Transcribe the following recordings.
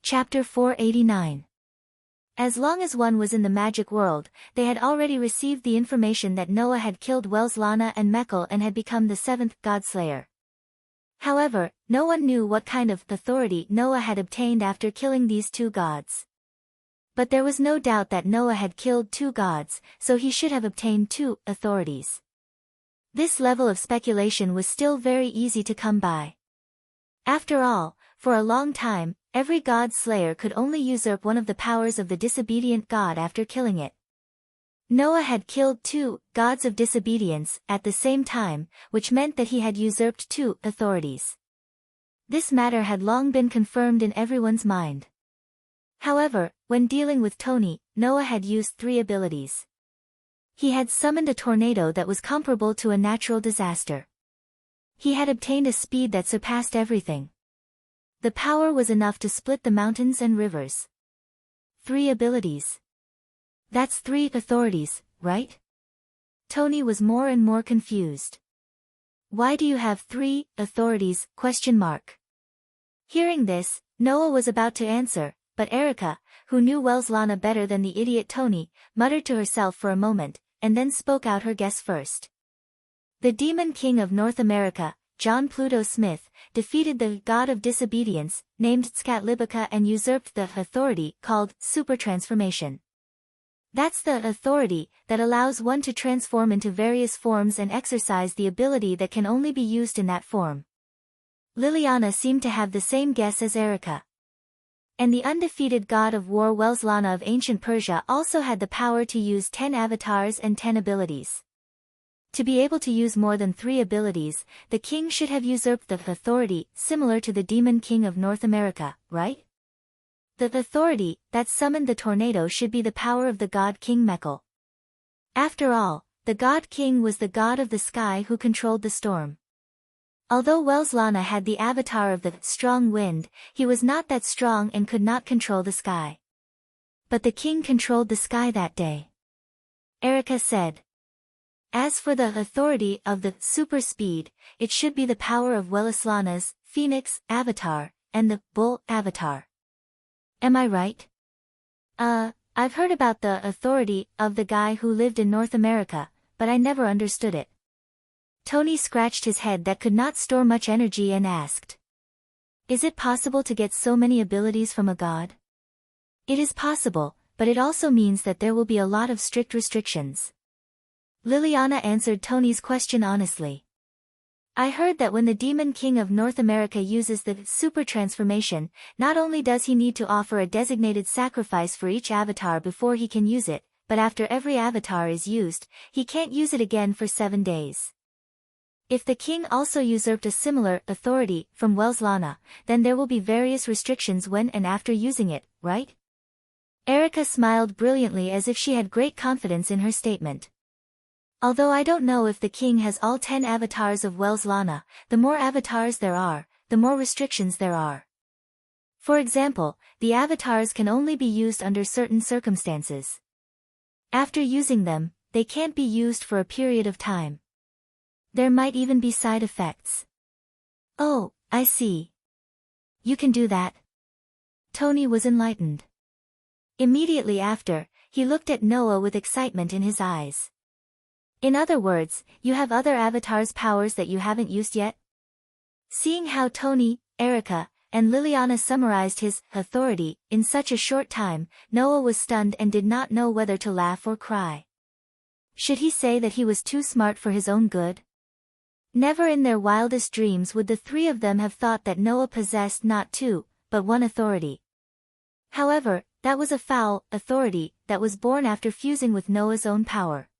Chapter 489. As long as one was in the magic world, they had already received the information that Noah had killed Welslana and Mekhl and had become the seventh godslayer. However, no one knew what kind of authority Noah had obtained after killing these two gods. But there was no doubt that Noah had killed two gods, so he should have obtained two authorities. This level of speculation was still very easy to come by. After all, for a long time, every god-slayer could only usurp one of the powers of the disobedient god after killing it. Noah had killed two gods of disobedience at the same time, which meant that he had usurped two authorities. This matter had long been confirmed in everyone's mind. However, when dealing with Tony, Noah had used three abilities. He had summoned a tornado that was comparable to a natural disaster. He had obtained a speed that surpassed everything. The power was enough to split the mountains and rivers. Three abilities. That's three authorities, right? Tony was more and more confused. Why do you have three authorities? ? Hearing this, Noah was about to answer, but Erica, who knew Welslana better than the idiot Tony, muttered to herself for a moment, and then spoke out her guess first. The Demon King of North America, John Pluto Smith, defeated the god of disobedience, named Tskatlibica, and usurped the authority called super transformation. That's the authority that allows one to transform into various forms and exercise the ability that can only be used in that form. Liliana seemed to have the same guess as Erica. And the undefeated god of war Welslana of ancient Persia also had the power to use 10 avatars and 10 abilities. To be able to use more than 3 abilities, the king should have usurped the authority similar to the Demon King of North America, right? The authority that summoned the tornado should be the power of the god King Mekhl. After all, the god king was the god of the sky who controlled the storm. Although Welslana had the avatar of the strong wind, he was not that strong and could not control the sky. But the king controlled the sky that day. Erica said. As for the authority of the super speed, it should be the power of Welslana's phoenix avatar and the bull avatar. Am I right? I've heard about the authority of the guy who lived in North America, but I never understood it. Tony scratched his head that could not store much energy and asked. Is it possible to get so many abilities from a god? It is possible, but it also means that there will be a lot of strict restrictions. Liliana answered Tony's question honestly. I heard that when the Demon King of North America uses the super transformation, not only does he need to offer a designated sacrifice for each avatar before he can use it, but after every avatar is used, he can't use it again for 7 days. If the king also usurped a similar authority from Welslana, then there will be various restrictions when and after using it, right? Erica smiled brilliantly as if she had great confidence in her statement. Although I don't know if the king has all 10 avatars of Welslana, the more avatars there are, the more restrictions there are. For example, the avatars can only be used under certain circumstances. After using them, they can't be used for a period of time. There might even be side effects. Oh, I see. You can do that? Tony was enlightened. Immediately after, he looked at Noah with excitement in his eyes. In other words, you have other avatars' powers that you haven't used yet? Seeing how Tony, Erica, and Liliana summarized his authority in such a short time, Noah was stunned and did not know whether to laugh or cry. Should he say that he was too smart for his own good? Never in their wildest dreams would the three of them have thought that Noah possessed not 2, but 1 authority. However, that was a foul authority that was born after fusing with Noah's own power.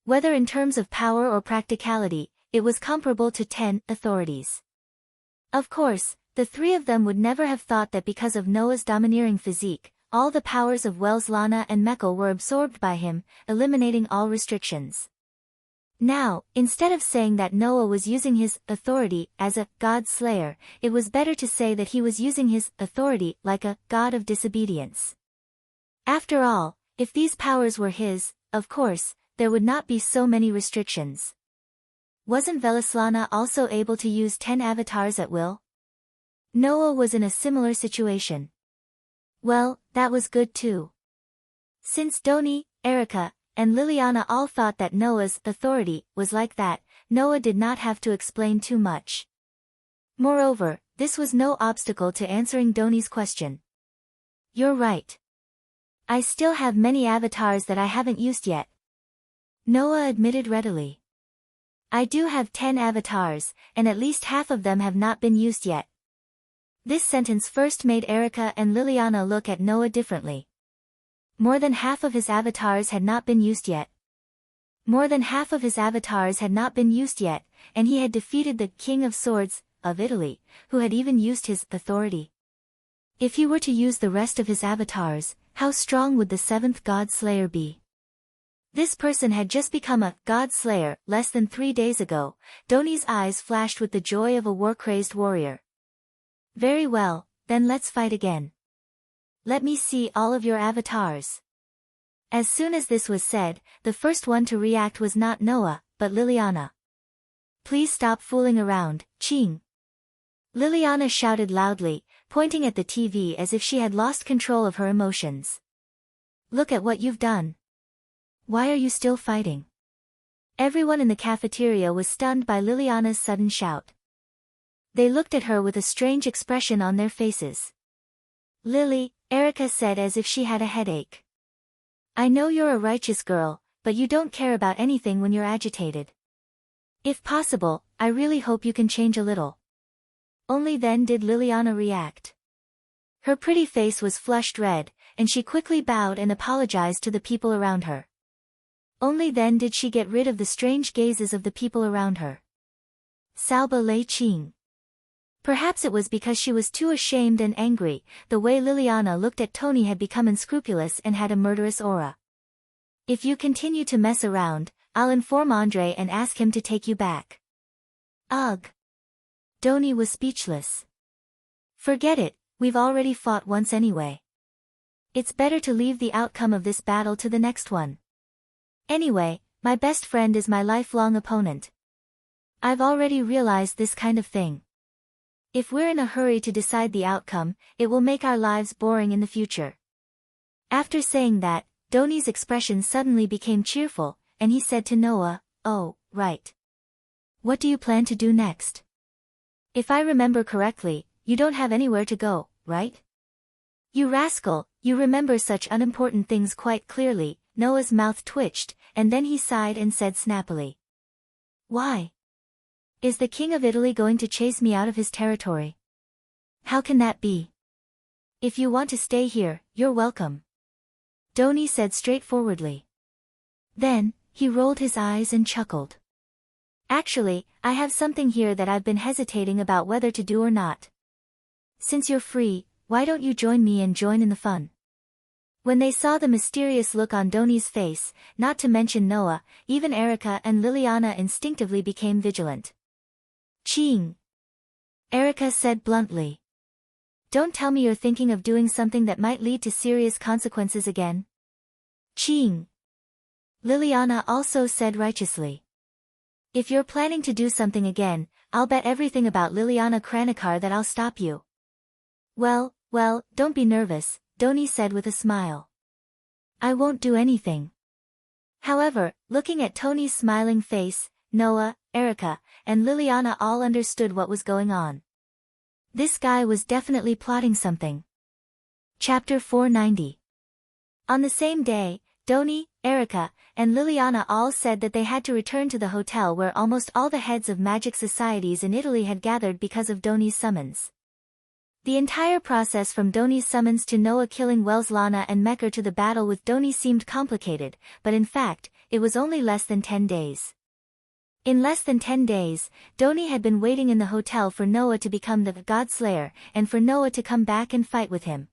Whether in terms of power or practicality, it was comparable to 10 authorities. Of course, the three of them would never have thought that because of Noah's domineering physique, all the powers of Welslana and Mekhl were absorbed by him, eliminating all restrictions. Now, instead of saying that Noah was using his authority as a god slayer, it was better to say that he was using his authority like a god of disobedience. After all, if these powers were his, of course, there would not be so many restrictions. Wasn't Welslana also able to use 10 avatars at will? Noah was in a similar situation. Well, that was good too. Since Doni, Erica, and Liliana all thought that Noah's authority was like that, Noah did not have to explain too much. Moreover, this was no obstacle to answering Doni's question. You're right. I still have many avatars that I haven't used yet. Noah admitted readily. I do have 10 avatars, and at least half of them have not been used yet. This sentence first made Erica and Liliana look at Noah differently. More than half of his avatars had not been used yet. More than half of his avatars had not been used yet, and he had defeated the King of Swords of Italy, who had even used his authority. If he were to use the rest of his avatars, how strong would the 7th God Slayer be? This person had just become a God Slayer less than 3 days ago. Doni's eyes flashed with the joy of a war-crazed warrior. Very well, then let's fight again. Let me see all of your avatars. As soon as this was said, the first one to react was not Noah, but Liliana. Please stop fooling around, Ching. Liliana shouted loudly, pointing at the TV as if she had lost control of her emotions. Look at what you've done. Why are you still fighting? Everyone in the cafeteria was stunned by Liliana's sudden shout. They looked at her with a strange expression on their faces. Lily, Erica said as if she had a headache. I know you're a righteous girl, but you don't care about anything when you're agitated. If possible, I really hope you can change a little. Only then did Liliana react. Her pretty face was flushed red, and she quickly bowed and apologized to the people around her. Only then did she get rid of the strange gazes of the people around her. Salba Lei Ching. Perhaps it was because she was too ashamed and angry. The way Liliana looked at Tony had become unscrupulous and had a murderous aura. If you continue to mess around, I'll inform Andre and ask him to take you back. Ugh. Doni was speechless. Forget it, we've already fought once anyway. It's better to leave the outcome of this battle to the next one. Anyway, my best friend is my lifelong opponent. I've already realized this kind of thing. If we're in a hurry to decide the outcome, it will make our lives boring in the future. After saying that, Doni's expression suddenly became cheerful, and he said to Noah, Oh, right. What do you plan to do next? If I remember correctly, you don't have anywhere to go, right? You rascal, you remember such unimportant things quite clearly. Noah's mouth twitched, and then he sighed and said snappily. Why? Is the King of Italy going to chase me out of his territory? How can that be? If you want to stay here, you're welcome. Doni said straightforwardly. Then, he rolled his eyes and chuckled. Actually, I have something here that I've been hesitating about whether to do or not. Since you're free, why don't you join me and join in the fun? When they saw the mysterious look on Doni's face, not to mention Noah, even Erica and Liliana instinctively became vigilant. Ching. Erica said bluntly. Don't tell me you're thinking of doing something that might lead to serious consequences again. Ching. Liliana also said righteously. If you're planning to do something again, I'll bet everything about Liliana Kranikar that I'll stop you. Well, don't be nervous, Doni said with a smile. I won't do anything. However, looking at Tony's smiling face, Noah, Erica, and Liliana all understood what was going on. This guy was definitely plotting something. Chapter 490. On the same day, Doni, Erica, and Liliana all said that they had to return to the hotel where almost all the heads of magic societies in Italy had gathered because of Doni's summons. The entire process from Doni's summons to Noah killing Welslana and Mekker to the battle with Doni seemed complicated, but in fact, it was only less than 10 days. In less than 10 days, Doni had been waiting in the hotel for Noah to become the God Slayer, and for Noah to come back and fight with him.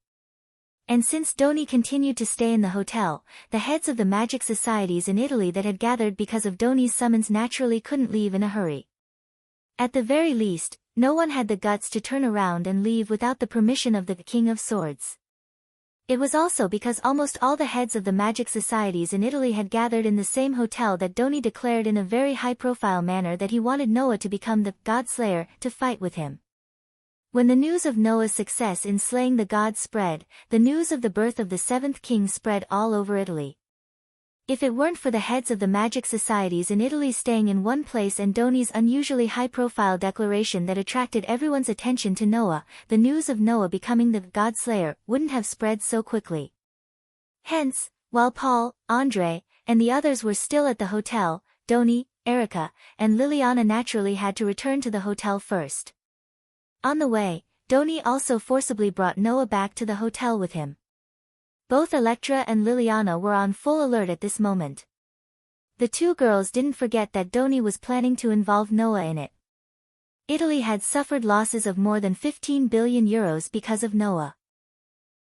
And since Doni continued to stay in the hotel, the heads of the magic societies in Italy that had gathered because of Doni's summons naturally couldn't leave in a hurry. At the very least, no one had the guts to turn around and leave without the permission of the King of Swords. It was also because almost all the heads of the magic societies in Italy had gathered in the same hotel that Doni declared in a very high-profile manner that he wanted Noah to become the God Slayer to fight with him. When the news of Noah's success in slaying the gods spread, the news of the birth of the seventh king spread all over Italy. If it weren't for the heads of the magic societies in Italy staying in one place and Doni's unusually high-profile declaration that attracted everyone's attention to Noah, the news of Noah becoming the God-slayer wouldn't have spread so quickly. Hence, while Paul, Andre, and the others were still at the hotel, Doni, Erica, and Liliana naturally had to return to the hotel first. On the way, Doni also forcibly brought Noah back to the hotel with him. Both Electra and Liliana were on full alert at this moment. The two girls didn't forget that Doni was planning to involve Noah in it. Italy had suffered losses of more than 15 billion euros because of Noah.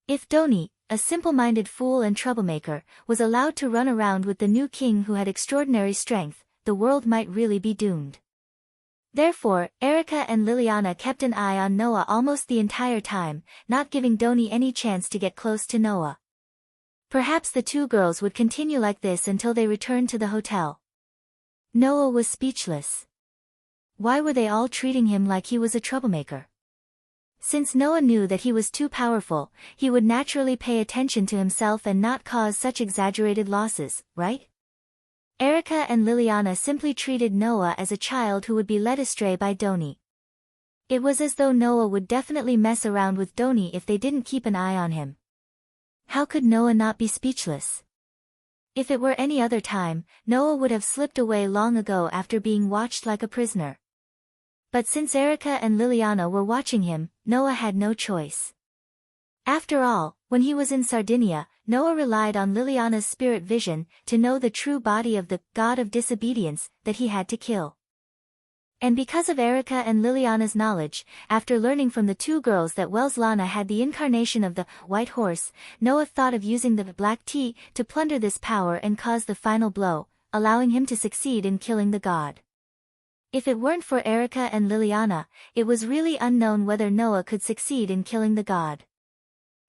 If Doni, a simple-minded fool and troublemaker, was allowed to run around with the new king who had extraordinary strength, the world might really be doomed. Therefore, Erica and Liliana kept an eye on Noah almost the entire time, not giving Doni any chance to get close to Noah. Perhaps the two girls would continue like this until they returned to the hotel. Noah was speechless. Why were they all treating him like he was a troublemaker? Since Noah knew that he was too powerful, he would naturally pay attention to himself and not cause such exaggerated losses, right? Erica and Liliana simply treated Noah as a child who would be led astray by Doni. It was as though Noah would definitely mess around with Doni if they didn't keep an eye on him. How could Noah not be speechless? If it were any other time, Noah would have slipped away long ago after being watched like a prisoner. But since Erica and Liliana were watching him, Noah had no choice. After all, when he was in Sardinia, Noah relied on Liliana's spirit vision to know the true body of the god of disobedience that he had to kill. And because of Erica and Liliana's knowledge, after learning from the two girls that Welslana had the incarnation of the white horse, Noah thought of using the black tea to plunder this power and cause the final blow, allowing him to succeed in killing the god. If it weren't for Erica and Liliana, it was really unknown whether Noah could succeed in killing the god.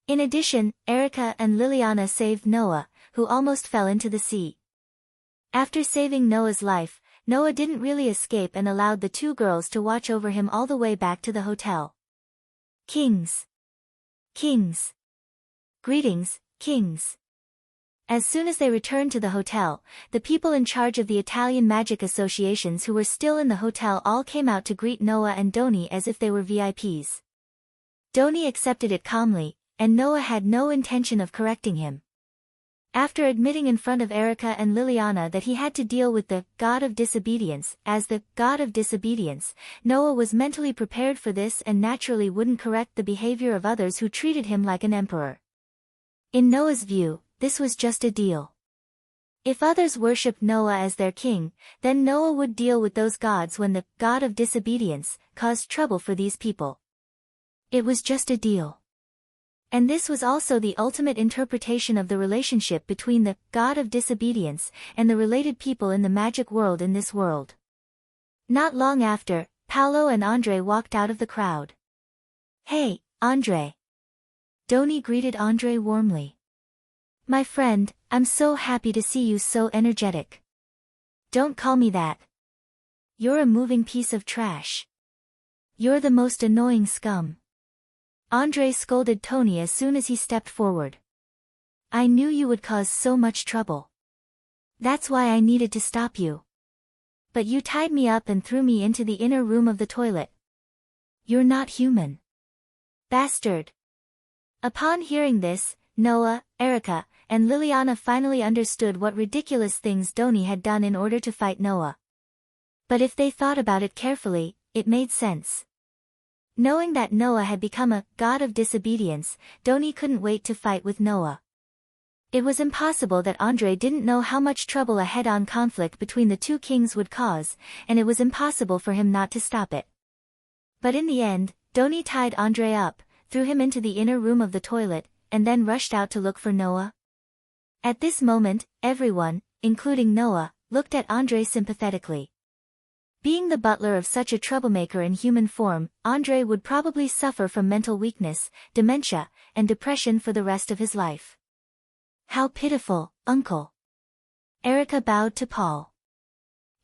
In addition, Erica and Liliana saved Noah, who almost fell into the sea. After saving Noah's life, Noah didn't really escape and allowed the two girls to watch over him all the way back to the hotel. Kings. Kings. Greetings, kings. As soon as they returned to the hotel, the people in charge of the Italian magic associations who were still in the hotel all came out to greet Noah and Doni as if they were VIPs. Doni accepted it calmly, and Noah had no intention of correcting him. After admitting in front of Erica and Liliana that he had to deal with the god of disobedience as the god of disobedience, Noah was mentally prepared for this and naturally wouldn't correct the behavior of others who treated him like an emperor. In Noah's view, this was just a deal. If others worshipped Noah as their king, then Noah would deal with those gods when the god of disobedience caused trouble for these people. It was just a deal. And this was also the ultimate interpretation of the relationship between the god of disobedience and the related people in the magic world in this world. Not long after, Paolo and Andre walked out of the crowd. "Hey, Andre." Doni greeted Andre warmly. "My friend, I'm so happy to see you so energetic." "Don't call me that. You're a moving piece of trash. You're the most annoying scum." Andre scolded Tony as soon as he stepped forward. "I knew you would cause so much trouble. That's why I needed to stop you. But you tied me up and threw me into the inner room of the toilet. You're not human. Bastard." Upon hearing this, Noah, Erica, and Liliana finally understood what ridiculous things Doni had done in order to fight Noah. But if they thought about it carefully, it made sense. Knowing that Noah had become a god of disobedience, Doni couldn't wait to fight with Noah. It was impossible that Andre didn't know how much trouble a head-on conflict between the two kings would cause, and it was impossible for him not to stop it. But in the end, Doni tied Andre up, threw him into the inner room of the toilet, and then rushed out to look for Noah. At this moment, everyone, including Noah, looked at Andre sympathetically. Being the butler of such a troublemaker in human form, Andre would probably suffer from mental weakness, dementia, and depression for the rest of his life. "How pitiful, uncle." Erica bowed to Paul.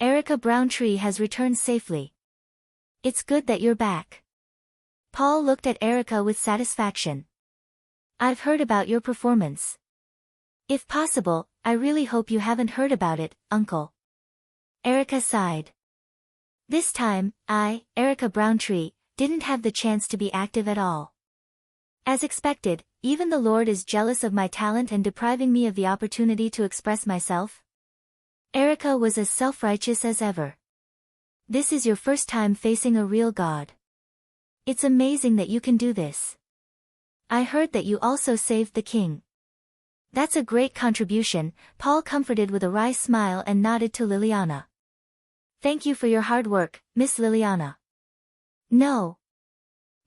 "Erica Browntree has returned safely. It's good that you're back." Paul looked at Erica with satisfaction. I've heard about your performance. If possible, I really hope you haven't heard about it, Uncle. Erica sighed. This time, Erica Browntree, didn't have the chance to be active at all. As expected, even the Lord is jealous of my talent and depriving me of the opportunity to express myself. Erica was as self-righteous as ever. This is your first time facing a real God. It's amazing that you can do this. I heard that you also saved the king. That's a great contribution, Paul comforted with a wry smile and nodded to Liliana. Thank you for your hard work, Miss Liliana. No.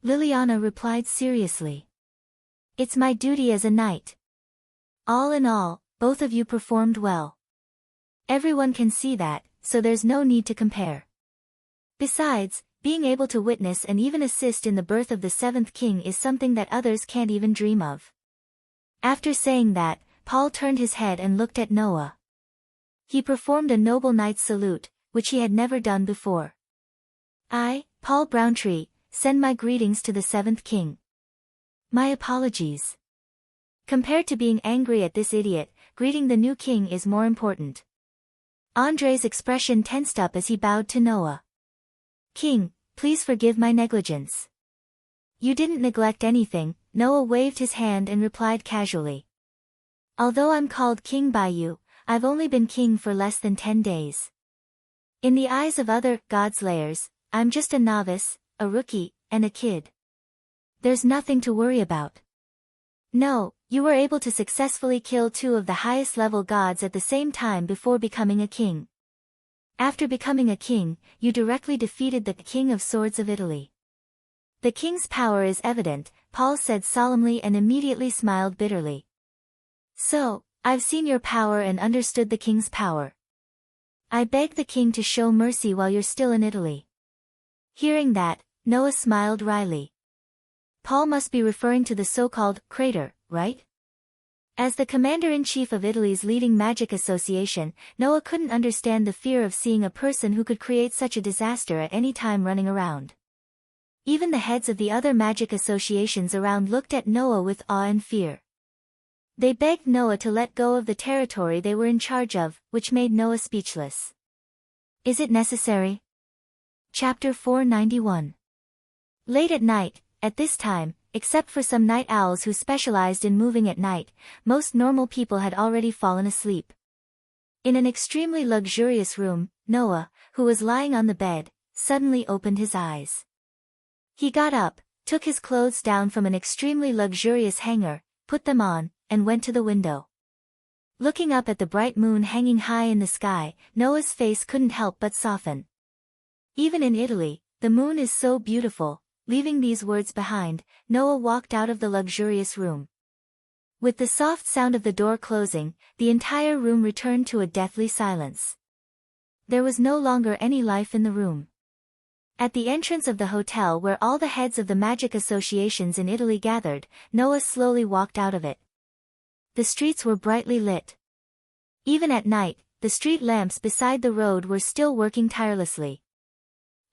Liliana replied seriously. It's my duty as a knight. All in all, both of you performed well. Everyone can see that, so there's no need to compare. Besides, being able to witness and even assist in the birth of the seventh king is something that others can't even dream of. After saying that, Paul turned his head and looked at Noah. He performed a noble knight's salute, which he had never done before. I, Paul Browntree, send my greetings to the seventh king. My apologies. Compared to being angry at this idiot, greeting the new king is more important. Andre's expression tensed up as he bowed to Noah. King, please forgive my negligence. You didn't neglect anything, Noah waved his hand and replied casually. Although I'm called king by you, I've only been king for less than 10 days. In the eyes of other God-slayers, I'm just a novice, a rookie, and a kid. There's nothing to worry about. No, you were able to successfully kill 2 of the highest level gods at the same time before becoming a king. After becoming a king, you directly defeated the King of Swords of Italy. The king's power is evident, Paul said solemnly and immediately smiled bitterly. So, I've seen your power and understood the king's power. I beg the king to show mercy while you're still in Italy. Hearing that, Noah smiled wryly. Paul must be referring to the so-called crater, right? As the commander-in-chief of Italy's leading magic association, Noah couldn't understand the fear of seeing a person who could create such a disaster at any time running around. Even the heads of the other magic associations around looked at Noah with awe and fear. They begged Noah to let go of the territory they were in charge of, which made Noah speechless. Is it necessary? Chapter 491. Late at night, at this time, except for some night owls who specialized in moving at night, most normal people had already fallen asleep. In an extremely luxurious room, Noah, who was lying on the bed, suddenly opened his eyes. He got up, took his clothes down from an extremely luxurious hanger, put them on, and went to the window. Looking up at the bright moon hanging high in the sky, Noah's face couldn't help but soften. Even in Italy, the moon is so beautiful. Leaving these words behind, Noah walked out of the luxurious room. With the soft sound of the door closing, the entire room returned to a deathly silence. There was no longer any life in the room. At the entrance of the hotel where all the heads of the magic associations in Italy gathered, Noah slowly walked out of it. The streets were brightly lit. Even at night, the street lamps beside the road were still working tirelessly.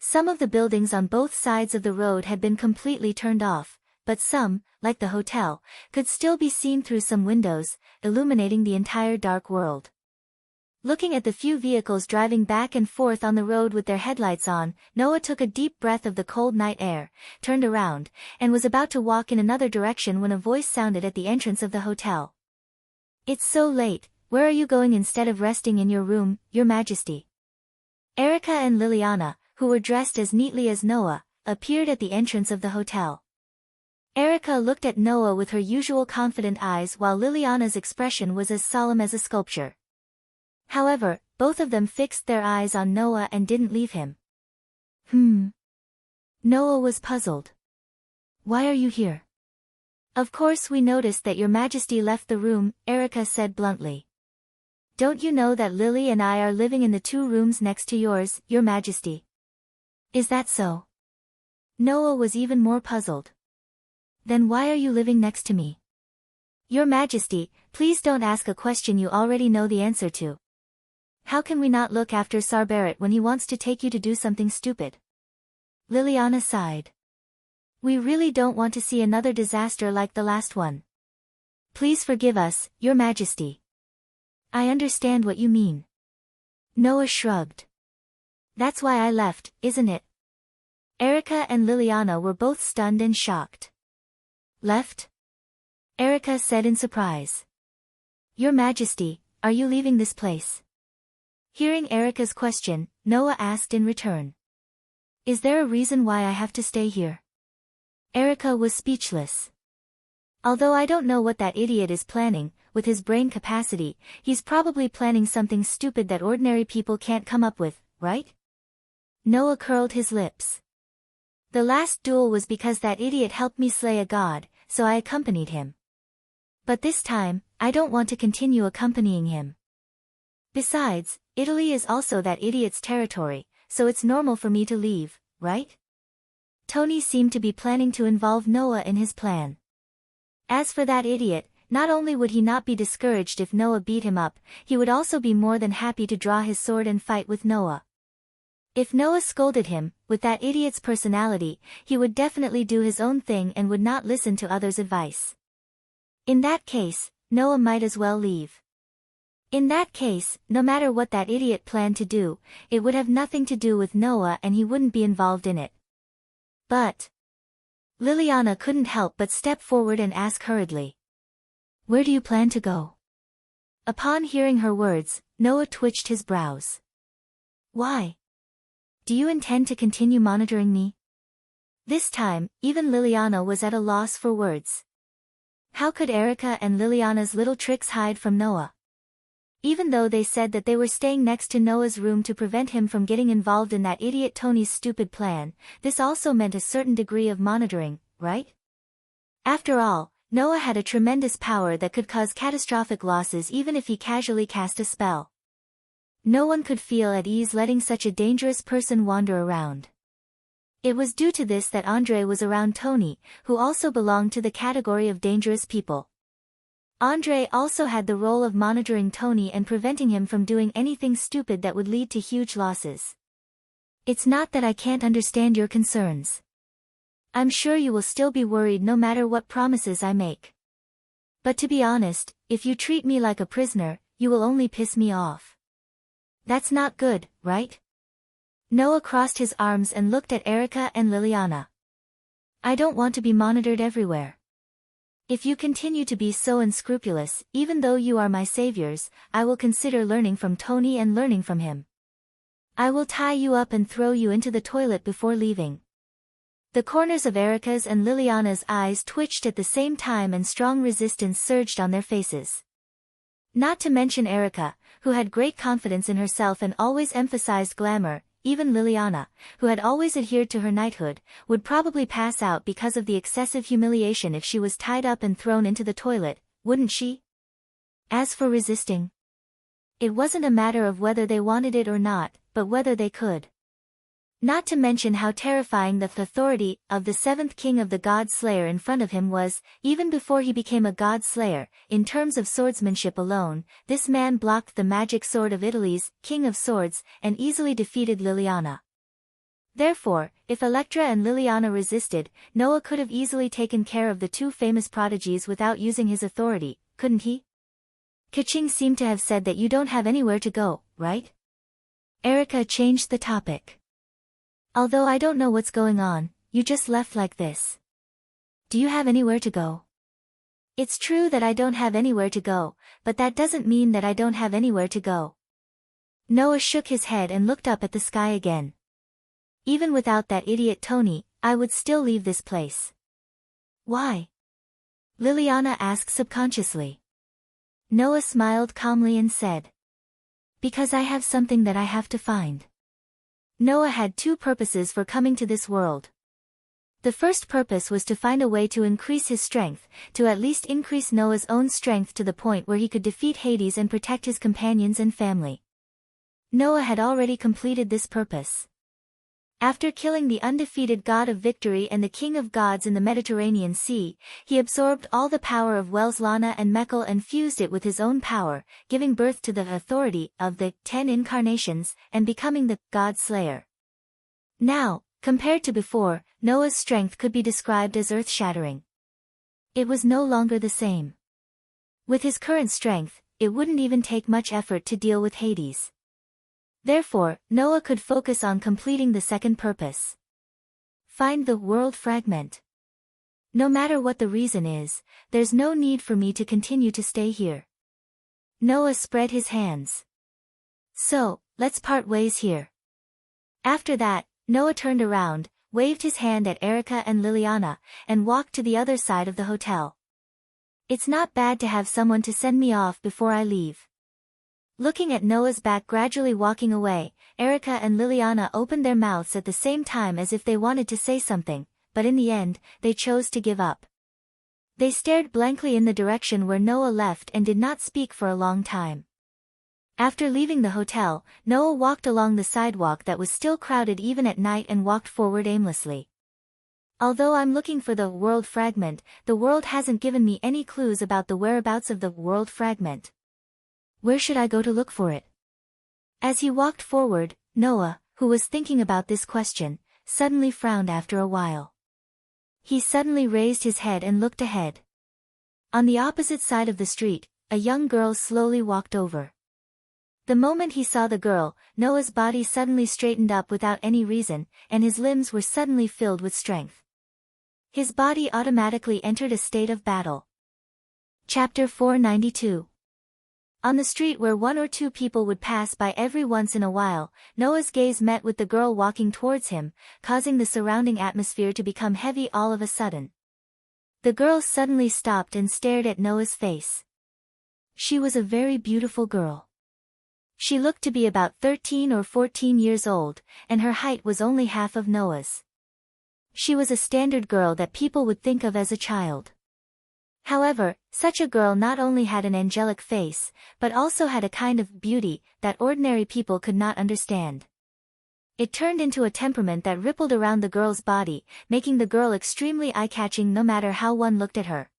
Some of the buildings on both sides of the road had been completely turned off, but some, like the hotel, could still be seen through some windows, illuminating the entire dark world. Looking at the few vehicles driving back and forth on the road with their headlights on, Noah took a deep breath of the cold night air, turned around, and was about to walk in another direction when a voice sounded at the entrance of the hotel. It's so late, where are you going instead of resting in your room, Your Majesty? Erica and Liliana, who were dressed as neatly as Noah, appeared at the entrance of the hotel. Erica looked at Noah with her usual confident eyes while Liliana's expression was as solemn as a sculpture. However, both of them fixed their eyes on Noah and didn't leave him. Noah was puzzled. Why are you here? Of course we noticed that Your Majesty left the room, Erica said bluntly. Don't you know that Lily and I are living in the 2 rooms next to yours, Your Majesty? Is that so? Noah was even more puzzled. Then why are you living next to me? Your Majesty, please don't ask a question you already know the answer to. How can we not look after Sarbarat when he wants to take you to do something stupid? Liliana sighed. We really don't want to see another disaster like the last one. Please forgive us, Your Majesty. I understand what you mean. Noah shrugged. That's why I left, isn't it? Erica and Liliana were both stunned and shocked. Left? Erica said in surprise. Your Majesty, are you leaving this place? Hearing Erica's question, Noah asked in return. Is there a reason why I have to stay here? Erica was speechless. Although I don't know what that idiot is planning, with his brain capacity, he's probably planning something stupid that ordinary people can't come up with, right? Noah curled his lips. The last duel was because that idiot helped me slay a god, so I accompanied him. But this time, I don't want to continue accompanying him. Besides, Italy is also that idiot's territory, so it's normal for me to leave, right? Tony seemed to be planning to involve Noah in his plan. As for that idiot, not only would he not be discouraged if Noah beat him up, he would also be more than happy to draw his sword and fight with Noah. If Noah scolded him, with that idiot's personality, he would definitely do his own thing and would not listen to others' advice. In that case, Noah might as well leave. In that case, no matter what that idiot planned to do, it would have nothing to do with Noah and he wouldn't be involved in it. But Liliana couldn't help but step forward and ask hurriedly. Where do you plan to go? Upon hearing her words, Noah twitched his brows. Why? Do you intend to continue monitoring me? This time, even Liliana was at a loss for words. How could Erica and Liliana's little tricks hide from Noah? Even though they said that they were staying next to Noah's room to prevent him from getting involved in that idiot Tony's stupid plan, this also meant a certain degree of monitoring, right? After all, Noah had a tremendous power that could cause catastrophic losses even if he casually cast a spell. No one could feel at ease letting such a dangerous person wander around. It was due to this that Andre was around Tony, who also belonged to the category of dangerous people. Andre also had the role of monitoring Tony and preventing him from doing anything stupid that would lead to huge losses. It's not that I can't understand your concerns. I'm sure you will still be worried no matter what promises I make. But to be honest, if you treat me like a prisoner, you will only piss me off. That's not good, right? Noah crossed his arms and looked at Erica and Liliana. I don't want to be monitored everywhere. If you continue to be so unscrupulous, even though you are my saviors, I will consider learning from Tony and learning from him. I will tie you up and throw you into the toilet before leaving. The corners of Erica's and Liliana's eyes twitched at the same time and strong resistance surged on their faces. Not to mention Erica, who had great confidence in herself and always emphasized glamour. Even Liliana, who had always adhered to her knighthood, would probably pass out because of the excessive humiliation if she was tied up and thrown into the toilet, wouldn't she? As for resisting, it wasn't a matter of whether they wanted it or not, but whether they could. Not to mention how terrifying the authority of the seventh king of the God Slayer in front of him was, even before he became a God Slayer. In terms of swordsmanship alone, this man blocked the magic sword of Italy's King of Swords and easily defeated Liliana. Therefore, if Electra and Liliana resisted, Noah could have easily taken care of the two famous prodigies without using his authority, couldn't he? Kaching seemed to have said that you don't have anywhere to go, right? Erica changed the topic. Although I don't know what's going on, you just left like this. Do you have anywhere to go? It's true that I don't have anywhere to go, but that doesn't mean that I don't have anywhere to go. Noah shook his head and looked up at the sky again. Even without that idiot Tony, I would still leave this place. Why? Liliana asked subconsciously. Noah smiled calmly and said. Because I have something that I have to find. Noah had two purposes for coming to this world. The first purpose was to find a way to increase his strength, to at least increase Noah's own strength to the point where he could defeat Hades and protect his companions and family. Noah had already completed this purpose. After killing the undefeated god of victory and the king of gods in the Mediterranean Sea, he absorbed all the power of Welslana and Mekhl and fused it with his own power, giving birth to the authority of the 10 incarnations, and becoming the God Slayer. Now, compared to before, Noah's strength could be described as earth-shattering. It was no longer the same. With his current strength, it wouldn't even take much effort to deal with Hades. Therefore, Noah could focus on completing the second purpose. Find the world fragment. No matter what the reason is, there's no need for me to continue to stay here. Noah spread his hands. So, let's part ways here. After that, Noah turned around, waved his hand at Erica and Liliana, and walked to the other side of the hotel. It's not bad to have someone to send me off before I leave. Looking at Noah's back gradually walking away, Erica and Liliana opened their mouths at the same time as if they wanted to say something, but in the end, they chose to give up. They stared blankly in the direction where Noah left and did not speak for a long time. After leaving the hotel, Noah walked along the sidewalk that was still crowded even at night and walked forward aimlessly. Although I'm looking for the world fragment, the world hasn't given me any clues about the whereabouts of the world fragment. Where should I go to look for it? As he walked forward, Noah, who was thinking about this question, suddenly frowned after a while. He suddenly raised his head and looked ahead. On the opposite side of the street, a young girl slowly walked over. The moment he saw the girl, Noah's body suddenly straightened up without any reason, and his limbs were suddenly filled with strength. His body automatically entered a state of battle. Chapter 492. On the street where one or two people would pass by every once in a while, Noah's gaze met with the girl walking towards him, causing the surrounding atmosphere to become heavy all of a sudden. The girl suddenly stopped and stared at Noah's face. She was a very beautiful girl. She looked to be about 13 or 14 years old, and her height was only half of Noah's. She was a standard girl that people would think of as a child. However, such a girl not only had an angelic face, but also had a kind of beauty that ordinary people could not understand. It turned into a temperament that rippled around the girl's body, making the girl extremely eye-catching no matter how one looked at her.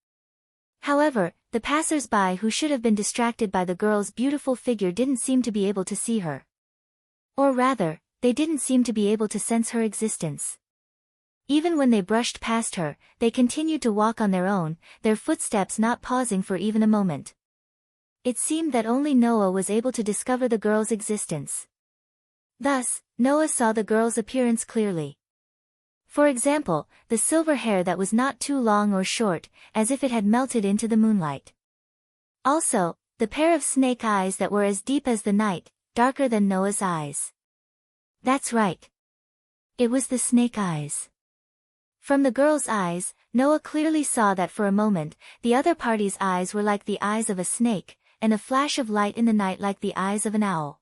However, the passers-by who should have been distracted by the girl's beautiful figure didn't seem to be able to see her. Or rather, they didn't seem to be able to sense her existence. Even when they brushed past her, they continued to walk on their own, their footsteps not pausing for even a moment. It seemed that only Noah was able to discover the girl's existence. Thus, Noah saw the girl's appearance clearly. For example, the silver hair that was not too long or short, as if it had melted into the moonlight. Also, the pair of snake eyes that were as deep as the night, darker than Noah's eyes. That's right. It was the snake eyes. From the girl's eyes, Noah clearly saw that for a moment, the other party's eyes were like the eyes of a snake, and a flash of light in the night like the eyes of an owl.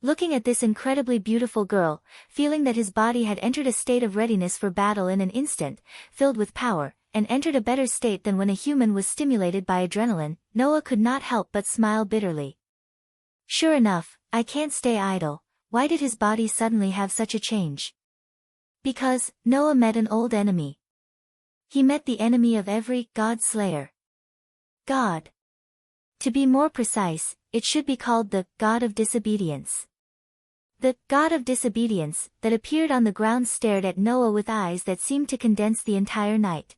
Looking at this incredibly beautiful girl, feeling that his body had entered a state of readiness for battle in an instant, filled with power, and entered a better state than when a human was stimulated by adrenaline, Noah could not help but smile bitterly. Sure enough, I can't stay idle. Why did his body suddenly have such a change? Because, Noah met an old enemy. He met the enemy of every God Slayer. God. To be more precise, it should be called the God of Disobedience. The God of Disobedience that appeared on the ground stared at Noah with eyes that seemed to condense the entire night.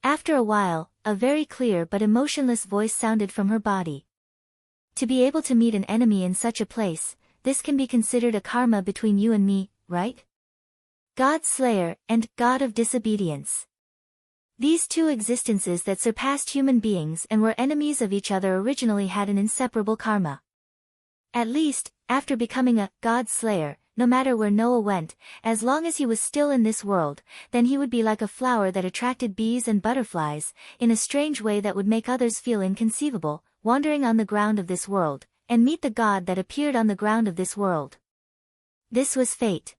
After a while, a very clear but emotionless voice sounded from her body. To be able to meet an enemy in such a place, this can be considered a karma between you and me, right? God Slayer and God of Disobedience. These two existences that surpassed human beings and were enemies of each other originally had an inseparable karma. At least, after becoming a God Slayer, no matter where Noah went, as long as he was still in this world, then he would be like a flower that attracted bees and butterflies, in a strange way that would make others feel inconceivable, wandering on the ground of this world, and meet the God that appeared on the ground of this world. This was fate.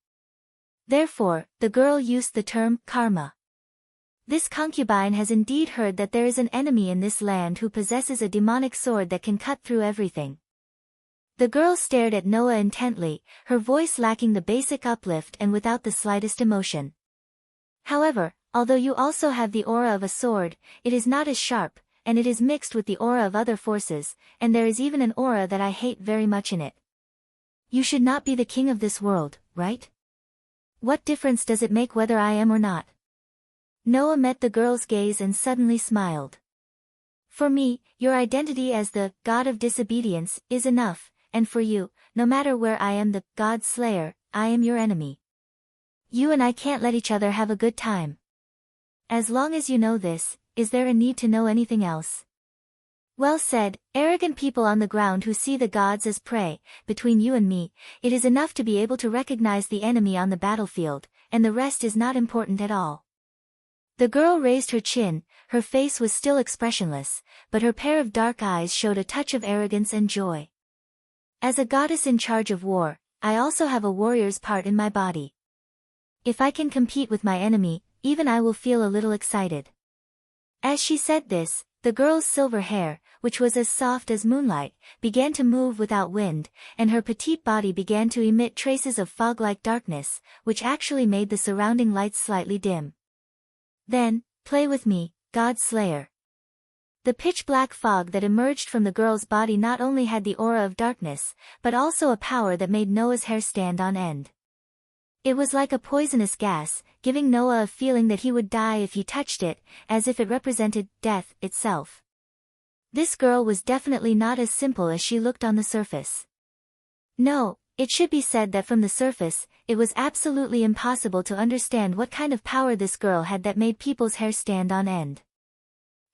Therefore, the girl used the term karma. This concubine has indeed heard that there is an enemy in this land who possesses a demonic sword that can cut through everything. The girl stared at Noah intently, her voice lacking the basic uplift and without the slightest emotion. However, although you also have the aura of a sword, it is not as sharp, and it is mixed with the aura of other forces, and there is even an aura that I hate very much in it. You should not be the king of this world, right? What difference does it make whether I am or not? Noah met the girl's gaze and suddenly smiled. For me, your identity as the God of disobedience is enough, and for you, no matter where I am the God Slayer, I am your enemy. You and I can't let each other have a good time. As long as you know this, is there a need to know anything else? Well said, arrogant people on the ground who see the gods as prey. Between you and me, it is enough to be able to recognize the enemy on the battlefield, and the rest is not important at all. The girl raised her chin, her face was still expressionless, but her pair of dark eyes showed a touch of arrogance and joy. As a goddess in charge of war, I also have a warrior's part in my body. If I can compete with my enemy, even I will feel a little excited. As she said this, the girl's silver hair, which was as soft as moonlight, began to move without wind, and her petite body began to emit traces of fog-like darkness, which actually made the surrounding lights slightly dim. Then, play with me, God Slayer. The pitch-black fog that emerged from the girl's body not only had the aura of darkness, but also a power that made Noah's hair stand on end. It was like a poisonous gas, giving Noah a feeling that he would die if he touched it, as if it represented death itself. This girl was definitely not as simple as she looked on the surface. No, it should be said that from the surface, it was absolutely impossible to understand what kind of power this girl had that made people's hair stand on end.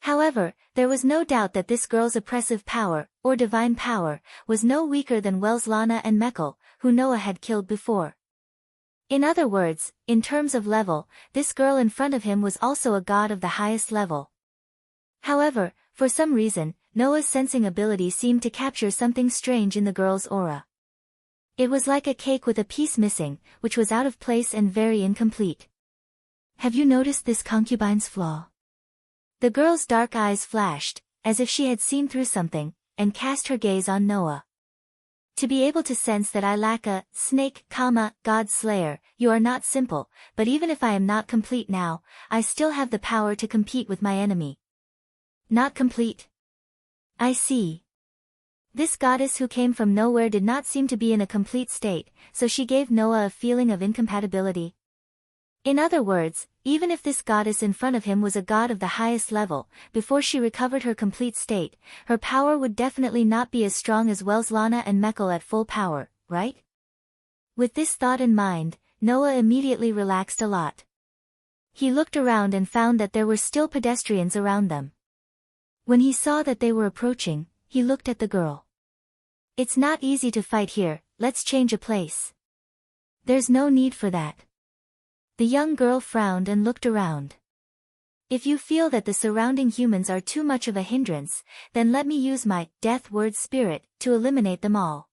However, there was no doubt that this girl's oppressive power, or divine power, was no weaker than Lana and Mekhl, who Noah had killed before. In other words, in terms of level, this girl in front of him was also a god of the highest level. However, for some reason, Noah's sensing ability seemed to capture something strange in the girl's aura. It was like a cake with a piece missing, which was out of place and very incomplete. Have you noticed this concubine's flaw? The girl's dark eyes flashed, as if she had seen through something, and cast her gaze on Noah. To be able to sense that I lack a snake, God Slayer, you are not simple, but even if I am not complete now, I still have the power to compete with my enemy. Not complete? I see. This goddess who came from nowhere did not seem to be in a complete state, so she gave Noah a feeling of incompatibility. In other words, even if this goddess in front of him was a god of the highest level, before she recovered her complete state, her power would definitely not be as strong as Lana and Mekhl at full power, right? With this thought in mind, Noah immediately relaxed a lot. He looked around and found that there were still pedestrians around them. When he saw that they were approaching, he looked at the girl. It's not easy to fight here, let's change a place. There's no need for that. The young girl frowned and looked around. If you feel that the surrounding humans are too much of a hindrance, then let me use my death word spirit to eliminate them all.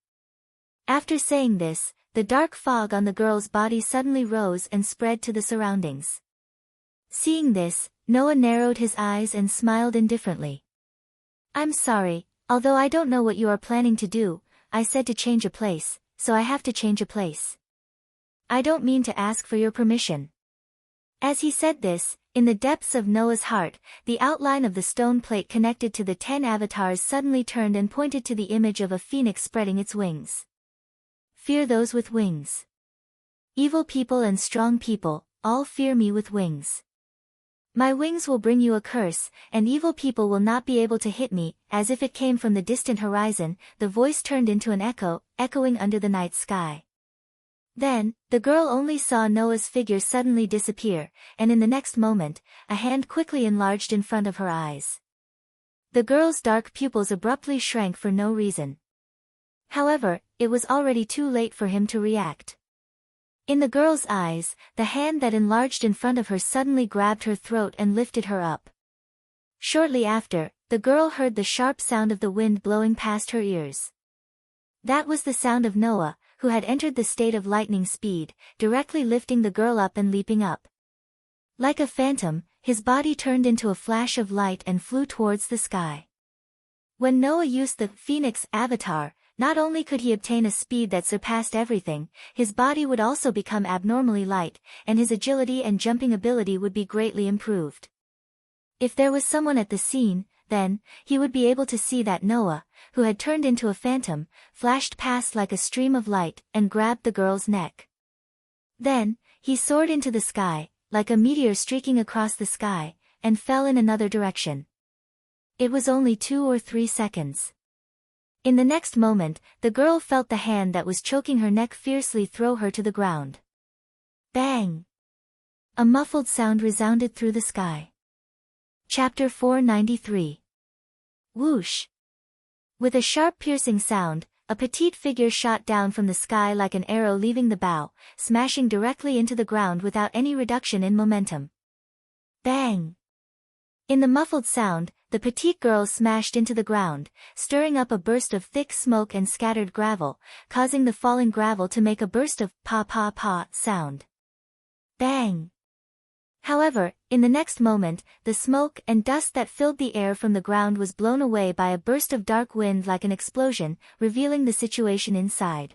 After saying this, the dark fog on the girl's body suddenly rose and spread to the surroundings. Seeing this, Noah narrowed his eyes and smiled indifferently. I'm sorry, although I don't know what you are planning to do, I said to change a place, so I have to change a place. I don't mean to ask for your permission. As he said this, in the depths of Noah's heart, the outline of the stone plate connected to the 10 avatars suddenly turned and pointed to the image of a phoenix spreading its wings. Fear those with wings. Evil people and strong people, all fear me with wings. My wings will bring you a curse, and evil people will not be able to hit me. As if it came from the distant horizon, the voice turned into an echo, echoing under the night sky. Then, the girl only saw Noah's figure suddenly disappear, and in the next moment, a hand quickly enlarged in front of her eyes. The girl's dark pupils abruptly shrank for no reason. However, it was already too late for him to react. In the girl's eyes, the hand that enlarged in front of her suddenly grabbed her throat and lifted her up. Shortly after, the girl heard the sharp sound of the wind blowing past her ears. That was the sound of Noah, who had entered the state of lightning speed, directly lifting the girl up and leaping up. Like a phantom, his body turned into a flash of light and flew towards the sky. When Noah used the Phoenix avatar, not only could he obtain a speed that surpassed everything, his body would also become abnormally light, and his agility and jumping ability would be greatly improved. If there was someone at the scene, then, he would be able to see that Noah, who had turned into a phantom, flashed past like a stream of light and grabbed the girl's neck. Then, He soared into the sky, like a meteor streaking across the sky, and fell in another direction. It was only 2 or 3 seconds. In the next moment, the girl felt the hand that was choking her neck fiercely throw her to the ground. Bang! A muffled sound resounded through the sky. Chapter 493. Whoosh! With a sharp piercing sound, a petite figure shot down from the sky like an arrow leaving the bow, smashing directly into the ground without any reduction in momentum. Bang! In the muffled sound, the petite girl smashed into the ground, stirring up a burst of thick smoke and scattered gravel, causing the falling gravel to make a burst of pa-pa-pa sound. Bang! However, in the next moment, the smoke and dust that filled the air from the ground was blown away by a burst of dark wind like an explosion, revealing the situation inside.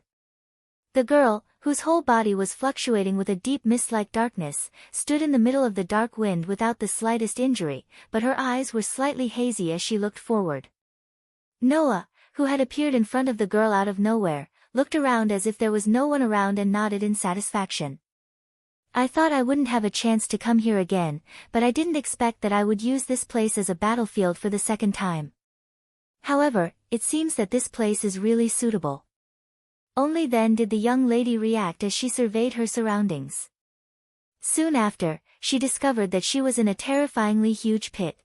The girl, whose whole body was fluctuating with a deep mist-like darkness, stood in the middle of the dark wind without the slightest injury, but her eyes were slightly hazy as she looked forward. Noah, who had appeared in front of the girl out of nowhere, looked around as if there was no one around and nodded in satisfaction. I thought I wouldn't have a chance to come here again, but I didn't expect that I would use this place as a battlefield for the second time. However, it seems that this place is really suitable. Only then did the young lady react as she surveyed her surroundings. Soon after, she discovered that she was in a terrifyingly huge pit.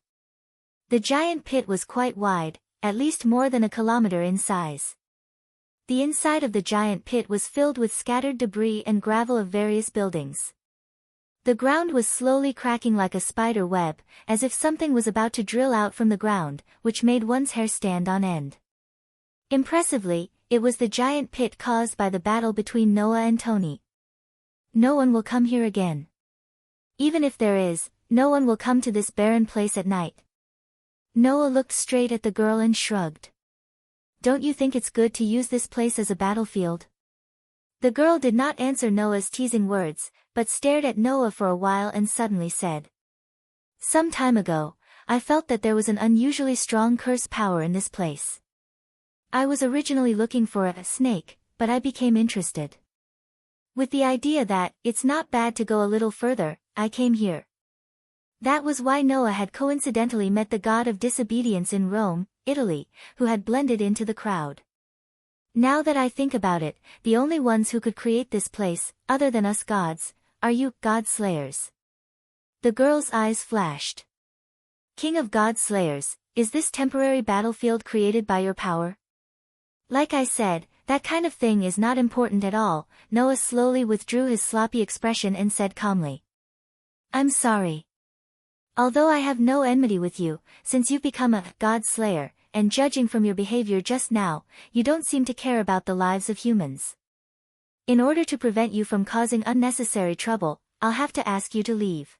The giant pit was quite wide, at least more than a kilometer in size. The inside of the giant pit was filled with scattered debris and gravel of various buildings. The ground was slowly cracking like a spider web, as if something was about to drill out from the ground, which made one's hair stand on end. Impressively, it was the giant pit caused by the battle between Noah and Tony. No one will come here again. Even if there is, no one will come to this barren place at night. Noah looked straight at the girl and shrugged. Don't you think it's good to use this place as a battlefield? The girl did not answer Noah's teasing words, but stared at Noah for a while and suddenly said. Some time ago, I felt that there was an unusually strong curse power in this place. I was originally looking for a snake, but I became interested. With the idea that it's not bad to go a little further, I came here. That was why Noah had coincidentally met the god of disobedience in Rome, Italy, who had blended into the crowd. Now that I think about it, the only ones who could create this place, other than us gods, are you, god slayers. The girl's eyes flashed. King of god slayers, is this temporary battlefield created by your power? Like I said, that kind of thing is not important at all. Noah slowly withdrew his sloppy expression and said calmly. I'm sorry. Although I have no enmity with you, since you've become a god slayer, and judging from your behavior just now, you don't seem to care about the lives of humans. In order to prevent you from causing unnecessary trouble, I'll have to ask you to leave.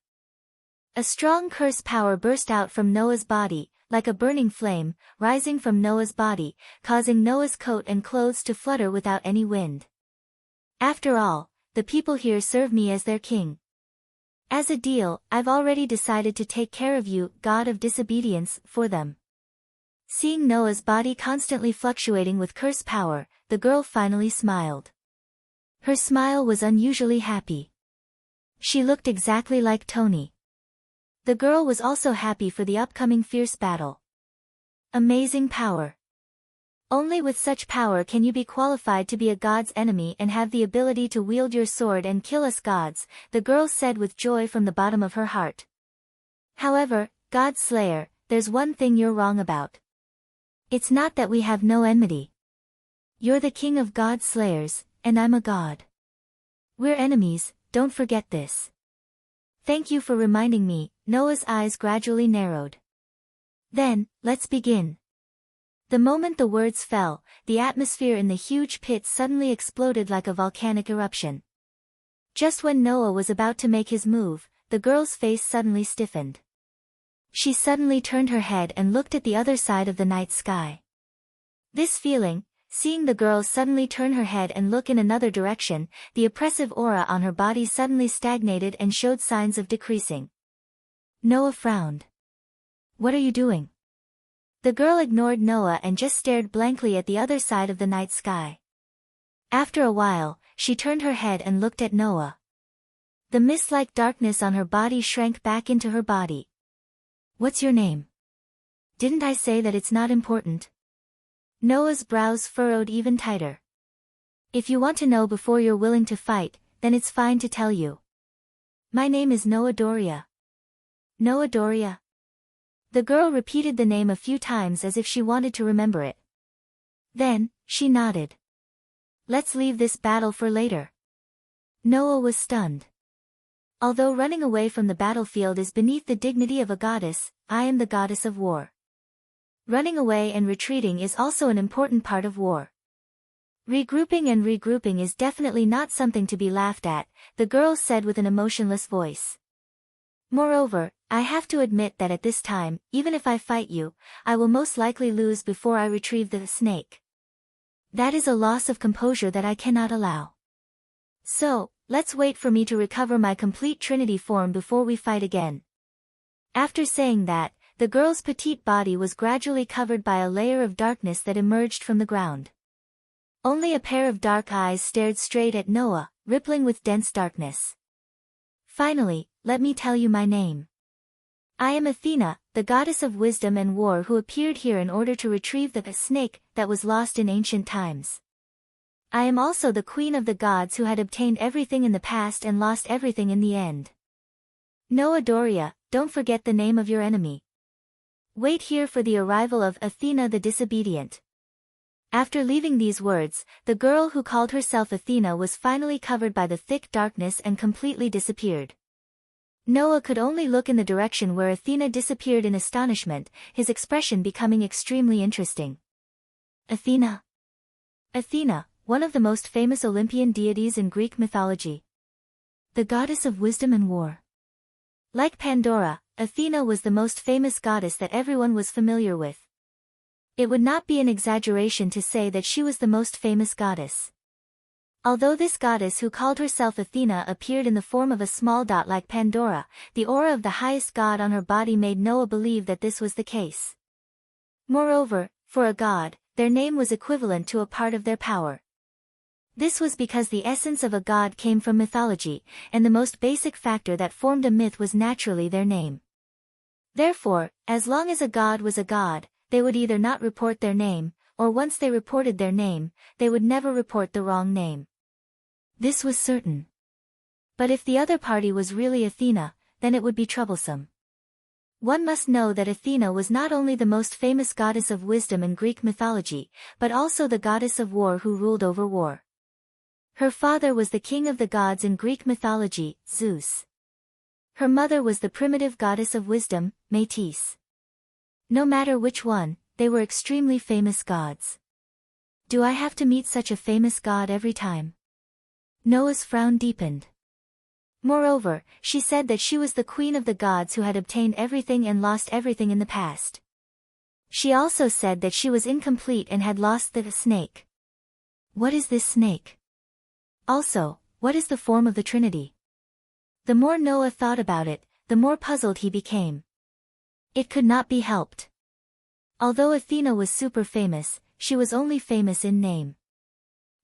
A strong curse power burst out from Noah's body, like a burning flame, rising from Noah's body, causing Noah's coat and clothes to flutter without any wind. After all, the people here serve me as their king. As a deal, I've already decided to take care of you, god of disobedience, for them. Seeing Noah's body constantly fluctuating with curse power, the girl finally smiled. Her smile was unusually happy. She looked exactly like Tony. The girl was also happy for the upcoming fierce battle. Amazing power. Only with such power can you be qualified to be a god's enemy and have the ability to wield your sword and kill us gods, the girl said with joy from the bottom of her heart. However, God Slayer, there's one thing you're wrong about. It's not that we have no enmity. You're the king of god slayers, and I'm a god. We're enemies, don't forget this. Thank you for reminding me. Noah's eyes gradually narrowed. Then, let's begin. The moment the words fell, the atmosphere in the huge pit suddenly exploded like a volcanic eruption. Just when Noah was about to make his move, the girl's face suddenly stiffened. She suddenly turned her head and looked at the other side of the night sky. This feeling, seeing the girl suddenly turn her head and look in another direction, the oppressive aura on her body suddenly stagnated and showed signs of decreasing. Noah frowned. What are you doing? The girl ignored Noah and just stared blankly at the other side of the night sky. After a while, she turned her head and looked at Noah. The mist-like darkness on her body shrank back into her body. What's your name? Didn't I say that it's not important? Noah's brows furrowed even tighter. If you want to know before you're willing to fight, then it's fine to tell you. My name is Noah Doria. Noah Doria? The girl repeated the name a few times as if she wanted to remember it. Then, she nodded. Let's leave this battle for later. Noah was stunned. Although running away from the battlefield is beneath the dignity of a goddess, I am the goddess of war. Running away and retreating is also an important part of war. Regrouping is definitely not something to be laughed at, the girl said with an emotionless voice. Moreover, I have to admit that at this time, even if I fight you, I will most likely lose before I retrieve the snake. That is a loss of composure that I cannot allow. So, let's wait for me to recover my complete Trinity form before we fight again. After saying that, the girl's petite body was gradually covered by a layer of darkness that emerged from the ground. Only a pair of dark eyes stared straight at Noah, rippling with dense darkness. Finally, let me tell you my name. I am Athena, the goddess of wisdom and war who appeared here in order to retrieve the snake that was lost in ancient times. I am also the queen of the gods who had obtained everything in the past and lost everything in the end. Noah Doria, don't forget the name of your enemy. Wait here for the arrival of Athena the disobedient. After leaving these words, the girl who called herself Athena was finally covered by the thick darkness and completely disappeared. Noah could only look in the direction where Athena disappeared in astonishment, his expression becoming extremely interesting. Athena? Athena, one of the most famous Olympian deities in Greek mythology. The goddess of wisdom and war. Like Pandora, Athena was the most famous goddess that everyone was familiar with. It would not be an exaggeration to say that she was the most famous goddess. Although this goddess who called herself Athena appeared in the form of a small dot like Pandora, the aura of the highest god on her body made Noah believe that this was the case. Moreover, for a god, their name was equivalent to a part of their power. This was because the essence of a god came from mythology, and the most basic factor that formed a myth was naturally their name. Therefore, as long as a god was a god, they would either not report their name, or once they reported their name, they would never report the wrong name. This was certain. But if the other party was really Athena, then it would be troublesome. One must know that Athena was not only the most famous goddess of wisdom in Greek mythology, but also the goddess of war who ruled over war. Her father was the king of the gods in Greek mythology, Zeus. Her mother was the primitive goddess of wisdom, Metis. No matter which one, they were extremely famous gods. Do I have to meet such a famous god every time? Noah's frown deepened. Moreover, she said that she was the queen of the gods who had obtained everything and lost everything in the past. She also said that she was incomplete and had lost the snake. What is this snake? Also, what is the form of the Trinity? The more Noah thought about it, the more puzzled he became. It could not be helped. Although Athena was super famous, she was only famous in name.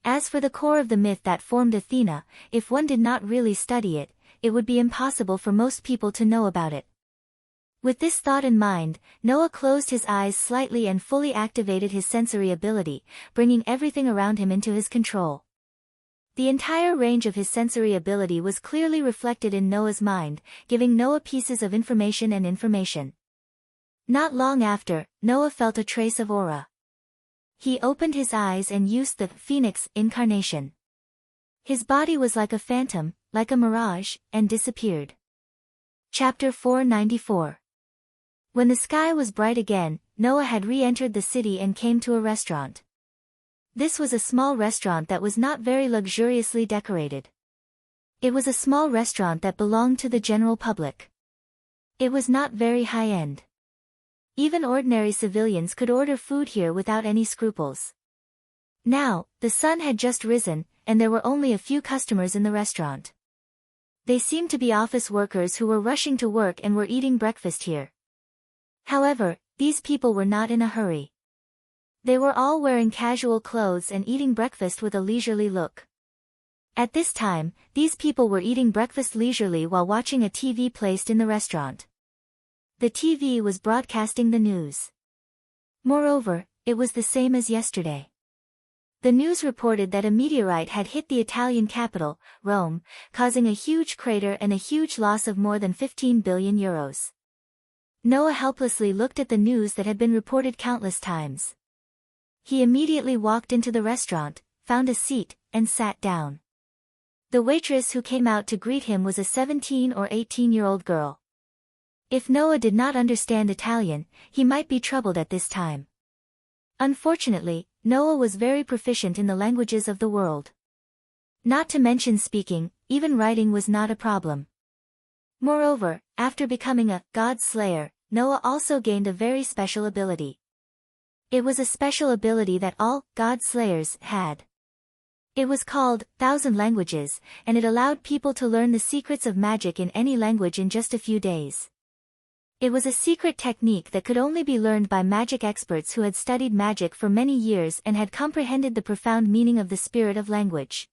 As for the core of the myth that formed Athena, if one did not really study it, it would be impossible for most people to know about it. With this thought in mind, Noah closed his eyes slightly and fully activated his sensory ability, bringing everything around him into his control. The entire range of his sensory ability was clearly reflected in Noah's mind, giving Noah pieces of information and information. Not long after, Noah felt a trace of aura. He opened his eyes and used the phoenix incarnation. His body was like a phantom, like a mirage, and disappeared. Chapter 494. When the sky was bright again, Noah had re-entered the city and came to a restaurant. This was a small restaurant that was not very luxuriously decorated. It was a small restaurant that belonged to the general public. It was not very high-end. Even ordinary civilians could order food here without any scruples. Now, the sun had just risen, and there were only a few customers in the restaurant. They seemed to be office workers who were rushing to work and were eating breakfast here. However, these people were not in a hurry. They were all wearing casual clothes and eating breakfast with a leisurely look. At this time, these people were eating breakfast leisurely while watching a TV placed in the restaurant. The TV was broadcasting the news. Moreover, it was the same as yesterday. The news reported that a meteorite had hit the Italian capital, Rome, causing a huge crater and a huge loss of more than 15 billion euros. Noah helplessly looked at the news that had been reported countless times. He immediately walked into the restaurant, found a seat, and sat down. The waitress who came out to greet him was a 17 or 18-year-old girl. If Noah did not understand Italian, he might be troubled at this time. Unfortunately, Noah was very proficient in the languages of the world. Not to mention speaking, even writing was not a problem. Moreover, after becoming a God Slayer, Noah also gained a very special ability. It was a special ability that all God Slayers had. It was called 1,000 Languages, and it allowed people to learn the secrets of magic in any language in just a few days. It was a secret technique that could only be learned by magic experts who had studied magic for many years and had comprehended the profound meaning of the spirit of language.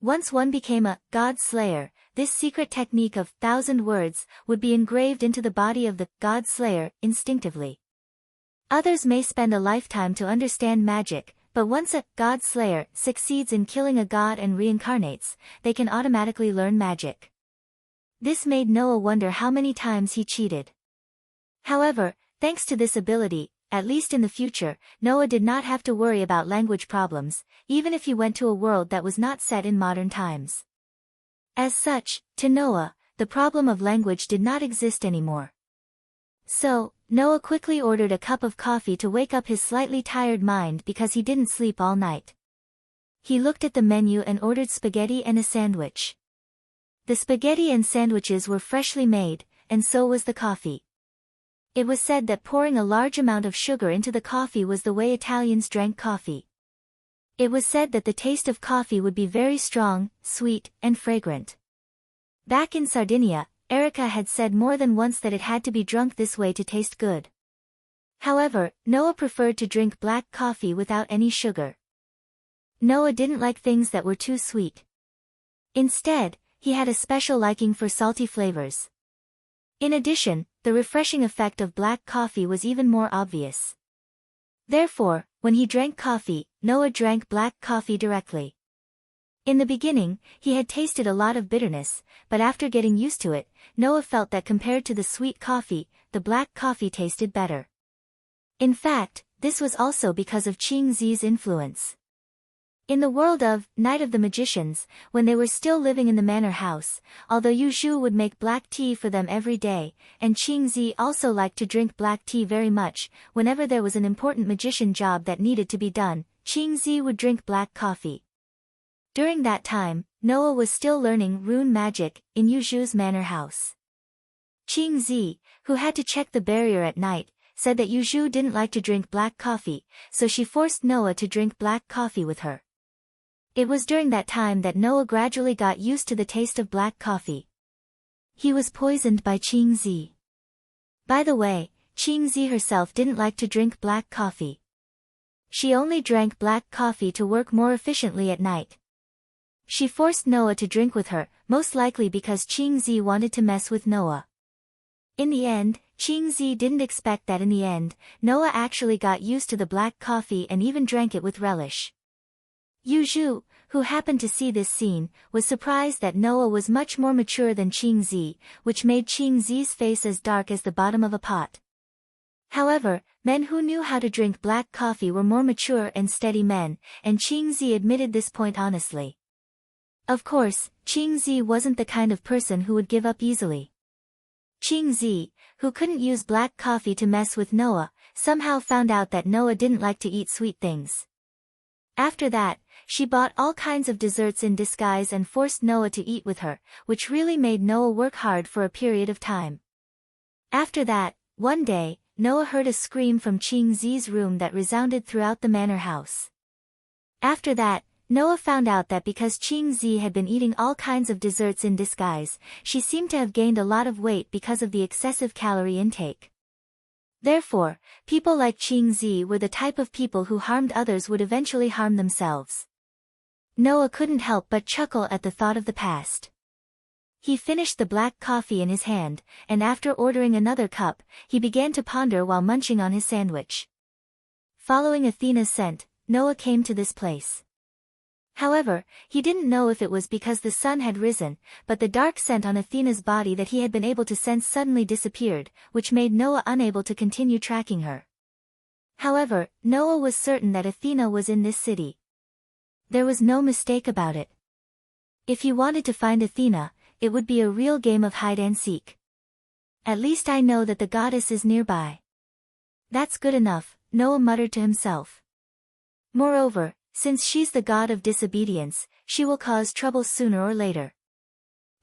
Once one became a God Slayer, this secret technique of 1,000 words would be engraved into the body of the God Slayer instinctively. Others may spend a lifetime to understand magic, but once a God Slayer succeeds in killing a god and reincarnates, they can automatically learn magic. This made Noah wonder how many times he cheated. However, thanks to this ability, at least in the future, Noah did not have to worry about language problems, even if he went to a world that was not set in modern times. As such, to Noah, the problem of language did not exist anymore. So, Noah quickly ordered a cup of coffee to wake up his slightly tired mind because he didn't sleep all night. He looked at the menu and ordered spaghetti and a sandwich. The spaghetti and sandwiches were freshly made, and so was the coffee. It was said that pouring a large amount of sugar into the coffee was the way Italians drank coffee. It was said that the taste of coffee would be very strong, sweet, and fragrant. Back in Sardinia, Erica had said more than once that it had to be drunk this way to taste good. However, Noah preferred to drink black coffee without any sugar. Noah didn't like things that were too sweet. Instead, he had a special liking for salty flavors. In addition, the refreshing effect of black coffee was even more obvious. Therefore, when he drank coffee, Noah drank black coffee directly. In the beginning, he had tasted a lot of bitterness, but after getting used to it, Noah felt that compared to the sweet coffee, the black coffee tasted better. In fact, this was also because of Qing Zi's influence. In the world of Night of the Magicians, when they were still living in the manor house, although Yu Zhu would make black tea for them every day, and Qing Zi also liked to drink black tea very much, whenever there was an important magician job that needed to be done, Qing Zi would drink black coffee. During that time, Noah was still learning rune magic in Yu Zhu's manor house. Qing Zi, who had to check the barrier at night, said that Yu Zhu didn't like to drink black coffee, so she forced Noah to drink black coffee with her. It was during that time that Noah gradually got used to the taste of black coffee. He was poisoned by Qing Zi. By the way, Qing Zi herself didn't like to drink black coffee. She only drank black coffee to work more efficiently at night. She forced Noah to drink with her, most likely because Qing Zi wanted to mess with Noah. In the end, Qing Zi didn't expect that in the end, Noah actually got used to the black coffee and even drank it with relish. Yu Zhu, who happened to see this scene, was surprised that Noah was much more mature than Qing Zi, which made Qing Zi's face as dark as the bottom of a pot. However, men who knew how to drink black coffee were more mature and steady men, and Qing Zi admitted this point honestly. Of course, Qing Zi wasn't the kind of person who would give up easily. Qing Zi, who couldn't use black coffee to mess with Noah, somehow found out that Noah didn't like to eat sweet things. After that, she bought all kinds of desserts in disguise and forced Noah to eat with her, which really made Noah work hard for a period of time. After that, one day, Noah heard a scream from Qing Zi's room that resounded throughout the manor house. After that, Noah found out that because Qing Zi had been eating all kinds of desserts in disguise, she seemed to have gained a lot of weight because of the excessive calorie intake. Therefore, people like Qing Zi were the type of people who harmed others would eventually harm themselves. Noah couldn't help but chuckle at the thought of the past. He finished the black coffee in his hand, and after ordering another cup, he began to ponder while munching on his sandwich. Following Athena's scent, Noah came to this place. However, he didn't know if it was because the sun had risen, but the dark scent on Athena's body that he had been able to sense suddenly disappeared, which made Noah unable to continue tracking her. However, Noah was certain that Athena was in this city. There was no mistake about it. If he wanted to find Athena, it would be a real game of hide-and-seek. At least I know that the goddess is nearby. That's good enough, Noah muttered to himself. Moreover, since she's the god of disobedience, she will cause trouble sooner or later.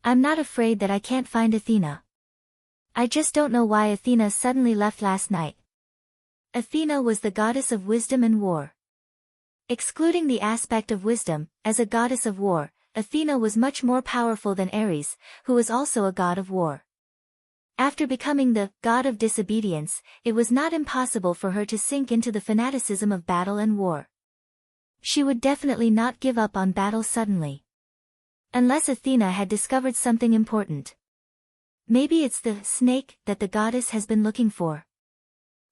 I'm not afraid that I can't find Athena. I just don't know why Athena suddenly left last night. Athena was the goddess of wisdom and war. Excluding the aspect of wisdom, as a goddess of war, Athena was much more powerful than Ares, who was also a god of war. After becoming the god of disobedience, it was not impossible for her to sink into the fanaticism of battle and war. She would definitely not give up on battle suddenly. Unless Athena had discovered something important. Maybe it's the snake that the goddess has been looking for.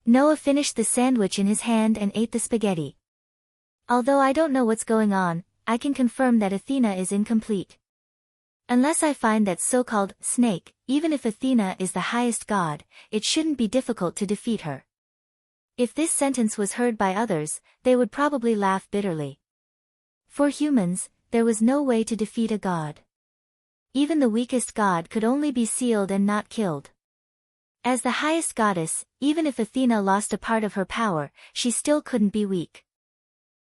Noah finished the sandwich in his hand and ate the spaghetti. Although I don't know what's going on, I can confirm that Athena is incomplete. Unless I find that so-called snake, even if Athena is the highest god, it shouldn't be difficult to defeat her. If this sentence was heard by others, they would probably laugh bitterly. For humans, there was no way to defeat a god. Even the weakest god could only be sealed and not killed. As the highest goddess, even if Athena lost a part of her power, she still couldn't be weak.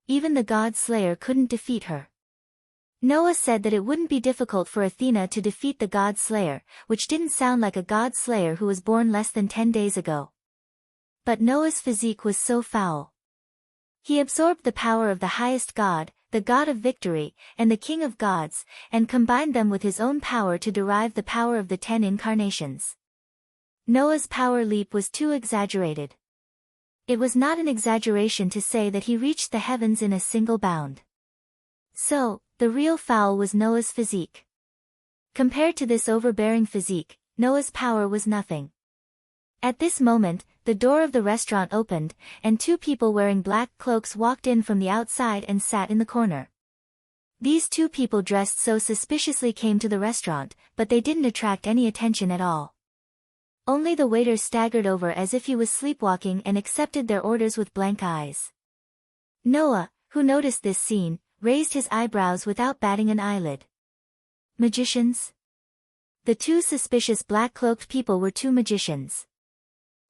Even the god slayer couldn't defeat her. Noah said that it wouldn't be difficult for Athena to defeat the god slayer, which didn't sound like a god slayer who was born less than 10 days ago. But Noah's physique was so foul. He absorbed the power of the highest god, the god of victory, and the king of gods, and combined them with his own power to derive the power of the 10 incarnations. Noah's power leap was too exaggerated. It was not an exaggeration to say that he reached the heavens in a single bound. So, the real foul was Noah's physique. Compared to this overbearing physique, Noah's power was nothing. At this moment, the door of the restaurant opened, and 2 people wearing black cloaks walked in from the outside and sat in the corner. These 2 people dressed so suspiciously came to the restaurant, but they didn't attract any attention at all. Only the waiter staggered over as if he was sleepwalking and accepted their orders with blank eyes. Noah, who noticed this scene, raised his eyebrows without batting an eyelid. Magicians? The 2 suspicious black-cloaked people were 2 magicians.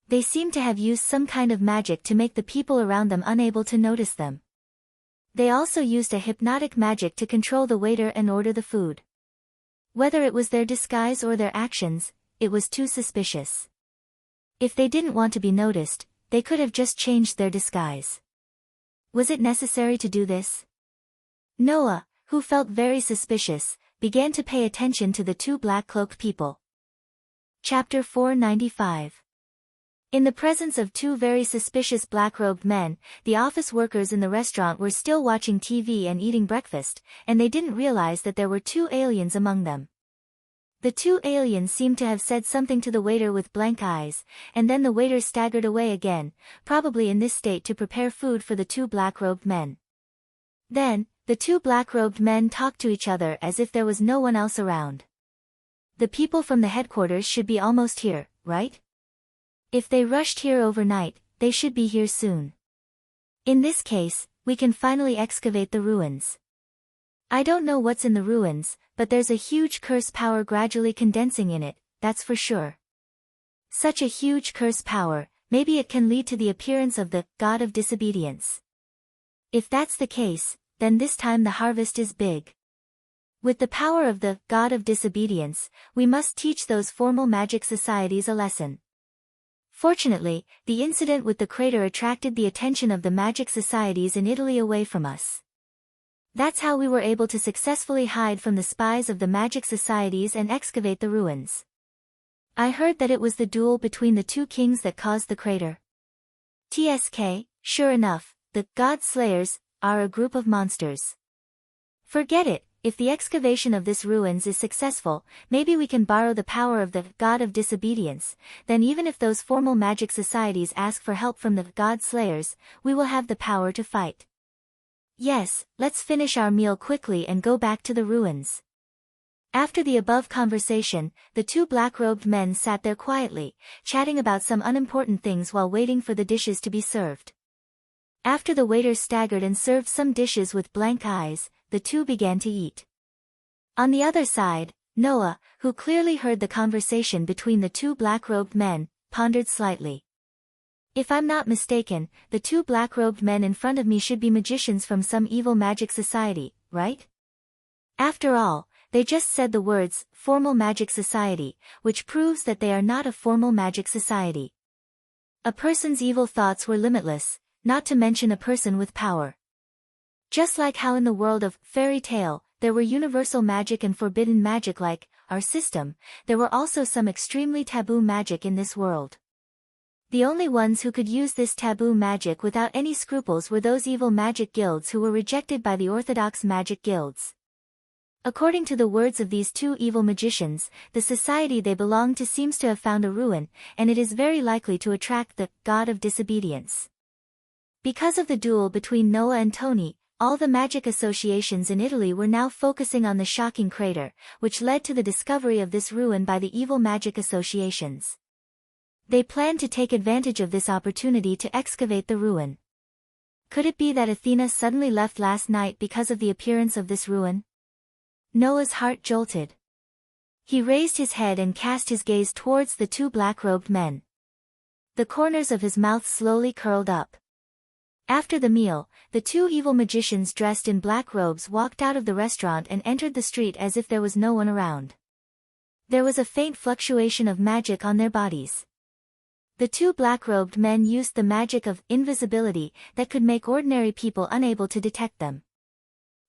They seemed to have used some kind of magic to make the people around them unable to notice them. They also used a hypnotic magic to control the waiter and order the food. Whether it was their disguise or their actions, it was too suspicious. If they didn't want to be noticed, they could have just changed their disguise. Was it necessary to do this? Noah, who felt very suspicious, began to pay attention to the 2 black-cloaked people. Chapter 495. In the presence of 2 very suspicious black-robed men, the office workers in the restaurant were still watching TV and eating breakfast, and they didn't realize that there were 2 aliens among them. The 2 aliens seemed to have said something to the waiter with blank eyes, and then the waiter staggered away again, probably in this state to prepare food for the 2 black-robed men. Then, the 2 black-robed men talked to each other as if there was no one else around. The people from the headquarters should be almost here, right? If they rushed here overnight, they should be here soon. In this case, we can finally excavate the ruins. I don't know what's in the ruins, but there's a huge curse power gradually condensing in it, that's for sure. Such a huge curse power, maybe it can lead to the appearance of the god of disobedience. If that's the case, then this time the harvest is big. With the power of the god of disobedience, we must teach those formal magic societies a lesson. Fortunately, the incident with the crater attracted the attention of the magic societies in Italy away from us. That's how we were able to successfully hide from the spies of the magic societies and excavate the ruins. I heard that it was the duel between the 2 kings that caused the crater. TSK, sure enough, the God Slayers are a group of monsters. Forget it, if the excavation of this ruins is successful, maybe we can borrow the power of the god of disobedience, then even if those formal magic societies ask for help from the god slayers, we will have the power to fight. Yes, let's finish our meal quickly and go back to the ruins. After the above conversation, the two black-robed men sat there quietly, chatting about some unimportant things while waiting for the dishes to be served. After the waiter staggered and served some dishes with blank eyes, the two began to eat. On the other side, Noah, who clearly heard the conversation between the two black-robed men, pondered slightly. If I'm not mistaken, the two black-robed men in front of me should be magicians from some evil magic society, right? After all, they just said the words, formal magic society, which proves that they are not a formal magic society. A person's evil thoughts were limitless, not to mention a person with power. Just like how in the world of fairy tale, there were universal magic and forbidden magic like our system, there were also some extremely taboo magic in this world. The only ones who could use this taboo magic without any scruples were those evil magic guilds who were rejected by the orthodox magic guilds. According to the words of these two evil magicians, the society they belong to seems to have found a ruin, and it is very likely to attract the god of disobedience. Because of the duel between Noah and Tony, all the magic associations in Italy were now focusing on the shocking crater, which led to the discovery of this ruin by the evil magic associations. They planned to take advantage of this opportunity to excavate the ruin. Could it be that Athena suddenly left last night because of the appearance of this ruin? Noah's heart jolted. He raised his head and cast his gaze towards the two black-robed men. The corners of his mouth slowly curled up. After the meal, the two evil magicians dressed in black robes walked out of the restaurant and entered the street as if there was no one around. There was a faint fluctuation of magic on their bodies. The two black-robed men used the magic of invisibility that could make ordinary people unable to detect them.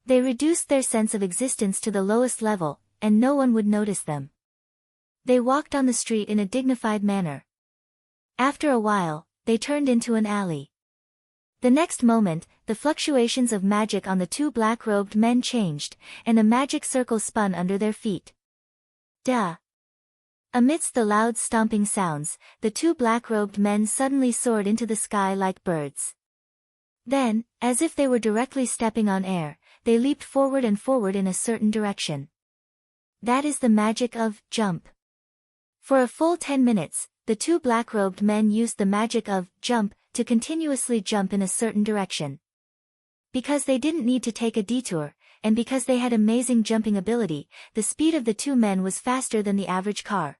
They reduced their sense of existence to the lowest level, and no one would notice them. They walked on the street in a dignified manner. After a while, they turned into an alley. The next moment, the fluctuations of magic on the two black-robed men changed, and a magic circle spun under their feet. Duh! Amidst the loud stomping sounds, the two black-robed men suddenly soared into the sky like birds. Then, as if they were directly stepping on air, they leaped forward and forward in a certain direction. That is the magic of jump. For a full 10 minutes, the two black-robed men used the magic of jump to continuously jump in a certain direction. Because they didn't need to take a detour, and because they had amazing jumping ability, the speed of the two men was faster than the average car.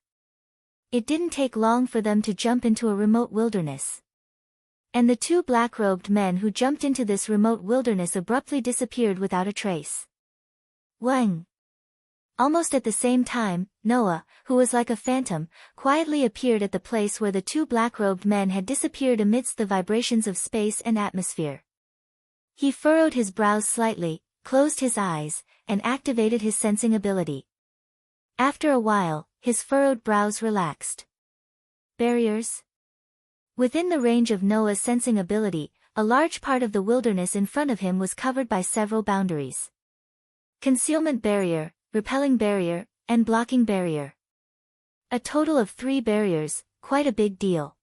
It didn't take long for them to jump into a remote wilderness. And the two black-robed men who jumped into this remote wilderness abruptly disappeared without a trace. Wang! Almost at the same time, Noah, who was like a phantom, quietly appeared at the place where the two black-robed men had disappeared amidst the vibrations of space and atmosphere. He furrowed his brows slightly, closed his eyes, and activated his sensing ability. After a while, his furrowed brows relaxed. Barriers? Within the range of Noah's sensing ability, a large part of the wilderness in front of him was covered by several boundaries. Concealment barrier, repelling barrier, and blocking barrier. A total of 3 barriers, quite a big deal.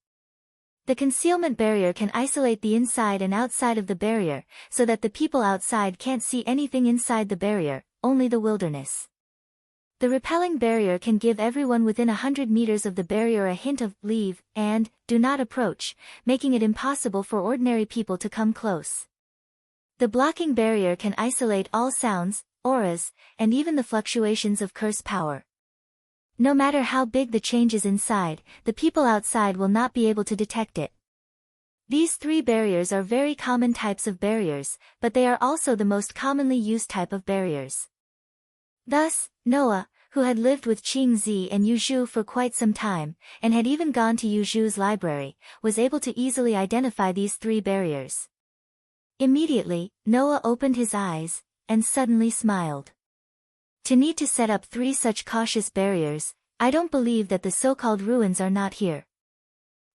The concealment barrier can isolate the inside and outside of the barrier, so that the people outside can't see anything inside the barrier, only the wilderness. The repelling barrier can give everyone within 100 meters of the barrier a hint of leave and do not approach, making it impossible for ordinary people to come close. The blocking barrier can isolate all sounds, auras, and even the fluctuations of curse power. No matter how big the change is inside, the people outside will not be able to detect it. These 3 barriers are very common types of barriers, but they are also the most commonly used type of barriers. Thus, Noah, who had lived with Qingzi and Yuzhu for quite some time, and had even gone to Yuzhu's library, was able to easily identify these 3 barriers. Immediately, Noah opened his eyes, and suddenly smiled. To need to set up 3 such cautious barriers, I don't believe that the so-called ruins are not here.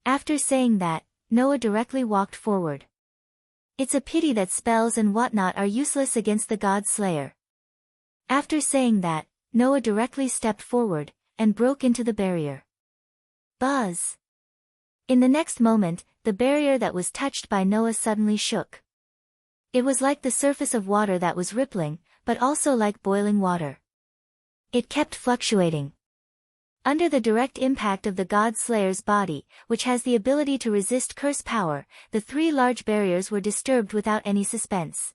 After saying that, Noah directly walked forward. It's a pity that spells and whatnot are useless against the God Slayer. After saying that, Noah directly stepped forward, and broke into the barrier. Buzz! In the next moment, the barrier that was touched by Noah suddenly shook. It was like the surface of water that was rippling, but also like boiling water. It kept fluctuating. Under the direct impact of the God Slayer's body, which has the ability to resist curse power, the three large barriers were disturbed without any suspense.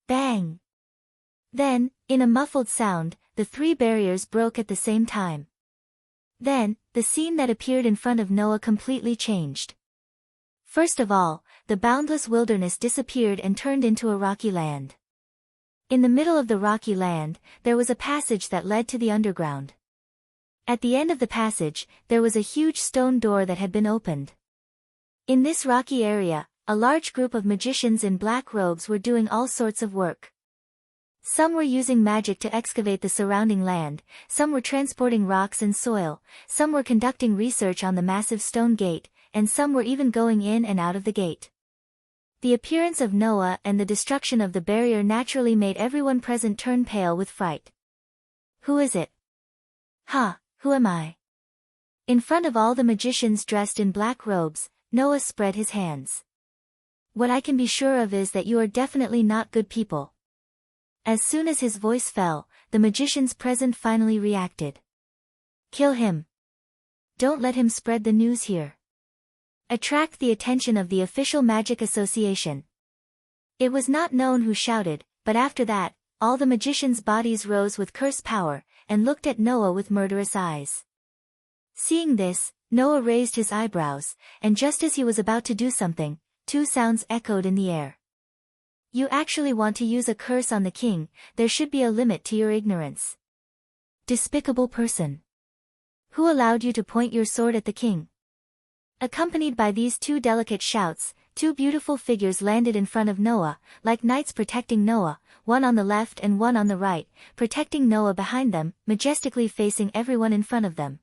Bang! Then, in a muffled sound, the three barriers broke at the same time. Then, the scene that appeared in front of Noah completely changed. First of all, the boundless wilderness disappeared and turned into a rocky land. In the middle of the rocky land, there was a passage that led to the underground. At the end of the passage, there was a huge stone door that had been opened. In this rocky area, a large group of magicians in black robes were doing all sorts of work. Some were using magic to excavate the surrounding land, some were transporting rocks and soil, some were conducting research on the massive stone gate, and some were even going in and out of the gate. The appearance of Noah and the destruction of the barrier naturally made everyone present turn pale with fright. Who is it? Ha! Who am I? In front of all the magicians dressed in black robes, Noah spread his hands. What I can be sure of is that you are definitely not good people. As soon as his voice fell, the magicians present finally reacted. Kill him. Don't let him spread the news here. Attract the attention of the official magic association. It was not known who shouted, but after that, all the magicians' bodies rose with curse power, and looked at Noah with murderous eyes. Seeing this, Noah raised his eyebrows, and just as he was about to do something, two sounds echoed in the air. You actually want to use a curse on the king, there should be a limit to your ignorance. Despicable person. Who allowed you to point your sword at the king? Accompanied by these two delicate shouts, two beautiful figures landed in front of Noah, like knights protecting Noah, one on the left and one on the right, protecting Noah behind them, majestically facing everyone in front of them.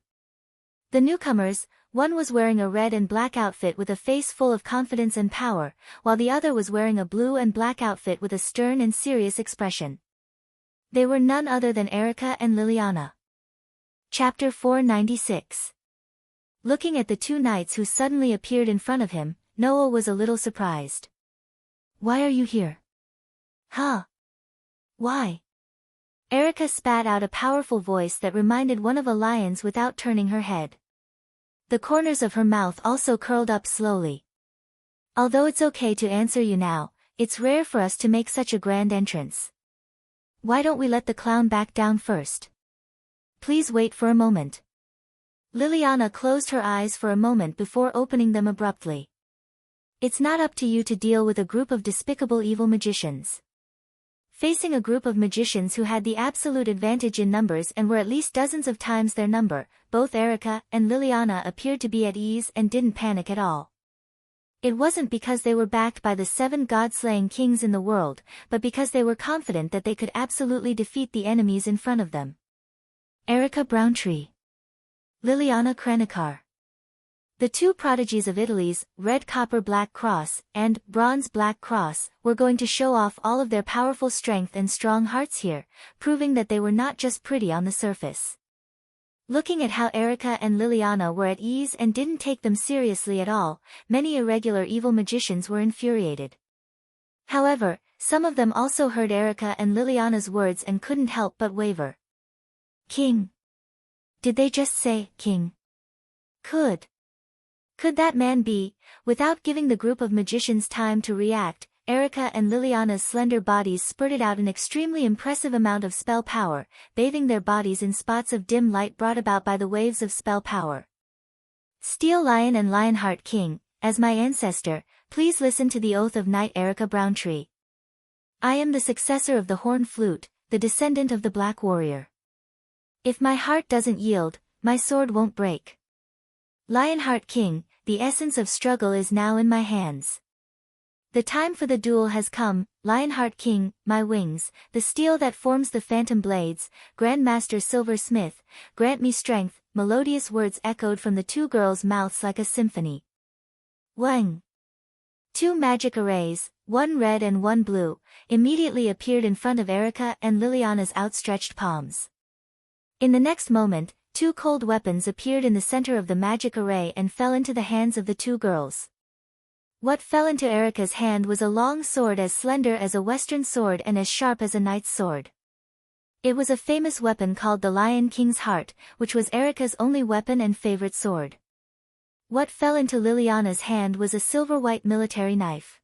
The newcomers, one was wearing a red and black outfit with a face full of confidence and power, while the other was wearing a blue and black outfit with a stern and serious expression. They were none other than Erica and Liliana. Chapter 496. Looking at the two knights who suddenly appeared in front of him, Noah was a little surprised. Why are you here? Huh? Why? Erica spat out a powerful voice that reminded one of a lion's without turning her head. The corners of her mouth also curled up slowly. Although it's okay to answer you now, it's rare for us to make such a grand entrance. Why don't we let the clown back down first? Please wait for a moment. Liliana closed her eyes for a moment before opening them abruptly. It's not up to you to deal with a group of despicable evil magicians. Facing a group of magicians who had the absolute advantage in numbers and were at least dozens of times their number, both Erica and Liliana appeared to be at ease and didn't panic at all. It wasn't because they were backed by the 7 god-slaying kings in the world, but because they were confident that they could absolutely defeat the enemies in front of them. Erica Browntree. Liliana Kranikar. The two prodigies of Italy's Red Copper Black Cross and Bronze Black Cross were going to show off all of their powerful strength and strong hearts here, proving that they were not just pretty on the surface. Looking at how Erica and Liliana were at ease and didn't take them seriously at all, many irregular evil magicians were infuriated. However, some of them also heard Erica and Liliana's words and couldn't help but waver. King. Did they just say, King? Could that man be? Without giving the group of magicians time to react, Erica and Liliana's slender bodies spurted out an extremely impressive amount of spell power, bathing their bodies in spots of dim light brought about by the waves of spell power. Steel Lion and Lionheart King, as my ancestor, please listen to the oath of Knight Erica Browntree. I am the successor of the Horn Flute, the descendant of the Black Warrior. If my heart doesn't yield, my sword won't break. Lionheart King, the essence of struggle is now in my hands. The time for the duel has come, Lionheart King, my wings, the steel that forms the phantom blades, Grandmaster Silversmith, grant me strength, melodious words echoed from the two girls' mouths like a symphony. Wang! Two magic arrays, one red and one blue, immediately appeared in front of Erica and Liliana's outstretched palms. In the next moment, two cold weapons appeared in the center of the magic array and fell into the hands of the two girls. What fell into Erica's hand was a long sword as slender as a western sword and as sharp as a knight's sword. It was a famous weapon called the Lion King's Heart, which was Erica's only weapon and favorite sword. What fell into Liliana's hand was a silver-white military knife.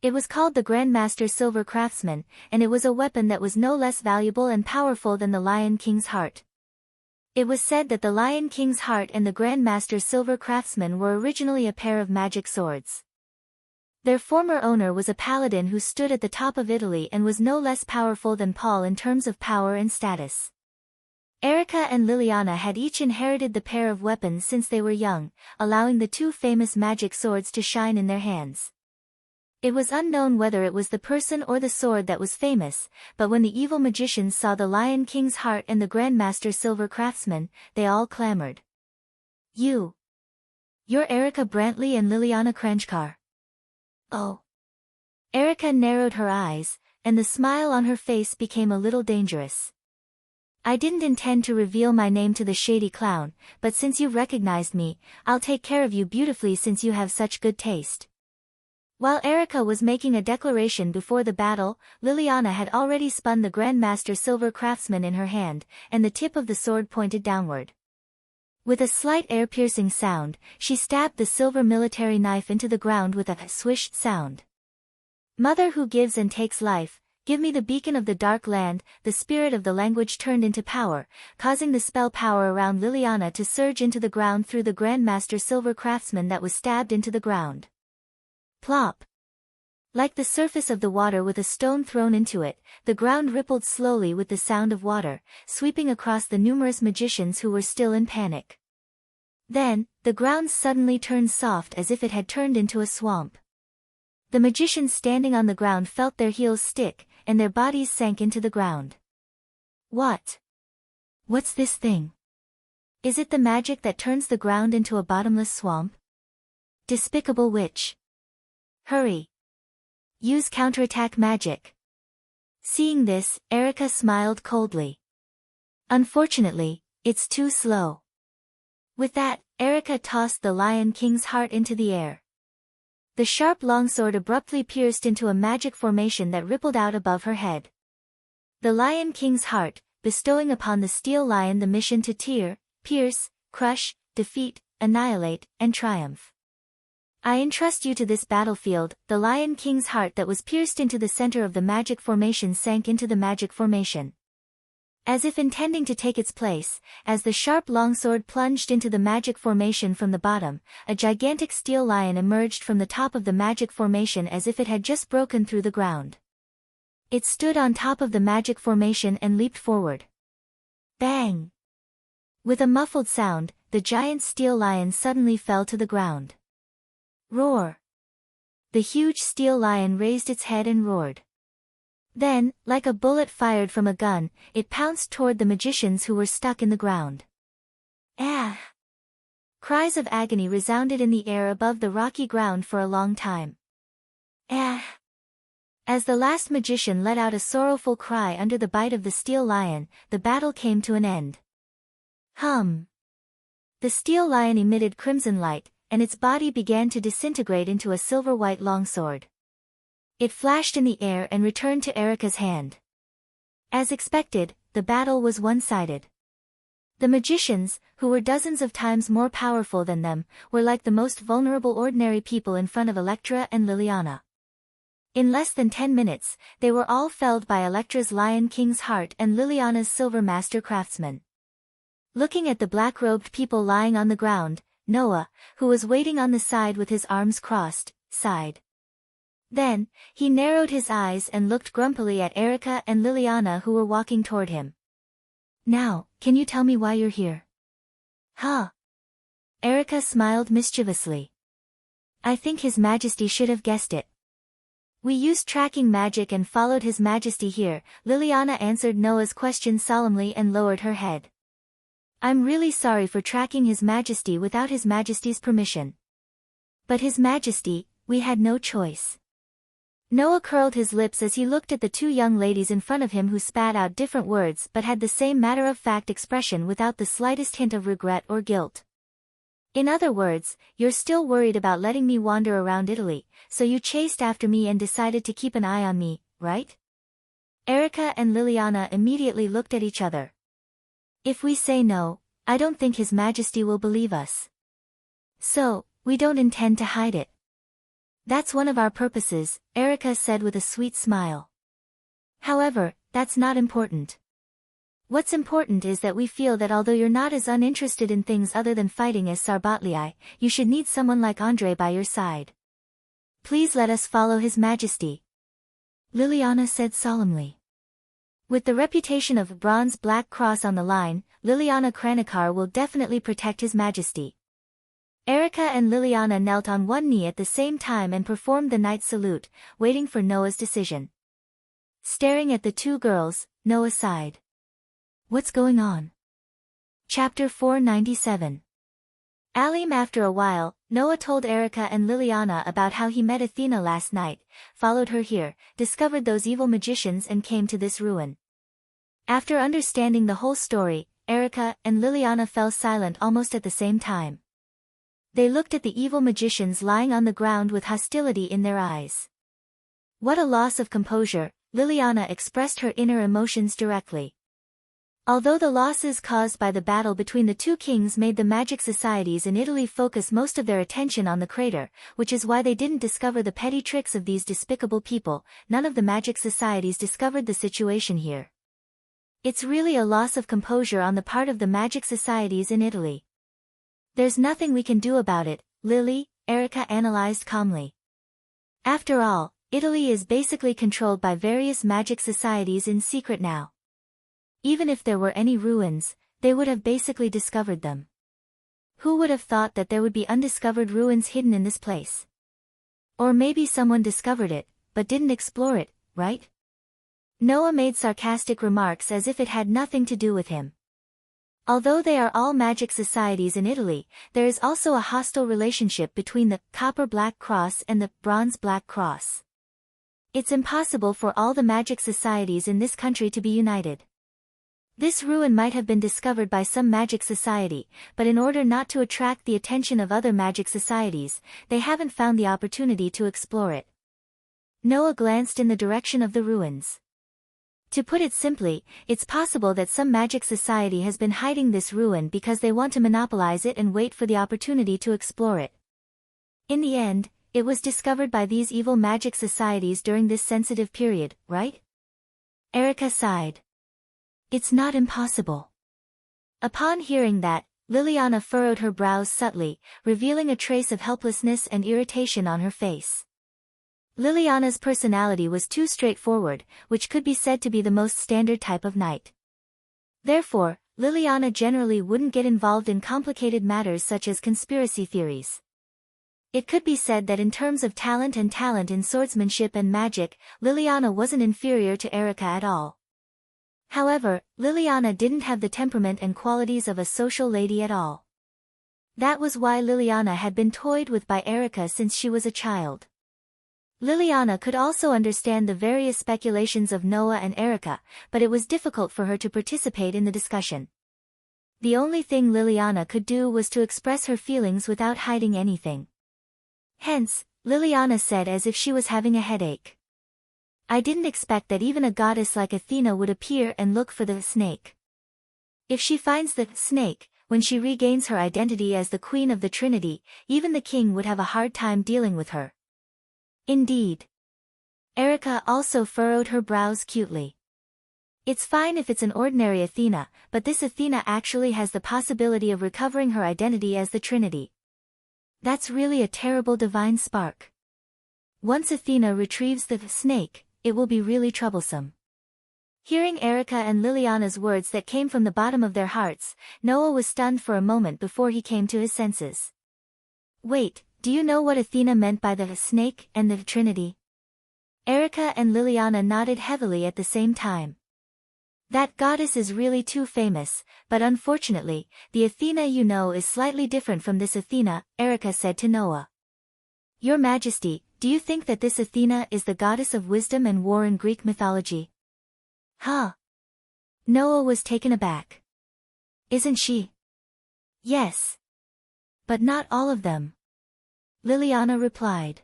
It was called the Grandmaster Silver Craftsman, and it was a weapon that was no less valuable and powerful than the Lion King's Heart. It was said that the Lion King's Heart and the Grandmaster Silver Craftsman were originally a pair of magic swords. Their former owner was a paladin who stood at the top of Italy and was no less powerful than Paul in terms of power and status. Erica and Liliana had each inherited the pair of weapons since they were young, allowing the two famous magic swords to shine in their hands. It was unknown whether it was the person or the sword that was famous, but when the evil magicians saw the Lion King's Heart and the Grandmaster Silver Craftsman, they all clamored. You're Erica Brantley and Liliana Kranjkar. Oh. Erica narrowed her eyes, and the smile on her face became a little dangerous. I didn't intend to reveal my name to the shady clown, but since you've recognized me, I'll take care of you beautifully since you have such good taste. While Erica was making a declaration before the battle, Liliana had already spun the Grandmaster Silver Craftsman in her hand, and the tip of the sword pointed downward. With a slight air-piercing sound, she stabbed the silver military knife into the ground with a swish sound. Mother who gives and takes life, give me the beacon of the dark land. The spirit of the language turned into power, causing the spell power around Liliana to surge into the ground through the Grandmaster Silver Craftsman that was stabbed into the ground. Plop! Like the surface of the water with a stone thrown into it, the ground rippled slowly with the sound of water, sweeping across the numerous magicians who were still in panic. Then, the ground suddenly turned soft as if it had turned into a swamp. The magicians standing on the ground felt their heels stick, and their bodies sank into the ground. What's this thing? Is it the magic that turns the ground into a bottomless swamp? Despicable witch! Hurry! Use counterattack magic. Seeing this, Erica smiled coldly. Unfortunately, it's too slow. With that, Erica tossed the Lion King's Heart into the air. The sharp longsword abruptly pierced into a magic formation that rippled out above her head. The Lion King's Heart, bestowing upon the steel lion the mission to tear, pierce, crush, defeat, annihilate, and triumph. I entrust you to this battlefield. The Lion King's Heart that was pierced into the center of the magic formation sank into the magic formation. As if intending to take its place, as the sharp longsword plunged into the magic formation from the bottom, a gigantic steel lion emerged from the top of the magic formation as if it had just broken through the ground. It stood on top of the magic formation and leaped forward. Bang! With a muffled sound, the giant steel lion suddenly fell to the ground. Roar! The huge steel lion raised its head and roared. Then, like a bullet fired from a gun, it pounced toward the magicians who were stuck in the ground. Ah! Cries of agony resounded in the air above the rocky ground for a long time. Ah! As the last magician let out a sorrowful cry under the bite of the steel lion, the battle came to an end. Hum! The steel lion emitted crimson light, and its body began to disintegrate into a silver-white longsword. It flashed in the air and returned to Erica's hand. As expected, the battle was one-sided. The magicians, who were dozens of times more powerful than them, were like the most vulnerable ordinary people in front of Electra and Liliana. In less than 10 minutes, they were all felled by Electra's Lion King's Heart and Liliana's Silver Master Craftsman. Looking at the black-robed people lying on the ground, Noah, who was waiting on the side with his arms crossed, sighed. Then, he narrowed his eyes and looked grumpily at Erica and Liliana who were walking toward him. Now, can you tell me why you're here? Huh? Erica smiled mischievously. I think His Majesty should have guessed it. We used tracking magic and followed His Majesty here. Liliana answered Noah's question solemnly and lowered her head. I'm really sorry for tracking His Majesty without His Majesty's permission. But His Majesty, we had no choice. Noah curled his lips as he looked at the two young ladies in front of him who spat out different words but had the same matter-of-fact expression without the slightest hint of regret or guilt. In other words, you're still worried about letting me wander around Italy, so you chased after me and decided to keep an eye on me, right? Erica and Liliana immediately looked at each other. If we say no, I don't think His Majesty will believe us. So, we don't intend to hide it. That's one of our purposes, Erica said with a sweet smile. However, that's not important. What's important is that we feel that although you're not as uninterested in things other than fighting as Sarbatlii, you should need someone like Andre by your side. Please let us follow His Majesty, Liliana said solemnly. With the reputation of Bronze Black Cross on the line, Liliana Kranikar will definitely protect His Majesty. Erica and Liliana knelt on one knee at the same time and performed the knight salute, waiting for Noah's decision. Staring at the two girls, Noah sighed. What's going on? Chapter 497. Alim. After a while, Noah told Erica and Liliana about how he met Athena last night, followed her here, discovered those evil magicians and came to this ruin. After understanding the whole story, Erica and Liliana fell silent almost at the same time. They looked at the evil magicians lying on the ground with hostility in their eyes. What a loss of composure, Liliana expressed her inner emotions directly. Although the losses caused by the battle between the two kings made the magic societies in Italy focus most of their attention on the crater, which is why they didn't discover the petty tricks of these despicable people, none of the magic societies discovered the situation here. It's really a loss of composure on the part of the magic societies in Italy. There's nothing we can do about it, Lily, Erica analyzed calmly. After all, Italy is basically controlled by various magic societies in secret now. Even if there were any ruins, they would have basically discovered them. Who would have thought that there would be undiscovered ruins hidden in this place? Or maybe someone discovered it, but didn't explore it, right? Noah made sarcastic remarks as if it had nothing to do with him. Although they are all magic societies in Italy, there is also a hostile relationship between the Copper Black Cross and the Bronze Black Cross. It's impossible for all the magic societies in this country to be united. This ruin might have been discovered by some magic society, but in order not to attract the attention of other magic societies, they haven't found the opportunity to explore it. Noah glanced in the direction of the ruins. To put it simply, it's possible that some magic society has been hiding this ruin because they want to monopolize it and wait for the opportunity to explore it. In the end, it was discovered by these evil magic societies during this sensitive period, right? Erica sighed. It's not impossible. Upon hearing that, Liliana furrowed her brows subtly, revealing a trace of helplessness and irritation on her face. Liliana's personality was too straightforward, which could be said to be the most standard type of knight. Therefore, Liliana generally wouldn't get involved in complicated matters such as conspiracy theories. It could be said that in terms of talent in swordsmanship and magic, Liliana wasn't inferior to Erica at all. However, Liliana didn't have the temperament and qualities of a social lady at all. That was why Liliana had been toyed with by Erica since she was a child. Liliana could also understand the various speculations of Noah and Erica, but it was difficult for her to participate in the discussion. The only thing Liliana could do was to express her feelings without hiding anything. Hence, Liliana said as if she was having a headache. I didn't expect that even a goddess like Athena would appear and look for the snake. If she finds the snake, when she regains her identity as the Queen of the Trinity, even the king would have a hard time dealing with her. Indeed. Erica also furrowed her brows cutely. It's fine if it's an ordinary Athena, but this Athena actually has the possibility of recovering her identity as the Trinity. That's really a terrible divine spark. Once Athena retrieves the snake, it will be really troublesome. Hearing Erica and Liliana's words that came from the bottom of their hearts, Noah was stunned for a moment before he came to his senses. Wait, do you know what Athena meant by the snake and the Trinity? Erica and Liliana nodded heavily at the same time. That goddess is really too famous, but unfortunately, the Athena you know is slightly different from this Athena, Erica said to Noah. Your Majesty, do you think that this Athena is the goddess of wisdom and war in Greek mythology? Huh? Noah was taken aback. Isn't she? Yes. But not all of them. Liliana replied.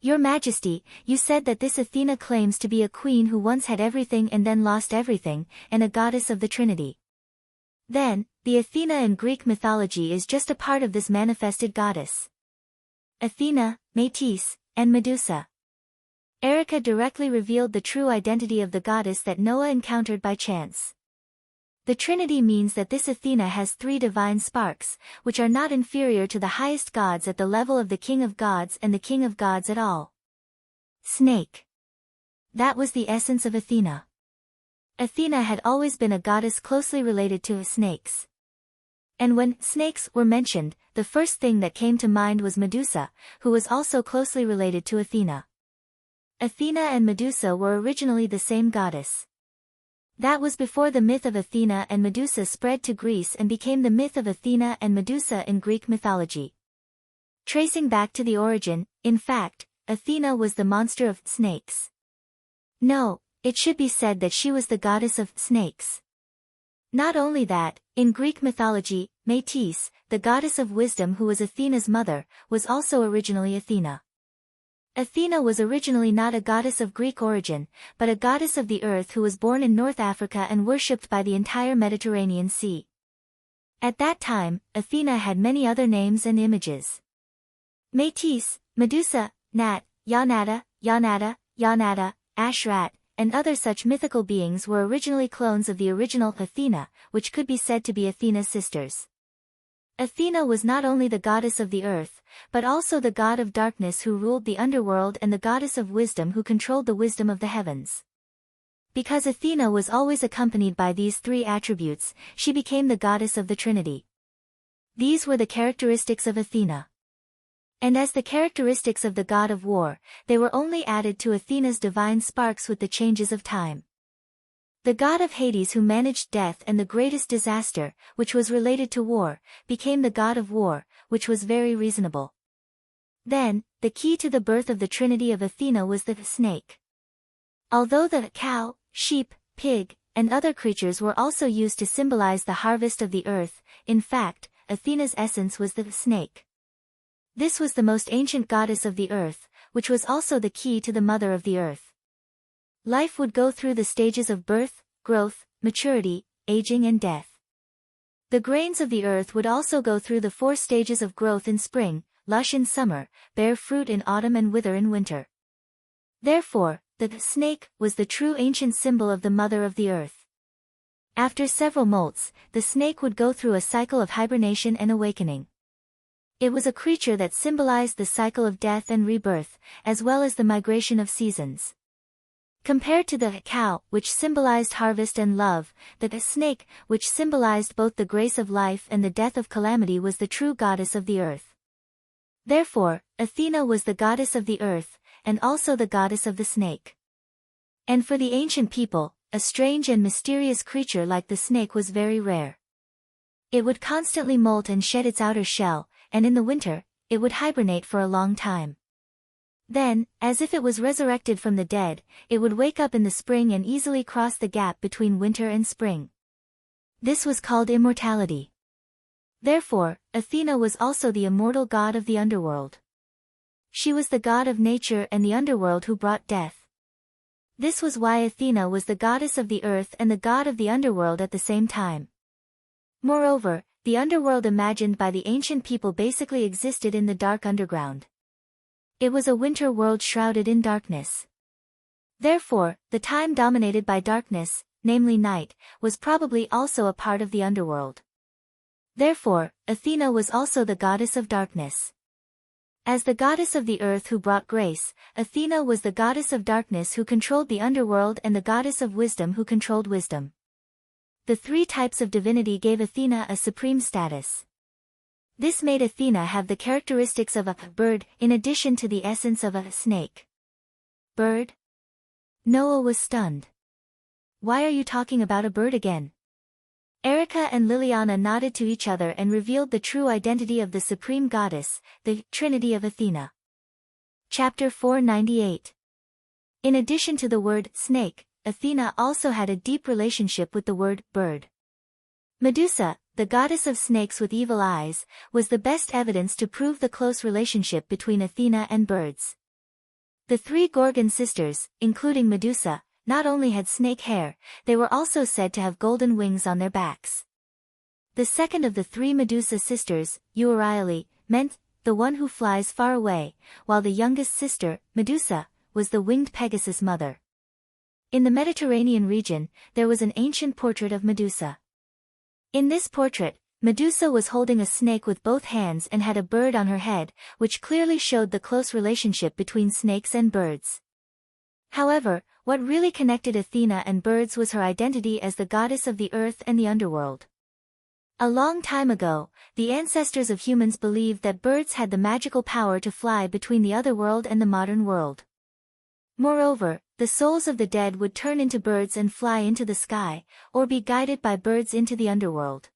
Your Majesty, you said that this Athena claims to be a queen who once had everything and then lost everything, and a goddess of the Trinity. Then, the Athena in Greek mythology is just a part of this manifested goddess. Athena, Métis, and Medusa. Erica directly revealed the true identity of the goddess that Noah encountered by chance. The Trinity means that this Athena has three divine sparks, which are not inferior to the highest gods at the level of the King of Gods and the King of Gods at all. Snake. That was the essence of Athena. Athena had always been a goddess closely related to snakes. And when snakes were mentioned, the first thing that came to mind was Medusa, who was also closely related to Athena. Athena and Medusa were originally the same goddess. That was before the myth of Athena and Medusa spread to Greece and became the myth of Athena and Medusa in Greek mythology. Tracing back to the origin, in fact, Athena was the monster of snakes. No, it should be said that she was the goddess of snakes. Not only that, in Greek mythology, Métis, the goddess of wisdom who was Athena's mother, was also originally Athena. Athena was originally not a goddess of Greek origin, but a goddess of the earth who was born in North Africa and worshipped by the entire Mediterranean Sea. At that time, Athena had many other names and images. Métis, Medusa, Nat, Yanata, Ashrat, and other such mythical beings were originally clones of the original Athena, which could be said to be Athena's sisters. Athena was not only the goddess of the earth, but also the god of darkness who ruled the underworld and the goddess of wisdom who controlled the wisdom of the heavens. Because Athena was always accompanied by these three attributes, she became the goddess of the Trinity. These were the characteristics of Athena. And as the characteristics of the god of war, they were only added to Athena's divine sparks with the changes of time. The god of Hades who managed death and the greatest disaster, which was related to war, became the god of war, which was very reasonable. Then, the key to the birth of the Trinity of Athena was the snake. Although the cow, sheep, pig, and other creatures were also used to symbolize the harvest of the earth, in fact, Athena's essence was the snake. This was the most ancient goddess of the earth, which was also the key to the mother of the earth. Life would go through the stages of birth, growth, maturity, aging and death. The grains of the earth would also go through the 4 stages of growth in spring, lush in summer, bear fruit in autumn and wither in winter. Therefore, the snake was the true ancient symbol of the mother of the earth. After several molts, the snake would go through a cycle of hibernation and awakening. It was a creature that symbolized the cycle of death and rebirth, as well as the migration of seasons. Compared to the cow, which symbolized harvest and love, the snake, which symbolized both the grace of life and the death of calamity, was the true goddess of the earth. Therefore, Athena was the goddess of the earth, and also the goddess of the snake. And for the ancient people, a strange and mysterious creature like the snake was very rare. It would constantly molt and shed its outer shell, and in the winter, it would hibernate for a long time. Then, as if it was resurrected from the dead, it would wake up in the spring and easily cross the gap between winter and spring. This was called immortality. Therefore, Athena was also the immortal god of the underworld. She was the god of nature and the underworld who brought death. This was why Athena was the goddess of the earth and the god of the underworld at the same time. Moreover, the underworld imagined by the ancient people basically existed in the dark underground. It was a winter world shrouded in darkness. Therefore, the time dominated by darkness, namely night, was probably also a part of the underworld. Therefore, Athena was also the goddess of darkness. As the goddess of the earth who brought grace, Athena was the goddess of darkness who controlled the underworld and the goddess of wisdom who controlled wisdom. The 3 types of divinity gave Athena a supreme status. This made Athena have the characteristics of a bird in addition to the essence of a snake. Bird? Noah was stunned. Why are you talking about a bird again? Erica and Liliana nodded to each other and revealed the true identity of the supreme goddess, the Trinity of Athena. Chapter 498. In addition to the word snake, Athena also had a deep relationship with the word bird. Medusa, the goddess of snakes with evil eyes, was the best evidence to prove the close relationship between Athena and birds. The three Gorgon sisters, including Medusa, not only had snake hair, they were also said to have golden wings on their backs. The second of the three Medusa sisters, Euryale, meant the one who flies far away, while the youngest sister, Medusa, was the winged Pegasus mother. In the Mediterranean region, there was an ancient portrait of Medusa. In this portrait, Medusa was holding a snake with both hands and had a bird on her head, which clearly showed the close relationship between snakes and birds. However, what really connected Athena and birds was her identity as the goddess of the earth and the underworld. A long time ago, the ancestors of humans believed that birds had the magical power to fly between the otherworld and the modern world. Moreover, the souls of the dead would turn into birds and fly into the sky, or be guided by birds into the underworld.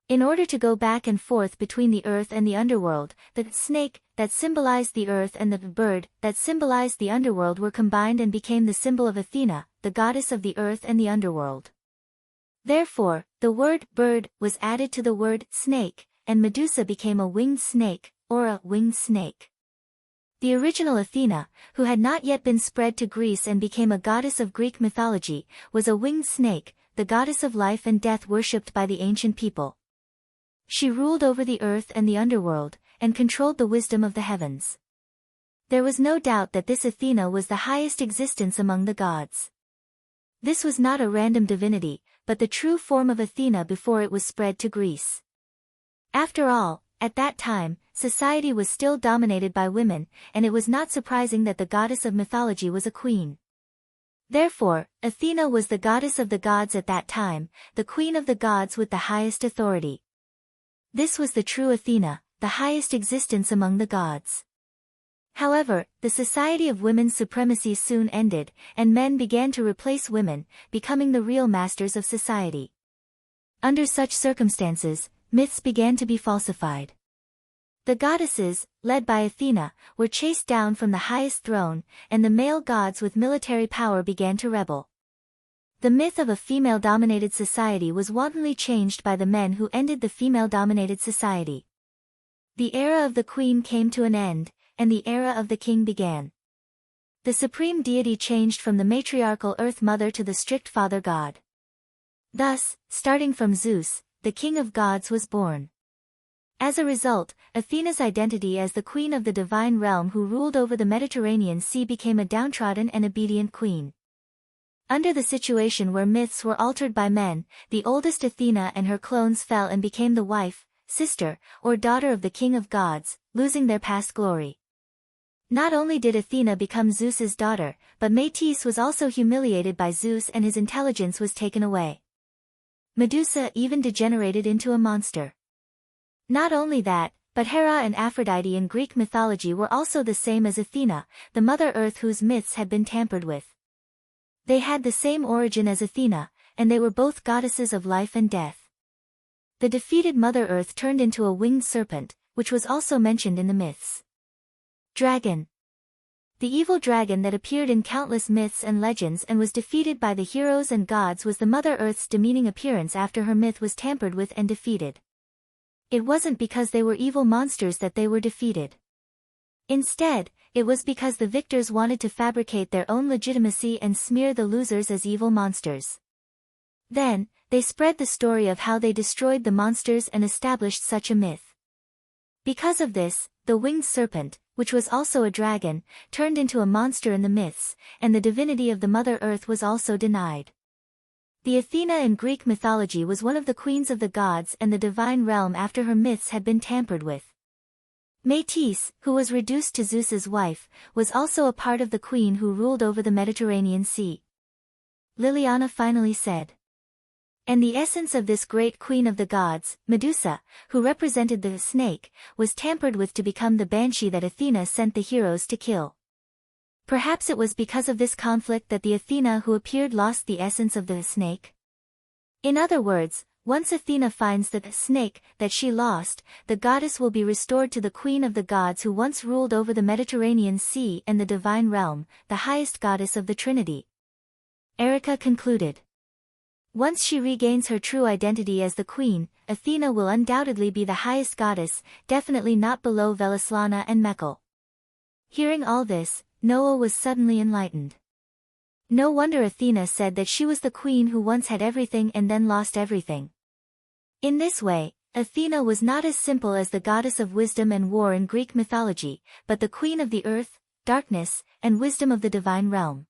In order to go back and forth between the earth and the underworld, the snake, that symbolized the earth, and the bird, that symbolized the underworld, were combined and became the symbol of Athena, the goddess of the earth and the underworld. Therefore, the word bird was added to the word snake, and Medusa became a winged snake, or a winged snake. The original Athena, who had not yet been spread to Greece and became a goddess of Greek mythology, was a winged snake, the goddess of life and death worshipped by the ancient people. She ruled over the earth and the underworld, and controlled the wisdom of the heavens. There was no doubt that this Athena was the highest existence among the gods. This was not a random divinity, but the true form of Athena before it was spread to Greece. After all, at that time, society was still dominated by women, and it was not surprising that the goddess of mythology was a queen. Therefore, Athena was the goddess of the gods at that time, the queen of the gods with the highest authority. This was the true Athena, the highest existence among the gods. However, the society of women's supremacy soon ended, and men began to replace women, becoming the real masters of society. Under such circumstances, myths began to be falsified. The goddesses, led by Athena, were chased down from the highest throne, and the male gods with military power began to rebel. The myth of a female-dominated society was wantonly changed by the men who ended the female-dominated society. The era of the queen came to an end, and the era of the king began. The supreme deity changed from the matriarchal Earth Mother to the strict Father God. Thus, starting from Zeus, the king of gods was born. As a result, Athena's identity as the queen of the divine realm who ruled over the Mediterranean Sea became a downtrodden and obedient queen. Under the situation where myths were altered by men, the oldest Athena and her clones fell and became the wife, sister, or daughter of the king of gods, losing their past glory. Not only did Athena become Zeus's daughter, but Metis was also humiliated by Zeus and his intelligence was taken away. Medusa even degenerated into a monster. Not only that, but Hera and Aphrodite in Greek mythology were also the same as Athena, the Mother Earth whose myths had been tampered with. They had the same origin as Athena, and they were both goddesses of life and death. The defeated Mother Earth turned into a winged serpent, which was also mentioned in the myths. Dragon. The evil dragon that appeared in countless myths and legends and was defeated by the heroes and gods was the Mother Earth's demeaning appearance after her myth was tampered with and defeated. It wasn't because they were evil monsters that they were defeated. Instead, it was because the victors wanted to fabricate their own legitimacy and smear the losers as evil monsters. Then, they spread the story of how they destroyed the monsters and established such a myth. Because of this, the winged serpent, which was also a dragon, turned into a monster in the myths, and the divinity of the Mother Earth was also denied. The Athena in Greek mythology was one of the queens of the gods and the divine realm after her myths had been tampered with. Metis, who was reduced to Zeus's wife, was also a part of the queen who ruled over the Mediterranean Sea. Liliana finally said. And the essence of this great queen of the gods, Medusa, who represented the snake, was tampered with to become the banshee that Athena sent the heroes to kill. Perhaps it was because of this conflict that the Athena who appeared lost the essence of the snake. In other words, Once Athena finds the snake that she lost, the goddess will be restored to the queen of the gods who once ruled over the Mediterranean Sea and the divine realm, the highest goddess of the Trinity. Erica concluded. Once she regains her true identity as the queen, Athena will undoubtedly be the highest goddess, definitely not below Velislana and Mekhl. Hearing all this, Noah was suddenly enlightened. No wonder Athena said that she was the queen who once had everything and then lost everything. In this way, Athena was not as simple as the goddess of wisdom and war in Greek mythology, but the queen of the earth, darkness, and wisdom of the divine realm.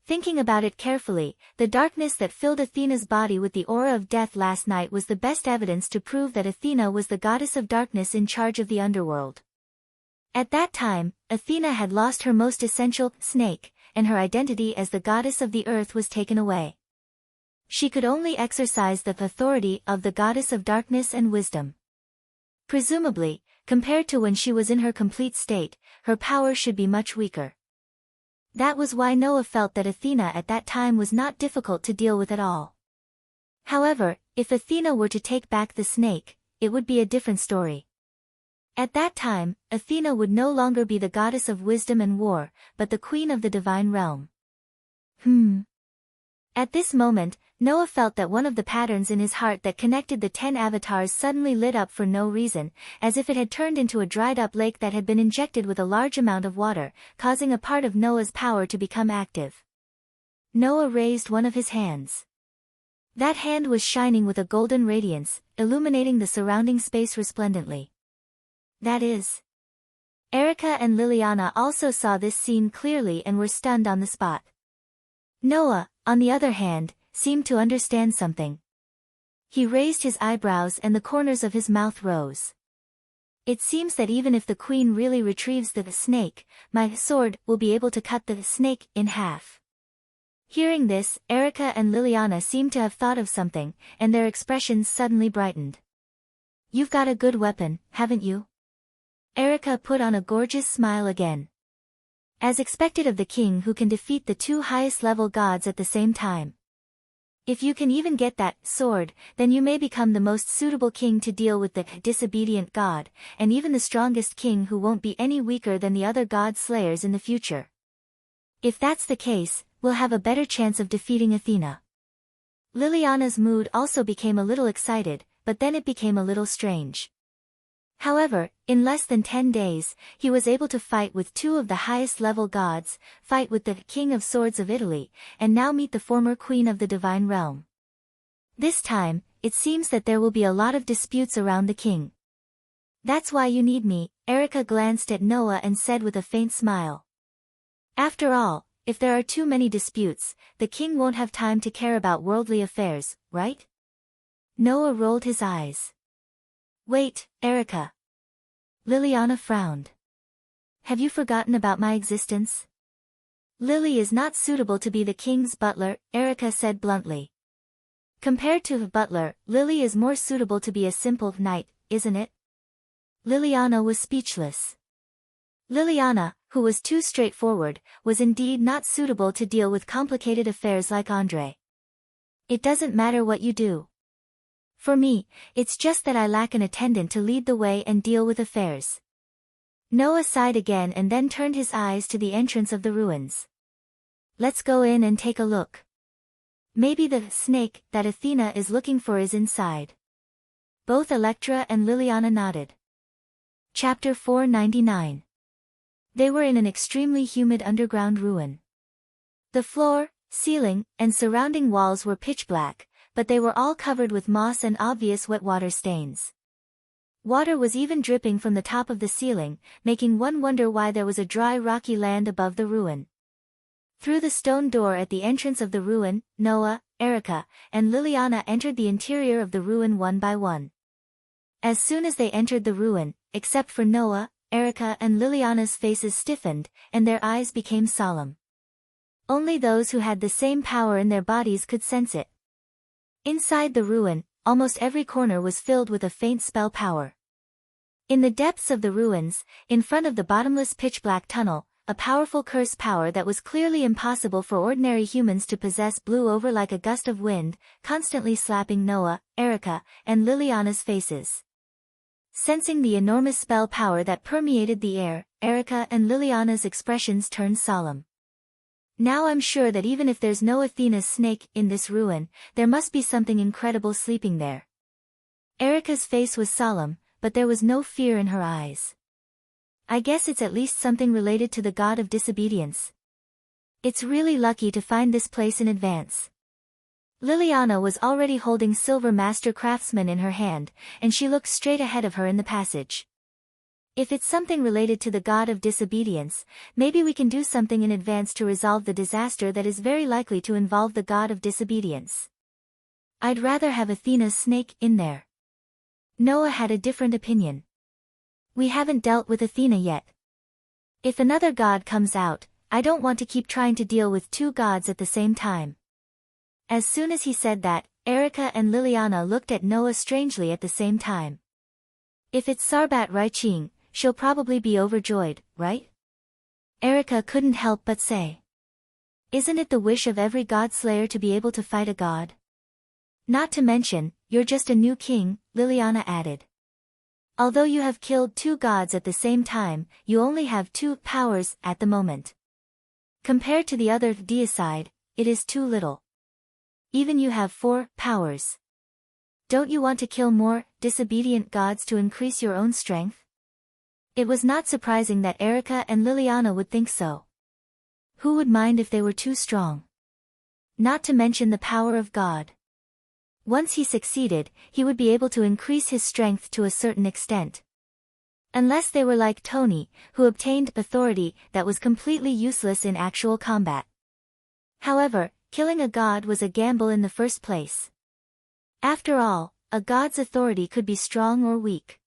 Thinking about it carefully, the darkness that filled Athena's body with the aura of death last night was the best evidence to prove that Athena was the goddess of darkness in charge of the underworld. At that time, Athena had lost her most essential snake, and her identity as the goddess of the earth was taken away. She could only exercise the authority of the goddess of darkness and wisdom. Presumably, compared to when she was in her complete state, her power should be much weaker. That was why Noah felt that Athena at that time was not difficult to deal with at all. However, if Athena were to take back the snake, it would be a different story. At that time, Athena would no longer be the goddess of wisdom and war, but the queen of the divine realm. At this moment, Noah felt that one of the patterns in his heart that connected the 10 avatars suddenly lit up for no reason, as if it had turned into a dried-up lake that had been injected with a large amount of water, causing a part of Noah's power to become active. Noah raised one of his hands. That hand was shining with a golden radiance, illuminating the surrounding space resplendently. That is. Erica and Liliana also saw this scene clearly and were stunned on the spot. Noah, on the other hand, seemed to understand something. He raised his eyebrows and the corners of his mouth rose. It seems that even if the queen really retrieves the snake, my sword will be able to cut the snake in half. Hearing this, Erica and Liliana seemed to have thought of something, and their expressions suddenly brightened. You've got a good weapon, haven't you? Erica put on a gorgeous smile again. As expected of the king who can defeat the 2 highest-level gods at the same time. If you can even get that sword, then you may become the most suitable king to deal with the disobedient god, and even the strongest king who won't be any weaker than the other god slayers in the future. If that's the case, we'll have a better chance of defeating Athena. Liliana's mood also became a little excited, but then it became a little strange. However, in less than 10 days, he was able to fight with 2 of the highest-level gods, fight with the King of Swords of Italy, and now meet the former Queen of the Divine Realm. This time, it seems that there will be a lot of disputes around the king. That's why you need me, Erica glanced at Noah and said with a faint smile. After all, if there are too many disputes, the king won't have time to care about worldly affairs, right? Noah rolled his eyes. Wait, Erica. Liliana frowned. Have you forgotten about my existence? Lily is not suitable to be the king's butler, Erica said bluntly. Compared to a butler, Lily is more suitable to be a simple knight, isn't it? Liliana was speechless. Liliana, who was too straightforward, was indeed not suitable to deal with complicated affairs like Andre. It doesn't matter what you do. For me, it's just that I lack an attendant to lead the way and deal with affairs. Noah sighed again and then turned his eyes to the entrance of the ruins. Let's go in and take a look. Maybe the snake that Athena is looking for is inside. Both Electra and Liliana nodded. Chapter 499. They were in an extremely humid underground ruin. The floor, ceiling, and surrounding walls were pitch black, but they were all covered with moss and obvious wet water stains. Water was even dripping from the top of the ceiling, making one wonder why there was a dry rocky land above the ruin. Through the stone door at the entrance of the ruin, Noah, Erica, and Liliana entered the interior of the ruin one by one. As soon as they entered the ruin, except for Noah, Erica and Liliana's faces stiffened, and their eyes became solemn. Only those who had the same power in their bodies could sense it. Inside the ruin, almost every corner was filled with a faint spell power. In the depths of the ruins, in front of the bottomless pitch-black tunnel, a powerful curse power that was clearly impossible for ordinary humans to possess, blew over like a gust of wind, constantly slapping Noah, Erica, and Liliana's faces. Sensing the enormous spell power that permeated the air, Erica and Liliana's expressions turned solemn. Now I'm sure that even if there's no Athena's snake in this ruin, there must be something incredible sleeping there. Erica's face was solemn, but there was no fear in her eyes. I guess it's at least something related to the god of disobedience. It's really lucky to find this place in advance. Liliana was already holding Silver Master Craftsman in her hand, and she looked straight ahead of her in the passage. If it's something related to the god of disobedience, maybe we can do something in advance to resolve the disaster that is very likely to involve the god of disobedience. I'd rather have Athena's snake in there. Noah had a different opinion. We haven't dealt with Athena yet. If another god comes out, I don't want to keep trying to deal with two gods at the same time. As soon as he said that, Erica and Liliana looked at Noah strangely at the same time. If it's Sarbat Raiching, she'll probably be overjoyed, right? Erica couldn't help but say. Isn't it the wish of every god-slayer to be able to fight a god? Not to mention, you're just a new king, Liliana added. Although you have killed two gods at the same time, you only have 2 powers at the moment. Compared to the other deicide, it is too little. Even you have 4 powers. Don't you want to kill more disobedient gods to increase your own strength? It was not surprising that Erica and Liliana would think so. Who would mind if they were too strong? Not to mention the power of God. Once he succeeded, he would be able to increase his strength to a certain extent. Unless they were like Tony, who obtained authority that was completely useless in actual combat. However, killing a god was a gamble in the first place. After all, a god's authority could be strong or weak.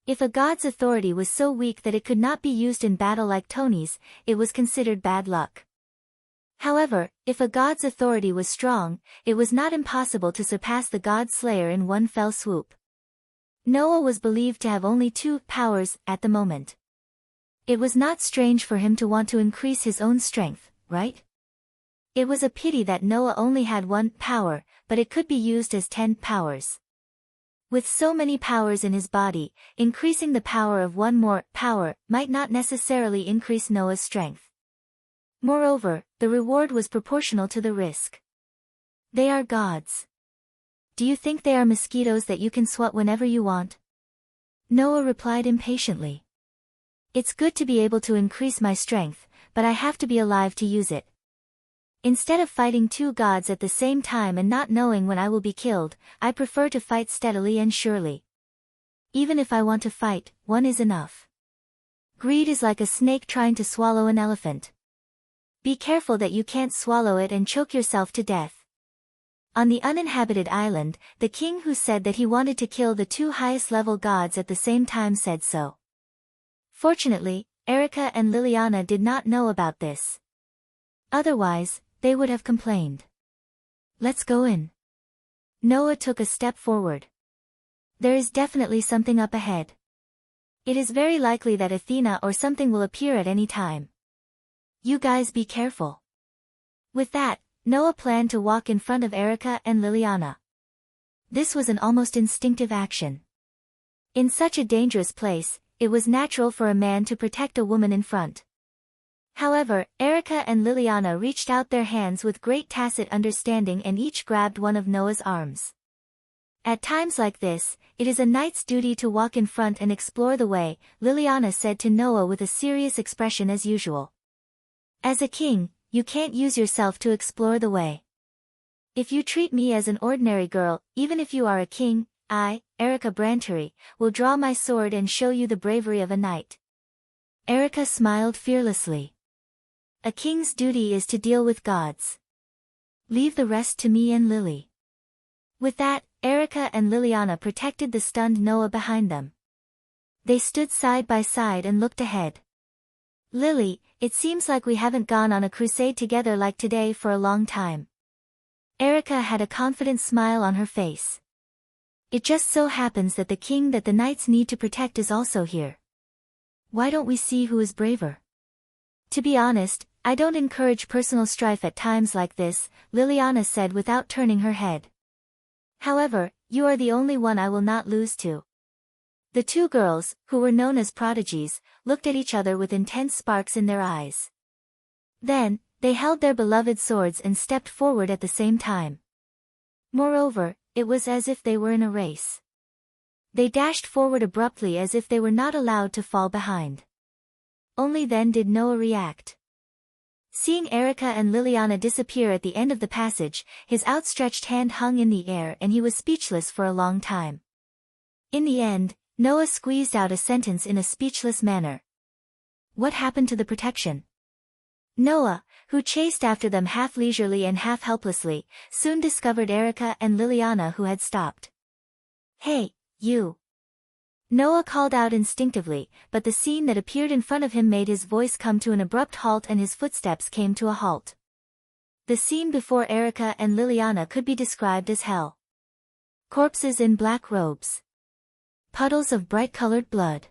If a god's authority was so weak that it could not be used in battle like Tony's, it was considered bad luck. However, if a god's authority was strong, it was not impossible to surpass the god slayer in one fell swoop. Noah was believed to have only 2 powers at the moment. It was not strange for him to want to increase his own strength, right? It was a pity that Noah only had 1 power, but it could be used as 10 powers. With so many powers in his body, increasing the power of 1 more power might not necessarily increase Noah's strength. Moreover, the reward was proportional to the risk. They are gods. Do you think they are mosquitoes that you can swat whenever you want? Noah replied impatiently. It's good to be able to increase my strength, but I have to be alive to use it. Instead of fighting 2 gods at the same time and not knowing when I will be killed, I prefer to fight steadily and surely. Even if I want to fight, 1 is enough. Greed is like a snake trying to swallow an elephant. Be careful that you can't swallow it and choke yourself to death. On the uninhabited island, the king who said that he wanted to kill the 2 highest level gods at the same time said so. Fortunately, Erica and Liliana did not know about this. Otherwise, they would have complained. Let's go in. Noah took a step forward. There is definitely something up ahead. It is very likely that Athena or something will appear at any time. You guys be careful. With that, Noah planned to walk in front of Erica and Liliana. This was an almost instinctive action. In such a dangerous place, it was natural for a man to protect a woman in front. However, Erica and Liliana reached out their hands with great tacit understanding and each grabbed one of Noah's arms. At times like this, it is a knight's duty to walk in front and explore the way, Liliana said to Noah with a serious expression as usual. As a king, you can't use yourself to explore the way. If you treat me as an ordinary girl, even if you are a king, I, Erica Brantery, will draw my sword and show you the bravery of a knight. Erica smiled fearlessly. A king's duty is to deal with gods. Leave the rest to me and Lily. With that, Erica and Liliana protected the stunned Noah behind them. They stood side by side and looked ahead. Lily, it seems like we haven't gone on a crusade together like today for a long time. Erica had a confident smile on her face. It just so happens that the king that the knights need to protect is also here. Why don't we see who is braver? To be honest, I don't encourage personal strife at times like this, Liliana said without turning her head. However, you are the only one I will not lose to. The two girls, who were known as prodigies, looked at each other with intense sparks in their eyes. Then, they held their beloved swords and stepped forward at the same time. Moreover, it was as if they were in a race. They dashed forward abruptly as if they were not allowed to fall behind. Only then did Noah react. Seeing Erica and Liliana disappear at the end of the passage, his outstretched hand hung in the air and he was speechless for a long time. In the end, Noah squeezed out a sentence in a speechless manner. What happened to the protection? Noah, who chased after them half leisurely and half helplessly, soon discovered Erica and Liliana who had stopped. Hey, you! Noah called out instinctively, but the scene that appeared in front of him made his voice come to an abrupt halt and his footsteps came to a halt. The scene before Erica and Liliana could be described as hell. Corpses in black robes. Puddles of bright-colored blood.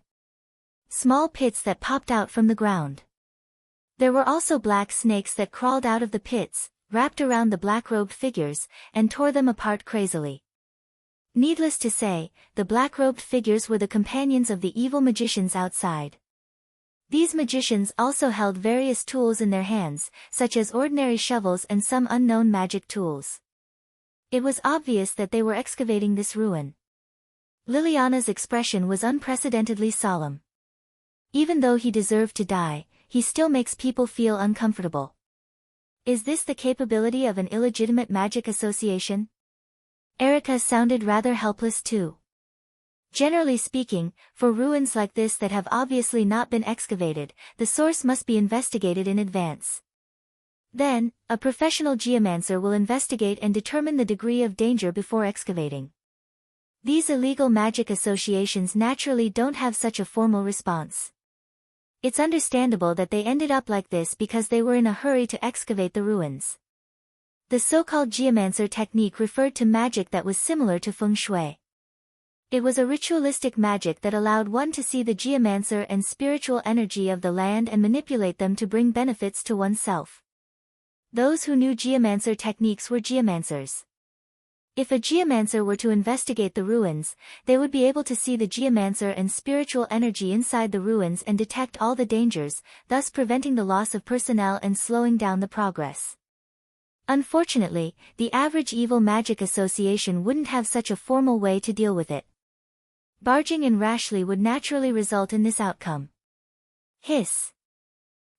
Small pits that popped out from the ground. There were also black snakes that crawled out of the pits, wrapped around the black-robed figures, and tore them apart crazily. Needless to say, the black-robed figures were the companions of the evil magicians outside. These magicians also held various tools in their hands, such as ordinary shovels and some unknown magic tools. It was obvious that they were excavating this ruin. Liliana's expression was unprecedentedly solemn. Even though he deserved to die, he still makes people feel uncomfortable. Is this the capability of an illegitimate magic association? Erica sounded rather helpless too. Generally speaking, for ruins like this that have obviously not been excavated, the source must be investigated in advance. Then, a professional geomancer will investigate and determine the degree of danger before excavating. These illegal magic associations naturally don't have such a formal response. It's understandable that they ended up like this because they were in a hurry to excavate the ruins. The so-called geomancer technique referred to magic that was similar to feng shui. It was a ritualistic magic that allowed one to see the geomancer and spiritual energy of the land and manipulate them to bring benefits to oneself. Those who knew geomancer techniques were geomancers. If a geomancer were to investigate the ruins, they would be able to see the geomancer and spiritual energy inside the ruins and detect all the dangers, thus preventing the loss of personnel and slowing down the progress. Unfortunately, the average evil magic association wouldn't have such a formal way to deal with it. Barging in rashly would naturally result in this outcome. Hiss.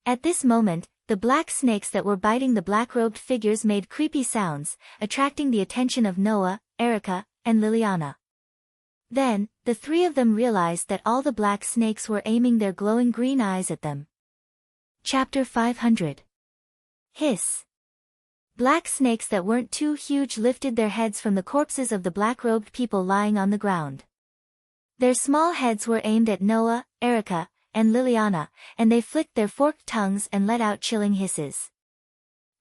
At this moment, the black snakes that were biting the black-robed figures made creepy sounds, attracting the attention of Noah, Erica, and Liliana. Then, the three of them realized that all the black snakes were aiming their glowing green eyes at them. Chapter 500. Hiss. Black snakes that weren't too huge lifted their heads from the corpses of the black-robed people lying on the ground. Their small heads were aimed at Noah, Erica, and Liliana, and they flicked their forked tongues and let out chilling hisses.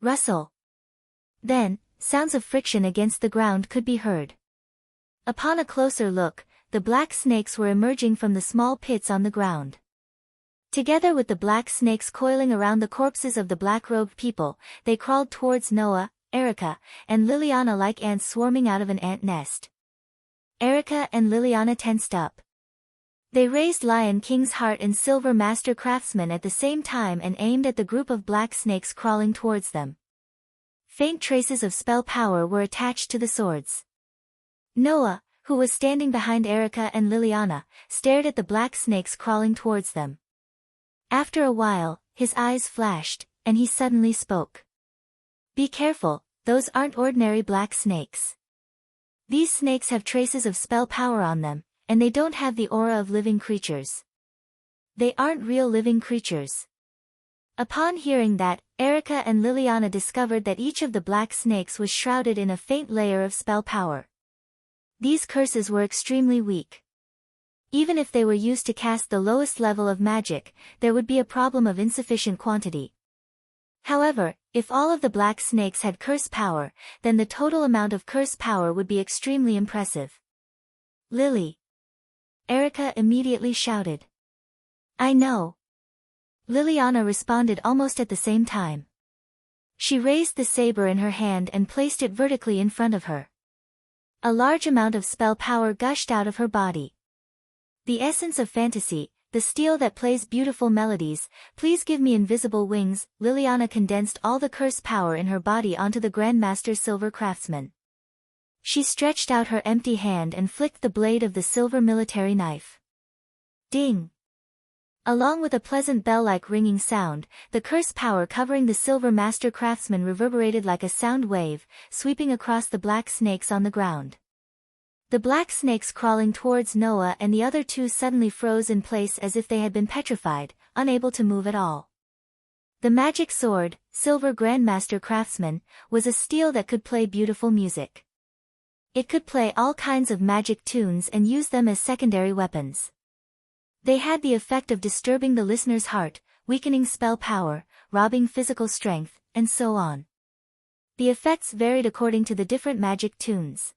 Rustle. Then, sounds of friction against the ground could be heard. Upon a closer look, the black snakes were emerging from the small pits on the ground. Together with the black snakes coiling around the corpses of the black-robed people, they crawled towards Noah, Erica, and Liliana like ants swarming out of an ant nest. Erica and Liliana tensed up. They raised Lion King's heart and Silver Master Craftsman at the same time and aimed at the group of black snakes crawling towards them. Faint traces of spell power were attached to the swords. Noah, who was standing behind Erica and Liliana, stared at the black snakes crawling towards them. After a while, his eyes flashed, and he suddenly spoke. Be careful, those aren't ordinary black snakes. These snakes have traces of spell power on them, and they don't have the aura of living creatures. They aren't real living creatures. Upon hearing that, Erica and Liliana discovered that each of the black snakes was shrouded in a faint layer of spell power. These curses were extremely weak. Even if they were used to cast the lowest level of magic, there would be a problem of insufficient quantity. However, if all of the black snakes had curse power, then the total amount of curse power would be extremely impressive. Lily! Erica immediately shouted. I know. Liliana responded almost at the same time. She raised the saber in her hand and placed it vertically in front of her. A large amount of spell power gushed out of her body. The essence of fantasy, the steel that plays beautiful melodies, please give me invisible wings. Liliana condensed all the curse power in her body onto the Grandmaster's silver craftsman. She stretched out her empty hand and flicked the blade of the silver military knife. Ding! Along with a pleasant bell-like ringing sound, the curse power covering the silver master craftsman reverberated like a sound wave, sweeping across the black snakes on the ground. The black snakes crawling towards Noah and the other two suddenly froze in place as if they had been petrified, unable to move at all. The magic sword, Silver Grandmaster Craftsman, was a steel that could play beautiful music. It could play all kinds of magic tunes and use them as secondary weapons. They had the effect of disturbing the listener's heart, weakening spell power, robbing physical strength, and so on. The effects varied according to the different magic tunes.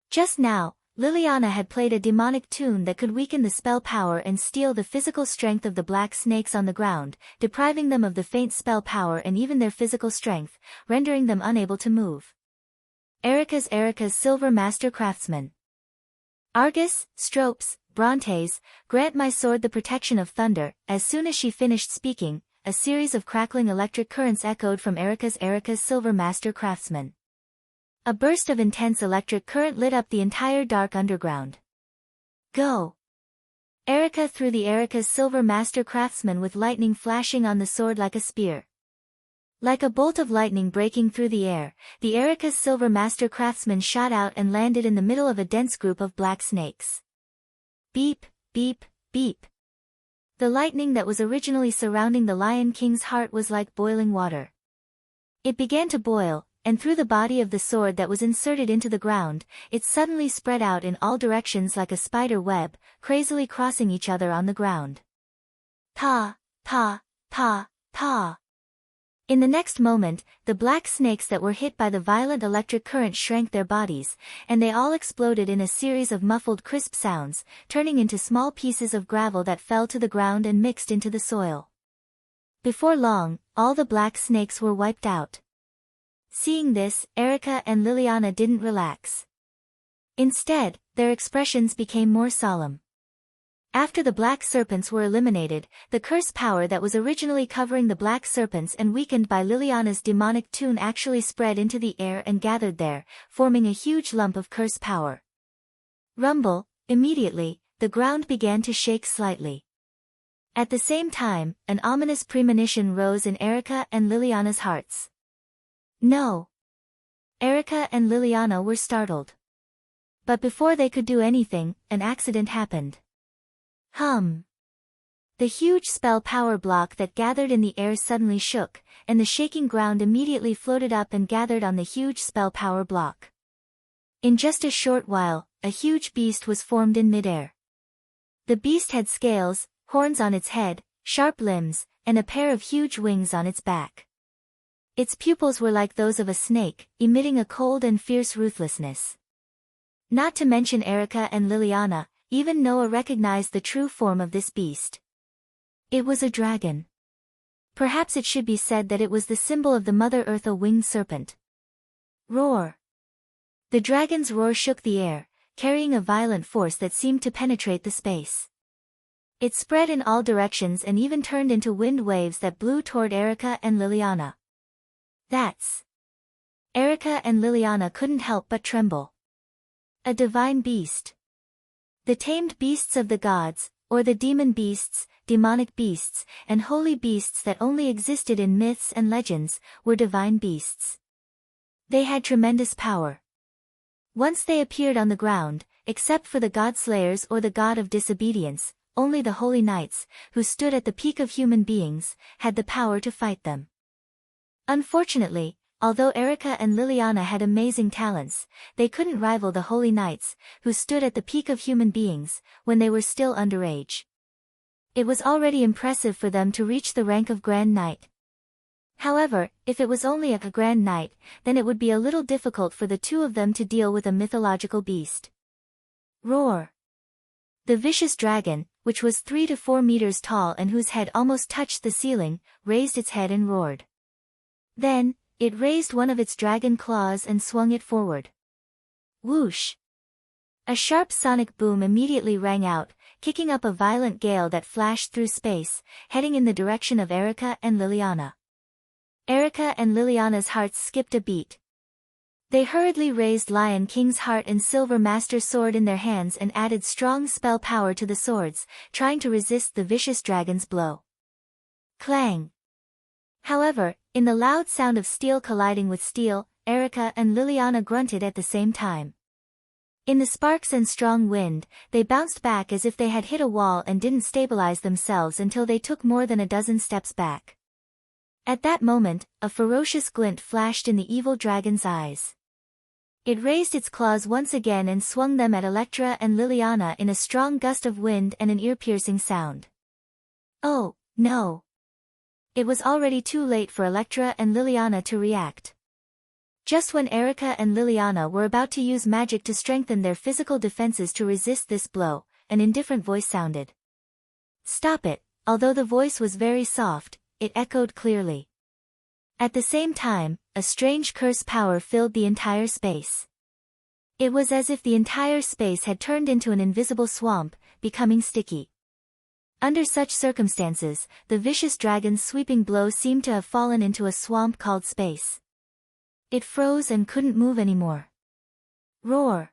Just now, Liliana had played a demonic tune that could weaken the spell power and steal the physical strength of the black snakes on the ground, depriving them of the faint spell power and even their physical strength, rendering them unable to move. Erica's Silver Master Craftsman. Argus, Stropes, Brontes, grant my sword the protection of thunder. As soon as she finished speaking, a series of crackling electric currents echoed from Erica's Silver Master Craftsman. A burst of intense electric current lit up the entire dark underground. Go! Erica threw the Erica's Silver Master Craftsman with lightning flashing on the sword like a spear. Like a bolt of lightning breaking through the air, the Erica's Silver Master Craftsman shot out and landed in the middle of a dense group of black snakes. Beep, beep, beep. The lightning that was originally surrounding the Lion King's heart was like boiling water. It began to boil, and through the body of the sword that was inserted into the ground, it suddenly spread out in all directions like a spider web, crazily crossing each other on the ground. Ta, ta, ta, ta. In the next moment, the black snakes that were hit by the violent electric current shrank their bodies, and they all exploded in a series of muffled crisp sounds, turning into small pieces of gravel that fell to the ground and mixed into the soil. Before long, all the black snakes were wiped out. Seeing this, Erica and Liliana didn't relax. Instead, their expressions became more solemn. After the black serpents were eliminated, the curse power that was originally covering the black serpents and weakened by Liliana's demonic tune actually spread into the air and gathered there, forming a huge lump of curse power. Rumble! Immediately, the ground began to shake slightly. At the same time, an ominous premonition rose in Erica and Liliana's hearts. No! Erica and Liliana were startled. But before they could do anything, an accident happened. Hum! The huge spell power block that gathered in the air suddenly shook, and the shaking ground immediately floated up and gathered on the huge spell power block. In just a short while, a huge beast was formed in midair. The beast had scales, horns on its head, sharp limbs, and a pair of huge wings on its back. Its pupils were like those of a snake, emitting a cold and fierce ruthlessness. Not to mention Erica and Liliana, even Noah recognized the true form of this beast. It was a dragon. Perhaps it should be said that it was the symbol of the Mother Earth, a winged serpent. Roar! The dragon's roar shook the air, carrying a violent force that seemed to penetrate the space. It spread in all directions and even turned into wind waves that blew toward Erica and Liliana. That's... Erica and Liliana couldn't help but tremble. A divine beast. The tamed beasts of the gods, or the demon beasts, demonic beasts, and holy beasts that only existed in myths and legends, were divine beasts. They had tremendous power. Once they appeared on the ground, except for the god-slayers or the god of disobedience, only the holy knights, who stood at the peak of human beings, had the power to fight them. Unfortunately, although Erica and Liliana had amazing talents, they couldn't rival the holy knights, who stood at the peak of human beings, when they were still underage. It was already impressive for them to reach the rank of Grand Knight. However, if it was only a Grand Knight, then it would be a little difficult for the two of them to deal with a mythological beast. Roar! The vicious dragon, which was 3 to 4 meters tall and whose head almost touched the ceiling, raised its head and roared. Then, it raised one of its dragon claws and swung it forward. Whoosh! A sharp sonic boom immediately rang out, kicking up a violent gale that flashed through space, heading in the direction of Erica and Liliana. Erica and Liliana's hearts skipped a beat. They hurriedly raised Lion King's heart and Silver Master's sword in their hands and added strong spell power to the swords, trying to resist the vicious dragon's blow. Clang! However, in the loud sound of steel colliding with steel, Erica and Liliana grunted at the same time. In the sparks and strong wind, they bounced back as if they had hit a wall and didn't stabilize themselves until they took more than a dozen steps back. At that moment, a ferocious glint flashed in the evil dragon's eyes. It raised its claws once again and swung them at Electra and Liliana in a strong gust of wind and an ear-piercing sound. Oh, no! It was already too late for Electra and Liliana to react. Just when Erica and Liliana were about to use magic to strengthen their physical defenses to resist this blow, an indifferent voice sounded. Stop it! Although the voice was very soft, it echoed clearly. At the same time, a strange curse power filled the entire space. It was as if the entire space had turned into an invisible swamp, becoming sticky. Under such circumstances, the vicious dragon's sweeping blow seemed to have fallen into a swamp called space. It froze and couldn't move anymore. Roar!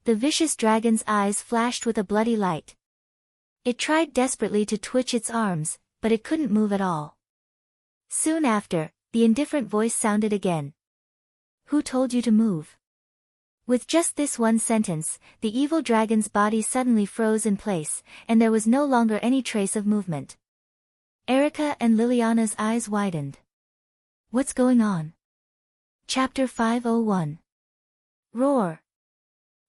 The vicious dragon's eyes flashed with a bloody light. It tried desperately to twitch its arms, but it couldn't move at all. Soon after, the indifferent voice sounded again. Who told you to move? With just this one sentence, the evil dragon's body suddenly froze in place, and there was no longer any trace of movement. Erica and Liliana's eyes widened. What's going on? Chapter 501. Roar!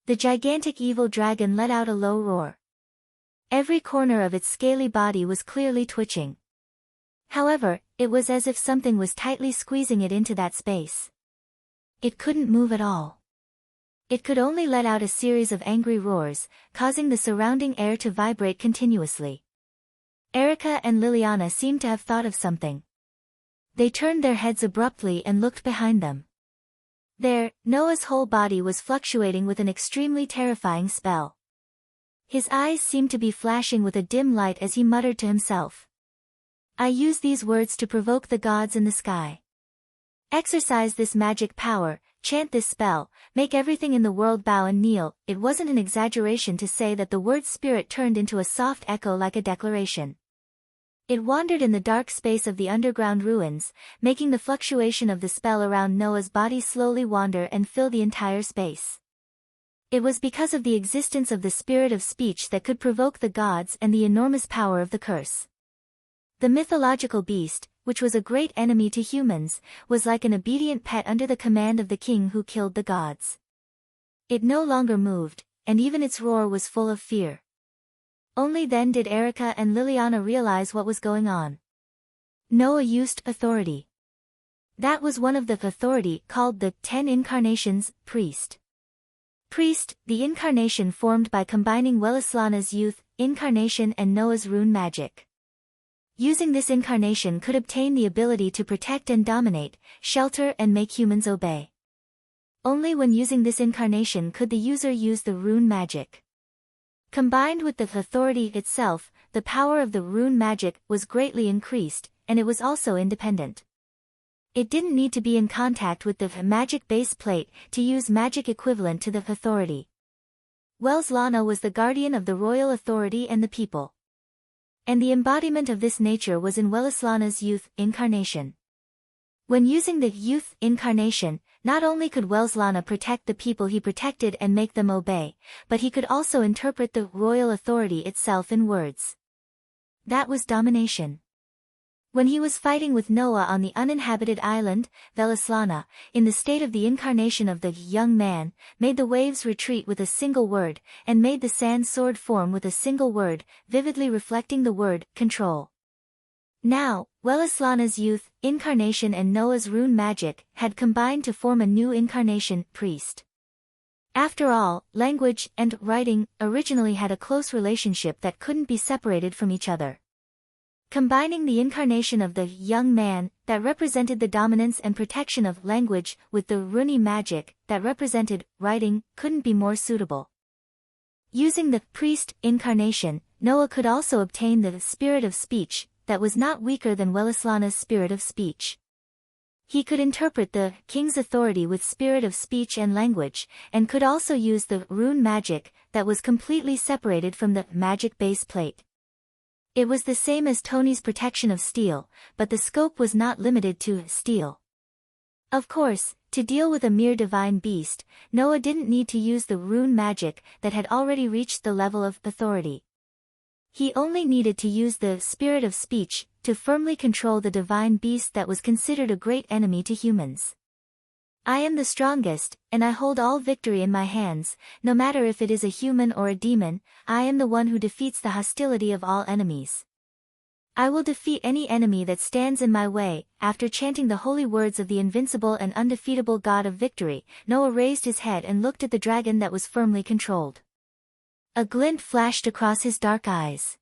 The gigantic evil dragon let out a low roar. Every corner of its scaly body was clearly twitching. However, it was as if something was tightly squeezing it into that space. It couldn't move at all. It could only let out a series of angry roars, causing the surrounding air to vibrate continuously. Erica and Liliana seemed to have thought of something. They turned their heads abruptly and looked behind them. There, Noah's whole body was fluctuating with an extremely terrifying spell. His eyes seemed to be flashing with a dim light as he muttered to himself. I use these words to provoke the gods in the sky. Exercise this magic power, chant this spell, make everything in the world bow and kneel. It wasn't an exaggeration to say that the word spirit turned into a soft echo like a declaration. It wandered in the dark space of the underground ruins, making the fluctuation of the spell around Noah's body slowly wander and fill the entire space. It was because of the existence of the spirit of speech that could provoke the gods and the enormous power of the curse. The mythological beast, which was a great enemy to humans, was like an obedient pet under the command of the king who killed the gods. It no longer moved, and even its roar was full of fear. Only then did Erica and Liliana realize what was going on. Noah used authority. That was one of the authority called the 10 Incarnations, Priest. Priest, the incarnation formed by combining Wellislana's youth, incarnation and Noah's rune magic. Using this incarnation could obtain the ability to protect and dominate, shelter and make humans obey. Only when using this incarnation could the user use the rune magic. Combined with the authority itself, the power of the rune magic was greatly increased, and it was also independent. It didn't need to be in contact with the magic base plate to use magic equivalent to the authority. Wellislana was the guardian of the royal authority and the people. And the embodiment of this nature was in Wellislana's youth incarnation. When using the youth incarnation, not only could Wellislana protect the people he protected and make them obey, but he could also interpret the royal authority itself in words. That was domination. When he was fighting with Noah on the uninhabited island, Wellislana, in the state of the incarnation of the young man, made the waves retreat with a single word, and made the sand sword form with a single word, vividly reflecting the word, control. Now, Wellislana's youth, incarnation and Noah's rune magic had combined to form a new incarnation, priest. After all, language and writing originally had a close relationship that couldn't be separated from each other. Combining the incarnation of the young man that represented the dominance and protection of language with the runi magic that represented writing couldn't be more suitable. Using the priest incarnation, Noah could also obtain the spirit of speech that was not weaker than Wellislana's spirit of speech. He could interpret the king's authority with spirit of speech and language, and could also use the rune magic that was completely separated from the magic base plate. It was the same as Tony's protection of steel, but the scope was not limited to steel. Of course, to deal with a mere divine beast, Noah didn't need to use the rune magic that had already reached the level of authority. He only needed to use the spirit of speech to firmly control the divine beast that was considered a great enemy to humans. I am the strongest, and I hold all victory in my hands, no matter if it is a human or a demon. I am the one who defeats the hostility of all enemies. I will defeat any enemy that stands in my way. After chanting the holy words of the invincible and undefeatable God of victory, Noah raised his head and looked at the dragon that was firmly controlled. A glint flashed across his dark eyes.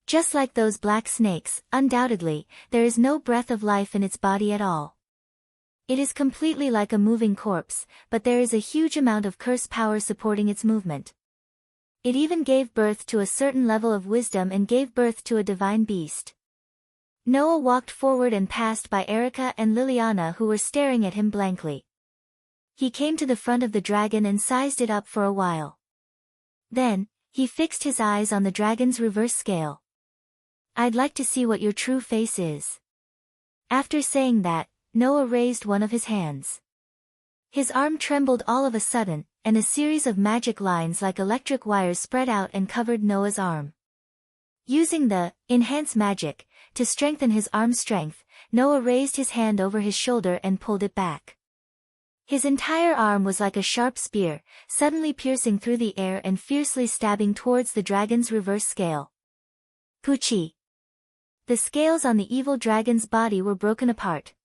Just like those black snakes, undoubtedly, there is no breath of life in its body at all. It is completely like a moving corpse, but there is a huge amount of curse power supporting its movement. It even gave birth to a certain level of wisdom and gave birth to a divine beast. Noah walked forward and passed by Erica and Liliana, who were staring at him blankly. He came to the front of the dragon and sized it up for a while. Then, he fixed his eyes on the dragon's reverse scale. "I'd like to see what your true face is." After saying that, Noah raised one of his hands. His arm trembled all of a sudden, and a series of magic lines like electric wires spread out and covered Noah's arm. Using the enhance magic to strengthen his arm strength, Noah raised his hand over his shoulder and pulled it back. His entire arm was like a sharp spear, suddenly piercing through the air and fiercely stabbing towards the dragon's reverse scale. Puchi! The scales on the evil dragon's body were broken apart.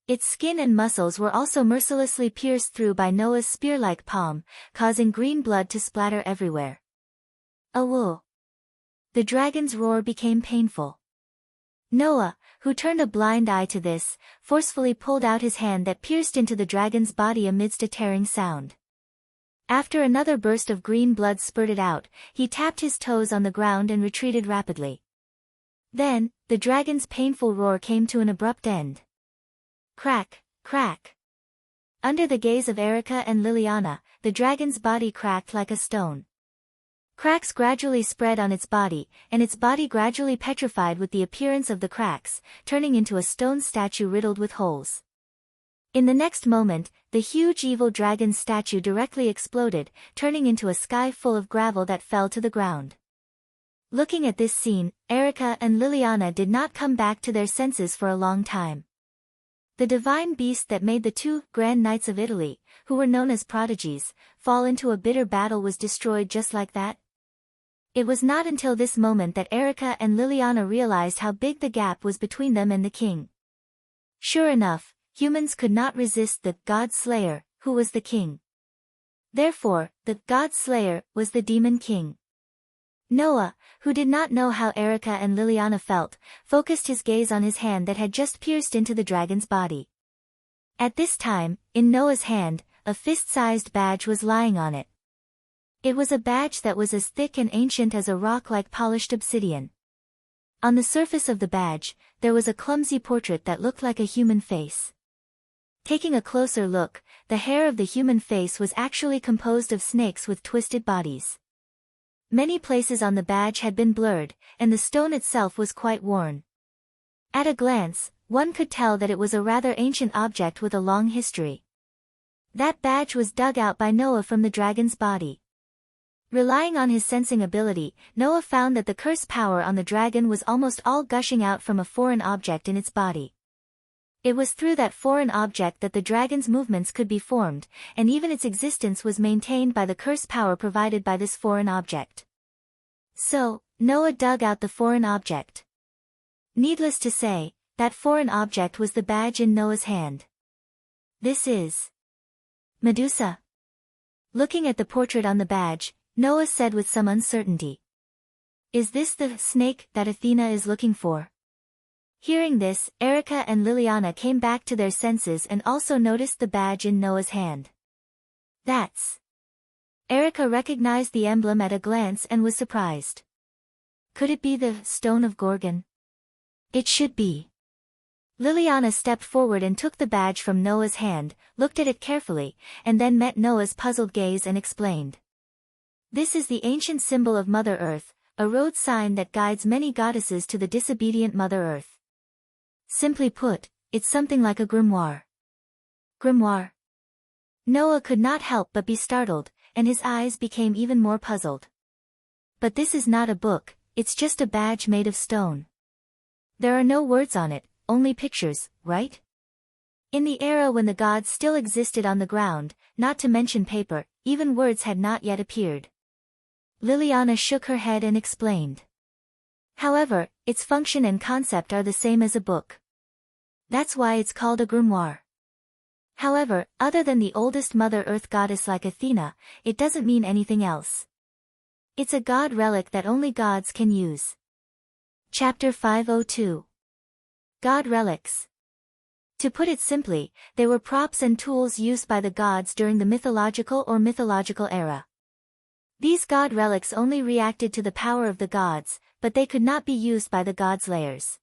Its skin and muscles were also mercilessly pierced through by Noah's spear-like palm, causing green blood to splatter everywhere. Awoo! The dragon's roar became painful. Noah, who turned a blind eye to this, forcefully pulled out his hand that pierced into the dragon's body amidst a tearing sound. After another burst of green blood spurted out, he tapped his toes on the ground and retreated rapidly. Then, the dragon's painful roar came to an abrupt end. Crack, crack. Under the gaze of Erica and Liliana, the dragon's body cracked like a stone. Cracks gradually spread on its body, and its body gradually petrified with the appearance of the cracks, turning into a stone statue riddled with holes. In the next moment, the huge evil dragon statue directly exploded, turning into a sky full of gravel that fell to the ground. Looking at this scene, Erica and Liliana did not come back to their senses for a long time. The divine beast that made the two Grand Knights of Italy, who were known as prodigies, fall into a bitter battle was destroyed just like that. It was not until this moment that Erica and Liliana realized how big the gap was between them and the king. Sure enough, humans could not resist the God Slayer, who was the king. Therefore, the God Slayer was the demon king. Noah, who did not know how Erica and Liliana felt, focused his gaze on his hand that had just pierced into the dragon's body. At this time, in Noah's hand, a fist-sized badge was lying on it. It was a badge that was as thick and ancient as a rock like polished obsidian. On the surface of the badge, there was a clumsy portrait that looked like a human face. Taking a closer look, the hair of the human face was actually composed of snakes with twisted bodies. Many places on the badge had been blurred, and the stone itself was quite worn. At a glance, one could tell that it was a rather ancient object with a long history. That badge was dug out by Noah from the dragon's body. Relying on his sensing ability, Noah found that the curse power on the dragon was almost all gushing out from a foreign object in its body. It was through that foreign object that the dragon's movements could be formed, and even its existence was maintained by the curse power provided by this foreign object. So, Noah dug out the foreign object. Needless to say, that foreign object was the badge in Noah's hand. This is Medusa. Looking at the portrait on the badge, Noah said with some uncertainty. Is this the snake that Athena is looking for? Hearing this, Erica and Liliana came back to their senses and also noticed the badge in Noah's hand. That's... Erica recognized the emblem at a glance and was surprised. Could it be the Stone of Gorgon? It should be. Liliana stepped forward and took the badge from Noah's hand, looked at it carefully, and then met Noah's puzzled gaze and explained. This is the ancient symbol of Mother Earth, a road sign that guides many goddesses to the disobedient Mother Earth. Simply put, it's something like a grimoire. Grimoire? Noah could not help but be startled, and his eyes became even more puzzled. But this is not a book, it's just a badge made of stone. There are no words on it, only pictures, right? In the era when the gods still existed on the ground, not to mention paper, even words had not yet appeared. Liliana shook her head and explained. However, its function and concept are the same as a book. That's why it's called a grimoire. However, other than the oldest Mother Earth goddess like Athena, it doesn't mean anything else. It's a god relic that only gods can use. Chapter 502. God relics. To put it simply, they were props and tools used by the gods during the mythological era. These god relics only reacted to the power of the gods, but they could not be used by the god slayers.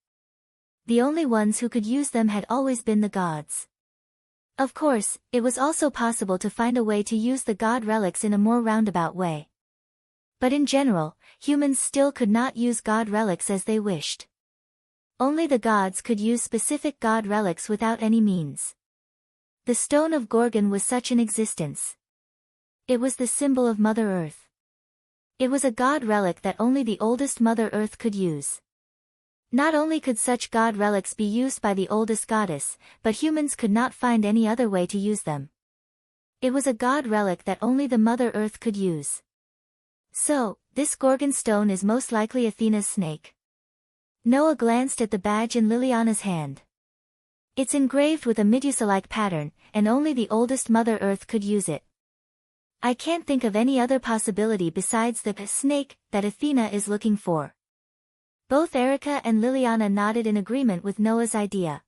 The only ones who could use them had always been the gods. Of course, it was also possible to find a way to use the god relics in a more roundabout way. But in general, humans still could not use god relics as they wished. Only the gods could use specific god relics without any means. The Stone of Gorgon was such an existence. It was the symbol of Mother Earth. It was a god relic that only the oldest Mother Earth could use. Not only could such god relics be used by the oldest goddess, but humans could not find any other way to use them. It was a god relic that only the Mother Earth could use. So, this Gorgon stone is most likely Athena's snake. Noah glanced at the badge in Liliana's hand. It's engraved with a Medusa-like pattern, and only the oldest Mother Earth could use it. I can't think of any other possibility besides the snake that Athena is looking for. Both Erica and Liliana nodded in agreement with Noah's idea.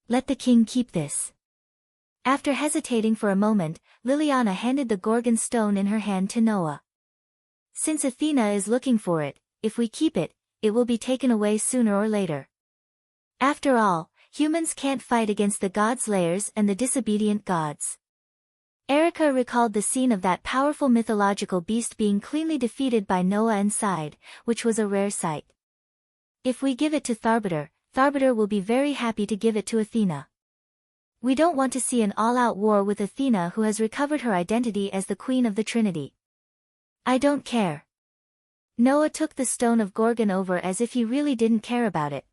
Let the king keep this. After hesitating for a moment, Liliana handed the Gorgon stone in her hand to Noah. Since Athena is looking for it, if we keep it, it will be taken away sooner or later. After all, humans can't fight against the god slayers and the disobedient gods. Erica recalled the scene of that powerful mythological beast being cleanly defeated by Noah and sighed, which was a rare sight. If we give it to Tharbiter, Tharbiter will be very happy to give it to Athena. We don't want to see an all-out war with Athena, who has recovered her identity as the Queen of the Trinity. I don't care. Noah took the Stone of Gorgon over as if he really didn't care about it.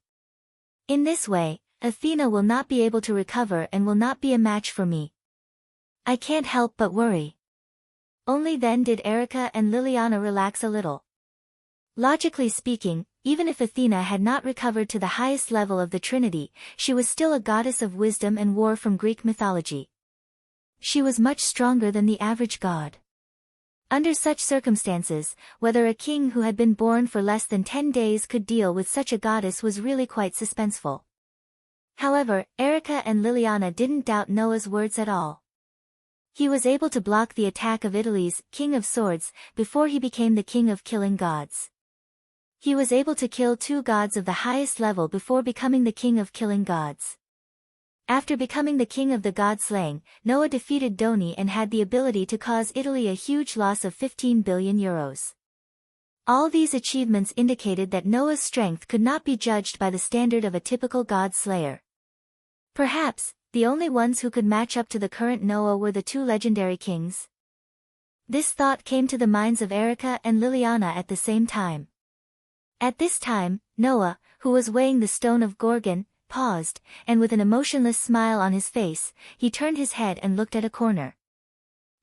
In this way, Athena will not be able to recover and will not be a match for me. I can't help but worry. Only then did Erica and Liliana relax a little. Logically speaking, even if Athena had not recovered to the highest level of the Trinity, she was still a goddess of wisdom and war from Greek mythology. She was much stronger than the average god. Under such circumstances, whether a king who had been born for less than 10 days could deal with such a goddess was really quite suspenseful. However, Erica and Liliana didn't doubt Noah's words at all. He was able to block the attack of Italy's King of Swords before he became the king of killing gods. He was able to kill 2 gods of the highest level before becoming the king of killing gods. After becoming the king of the god-slaying, Noah defeated Doni and had the ability to cause Italy a huge loss of 15 billion euros. All these achievements indicated that Noah's strength could not be judged by the standard of a typical god-slayer. Perhaps, the only ones who could match up to the current Noah were the 2 legendary kings. This thought came to the minds of Erica and Liliana at the same time. At this time, Noah, who was weighing the Stone of Gorgon, paused, and with an emotionless smile on his face, he turned his head and looked at a corner.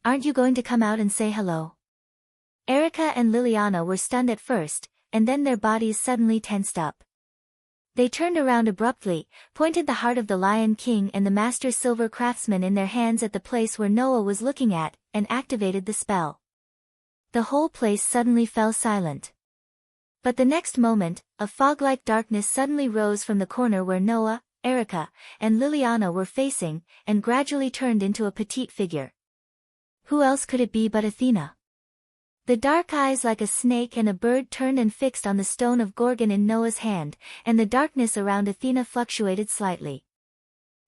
Aren't you going to come out and say hello? Erica and Liliana were stunned at first, and then their bodies suddenly tensed up. They turned around abruptly, pointed the heart of the Lion King and the Master Silver Craftsman in their hands at the place where Noah was looking at, and activated the spell. The whole place suddenly fell silent. But the next moment, a fog-like darkness suddenly rose from the corner where Noah, Erica, and Liliana were facing, and gradually turned into a petite figure. Who else could it be but Athena? The dark eyes like a snake and a bird turned and fixed on the stone of Gorgon in Noah's hand, and the darkness around Athena fluctuated slightly.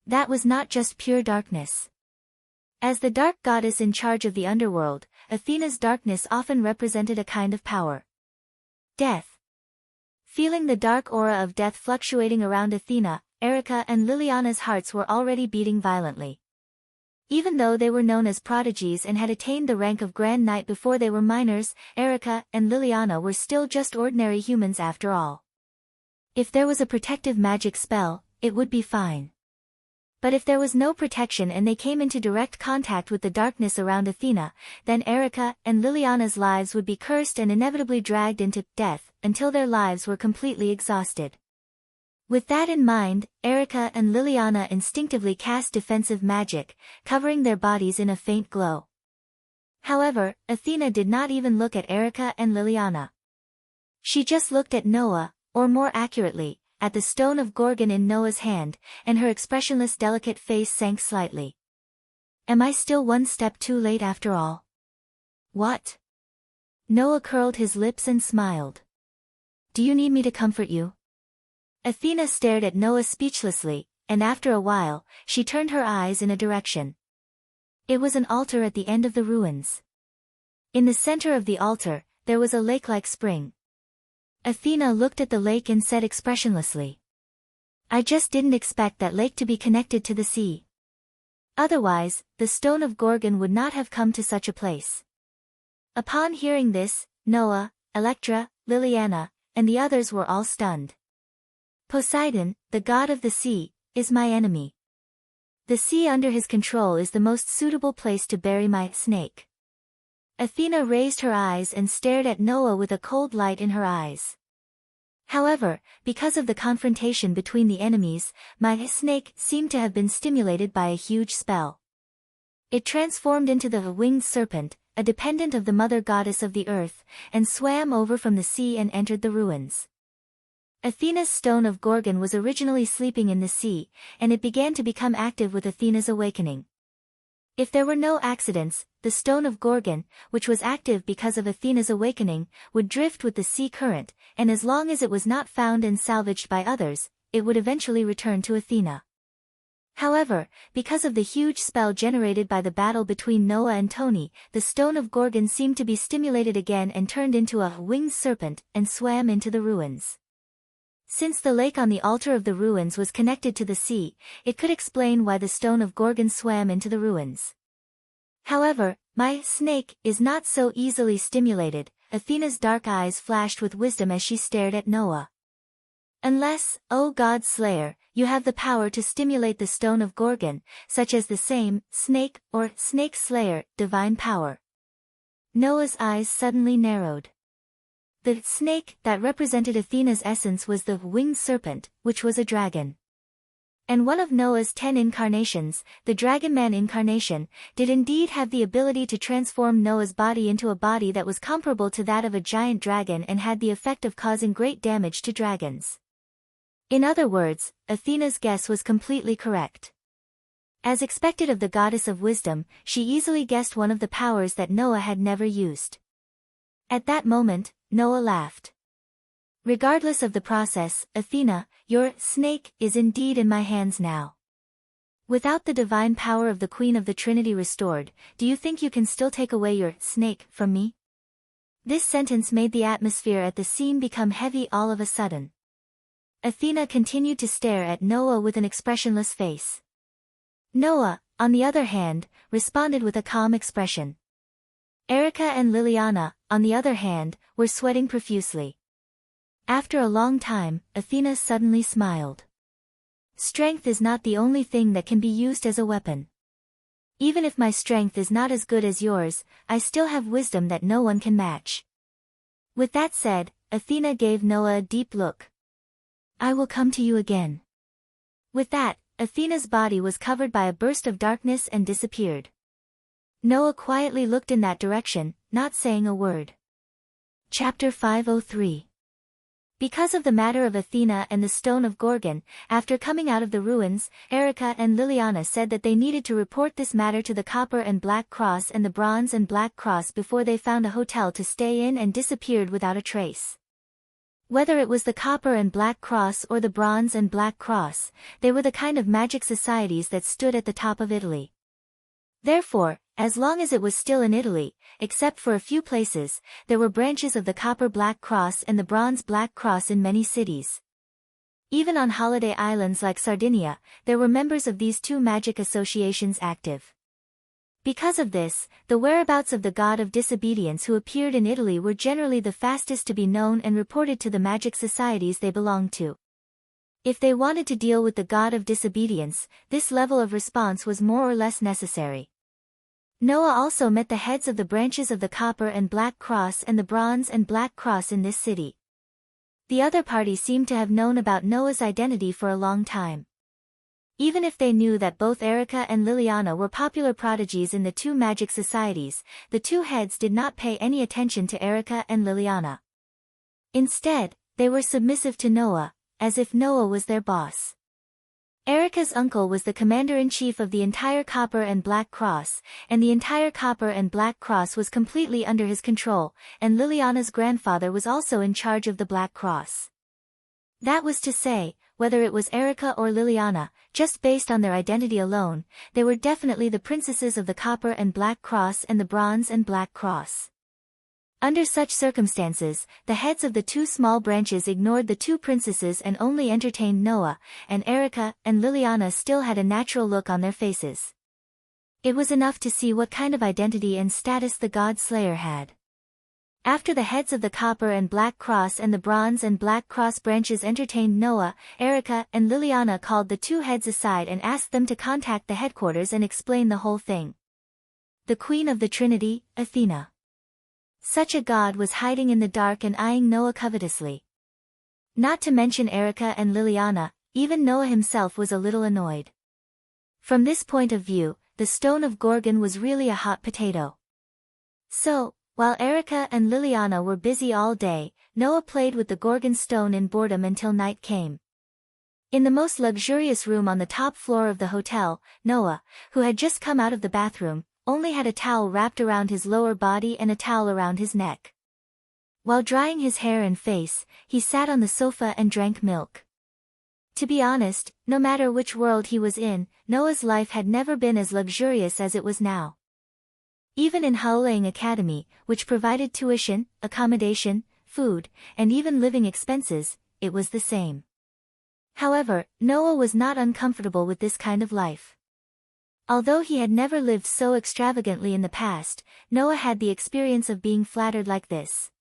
That was not just pure darkness. As the dark goddess in charge of the underworld, Athena's darkness often represented a kind of power. Death. Feeling the dark aura of death fluctuating around Athena, Erica and Liliana's hearts were already beating violently. Even though they were known as prodigies and had attained the rank of Grand Knight before they were minors, Erica and Liliana were still just ordinary humans after all. If there was a protective magic spell, it would be fine. But if there was no protection and they came into direct contact with the darkness around Athena, then Erica and Liliana's lives would be cursed and inevitably dragged into death, until their lives were completely exhausted. With that in mind, Erica and Liliana instinctively cast defensive magic, covering their bodies in a faint glow. However, Athena did not even look at Erica and Liliana. She just looked at Noah, or more accurately, at the stone of Gorgon in Noah's hand, and her expressionless delicate face sank slightly. Am I still one step too late after all? What? Noah curled his lips and smiled. Do you need me to comfort you? Athena stared at Noah speechlessly, and after a while, she turned her eyes in a direction. It was an altar at the end of the ruins. In the center of the altar, there was a lake-like spring. Athena looked at the lake and said expressionlessly, I just didn't expect that lake to be connected to the sea. Otherwise, the stone of Gorgon would not have come to such a place. Upon hearing this, Noah, Electra, Liliana, and the others were all stunned. Poseidon, the god of the sea, is my enemy. The sea under his control is the most suitable place to bury my snake. Athena raised her eyes and stared at Noah with a cold light in her eyes. However, because of the confrontation between the enemies, my snake seemed to have been stimulated by a huge spell. It transformed into the winged serpent, a dependent of the mother goddess of the earth, and swam over from the sea and entered the ruins. Athena's stone of Gorgon was originally sleeping in the sea, and it began to become active with Athena's awakening. If there were no accidents, the stone of Gorgon, which was active because of Athena's awakening, would drift with the sea current, and as long as it was not found and salvaged by others, it would eventually return to Athena. However, because of the huge spell generated by the battle between Noah and Tony, the stone of Gorgon seemed to be stimulated again and turned into a winged serpent, and swam into the ruins. Since the lake on the altar of the ruins was connected to the sea, it could explain why the stone of Gorgon swam into the ruins. However, my snake is not so easily stimulated. Athena's dark eyes flashed with wisdom as she stared at Noah. Unless, O God Slayer, you have the power to stimulate the stone of Gorgon, such as the same, snake, or snake slayer, divine power. Noah's eyes suddenly narrowed. The snake that represented Athena's essence was the winged serpent, which was a dragon. And one of Noah's 10 incarnations, the Dragon-Man incarnation, did indeed have the ability to transform Noah's body into a body that was comparable to that of a giant dragon and had the effect of causing great damage to dragons. In other words, Athena's guess was completely correct. As expected of the goddess of wisdom, she easily guessed one of the powers that Noah had never used. At that moment, Noah laughed. Regardless of the process, Athena, your snake is indeed in my hands now. Without the divine power of the Queen of the Trinity restored, do you think you can still take away your snake from me? This sentence made the atmosphere at the scene become heavy all of a sudden. Athena continued to stare at Noah with an expressionless face. Noah, on the other hand, responded with a calm expression. Erica and Liliana, on the other hand, were sweating profusely. After a long time, Athena suddenly smiled. Strength is not the only thing that can be used as a weapon. Even if my strength is not as good as yours, I still have wisdom that no one can match. With that said, Athena gave Noah a deep look. I will come to you again. With that, Athena's body was covered by a burst of darkness and disappeared. Noah quietly looked in that direction, not saying a word. Chapter 503. Because of the matter of Athena and the stone of Gorgon, after coming out of the ruins, Erica and Liliana said that they needed to report this matter to the Copper and Black Cross and the Bronze and Black Cross before they found a hotel to stay in and disappeared without a trace. Whether it was the Copper and Black Cross or the Bronze and Black Cross, they were the kind of magic societies that stood at the top of Italy. Therefore, as long as it was still in Italy, except for a few places, there were branches of the Copper Black Cross and the Bronze Black Cross in many cities. Even on holiday islands like Sardinia, there were members of these two magic associations active. Because of this, the whereabouts of the god of disobedience who appeared in Italy were generally the fastest to be known and reported to the magic societies they belonged to. If they wanted to deal with the god of disobedience, this level of response was more or less necessary. Noah also met the heads of the branches of the Copper and Black Cross and the Bronze and Black Cross in this city. The other party seemed to have known about Noah's identity for a long time. Even if they knew that both Erica and Liliana were popular prodigies in the two magic societies, the two heads did not pay any attention to Erica and Liliana. Instead, they were submissive to Noah, as if Noah was their boss. Erica's uncle was the commander-in-chief of the entire Copper and Black Cross, and the entire Copper and Black Cross was completely under his control, and Liliana's grandfather was also in charge of the Black Cross. That was to say, whether it was Erica or Liliana, just based on their identity alone, they were definitely the princesses of the Copper and Black Cross and the Bronze and Black Cross. Under such circumstances, the heads of the two small branches ignored the two princesses and only entertained Noah, and Erica and Liliana still had a natural look on their faces. It was enough to see what kind of identity and status the god Slayer had. After the heads of the Copper and Black Cross and the Bronze and Black Cross branches entertained Noah, Erica and Liliana called the two heads aside and asked them to contact the headquarters and explain the whole thing. The Queen of the Trinity, Athena. Such a god was hiding in the dark and eyeing Noah covetously. Not to mention Erica and Liliana, even Noah himself was a little annoyed. From this point of view, the stone of Gorgon was really a hot potato. So, while Erica and Liliana were busy all day, Noah played with the Gorgon stone in boredom until night came. In the most luxurious room on the top floor of the hotel, Noah, who had just come out of the bathroom, only had a towel wrapped around his lower body and a towel around his neck. While drying his hair and face, he sat on the sofa and drank milk. To be honest, no matter which world he was in, Noah's life had never been as luxurious as it was now. Even in Haoleang Academy, which provided tuition, accommodation, food, and even living expenses, it was the same. However, Noah was not uncomfortable with this kind of life. Although he had never lived so extravagantly in the past, Noah had the experience of being flattered like this.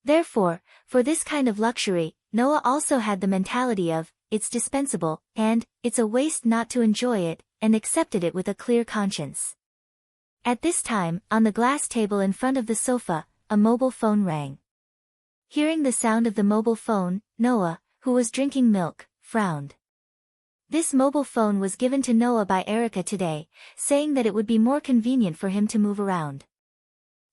Therefore, for this kind of luxury, Noah also had the mentality of, it's dispensable, and, it's a waste not to enjoy it, and accepted it with a clear conscience. At this time, on the glass table in front of the sofa, a mobile phone rang. Hearing the sound of the mobile phone, Noah, who was drinking milk, frowned. This mobile phone was given to Noah by Erica today, saying that it would be more convenient for him to move around.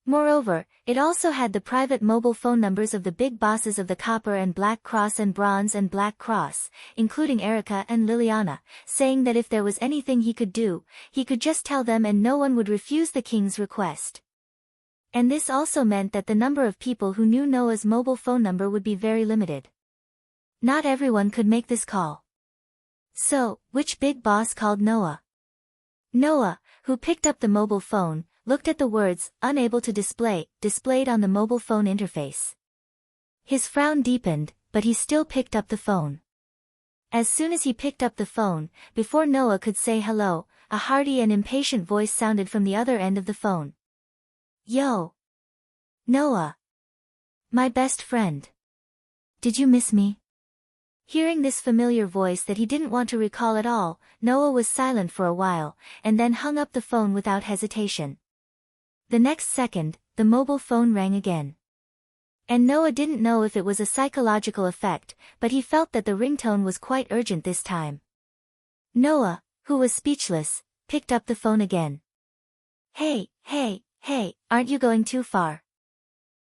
Moreover, it also had the private mobile phone numbers of the big bosses of the Copper and Black Cross and Bronze and Black Cross, including Erica and Liliana, saying that if there was anything he could do, he could just tell them and no one would refuse the king's request. And this also meant that the number of people who knew Noah's mobile phone number would be very limited. Not everyone could make this call. So, which big boss called Noah? Noah, who picked up the mobile phone, looked at the words, unable to display, displayed on the mobile phone interface. His frown deepened, but he still picked up the phone. As soon as he picked up the phone, before Noah could say hello, a hearty and impatient voice sounded from the other end of the phone. Yo! Noah! My best friend. Did you miss me? Hearing this familiar voice that he didn't want to recall at all, Noah was silent for a while, and then hung up the phone without hesitation. The next second, the mobile phone rang again. And Noah didn't know if it was a psychological effect, but he felt that the ringtone was quite urgent this time. Noah, who was speechless, picked up the phone again. Hey, aren't you going too far?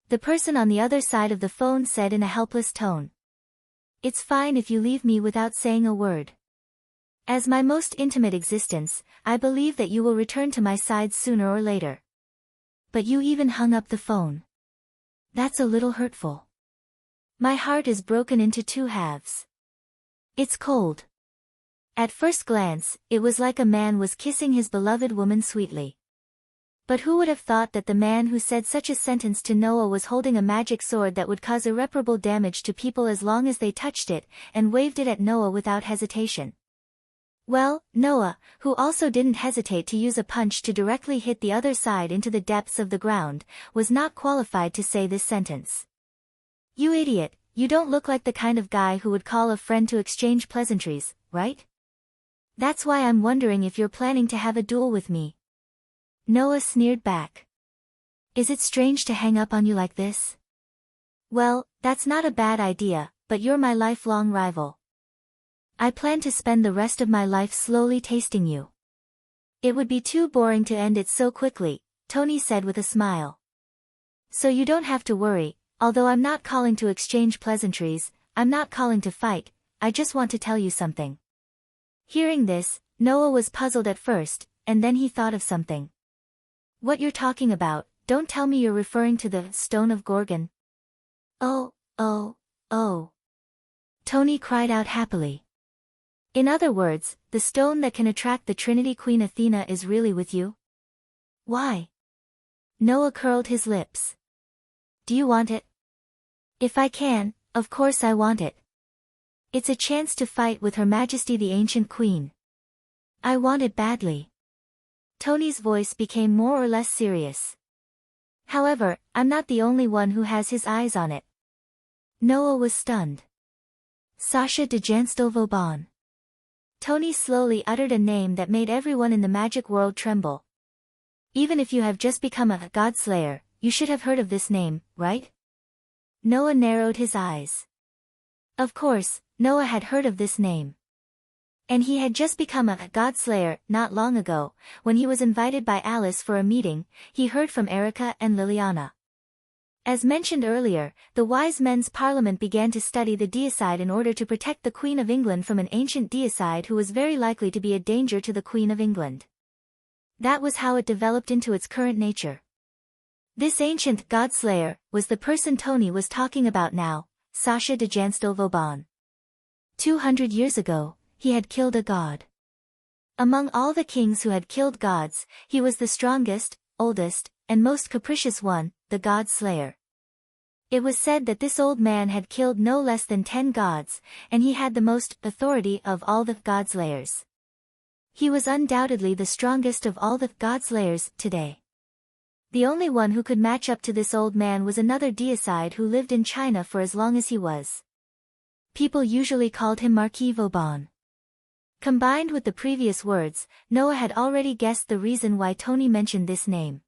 The person on the other side of the phone said in a helpless tone. It's fine if you leave me without saying a word. As my most intimate existence, I believe that you will return to my side sooner or later. But you even hung up the phone. That's a little hurtful. My heart is broken into two halves. It's cold. At first glance, it was like a man was kissing his beloved woman sweetly. But who would have thought that the man who said such a sentence to Noah was holding a magic sword that would cause irreparable damage to people as long as they touched it, and waved it at Noah without hesitation? Well, Noah, who also didn't hesitate to use a punch to directly hit the other side into the depths of the ground, was not qualified to say this sentence. You idiot, you don't look like the kind of guy who would call a friend to exchange pleasantries, right? That's why I'm wondering if you're planning to have a duel with me. Noah sneered back. Is it strange to hang up on you like this? Well, that's not a bad idea, but you're my lifelong rival. I plan to spend the rest of my life slowly tasting you. It would be too boring to end it so quickly, Tony said with a smile. So you don't have to worry, although I'm not calling to exchange pleasantries, I'm not calling to fight, I just want to tell you something. Hearing this, Noah was puzzled at first, and then he thought of something. What you're talking about, don't tell me you're referring to the Stone of Gorgon. Oh. Tony cried out happily. In other words, the stone that can attract the Trinity Queen Athena is really with you? Why? Noah curled his lips. Do you want it? If I can, of course I want it. It's a chance to fight with Her Majesty the Ancient Queen. I want it badly. Tony's voice became more or less serious. However, I'm not the only one who has his eyes on it. Noah was stunned. Sasha de Janstelvauban. Tony slowly uttered a name that made everyone in the magic world tremble. Even if you have just become a godslayer, you should have heard of this name, right? Noah narrowed his eyes. Of course, Noah had heard of this name. And he had just become a godslayer not long ago, when he was invited by Alice for a meeting. He heard from Erica and Liliana. As mentioned earlier, the wise men's parliament began to study the deicide in order to protect the Queen of England from an ancient deicide who was very likely to be a danger to the Queen of England. That was how it developed into its current nature. This ancient godslayer was the person Tony was talking about now, Sasha de Janstelvauban. 200 years ago, he had killed a god. Among all the kings who had killed gods, he was the strongest, oldest, and most capricious one, the god slayer. It was said that this old man had killed no less than 10 gods, and he had the most authority of all the god slayers. He was undoubtedly the strongest of all the god slayers today. The only one who could match up to this old man was another deicide who lived in China for as long as he was. People usually called him Marquis Vauban. Combined with the previous words, Noah had already guessed the reason why Tony mentioned this name.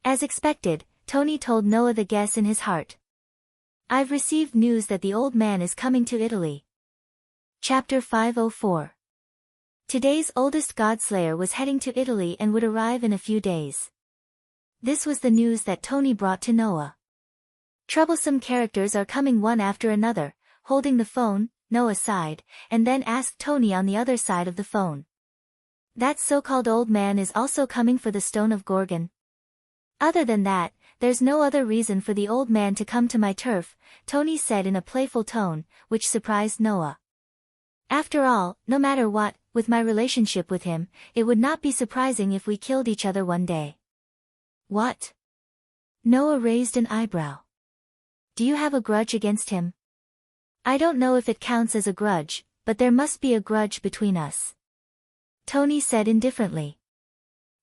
As expected, Tony told Noah the guess in his heart. I've received news that the old man is coming to Italy. Chapter 504. Today's oldest godslayer was heading to Italy and would arrive in a few days. This was the news that Tony brought to Noah. Troublesome characters are coming one after another. Holding the phone, Noah sighed, and then asked Tony on the other side of the phone. That so-called old man is also coming for the Stone of Gorgon. Other than that, there's no other reason for the old man to come to my turf, Tony said in a playful tone, which surprised Noah. After all, no matter what, with my relationship with him, it would not be surprising if we killed each other one day. What? Noah raised an eyebrow. Do you have a grudge against him? I don't know if it counts as a grudge, but there must be a grudge between us. Tony said indifferently.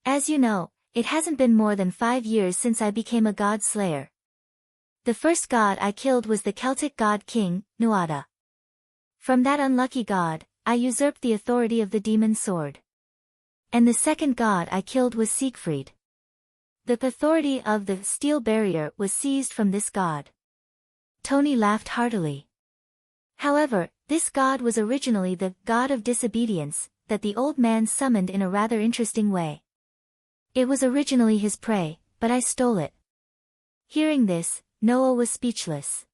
As you know, it hasn't been more than 5 years since I became a god slayer. The first god I killed was the Celtic god king, Nuada. From that unlucky god, I usurped the authority of the demon sword. And the second god I killed was Siegfried. The authority of the steel barrier was seized from this god. Tony laughed heartily. However, this god was originally the god of disobedience, that the old man summoned in a rather interesting way. It was originally his prey, but I stole it. Hearing this, Noah was speechless.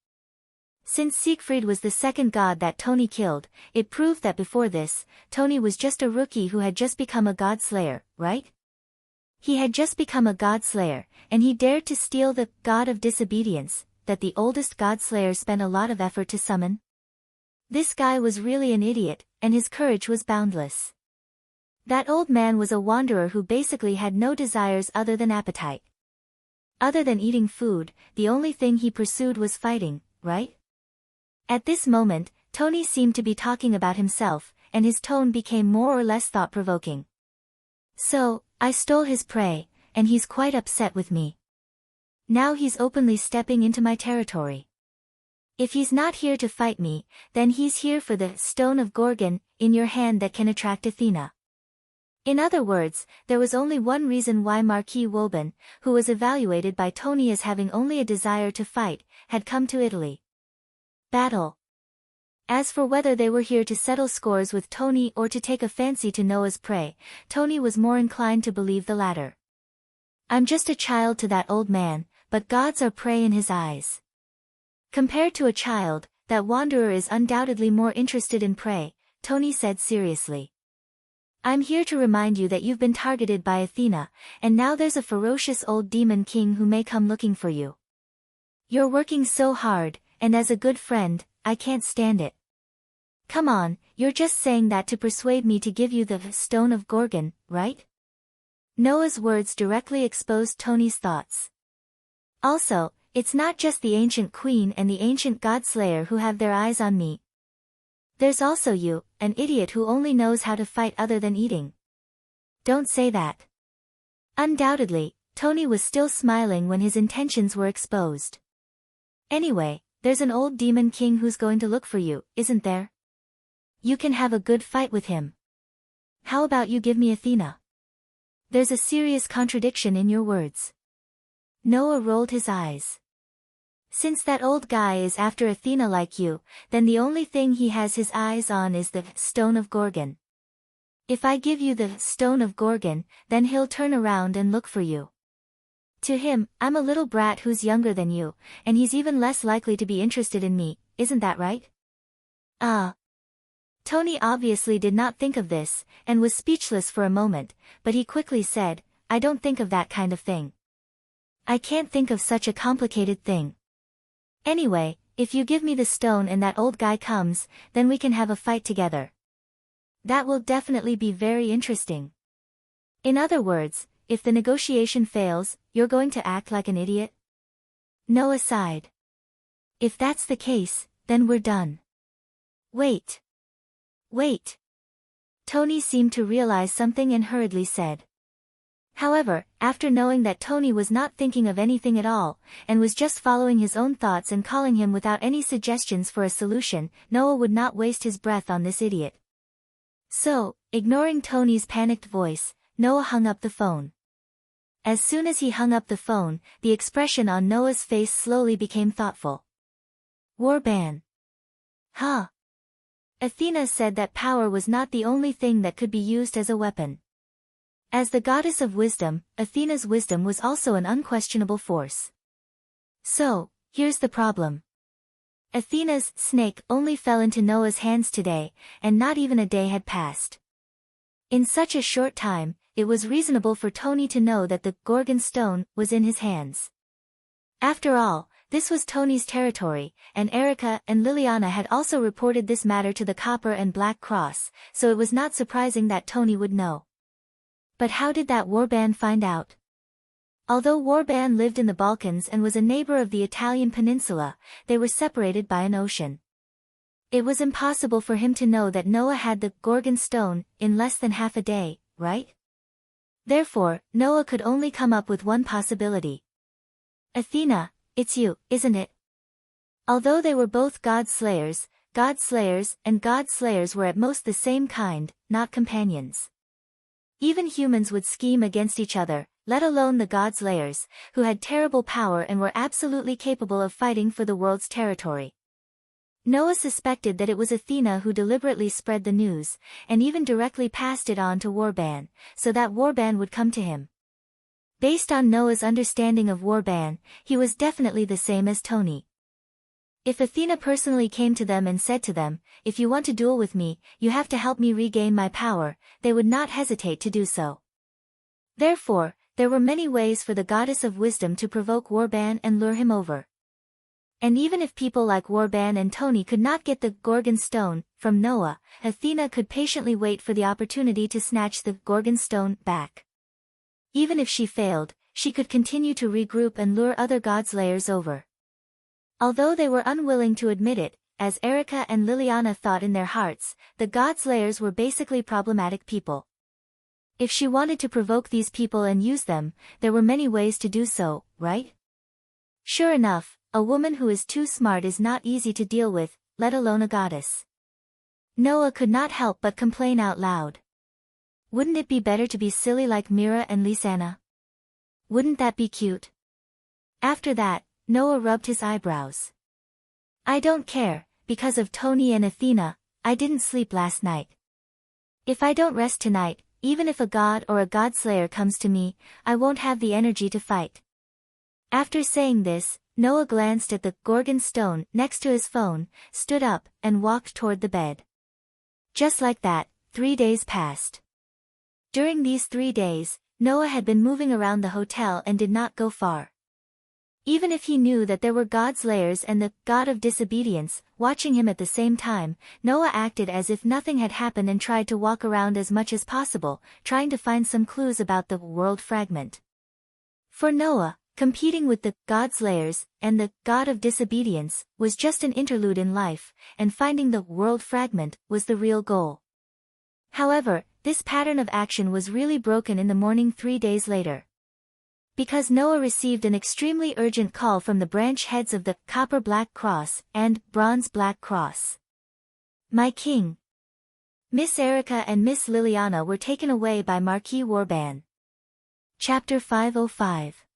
Since Siegfried was the second god that Tony killed, it proved that before this, Tony was just a rookie who had just become a god slayer, right? He had just become a god slayer, and he dared to steal the god of disobedience, that the oldest god slayer spent a lot of effort to summon? This guy was really an idiot, and his courage was boundless. That old man was a wanderer who basically had no desires other than appetite. Other than eating food, the only thing he pursued was fighting, right? At this moment, Tony seemed to be talking about himself, and his tone became more or less thought-provoking. So, I stole his prey, and he's quite upset with me. Now he's openly stepping into my territory. If he's not here to fight me, then he's here for the stone of Gorgon in your hand that can attract Athena. In other words, there was only one reason why Marquis Woban, who was evaluated by Tony as having only a desire to fight, had come to Italy. Battle. As for whether they were here to settle scores with Tony or to take a fancy to Noah's prey, Tony was more inclined to believe the latter. I'm just a child to that old man, but gods are prey in his eyes. Compared to a child, that wanderer is undoubtedly more interested in prey, Tony said seriously. I'm here to remind you that you've been targeted by Athena, and now there's a ferocious old demon king who may come looking for you. You're working so hard, and as a good friend, I can't stand it. Come on, you're just saying that to persuade me to give you the stone of Gorgon, right? Noah's words directly exposed Tony's thoughts. Also, it's not just the ancient queen and the ancient godslayer who have their eyes on me. There's also you, an idiot who only knows how to fight other than eating. Don't say that. Undoubtedly, Tony was still smiling when his intentions were exposed. Anyway, there's an old demon king who's going to look for you, isn't there? You can have a good fight with him. How about you give me Athena? There's a serious contradiction in your words. Noah rolled his eyes. Since that old guy is after Athena like you, then the only thing he has his eyes on is the stone of Gorgon. If I give you the stone of Gorgon, then he'll turn around and look for you. To him, I'm a little brat who's younger than you, and he's even less likely to be interested in me, isn't that right? Tony obviously did not think of this, and was speechless for a moment, but he quickly said, I don't think of that kind of thing. I can't think of such a complicated thing. Anyway, if you give me the stone and that old guy comes, then we can have a fight together. That will definitely be very interesting. In other words, if the negotiation fails, you're going to act like an idiot? Noah sighed. If that's the case, then we're done. Wait. Tony seemed to realize something and hurriedly said. However, after knowing that Tony was not thinking of anything at all, and was just following his own thoughts and calling him without any suggestions for a solution, Noah would not waste his breath on this idiot. So, ignoring Tony's panicked voice, Noah hung up the phone. As soon as he hung up the phone, the expression on Noah's face slowly became thoughtful. Warban. Huh. Athena said that power was not the only thing that could be used as a weapon. As the goddess of wisdom, Athena's wisdom was also an unquestionable force. So, here's the problem. Athena's snake only fell into Noah's hands today, and not even a day had passed. In such a short time, it was reasonable for Tony to know that the Gorgon stone was in his hands. After all, this was Tony's territory, and Erica and Liliana had also reported this matter to the Copper and Black Cross, so it was not surprising that Tony would know. But how did that Warban find out? Although Warban lived in the Balkans and was a neighbor of the Italian peninsula, they were separated by an ocean. It was impossible for him to know that Noah had the Gorgon stone in less than half a day, right? Therefore, Noah could only come up with one possibility. Athena, it's you, isn't it? Although they were both god-slayers and god-slayers were at most the same kind, not companions. Even humans would scheme against each other, let alone the gods' layers, who had terrible power and were absolutely capable of fighting for the world's territory. Noah suspected that it was Athena who deliberately spread the news, and even directly passed it on to Warban, so that Warban would come to him. Based on Noah's understanding of Warban, he was definitely the same as Tony. If Athena personally came to them and said to them, "If you want to duel with me, you have to help me regain my power," they would not hesitate to do so. Therefore, there were many ways for the goddess of wisdom to provoke Warban and lure him over. And even if people like Warban and Tony could not get the Gorgon stone from Noah, Athena could patiently wait for the opportunity to snatch the Gorgon stone back. Even if she failed, she could continue to regroup and lure other gods' layers over. Although they were unwilling to admit it, as Erica and Liliana thought in their hearts, the gods' layers were basically problematic people. If she wanted to provoke these people and use them, there were many ways to do so, right? Sure enough, a woman who is too smart is not easy to deal with, let alone a goddess. Noah could not help but complain out loud. Wouldn't it be better to be silly like Mira and Lisanna? Wouldn't that be cute? After that, Noah rubbed his eyebrows. I don't care, because of Tony and Athena, I didn't sleep last night. If I don't rest tonight, even if a god or a godslayer comes to me, I won't have the energy to fight. After saying this, Noah glanced at the Gorgon stone next to his phone, stood up, and walked toward the bed. Just like that, 3 days passed. During these 3 days, Noah had been moving around the hotel and did not go far. Even if he knew that there were gods' layers and the god of disobedience watching him at the same time, Noah acted as if nothing had happened and tried to walk around as much as possible, trying to find some clues about the world fragment. For Noah, competing with the gods' layers and the god of disobedience was just an interlude in life, and finding the world fragment was the real goal. However, this pattern of action was really broken in the morning 3 days later. Because Noah received an extremely urgent call from the branch heads of the Copper Black Cross and Bronze Black Cross. My king. Miss Erica and Miss Liliana were taken away by Marquis Warban. Chapter 505.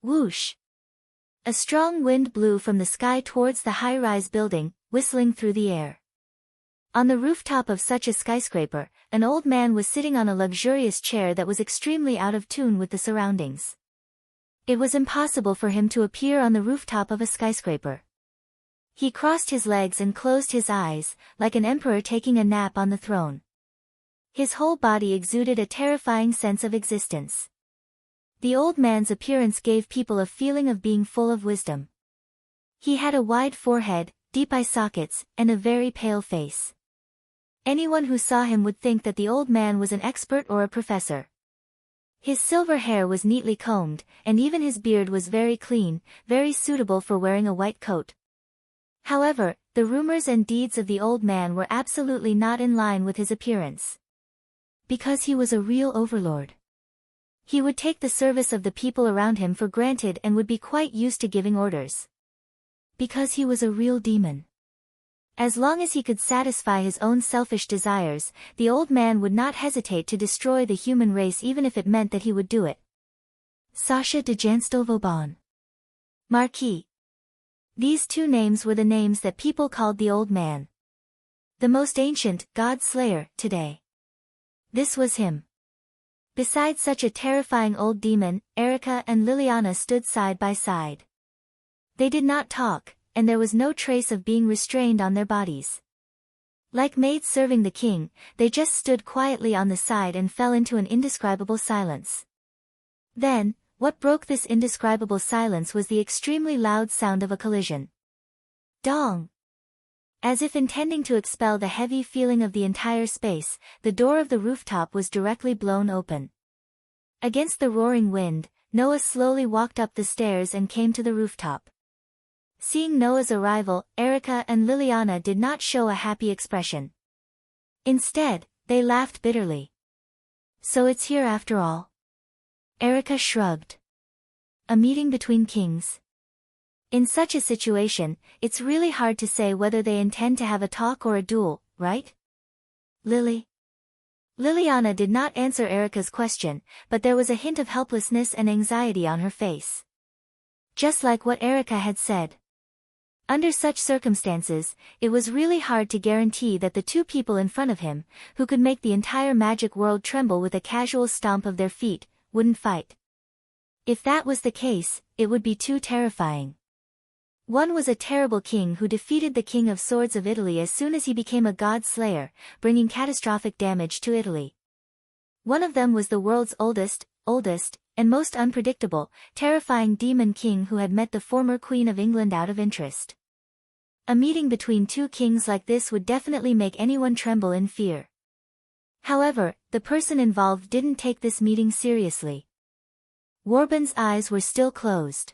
Whoosh. A strong wind blew from the sky towards the high-rise building, whistling through the air. On the rooftop of such a skyscraper, an old man was sitting on a luxurious chair that was extremely out of tune with the surroundings. It was impossible for him to appear on the rooftop of a skyscraper. He crossed his legs and closed his eyes, like an emperor taking a nap on the throne. His whole body exuded a terrifying sense of existence. The old man's appearance gave people a feeling of being full of wisdom. He had a wide forehead, deep eye sockets, and a very pale face. Anyone who saw him would think that the old man was an expert or a professor. His silver hair was neatly combed, and even his beard was very clean, very suitable for wearing a white coat. However, the rumors and deeds of the old man were absolutely not in line with his appearance. Because he was a real overlord. He would take the service of the people around him for granted and would be quite used to giving orders. Because he was a real demon. As long as he could satisfy his own selfish desires, the old man would not hesitate to destroy the human race even if it meant that he would do it. Sasha de Janstelvobon. Marquis. These two names were the names that people called the old man. The most ancient god slayer today. This was him. Beside such a terrifying old demon, Erica and Liliana stood side by side. They did not talk, and there was no trace of being restrained on their bodies. Like maids serving the king, they just stood quietly on the side and fell into an indescribable silence. Then, what broke this indescribable silence was the extremely loud sound of a collision. Dong! As if intending to expel the heavy feeling of the entire space, the door of the rooftop was directly blown open. Against the roaring wind, Noah slowly walked up the stairs and came to the rooftop. Seeing Noah's arrival, Erica and Liliana did not show a happy expression. Instead, they laughed bitterly. So it's here after all? Erica shrugged. A meeting between kings. In such a situation, it's really hard to say whether they intend to have a talk or a duel, right? Lily? Liliana did not answer Erica's question, but there was a hint of helplessness and anxiety on her face. Just like what Erica had said. Under such circumstances, it was really hard to guarantee that the two people in front of him, who could make the entire magic world tremble with a casual stomp of their feet, wouldn't fight. If that was the case, it would be too terrifying. One was a terrible king who defeated the King of Swords of Italy as soon as he became a god slayer, bringing catastrophic damage to Italy. One of them was the world's oldest, and most unpredictable, terrifying demon king who had met the former Queen of England out of interest. A meeting between two kings like this would definitely make anyone tremble in fear. However, the person involved didn't take this meeting seriously. Warban's eyes were still closed.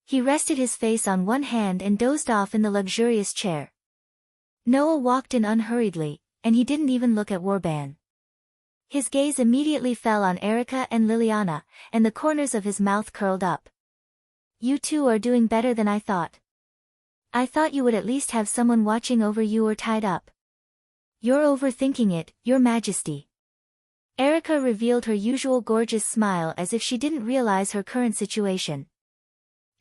He rested his face on one hand and dozed off in the luxurious chair. Noah walked in unhurriedly, and he didn't even look at Warban. His gaze immediately fell on Erica and Liliana, and the corners of his mouth curled up. You two are doing better than I thought. I thought you would at least have someone watching over you or tied up. You're overthinking it, Your Majesty. Erica revealed her usual gorgeous smile as if she didn't realize her current situation.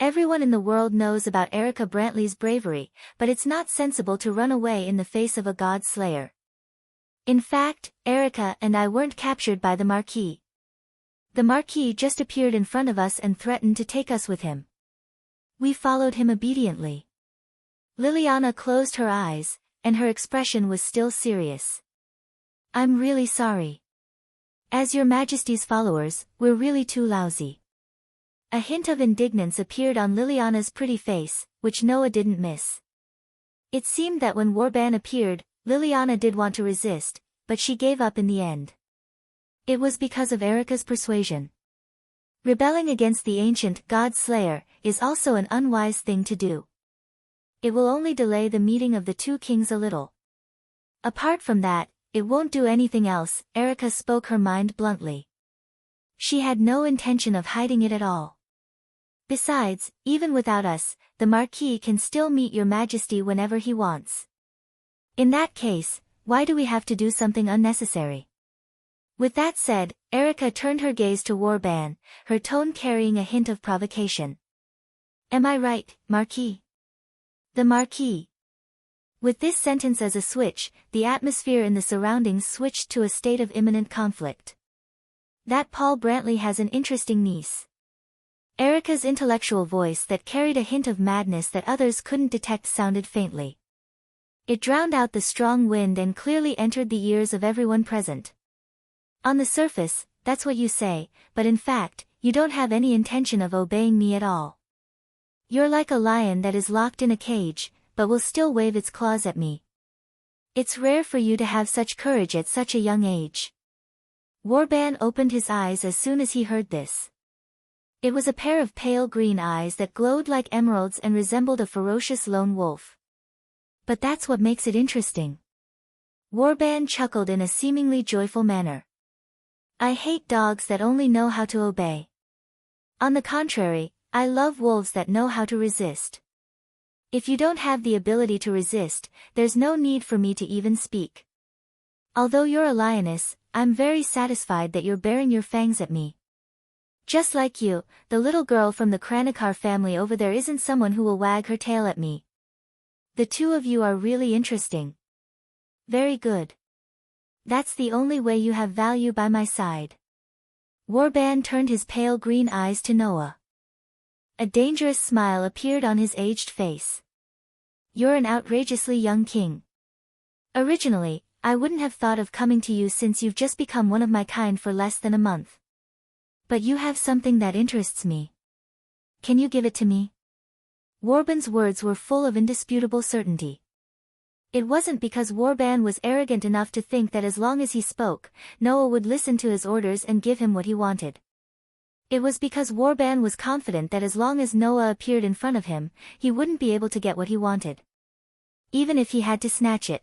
Everyone in the world knows about Erica Brantley's bravery, but it's not sensible to run away in the face of a god slayer. In fact, Erica and I weren't captured by the Marquis. The Marquis just appeared in front of us and threatened to take us with him. We followed him obediently. Liliana closed her eyes, and her expression was still serious. I'm really sorry. As Your Majesty's followers, we're really too lousy. A hint of indignance appeared on Liliana's pretty face, which Noah didn't miss. It seemed that when Warban appeared, Liliana did want to resist, but she gave up in the end. It was because of Erica's persuasion. Rebelling against the ancient God Slayer is also an unwise thing to do. It will only delay the meeting of the two kings a little. Apart from that, it won't do anything else. Erica spoke her mind bluntly. She had no intention of hiding it at all. Besides, even without us, the Marquis can still meet Your Majesty whenever he wants. In that case, why do we have to do something unnecessary? With that said, Erica turned her gaze to Warban, her tone carrying a hint of provocation. Am I right, Marquis? The Marquis. With this sentence as a switch, the atmosphere in the surroundings switched to a state of imminent conflict. That Paul Brantley has an interesting niece. Erica's intellectual voice that carried a hint of madness that others couldn't detect sounded faintly. It drowned out the strong wind and clearly entered the ears of everyone present. On the surface, that's what you say, but in fact, you don't have any intention of obeying me at all. You're like a lion that is locked in a cage, but will still wave its claws at me. It's rare for you to have such courage at such a young age. Warban opened his eyes as soon as he heard this. It was a pair of pale green eyes that glowed like emeralds and resembled a ferocious lone wolf. But that's what makes it interesting. Warban chuckled in a seemingly joyful manner. I hate dogs that only know how to obey. On the contrary, I love wolves that know how to resist. If you don't have the ability to resist, there's no need for me to even speak. Although you're a lioness, I'm very satisfied that you're baring your fangs at me. Just like you, the little girl from the Kranikar family over there isn't someone who will wag her tail at me. The two of you are really interesting. Very good. That's the only way you have value by my side. Warban turned his pale green eyes to Noah. A dangerous smile appeared on his aged face. You're an outrageously young king. Originally, I wouldn't have thought of coming to you since you've just become one of my kind for less than a month. But you have something that interests me. Can you give it to me? Warban's words were full of indisputable certainty. It wasn't because Warban was arrogant enough to think that as long as he spoke, Noah would listen to his orders and give him what he wanted. It was because Warban was confident that as long as Noah appeared in front of him, he wouldn't be able to get what he wanted. Even if he had to snatch it.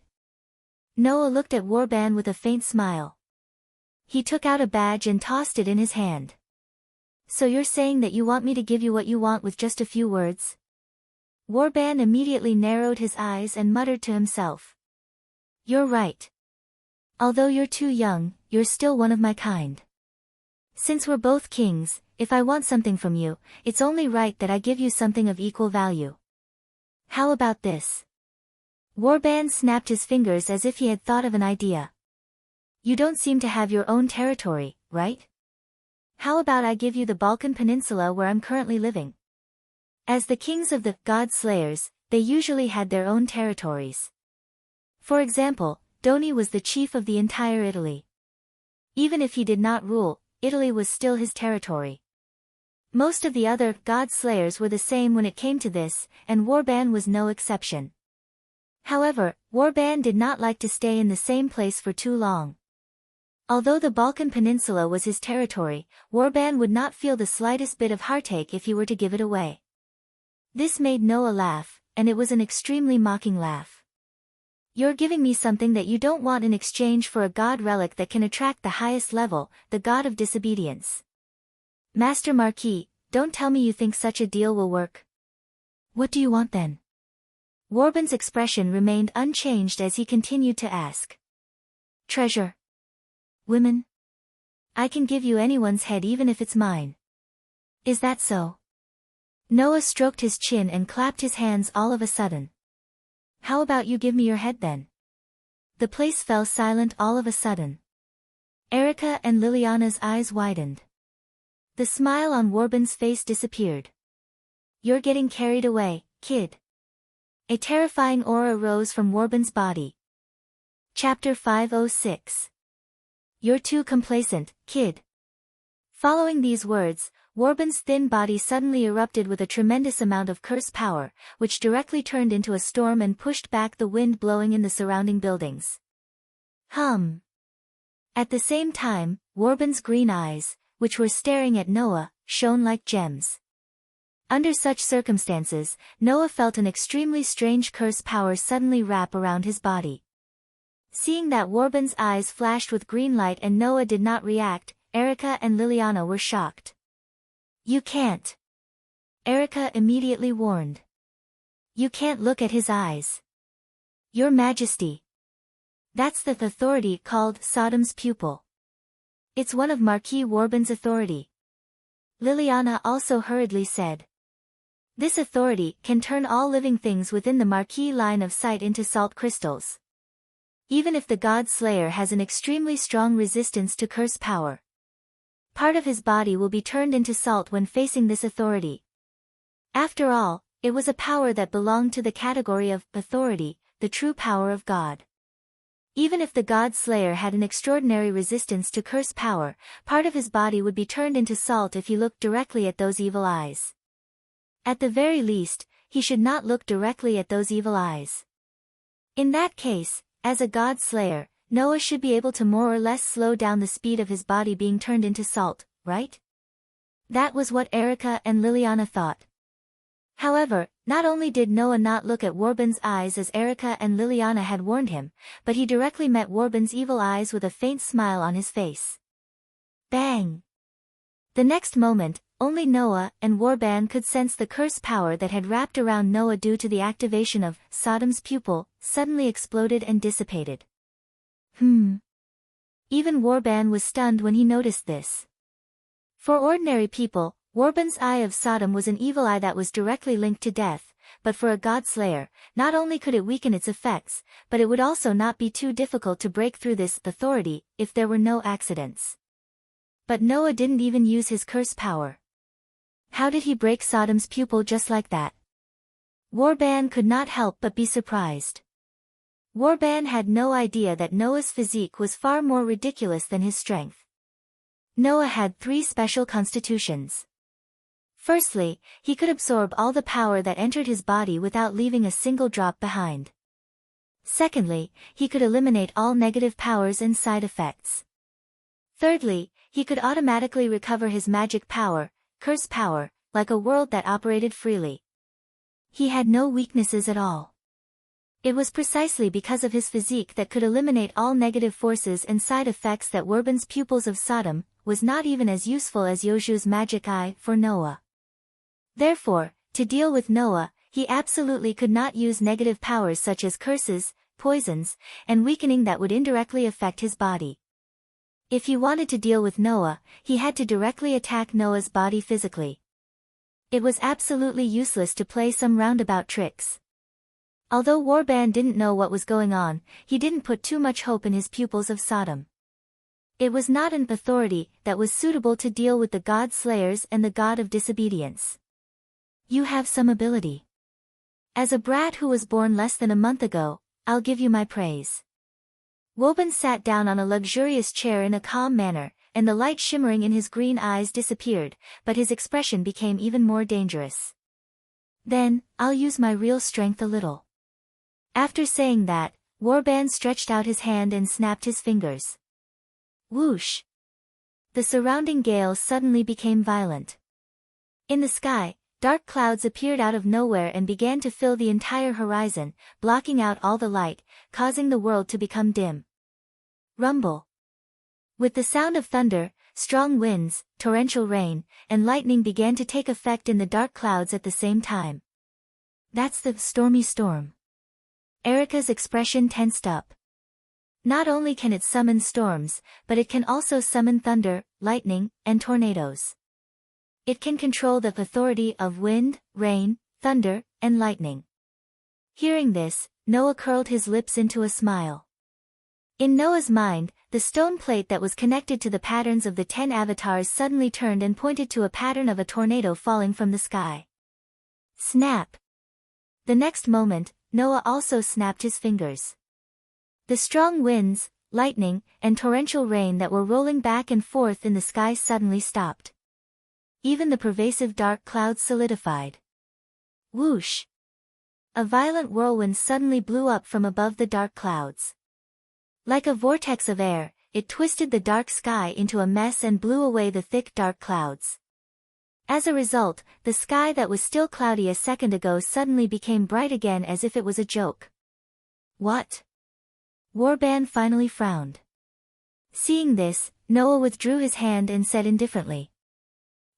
Noah looked at Warban with a faint smile. He took out a badge and tossed it in his hand. So you're saying that you want me to give you what you want with just a few words? Warban immediately narrowed his eyes and muttered to himself. You're right. Although you're too young, you're still one of my kind. Since we're both kings, if I want something from you, it's only right that I give you something of equal value. How about this? Warband snapped his fingers as if he had thought of an idea. You don't seem to have your own territory, right? How about I give you the Balkan Peninsula where I'm currently living? As the kings of the God Slayers, they usually had their own territories. For example, Doni was the chief of the entire Italy. Even if he did not rule, Italy was still his territory. Most of the other God Slayers were the same when it came to this, and Warband was no exception. However, Warband did not like to stay in the same place for too long. Although the Balkan Peninsula was his territory, Warband would not feel the slightest bit of heartache if he were to give it away. This made Noah laugh, and it was an extremely mocking laugh. You're giving me something that you don't want in exchange for a god relic that can attract the highest level, the god of disobedience. Master Marquis, don't tell me you think such a deal will work. What do you want then? Warband's expression remained unchanged as he continued to ask. Treasure. Women? I can give you anyone's head even if it's mine. Is that so? Noah stroked his chin and clapped his hands all of a sudden. How about you give me your head then? The place fell silent all of a sudden. Erica and Liliana's eyes widened. The smile on Warband's face disappeared. You're getting carried away, kid. A terrifying aura rose from Warband's body. Chapter 506. You're too complacent, kid. Following these words, Warband's thin body suddenly erupted with a tremendous amount of curse power, which directly turned into a storm and pushed back the wind blowing in the surrounding buildings. Hum. At the same time, Warband's green eyes, which were staring at Noah, shone like gems. Under such circumstances, Noah felt an extremely strange curse power suddenly wrap around his body. Seeing that Warband's eyes flashed with green light and Noah did not react, Erica and Liliana were shocked. You can't. Erica immediately warned. You can't look at his eyes. Your Majesty. That's the authority called Sodom's pupil. It's one of Marquis Warband's authority. Liliana also hurriedly said. This authority can turn all living things within the Marquis line of sight into salt crystals. Even if the God Slayer has an extremely strong resistance to curse power, part of his body will be turned into salt when facing this authority. After all, it was a power that belonged to the category of authority, the true power of God. Even if the God Slayer had an extraordinary resistance to curse power, part of his body would be turned into salt if he looked directly at those evil eyes. At the very least, he should not look directly at those evil eyes. In that case, as a God Slayer, Noah should be able to more or less slow down the speed of his body being turned into salt, right? That was what Erica and Liliana thought. However, not only did Noah not look at Warband's eyes as Erica and Liliana had warned him, but he directly met Warband's evil eyes with a faint smile on his face. Bang! The next moment, only Noah and Warband could sense the curse power that had wrapped around Noah due to the activation of Sodom's pupil, suddenly exploded and dissipated. Even Warband was stunned when he noticed this. For ordinary people, Warband's eye of Sodom was an evil eye that was directly linked to death, but for a God Slayer, not only could it weaken its effects, but it would also not be too difficult to break through this authority if there were no accidents. But Noah didn't even use his curse power. How did he break Sodom's pupil just like that? Warband could not help but be surprised. Warband had no idea that Noah's physique was far more ridiculous than his strength. Noah had 3 special constitutions. Firstly, he could absorb all the power that entered his body without leaving a single drop behind. Secondly, he could eliminate all negative powers and side effects. Thirdly, he could automatically recover his magic power, curse power, like a world that operated freely. He had no weaknesses at all. It was precisely because of his physique that could eliminate all negative forces and side effects that Warband's pupils of Sodom was not even as useful as Yoju's magic eye for Noah. Therefore, to deal with Noah, he absolutely could not use negative powers such as curses, poisons, and weakening that would indirectly affect his body. If he wanted to deal with Noah, he had to directly attack Noah's body physically. It was absolutely useless to play some roundabout tricks. Although Warband didn't know what was going on, he didn't put too much hope in his pupils of Sodom. It was not an authority that was suitable to deal with the god slayers and the god of disobedience. You have some ability. As a brat who was born less than a month ago, I'll give you my praise. Woban sat down on a luxurious chair in a calm manner, and the light shimmering in his green eyes disappeared, but his expression became even more dangerous. Then, I'll use my real strength a little. After saying that, Warband stretched out his hand and snapped his fingers. Whoosh! The surrounding gale suddenly became violent. In the sky, dark clouds appeared out of nowhere and began to fill the entire horizon, blocking out all the light, causing the world to become dim. Rumble. With the sound of thunder, strong winds, torrential rain, and lightning began to take effect in the dark clouds at the same time. That's the stormy storm. Erica's expression tensed up. Not only can it summon storms, but it can also summon thunder, lightning, and tornadoes. It can control the authority of wind, rain, thunder, and lightning. Hearing this, Noah curled his lips into a smile. In Noah's mind, the stone plate that was connected to the patterns of the 10 avatars suddenly turned and pointed to a pattern of a tornado falling from the sky. Snap! The next moment, Noah also snapped his fingers. The strong winds, lightning, and torrential rain that were rolling back and forth in the sky suddenly stopped. Even the pervasive dark clouds solidified. Whoosh! A violent whirlwind suddenly blew up from above the dark clouds. Like a vortex of air, it twisted the dark sky into a mess and blew away the thick dark clouds. As a result, the sky that was still cloudy a second ago suddenly became bright again as if it was a joke. What? Warband finally frowned. Seeing this, Noah withdrew his hand and said indifferently.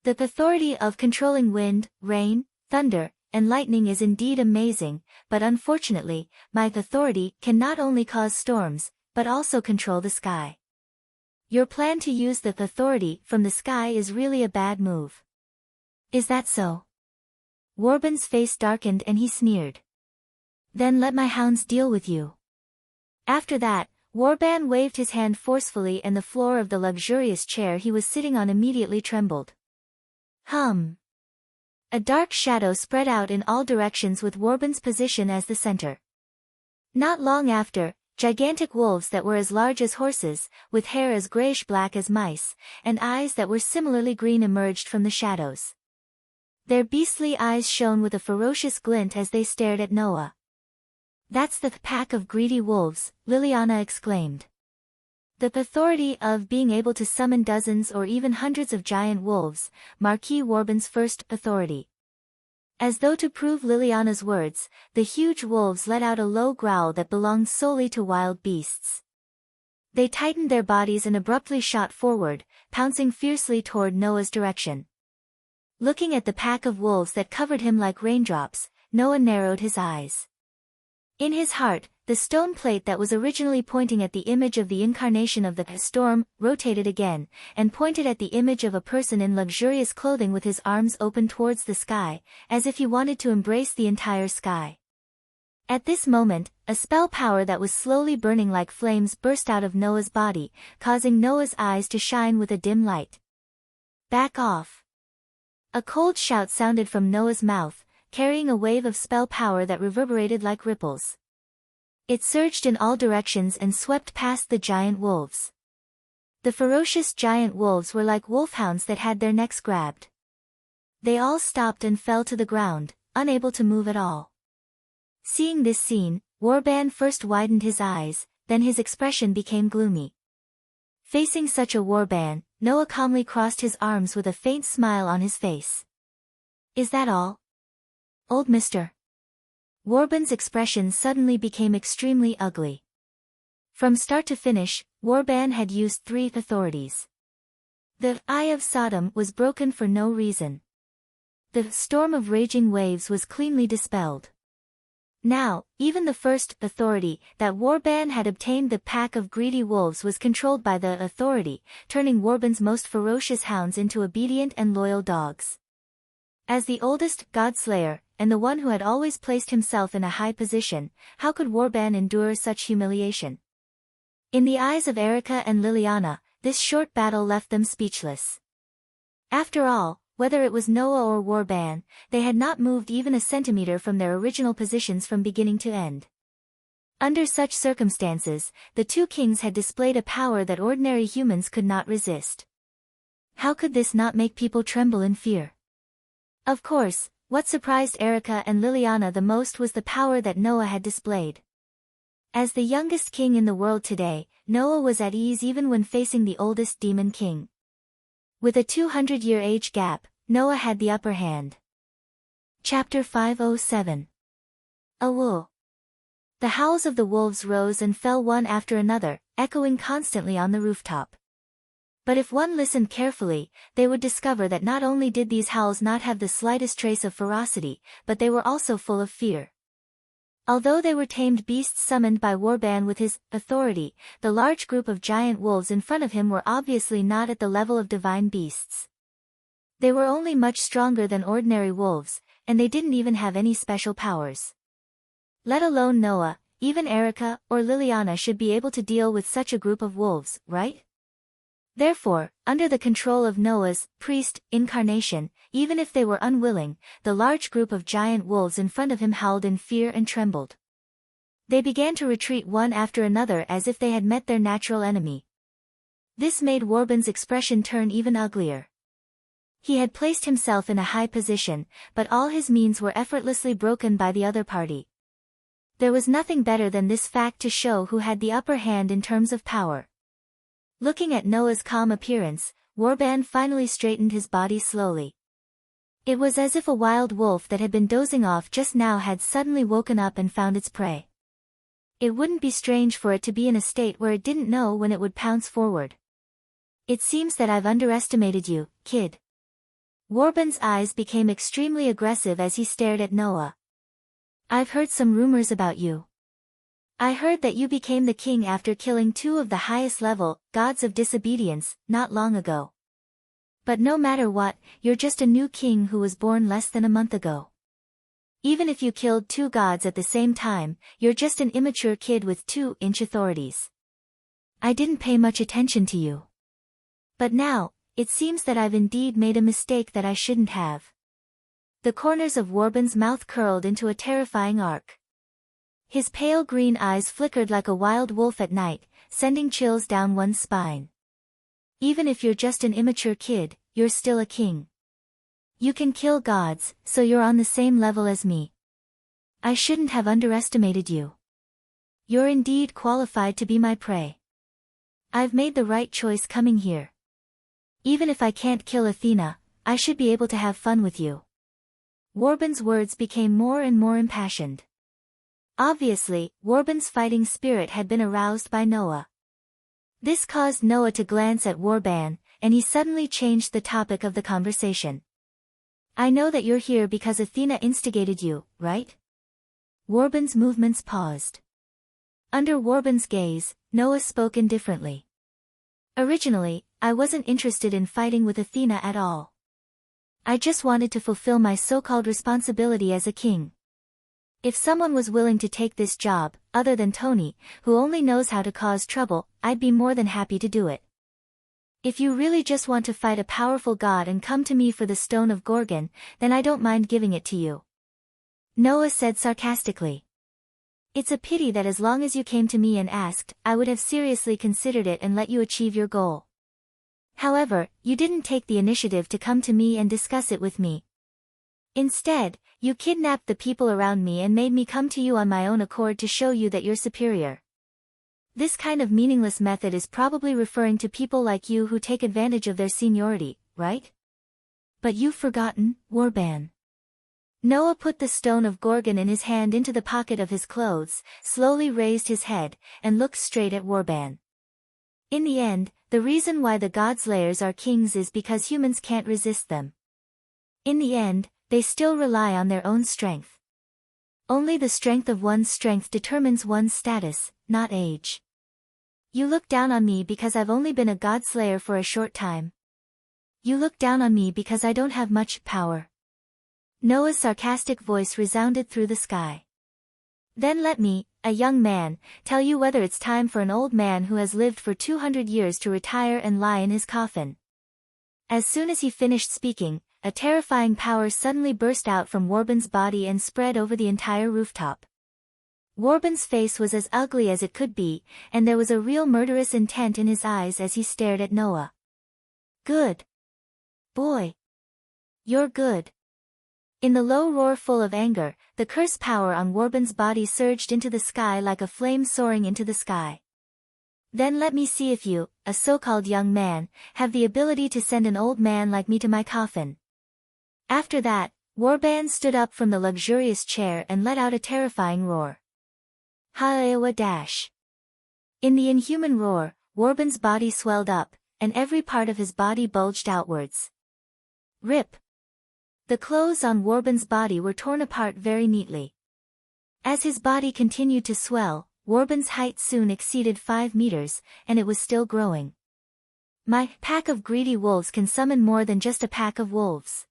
The authority of controlling wind, rain, thunder, and lightning is indeed amazing, but unfortunately, my authority can not only cause storms, but also control the sky. Your plan to use the authority from the sky is really a bad move. Is that so? Warband's face darkened and he sneered. Then let my hounds deal with you. After that, Warband waved his hand forcefully and the floor of the luxurious chair he was sitting on immediately trembled. A dark shadow spread out in all directions with Warband's position as the center. Not long after, gigantic wolves that were as large as horses, with hair as grayish-black as mice, and eyes that were similarly green emerged from the shadows. Their beastly eyes shone with a ferocious glint as they stared at Noah. That's the pack of greedy wolves, Liliana exclaimed. The authority of being able to summon dozens or even hundreds of giant wolves, Marquis Warband's first authority. As though to prove Liliana's words, the huge wolves let out a low growl that belonged solely to wild beasts. They tightened their bodies and abruptly shot forward, pouncing fiercely toward Noah's direction. Looking at the pack of wolves that covered him like raindrops, Noah narrowed his eyes. In his heart, the stone plate that was originally pointing at the image of the incarnation of the storm rotated again, and pointed at the image of a person in luxurious clothing with his arms open towards the sky, as if he wanted to embrace the entire sky. At this moment, a spell power that was slowly burning like flames burst out of Noah's body, causing Noah's eyes to shine with a dim light. Back off! A cold shout sounded from Noah's mouth, carrying a wave of spell power that reverberated like ripples. It surged in all directions and swept past the giant wolves. The ferocious giant wolves were like wolfhounds that had their necks grabbed. They all stopped and fell to the ground, unable to move at all. Seeing this scene, Warband first widened his eyes, then his expression became gloomy. Facing such a Warband, Noah calmly crossed his arms with a faint smile on his face. Is that all? Old mister. Warband's expression suddenly became extremely ugly. From start to finish, Warband had used 3 authorities. The Eye of Sodom was broken for no reason. The storm of raging waves was cleanly dispelled. Now, even the first authority that Warban had obtained, the pack of greedy wolves, was controlled by the authority, turning Warban's most ferocious hounds into obedient and loyal dogs. As the oldest God-slayer, and the one who had always placed himself in a high position, how could Warban endure such humiliation? In the eyes of Erica and Liliana, this short battle left them speechless. After all, whether it was Noah or Warban, they had not moved even a centimeter from their original positions from beginning to end. Under such circumstances, the two kings had displayed a power that ordinary humans could not resist. How could this not make people tremble in fear? Of course, what surprised Erica and Liliana the most was the power that Noah had displayed. As the youngest king in the world today, Noah was at ease even when facing the oldest demon king. With a 200-year age gap, Noah had the upper hand. Chapter 507. Awoo. The howls of the wolves rose and fell one after another, echoing constantly on the rooftop. But if one listened carefully, they would discover that not only did these howls not have the slightest trace of ferocity, but they were also full of fear. Although they were tamed beasts summoned by Warban with his authority, the large group of giant wolves in front of him were obviously not at the level of divine beasts. They were only much stronger than ordinary wolves, and they didn't even have any special powers. Let alone Noah, even Erica or Liliana should be able to deal with such a group of wolves, right? Therefore, under the control of Noah's priest incarnation, even if they were unwilling, the large group of giant wolves in front of him howled in fear and trembled. They began to retreat one after another as if they had met their natural enemy. This made Warban's expression turn even uglier. He had placed himself in a high position, but all his means were effortlessly broken by the other party. There was nothing better than this fact to show who had the upper hand in terms of power. Looking at Noah's calm appearance, Warban finally straightened his body slowly. It was as if a wild wolf that had been dozing off just now had suddenly woken up and found its prey. It wouldn't be strange for it to be in a state where it didn't know when it would pounce forward. It seems that I've underestimated you, kid. Warban's eyes became extremely aggressive as he stared at Noah. I've heard some rumors about you. I heard that you became the king after killing two of the highest level gods of disobedience not long ago. But no matter what, you're just a new king who was born less than a month ago. Even if you killed two gods at the same time, you're just an immature kid with 2-inch authorities. I didn't pay much attention to you. But now, it seems that I've indeed made a mistake that I shouldn't have. The corners of Warban's mouth curled into a terrifying arc. His pale green eyes flickered like a wild wolf at night, sending chills down one's spine. Even if you're just an immature kid, you're still a king. You can kill gods, so you're on the same level as me. I shouldn't have underestimated you. You're indeed qualified to be my prey. I've made the right choice coming here. Even if I can't kill Athena, I should be able to have fun with you. Warban's words became more and more impassioned. Obviously, Warban's fighting spirit had been aroused by Noah. This caused Noah to glance at Warban, and he suddenly changed the topic of the conversation. I know that you're here because Athena instigated you, right? Warban's movements paused. Under Warban's gaze, Noah spoke indifferently. Originally, I wasn't interested in fighting with Athena at all. I just wanted to fulfill my so-called responsibility as a king. If someone was willing to take this job, other than Tony, who only knows how to cause trouble, I'd be more than happy to do it. If you really just want to fight a powerful god and come to me for the stone of Gorgon, then I don't mind giving it to you. Noah said sarcastically. It's a pity that as long as you came to me and asked, I would have seriously considered it and let you achieve your goal. However, you didn't take the initiative to come to me and discuss it with me. Instead, you kidnapped the people around me and made me come to you on my own accord to show you that you're superior. This kind of meaningless method is probably referring to people like you who take advantage of their seniority, right? But you've forgotten, Warban. Noah put the stone of Gorgon in his hand into the pocket of his clothes, slowly raised his head, and looked straight at Warban. In the end, the reason why the God-slayers are kings is because humans can't resist them. In the end, they still rely on their own strength. Only the strength of one's strength determines one's status, not age. You look down on me because I've only been a god slayer for a short time. You look down on me because I don't have much power. Noah's sarcastic voice resounded through the sky. Then let me, a young man, tell you whether it's time for an old man who has lived for 200 years to retire and lie in his coffin. As soon as he finished speaking, a terrifying power suddenly burst out from Warbin's body and spread over the entire rooftop. Warbin's face was as ugly as it could be, and there was a real murderous intent in his eyes as he stared at Noah. Good boy. You're good. In the low roar full of anger, the curse power on Warbin's body surged into the sky like a flame soaring into the sky. Then let me see if you, a so-called young man, have the ability to send an old man like me to my coffin. After that, Warbin stood up from the luxurious chair and let out a terrifying roar. Ha-ewa dash. In the inhuman roar, Warbin's body swelled up, and every part of his body bulged outwards. Rip. The clothes on Warbin's body were torn apart very neatly. As his body continued to swell, Warbin's height soon exceeded 5 meters, and it was still growing. My pack of greedy wolves can summon more than just a pack of wolves.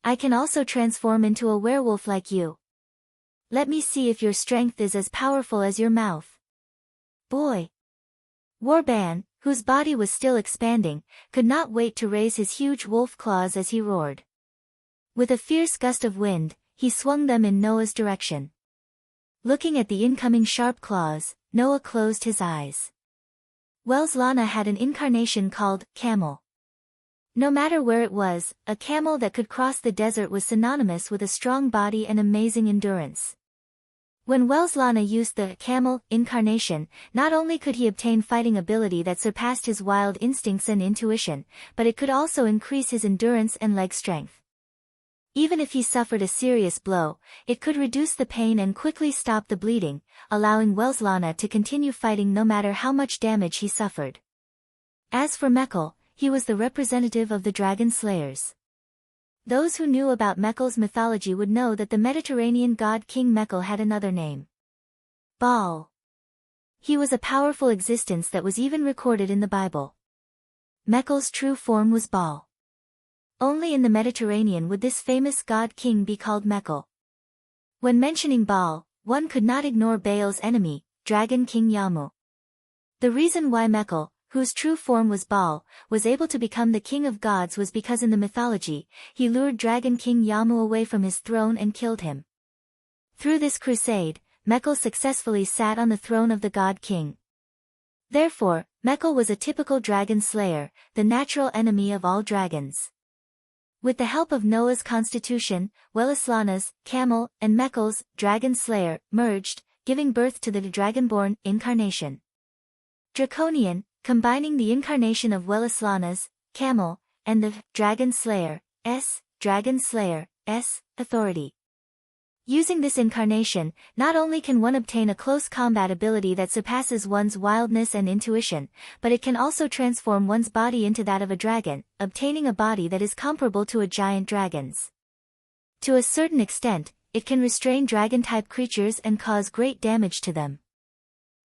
I can also transform into a werewolf like you. Let me see if your strength is as powerful as your mouth. Boy. Warbin, whose body was still expanding, could not wait to raise his huge wolf claws as he roared. With a fierce gust of wind, he swung them in Noah's direction. Looking at the incoming sharp claws, Noah closed his eyes. Wells Lana had an incarnation called Camel. No matter where it was, a camel that could cross the desert was synonymous with a strong body and amazing endurance. When Wells Lana used the Camel incarnation, not only could he obtain fighting ability that surpassed his wild instincts and intuition, but it could also increase his endurance and leg strength. Even if he suffered a serious blow, it could reduce the pain and quickly stop the bleeding, allowing Wells Lana to continue fighting no matter how much damage he suffered. As for Mekl, he was the representative of the dragon slayers. Those who knew about Mekl's mythology would know that the Mediterranean god King Mekl had another name. Baal. He was a powerful existence that was even recorded in the Bible. Mekl's true form was Baal. Only in the Mediterranean would this famous god-king be called Mekl. When mentioning Baal, one could not ignore Baal's enemy, Dragon King Yamu. The reason why Mekl, whose true form was Baal, was able to become the king of gods was because in the mythology, he lured Dragon King Yamu away from his throne and killed him. Through this crusade, Mekl successfully sat on the throne of the god-king. Therefore, Mekl was a typical dragon slayer, the natural enemy of all dragons. With the help of Noah's constitution, Wells Lana's Camel and Mekl's Dragon Slayer merged, giving birth to the Dragonborn incarnation. Draconian, combining the incarnation of Wells Lana's Camel and the Dragon Slayer's authority. Using this incarnation, not only can one obtain a close combat ability that surpasses one's wildness and intuition, but it can also transform one's body into that of a dragon, obtaining a body that is comparable to a giant dragon's. To a certain extent, it can restrain dragon-type creatures and cause great damage to them.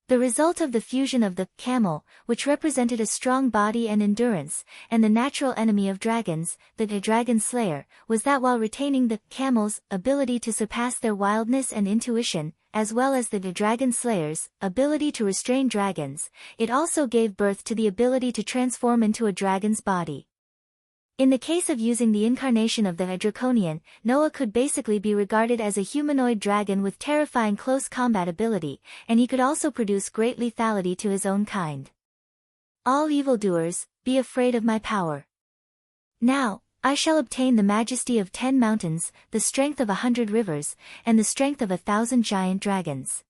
The result of the fusion of the camel, which represented a strong body and endurance, and the natural enemy of dragons, the Dragon Slayer, was that while retaining the camel's ability to surpass their wildness and intuition, as well as the Dragon Slayer's ability to restrain dragons, it also gave birth to the ability to transform into a dragon's body. In the case of using the incarnation of the Draconian, Noah could basically be regarded as a humanoid dragon with terrifying close combat ability, and he could also produce great lethality to his own kind. All evildoers, be afraid of my power. Now, I shall obtain the majesty of 10 mountains, the strength of 100 rivers, and the strength of 1,000 giant dragons.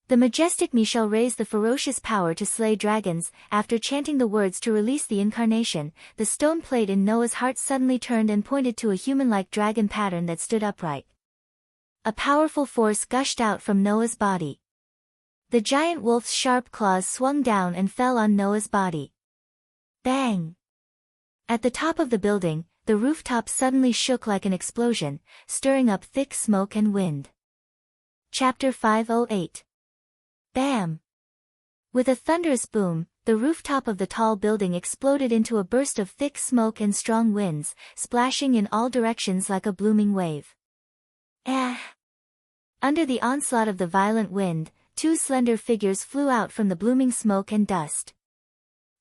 The majestic me shall raise the ferocious power to slay dragons. After chanting the words to release the incarnation, the stone plate in Noah's heart suddenly turned and pointed to a human-like dragon pattern that stood upright. A powerful force gushed out from Noah's body. The giant wolf's sharp claws swung down and fell on Noah's body. Bang! At the top of the building, the rooftop suddenly shook like an explosion, stirring up thick smoke and wind. Chapter 508. Bam! With a thunderous boom, the rooftop of the tall building exploded into a burst of thick smoke and strong winds, splashing in all directions like a blooming wave. Ah! Under the onslaught of the violent wind, two slender figures flew out from the blooming smoke and dust.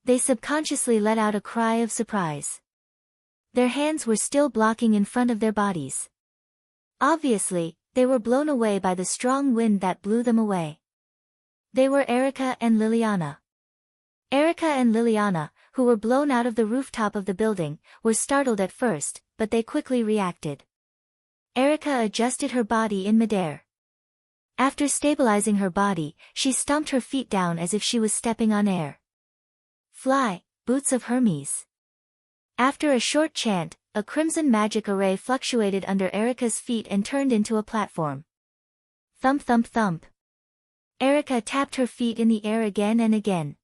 They subconsciously let out a cry of surprise. Their hands were still blocking in front of their bodies. Obviously, they were blown away by the strong wind that blew them away. They were Erica and Liliana. Erica and Liliana, who were blown out of the rooftop of the building, were startled at first, but they quickly reacted. Erica adjusted her body in midair. After stabilizing her body, she stomped her feet down as if she was stepping on air. Fly, boots of Hermes. After a short chant, a crimson magic array fluctuated under Erica's feet and turned into a platform. Thump thump thump. Erica tapped her feet in the air again and again.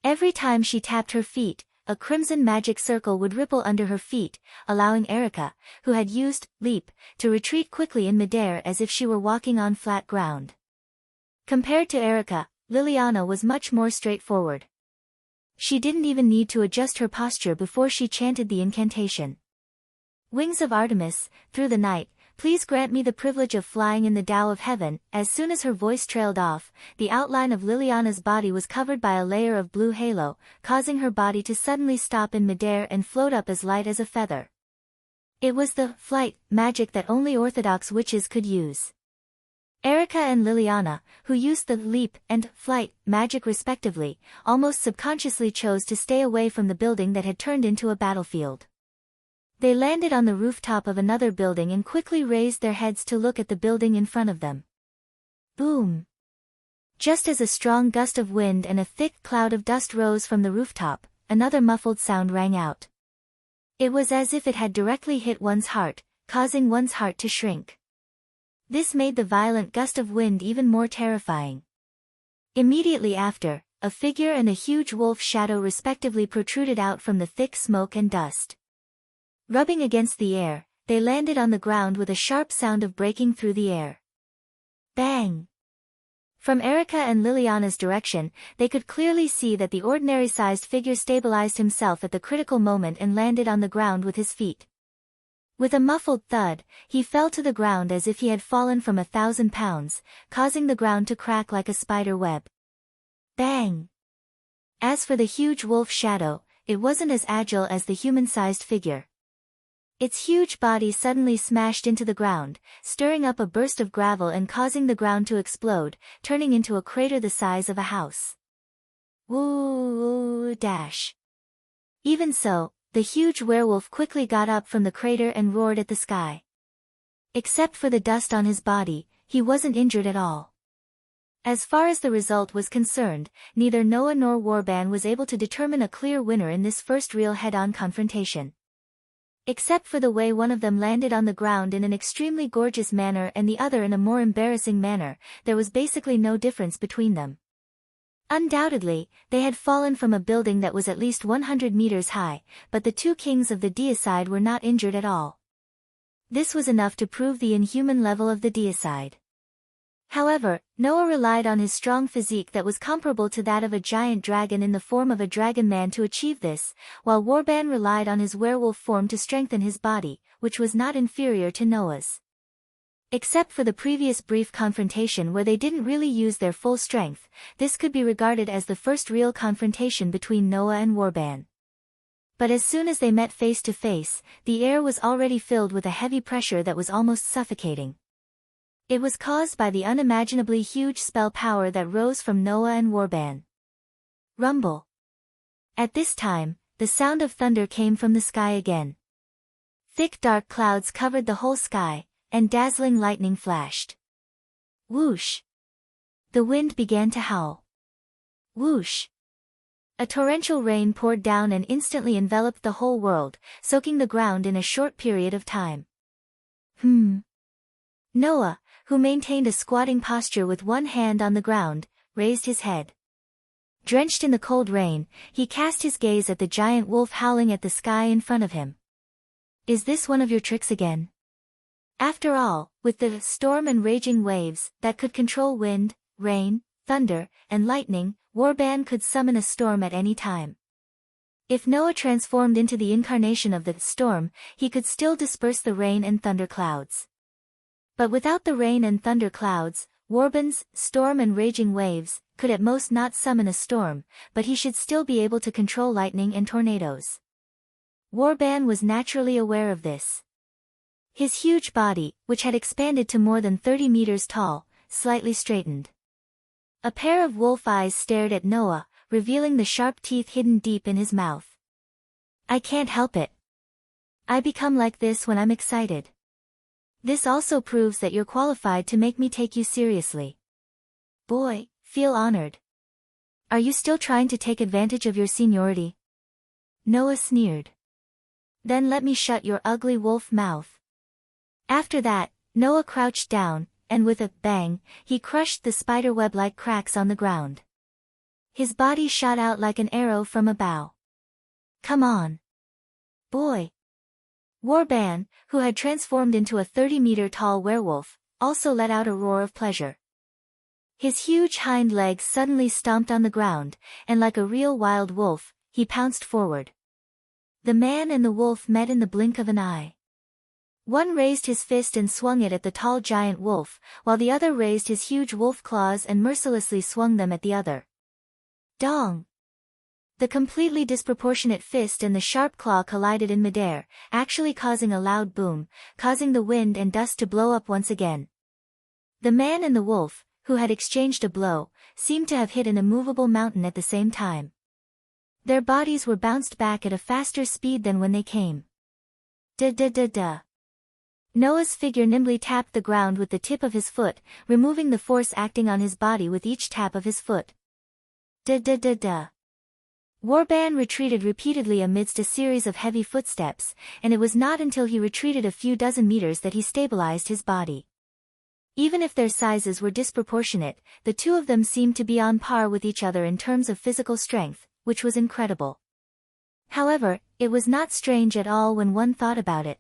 Every time she tapped her feet, a crimson magic circle would ripple under her feet, allowing Erica, who had used leap, to retreat quickly in midair as if she were walking on flat ground. Compared to Erica, Liliana was much more straightforward. She didn't even need to adjust her posture before she chanted the incantation. Wings of Artemis, through the night, please grant me the privilege of flying in the Tao of heaven. As soon as her voice trailed off, the outline of Liliana's body was covered by a layer of blue halo, causing her body to suddenly stop in midair and float up as light as a feather. It was the flight magic that only orthodox witches could use. Erica and Liliana, who used the leap and flight magic respectively, almost subconsciously chose to stay away from the building that had turned into a battlefield. They landed on the rooftop of another building and quickly raised their heads to look at the building in front of them. Boom! Just as a strong gust of wind and a thick cloud of dust rose from the rooftop, another muffled sound rang out. It was as if it had directly hit one's heart, causing one's heart to shrink. This made the violent gust of wind even more terrifying. Immediately after, a figure and a huge wolf shadow respectively protruded out from the thick smoke and dust. Rubbing against the air, they landed on the ground with a sharp sound of breaking through the air. Bang! From Erica and Liliana's direction, they could clearly see that the ordinary-sized figure stabilized himself at the critical moment and landed on the ground with his feet. With a muffled thud, he fell to the ground as if he had fallen from 1,000 pounds, causing the ground to crack like a spider web. Bang! As for the huge wolf shadow, it wasn't as agile as the human-sized figure. Its huge body suddenly smashed into the ground, stirring up a burst of gravel and causing the ground to explode, turning into a crater the size of a house. Woo dash! Even so, the huge werewolf quickly got up from the crater and roared at the sky. Except for the dust on his body, he wasn't injured at all. As far as the result was concerned, neither Noah nor Warban was able to determine a clear winner in this first real head-on confrontation. Except for the way one of them landed on the ground in an extremely gorgeous manner and the other in a more embarrassing manner, there was basically no difference between them. Undoubtedly, they had fallen from a building that was at least 100 meters high, but the two kings of the deicide were not injured at all. This was enough to prove the inhuman level of the deicide. However, Noah relied on his strong physique that was comparable to that of a giant dragon in the form of a dragon man to achieve this, while Warban relied on his werewolf form to strengthen his body, which was not inferior to Noah's. Except for the previous brief confrontation where they didn't really use their full strength, this could be regarded as the first real confrontation between Noah and Warban. But as soon as they met face to face, the air was already filled with a heavy pressure that was almost suffocating. It was caused by the unimaginably huge spell power that rose from Noah and Warban. Rumble. At this time, the sound of thunder came from the sky again. Thick dark clouds covered the whole sky, and dazzling lightning flashed. Whoosh! The wind began to howl. Whoosh! A torrential rain poured down and instantly enveloped the whole world, soaking the ground in a short period of time. Noah, who maintained a squatting posture with one hand on the ground, raised his head. Drenched in the cold rain, he cast his gaze at the giant wolf howling at the sky in front of him. Is this one of your tricks again? After all, with the storm and raging waves that could control wind, rain, thunder, and lightning, Warban could summon a storm at any time. If Noah transformed into the incarnation of the storm, he could still disperse the rain and thunder clouds. But without the rain and thunder clouds, Warban's storm and raging waves could at most not summon a storm, but he should still be able to control lightning and tornadoes. Warban was naturally aware of this. His huge body, which had expanded to more than 30 meters tall, slightly straightened. A pair of wolf eyes stared at Noah, revealing the sharp teeth hidden deep in his mouth. I can't help it. I become like this when I'm excited. This also proves that you're qualified to make me take you seriously. Boy, feel honored. Are you still trying to take advantage of your seniority? Noah sneered. Then let me shut your ugly wolf mouth. After that, Noah crouched down, and with a bang, he crushed the spiderweb-like cracks on the ground. His body shot out like an arrow from a bow. Come on. Boy. Warban, who had transformed into a 30-meter-tall werewolf, also let out a roar of pleasure. His huge hind legs suddenly stomped on the ground, and like a real wild wolf, he pounced forward. The man and the wolf met in the blink of an eye. One raised his fist and swung it at the tall giant wolf, while the other raised his huge wolf claws and mercilessly swung them at the other. Dong! The completely disproportionate fist and the sharp claw collided in midair, actually causing a loud boom, causing the wind and dust to blow up once again. The man and the wolf, who had exchanged a blow, seemed to have hit an immovable mountain at the same time. Their bodies were bounced back at a faster speed than when they came. Da-da-da-da. Noah's figure nimbly tapped the ground with the tip of his foot, removing the force acting on his body with each tap of his foot. Da-da-da-da. Warban retreated repeatedly amidst a series of heavy footsteps, and it was not until he retreated a few dozen meters that he stabilized his body. Even if their sizes were disproportionate, the two of them seemed to be on par with each other in terms of physical strength, which was incredible. However, it was not strange at all when one thought about it.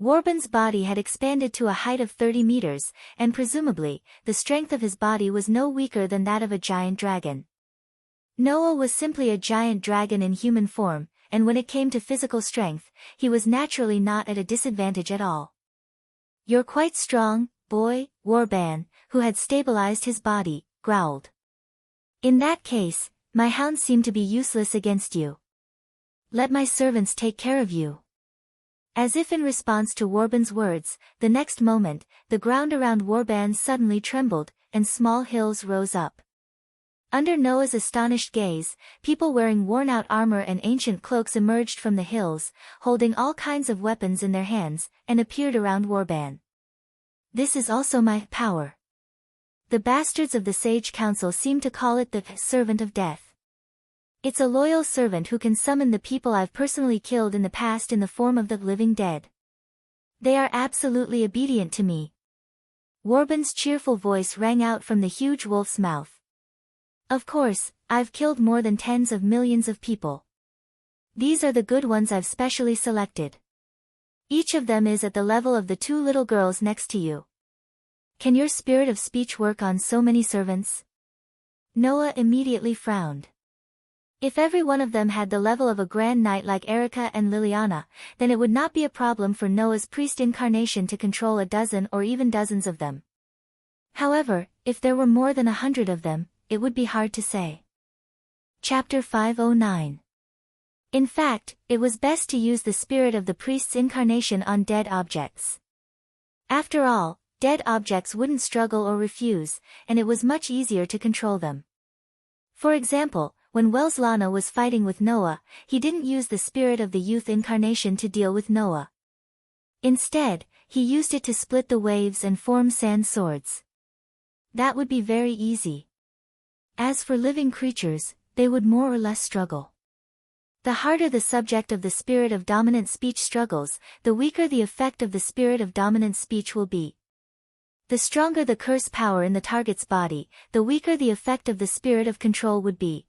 Warban's body had expanded to a height of 30 meters, and presumably, the strength of his body was no weaker than that of a giant dragon. Noah was simply a giant dragon in human form, and when it came to physical strength, he was naturally not at a disadvantage at all. You're quite strong, boy, Warban, who had stabilized his body, growled. In that case, my hounds seem to be useless against you. Let my servants take care of you. As if in response to Warban's words, the next moment, the ground around Warban suddenly trembled, and small hills rose up. Under Noah's astonished gaze, people wearing worn-out armor and ancient cloaks emerged from the hills, holding all kinds of weapons in their hands, and appeared around Warban. This is also my power. The bastards of the Sage Council seem to call it the Servant of Death. It's a loyal servant who can summon the people I've personally killed in the past in the form of the living dead. They are absolutely obedient to me. Warban's cheerful voice rang out from the huge wolf's mouth. Of course, I've killed more than tens of millions of people. These are the good ones I've specially selected. Each of them is at the level of the two little girls next to you. Can your spirit of speech work on so many servants? Noah immediately frowned. If every one of them had the level of a grand knight like Erica and Liliana, then it would not be a problem for Noah's priest incarnation to control a dozen or even dozens of them. However, if there were more than 100 of them, it would be hard to say. Chapter 509. In fact, it was best to use the spirit of the priest's incarnation on dead objects. After all, dead objects wouldn't struggle or refuse, and it was much easier to control them. For example, when Welslana was fighting with Noah, he didn't use the spirit of the youth incarnation to deal with Noah. Instead, he used it to split the waves and form sand swords. That would be very easy. As for living creatures, they would more or less struggle. The harder the subject of the spirit of dominant speech struggles, the weaker the effect of the spirit of dominant speech will be. The stronger the curse power in the target's body, the weaker the effect of the spirit of control would be.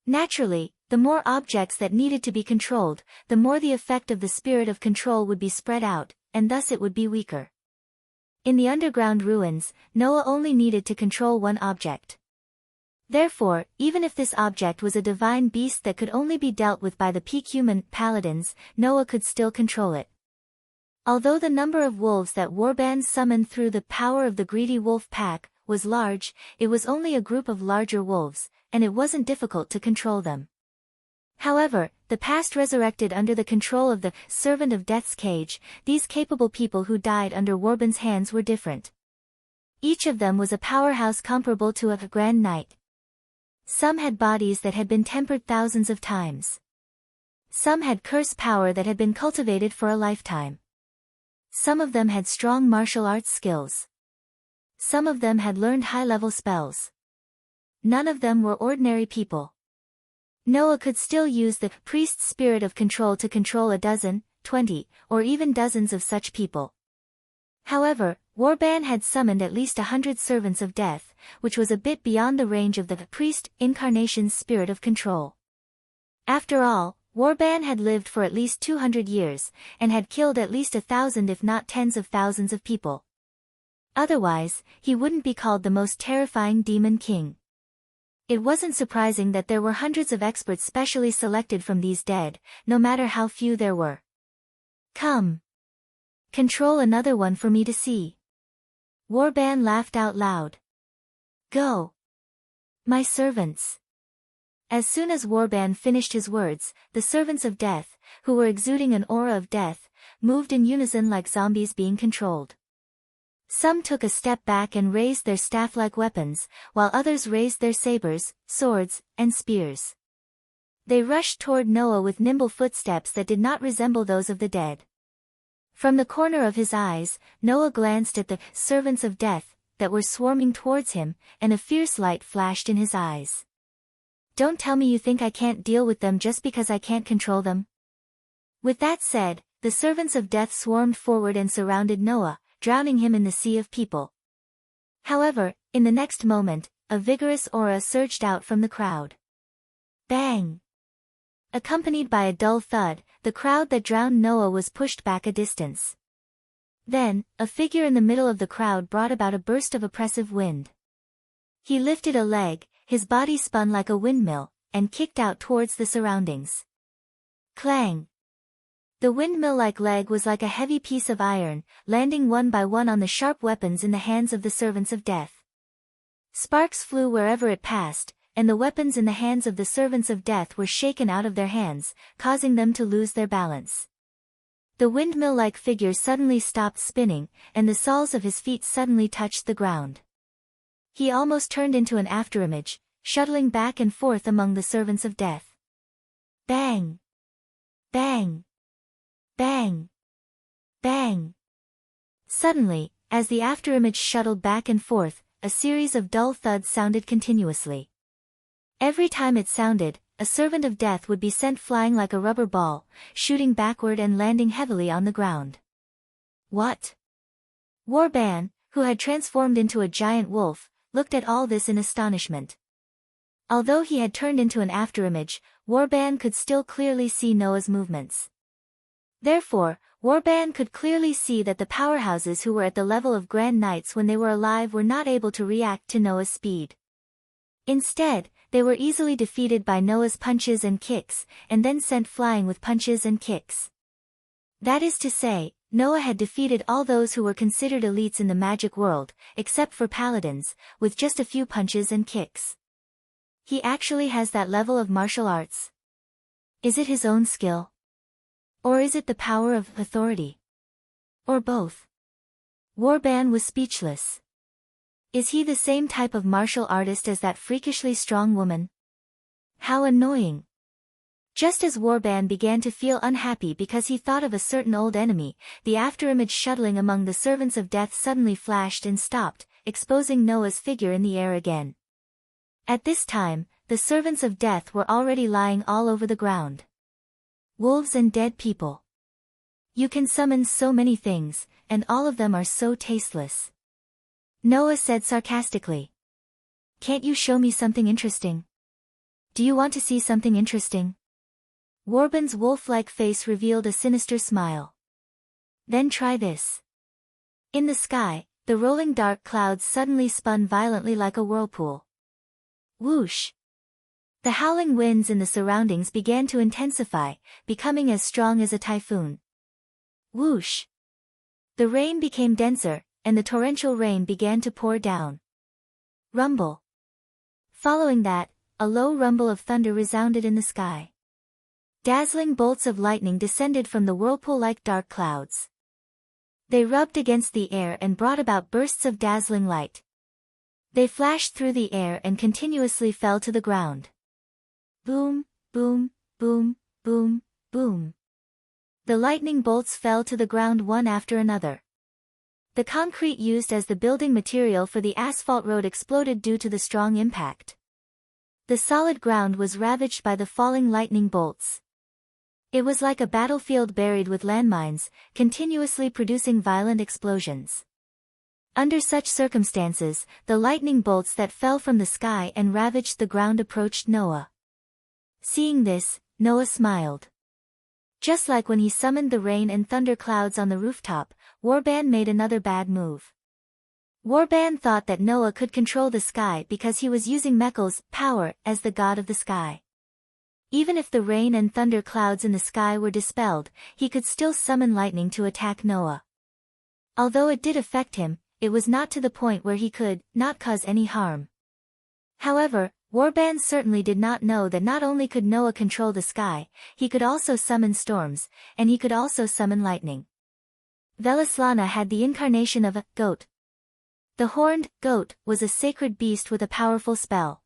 Naturally, the more objects that needed to be controlled, the more the effect of the spirit of control would be spread out, and thus it would be weaker. In the underground ruins, Noah only needed to control one object. Therefore, even if this object was a divine beast that could only be dealt with by the peak human paladins, Noah could still control it. Although the number of wolves that warbands summoned through the power of the greedy wolf pack was large, it was only a group of larger wolves, and it wasn't difficult to control them. However, the past resurrected under the control of the Servant of Death's cage. These capable people who died under Warband's hands were different. Each of them was a powerhouse comparable to a Grand Knight. Some had bodies that had been tempered thousands of times. Some had curse power that had been cultivated for a lifetime. Some of them had strong martial arts skills. Some of them had learned high-level spells. None of them were ordinary people. Noah could still use the priest's spirit of control to control a dozen, 20, or even dozens of such people. However, Warband had summoned at least 100 servants of death, which was a bit beyond the range of the priest incarnation's spirit of control. After all, Warband had lived for at least 200 years, and had killed at least 1,000 if not tens of thousands of people. Otherwise, he wouldn't be called the most terrifying demon king. It wasn't surprising that there were hundreds of experts specially selected from these dead, no matter how few there were. Come. Control another one for me to see. Warband laughed out loud. Go. My servants. As soon as Warband finished his words, the servants of death, who were exuding an aura of death, moved in unison like zombies being controlled. Some took a step back and raised their staff-like weapons, while others raised their sabers, swords, and spears. They rushed toward Noah with nimble footsteps that did not resemble those of the dead. From the corner of his eyes, Noah glanced at the servants of death that were swarming towards him, and a fierce light flashed in his eyes. Don't tell me you think I can't deal with them just because I can't control them. With that said, the servants of death swarmed forward and surrounded Noah, drowning him in the sea of people. However, in the next moment, a vigorous aura surged out from the crowd. Bang! Accompanied by a dull thud, the crowd that drowned Noah was pushed back a distance. Then, a figure in the middle of the crowd brought about a burst of oppressive wind. He lifted a leg, his body spun like a windmill, and kicked out towards the surroundings. Clang! The windmill-like leg was like a heavy piece of iron, landing one by one on the sharp weapons in the hands of the servants of death. Sparks flew wherever it passed, and the weapons in the hands of the servants of death were shaken out of their hands, causing them to lose their balance. The windmill-like figure suddenly stopped spinning, and the soles of his feet suddenly touched the ground. He almost turned into an afterimage, shuttling back and forth among the servants of death. Bang! Bang! Bang! Bang! Suddenly, as the afterimage shuttled back and forth, a series of dull thuds sounded continuously. Every time it sounded, a servant of death would be sent flying like a rubber ball, shooting backward and landing heavily on the ground. What? Warband, who had transformed into a giant wolf, looked at all this in astonishment. Although he had turned into an afterimage, Warband could still clearly see Noah's movements. Therefore, Warband could clearly see that the powerhouses who were at the level of Grand Knights when they were alive were not able to react to Noah's speed. Instead, they were easily defeated by Noah's punches and kicks, and then sent flying with punches and kicks. That is to say, Noah had defeated all those who were considered elites in the magic world, except for paladins, with just a few punches and kicks. He actually has that level of martial arts. Is it his own skill? Or is it the power of authority? Or both? Warband was speechless. Is he the same type of martial artist as that freakishly strong woman? How annoying. Just as Warband began to feel unhappy because he thought of a certain old enemy, the afterimage shuttling among the servants of death suddenly flashed and stopped, exposing Noah's figure in the air again. At this time, the servants of death were already lying all over the ground. Wolves and dead people. You can summon so many things, and all of them are so tasteless. Noah said sarcastically. Can't you show me something interesting? Do you want to see something interesting? Warband's wolf-like face revealed a sinister smile. Then try this. In the sky, the rolling dark clouds suddenly spun violently like a whirlpool. Whoosh! The howling winds in the surroundings began to intensify, becoming as strong as a typhoon. Whoosh! The rain became denser, and the torrential rain began to pour down. Rumble! Following that, a low rumble of thunder resounded in the sky. Dazzling bolts of lightning descended from the whirlpool-like dark clouds. They rubbed against the air and brought about bursts of dazzling light. They flashed through the air and continuously fell to the ground. Boom, boom, boom, boom, boom. The lightning bolts fell to the ground one after another. The concrete used as the building material for the asphalt road exploded due to the strong impact. The solid ground was ravaged by the falling lightning bolts. It was like a battlefield buried with landmines, continuously producing violent explosions. Under such circumstances, the lightning bolts that fell from the sky and ravaged the ground approached Noah. Seeing this, Noah smiled. Just like when he summoned the rain and thunder clouds on the rooftop, Warban made another bad move. Warban thought that Noah could control the sky because he was using Mechal's power as the god of the sky. Even if the rain and thunder clouds in the sky were dispelled, he could still summon lightning to attack Noah. Although it did affect him, it was not to the point where he could not cause any harm. However, Warban certainly did not know that not only could Noah control the sky, he could also summon storms, and he could also summon lightning. Velislana had the incarnation of a goat. The horned goat was a sacred beast with a powerful spell.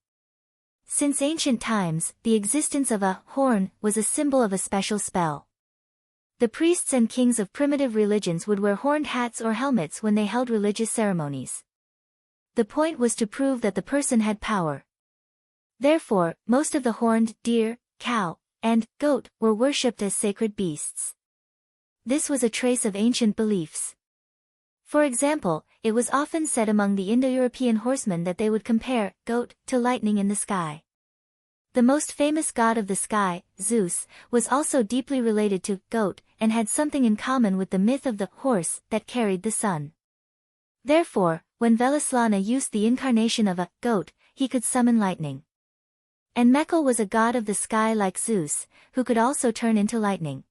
Since ancient times, the existence of a horn was a symbol of a special spell. The priests and kings of primitive religions would wear horned hats or helmets when they held religious ceremonies. The point was to prove that the person had power. Therefore, most of the horned deer, cow, and goat were worshipped as sacred beasts. This was a trace of ancient beliefs. For example, it was often said among the Indo-European horsemen that they would compare goat to lightning in the sky. The most famous god of the sky, Zeus, was also deeply related to goat and had something in common with the myth of the horse that carried the sun. Therefore, when Velislana used the incarnation of a goat, he could summon lightning. And Mechel was a god of the sky like Zeus, who could also turn into lightning.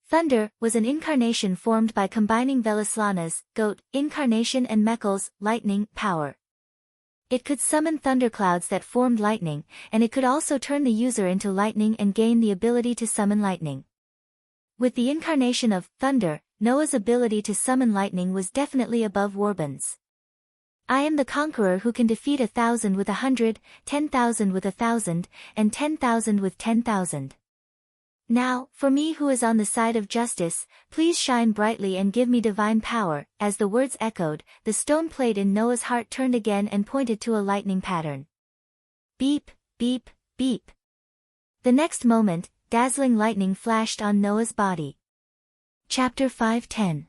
Thunder was an incarnation formed by combining Velislana's goat incarnation and Mechel's lightning power. It could summon thunderclouds that formed lightning, and it could also turn the user into lightning and gain the ability to summon lightning. With the incarnation of thunder, Noah's ability to summon lightning was definitely above Warban's. I am the conqueror who can defeat 1,000 with 100, 10,000 with 1,000, and 10,000 with 10,000. Now, for me who is on the side of justice, please shine brightly and give me divine power. As the words echoed, the stone plate in Noah's heart turned again and pointed to a lightning pattern. Beep, beep, beep. The next moment, dazzling lightning flashed on Noah's body. Chapter 5:10.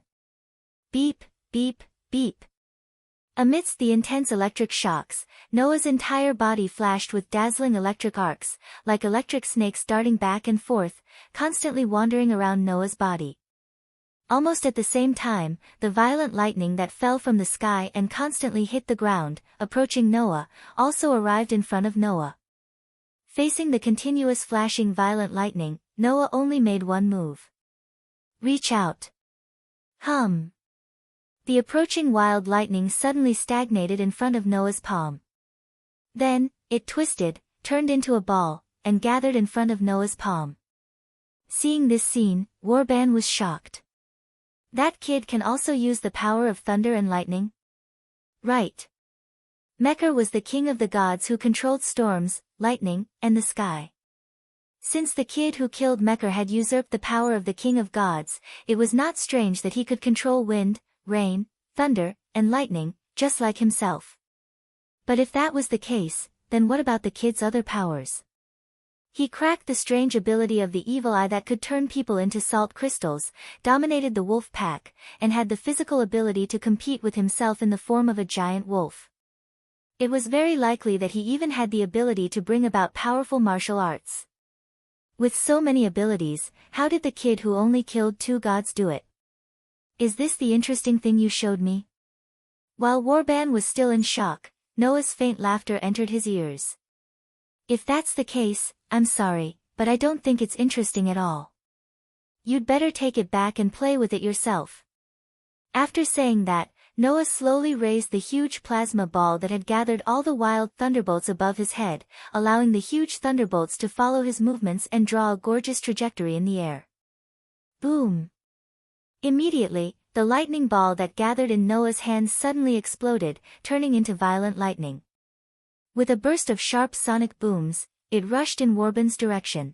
Beep, beep, beep. Amidst the intense electric shocks, Noah's entire body flashed with dazzling electric arcs, like electric snakes darting back and forth, constantly wandering around Noah's body. Almost at the same time, the violent lightning that fell from the sky and constantly hit the ground, approaching Noah, also arrived in front of Noah. Facing the continuous flashing violent lightning, Noah only made one move. Reach out. Hum. The approaching wild lightning suddenly stagnated in front of Noah's palm. Then, it twisted, turned into a ball, and gathered in front of Noah's palm. Seeing this scene, Warban was shocked. That kid can also use the power of thunder and lightning? Right. Mechel was the king of the gods who controlled storms, lightning, and the sky. Since the kid who killed Mechel had usurped the power of the king of gods, it was not strange that he could control wind, rain, thunder, and lightning, just like himself. But if that was the case, then what about the kid's other powers? He cracked the strange ability of the evil eye that could turn people into salt crystals, dominated the wolf pack, and had the physical ability to compete with himself in the form of a giant wolf. It was very likely that he even had the ability to bring about powerful martial arts. With so many abilities, how did the kid who only killed 2 gods do it? Is this the interesting thing you showed me? While Warban was still in shock, Noah's faint laughter entered his ears. If that's the case, I'm sorry, but I don't think it's interesting at all. You'd better take it back and play with it yourself. After saying that, Noah slowly raised the huge plasma ball that had gathered all the wild thunderbolts above his head, allowing the huge thunderbolts to follow his movements and draw a gorgeous trajectory in the air. Boom! Immediately, the lightning ball that gathered in Noah's hands suddenly exploded, turning into violent lightning. With a burst of sharp sonic booms, it rushed in Warban's direction.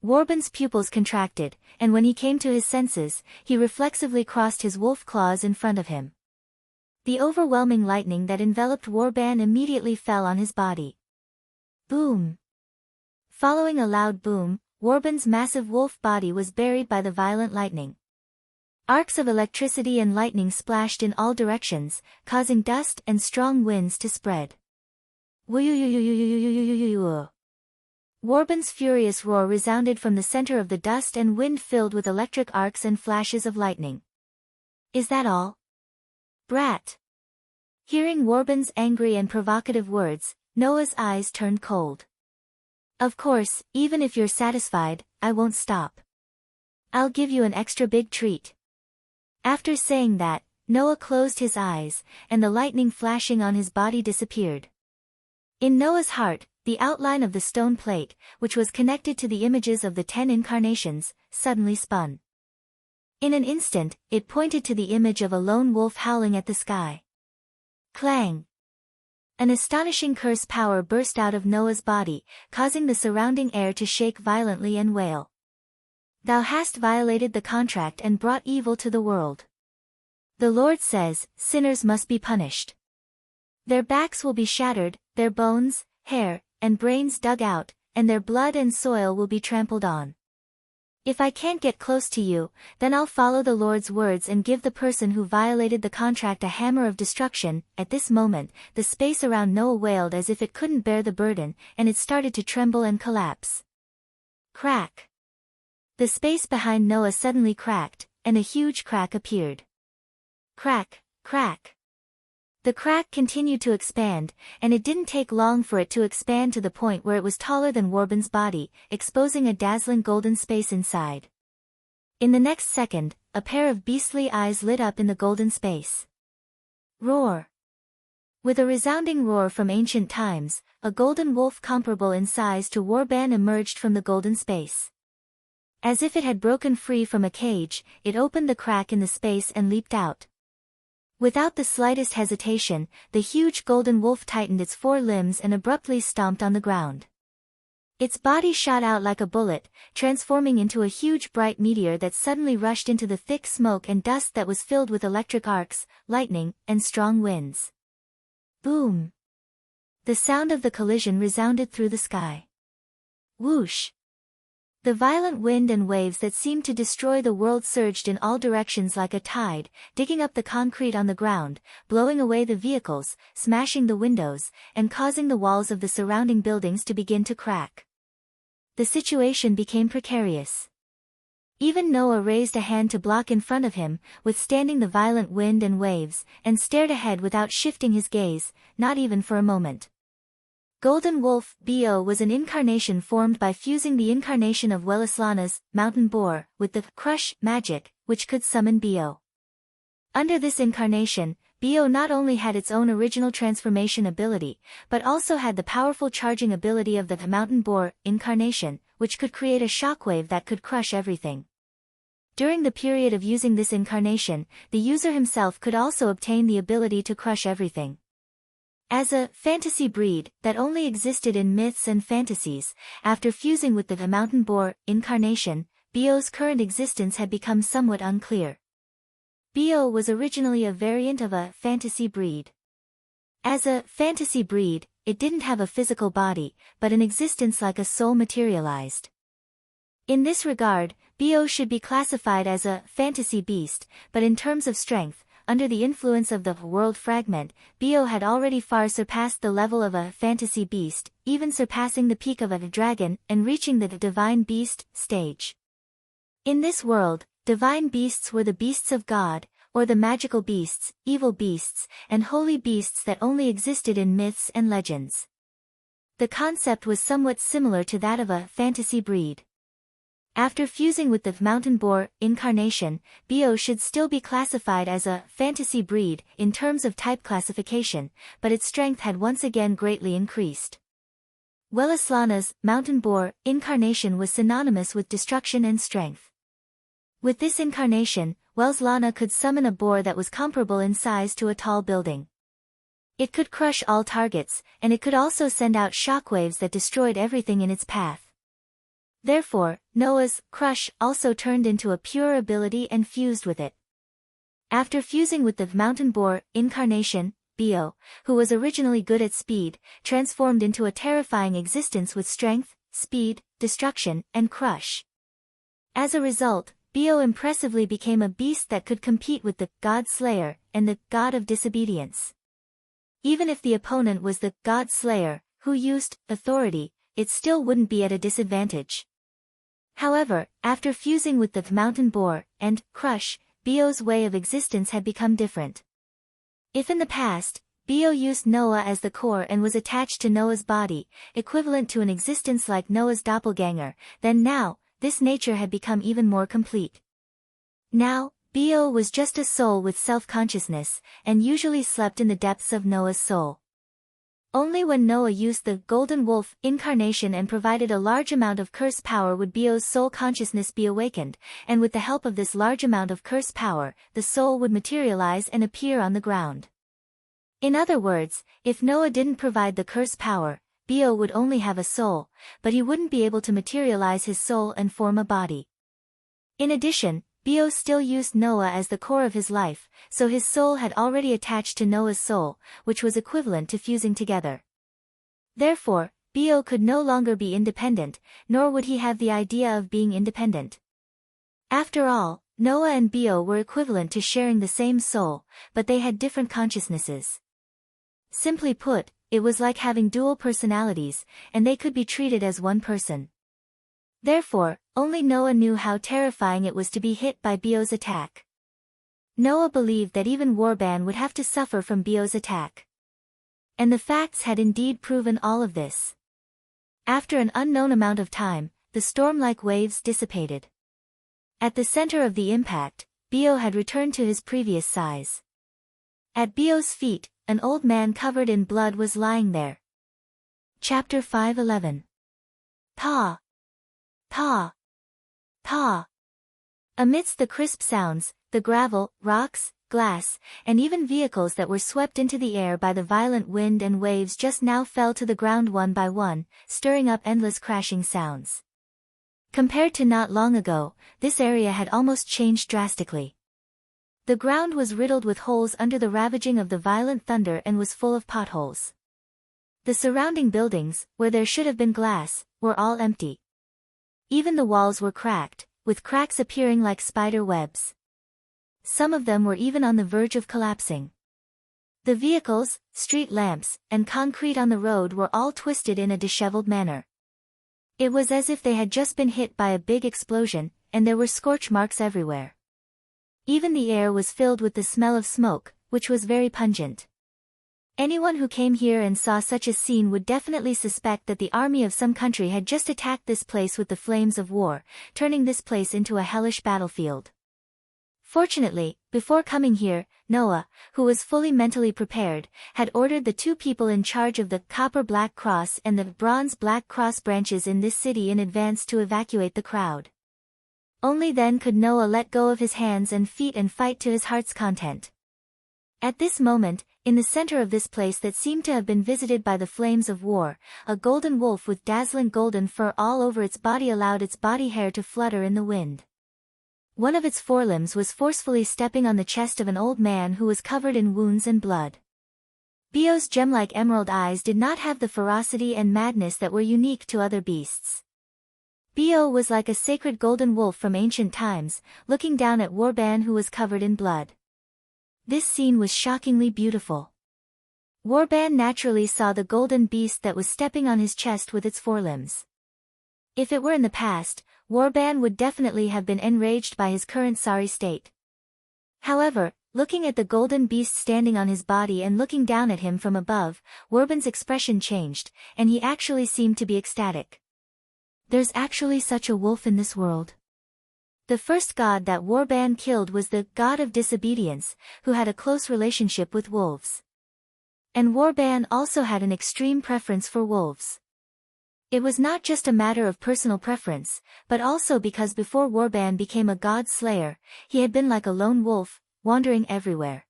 Warban's pupils contracted, and when he came to his senses, he reflexively crossed his wolf claws in front of him. The overwhelming lightning that enveloped Warban immediately fell on his body. Boom! Following a loud boom, Warban's massive wolf body was buried by the violent lightning. Arcs of electricity and lightning splashed in all directions, causing dust and strong winds to spread. Warban's furious roar resounded from the center of the dust and wind filled with electric arcs and flashes of lightning. Is that all? Brat! Hearing Warban's angry and provocative words, Noah's eyes turned cold. Of course, even if you're satisfied, I won't stop. I'll give you an extra big treat. After saying that, Noah closed his eyes, and the lightning flashing on his body disappeared. In Noah's heart, the outline of the stone plate, which was connected to the images of the 10 incarnations, suddenly spun. In an instant, it pointed to the image of a lone wolf howling at the sky. Clang! An astonishing curse power burst out of Noah's body, causing the surrounding air to shake violently and wail. Thou hast violated the contract and brought evil to the world. The Lord says, sinners must be punished. Their backs will be shattered, their bones, hair, and brains dug out, and their blood and soil will be trampled on. If I can't get close to you, then I'll follow the Lord's words and give the person who violated the contract a hammer of destruction. At this moment, the space around Noah wailed as if it couldn't bear the burden, and it started to tremble and collapse. Crack! The space behind Noah suddenly cracked, and a huge crack appeared. Crack, crack. The crack continued to expand, and it didn't take long for it to expand to the point where it was taller than Warban's body, exposing a dazzling golden space inside. In the next second, a pair of beastly eyes lit up in the golden space. Roar! With a resounding roar from ancient times, a golden wolf comparable in size to Warban emerged from the golden space. As if it had broken free from a cage, it opened the crack in the space and leaped out. Without the slightest hesitation, the huge golden wolf tightened its 4 limbs and abruptly stomped on the ground. Its body shot out like a bullet, transforming into a huge bright meteor that suddenly rushed into the thick smoke and dust that was filled with electric arcs, lightning, and strong winds. Boom! The sound of the collision resounded through the sky. Whoosh! The violent wind and waves that seemed to destroy the world surged in all directions like a tide, digging up the concrete on the ground, blowing away the vehicles, smashing the windows, and causing the walls of the surrounding buildings to begin to crack. The situation became precarious. Even Noah raised a hand to block in front of him, withstanding the violent wind and waves, and stared ahead without shifting his gaze, not even for a moment. Golden Wolf Bo was an incarnation formed by fusing the incarnation of Wellislana's mountain boar with the crush magic, which could summon Bo. Under this incarnation, Bo not only had its own original transformation ability, but also had the powerful charging ability of the mountain boar incarnation, which could create a shockwave that could crush everything. During the period of using this incarnation, the user himself could also obtain the ability to crush everything. As a fantasy breed that only existed in myths and fantasies, after fusing with the mountain boar incarnation, Bo's current existence had become somewhat unclear. Bo was originally a variant of a fantasy breed. As a fantasy breed, it didn't have a physical body, but an existence like a soul materialized. In this regard, Bo should be classified as a fantasy beast, but in terms of strength, under the influence of the world fragment, Bo had already far surpassed the level of a fantasy beast, even surpassing the peak of a dragon and reaching the divine beast stage. In this world, divine beasts were the beasts of God, or the magical beasts, evil beasts, and holy beasts that only existed in myths and legends. The concept was somewhat similar to that of a fantasy breed. After fusing with the mountain boar incarnation, Bio should still be classified as a fantasy breed in terms of type classification, but its strength had once again greatly increased. Welslana's mountain boar incarnation was synonymous with destruction and strength. With this incarnation, Welslana could summon a boar that was comparable in size to a tall building. It could crush all targets, and it could also send out shockwaves that destroyed everything in its path. Therefore, Noah's crush also turned into a pure ability and fused with it. After fusing with the mountain boar incarnation, Bio, who was originally good at speed, transformed into a terrifying existence with strength, speed, destruction, and crush. As a result, Bio impressively became a beast that could compete with the God Slayer and the God of Disobedience. Even if the opponent was the God Slayer, who used authority, it still wouldn't be at a disadvantage. However, after fusing with the mountain boar and crush, Bio's way of existence had become different. If in the past, Bio used Noah as the core and was attached to Noah's body, equivalent to an existence like Noah's doppelganger, then now, this nature had become even more complete. Now, Bio was just a soul with self-consciousness, and usually slept in the depths of Noah's soul. Only when Noah used the golden wolf incarnation and provided a large amount of curse power would Bio's soul consciousness be awakened, and with the help of this large amount of curse power, the soul would materialize and appear on the ground. In other words, if Noah didn't provide the curse power, Bio would only have a soul, but he wouldn't be able to materialize his soul and form a body. In addition, Bio still used Noah as the core of his life, so his soul had already attached to Noah's soul, which was equivalent to fusing together. Therefore, Bio could no longer be independent, nor would he have the idea of being independent. After all, Noah and Bio were equivalent to sharing the same soul, but they had different consciousnesses. Simply put, it was like having dual personalities, and they could be treated as one person. Therefore, only Noah knew how terrifying it was to be hit by Bio's attack. Noah believed that even Warban would have to suffer from Bio's attack. And the facts had indeed proven all of this. After an unknown amount of time, the storm-like waves dissipated. At the center of the impact, Bio had returned to his previous size. At Bio's feet, an old man covered in blood was lying there. Chapter 5:11. Pa! Pa! Pa! Amidst the crisp sounds, the gravel, rocks, glass, and even vehicles that were swept into the air by the violent wind and waves just now fell to the ground one by one, stirring up endless crashing sounds. Compared to not long ago, this area had almost changed drastically. The ground was riddled with holes under the ravaging of the violent thunder and was full of potholes. The surrounding buildings, where there should have been glass, were all empty. Even the walls were cracked, with cracks appearing like spider webs. Some of them were even on the verge of collapsing. The vehicles, street lamps, and concrete on the road were all twisted in a disheveled manner. It was as if they had just been hit by a big explosion, and there were scorch marks everywhere. Even the air was filled with the smell of smoke, which was very pungent. Anyone who came here and saw such a scene would definitely suspect that the army of some country had just attacked this place with the flames of war, turning this place into a hellish battlefield. Fortunately, before coming here, Noah, who was fully mentally prepared, had ordered the two people in charge of the Copper Black Cross and the Bronze Black Cross branches in this city in advance to evacuate the crowd. Only then could Noah let go of his hands and feet and fight to his heart's content. At this moment, in the center of this place that seemed to have been visited by the flames of war, a golden wolf with dazzling golden fur all over its body allowed its body hair to flutter in the wind. One of its forelimbs was forcefully stepping on the chest of an old man who was covered in wounds and blood. Bio's gem-like emerald eyes did not have the ferocity and madness that were unique to other beasts. Bio was like a sacred golden wolf from ancient times, looking down at Warban who was covered in blood. This scene was shockingly beautiful. Warban naturally saw the golden beast that was stepping on his chest with its forelimbs. If it were in the past, Warban would definitely have been enraged by his current sorry state. However, looking at the golden beast standing on his body and looking down at him from above, Warban's expression changed, and he actually seemed to be ecstatic. There's actually such a wolf in this world. The first god that Warban killed was the god of disobedience, who had a close relationship with wolves. And Warban also had an extreme preference for wolves. It was not just a matter of personal preference, but also because before Warban became a god slayer, he had been like a lone wolf, wandering everywhere.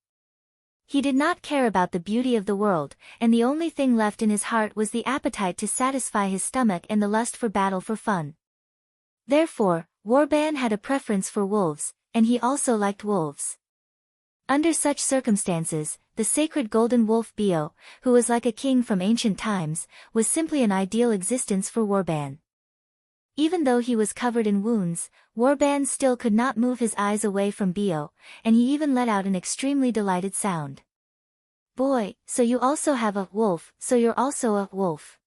He did not care about the beauty of the world, and the only thing left in his heart was the appetite to satisfy his stomach and the lust for battle for fun. Therefore, Warban had a preference for wolves, and he also liked wolves. Under such circumstances, the sacred golden wolf Bio, who was like a king from ancient times, was simply an ideal existence for Warban. Even though he was covered in wounds, Warban still could not move his eyes away from Bio, and he even let out an extremely delighted sound. Boy, so you also have a wolf, so you're also a wolf.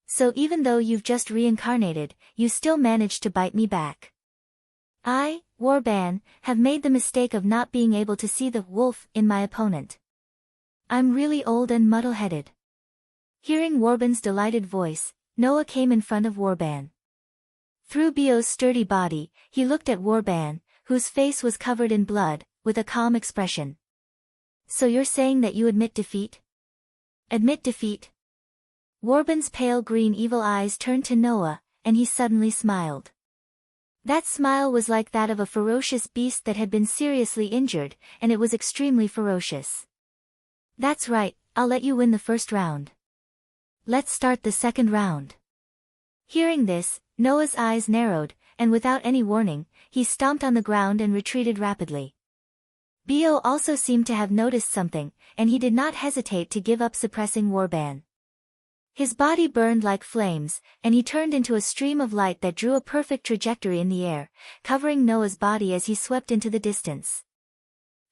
So even though you've just reincarnated, you still managed to bite me back. I, Warban, have made the mistake of not being able to see the wolf in my opponent. I'm really old and muddle-headed. Hearing Warban's delighted voice, Noah came in front of Warban. Through Bio's sturdy body, he looked at Warban, whose face was covered in blood, with a calm expression. So you're saying that you admit defeat? Admit defeat? Warban's pale green evil eyes turned to Noah, and he suddenly smiled. That smile was like that of a ferocious beast that had been seriously injured, and it was extremely ferocious. That's right, I'll let you win the first round. Let's start the second round. Hearing this, Noah's eyes narrowed, and without any warning, he stomped on the ground and retreated rapidly. Bio also seemed to have noticed something, and he did not hesitate to give up suppressing Warban. His body burned like flames, and he turned into a stream of light that drew a perfect trajectory in the air, covering Noah's body as he swept into the distance.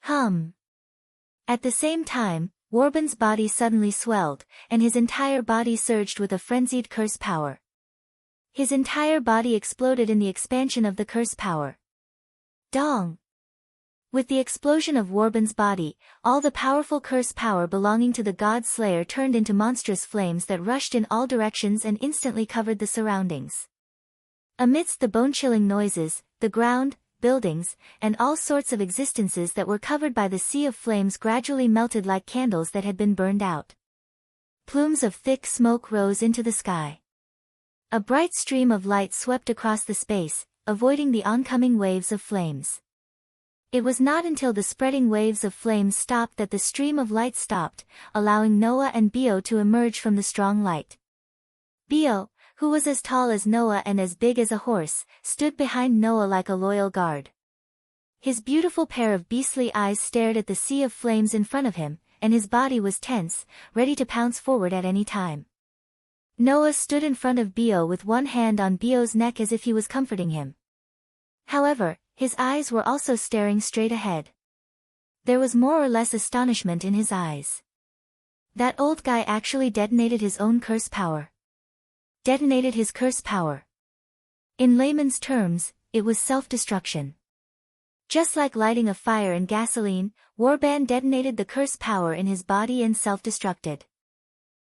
At the same time, Warban's body suddenly swelled, and his entire body surged with a frenzied curse power. His entire body exploded in the expansion of the curse power. Dong! With the explosion of Warban's body, all the powerful curse power belonging to the god slayer turned into monstrous flames that rushed in all directions and instantly covered the surroundings. Amidst the bone-chilling noises, the ground, buildings, and all sorts of existences that were covered by the sea of flames gradually melted like candles that had been burned out. Plumes of thick smoke rose into the sky. A bright stream of light swept across the space, avoiding the oncoming waves of flames. It was not until the spreading waves of flames stopped that the stream of light stopped, allowing Noah and Bio to emerge from the strong light. Bio, who was as tall as Noah and as big as a horse, stood behind Noah like a loyal guard. His beautiful pair of beastly eyes stared at the sea of flames in front of him, and his body was tense, ready to pounce forward at any time. Noah stood in front of Bio with one hand on Bio's neck as if he was comforting him. However, his eyes were also staring straight ahead. There was more or less astonishment in his eyes. That old guy actually detonated his own curse power. Detonated his curse power. In layman's terms, it was self-destruction. Just like lighting a fire in gasoline, Warban detonated the curse power in his body and self-destructed.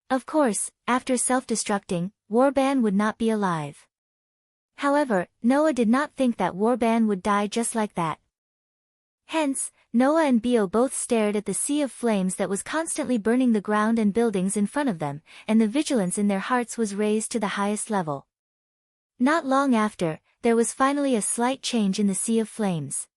Of course, after self-destructing, Warban would not be alive. However, Noah did not think that Warban would die just like that. Hence, Noah and Bio both stared at the sea of flames that was constantly burning the ground and buildings in front of them, and the vigilance in their hearts was raised to the highest level. Not long after, there was finally a slight change in the sea of flames.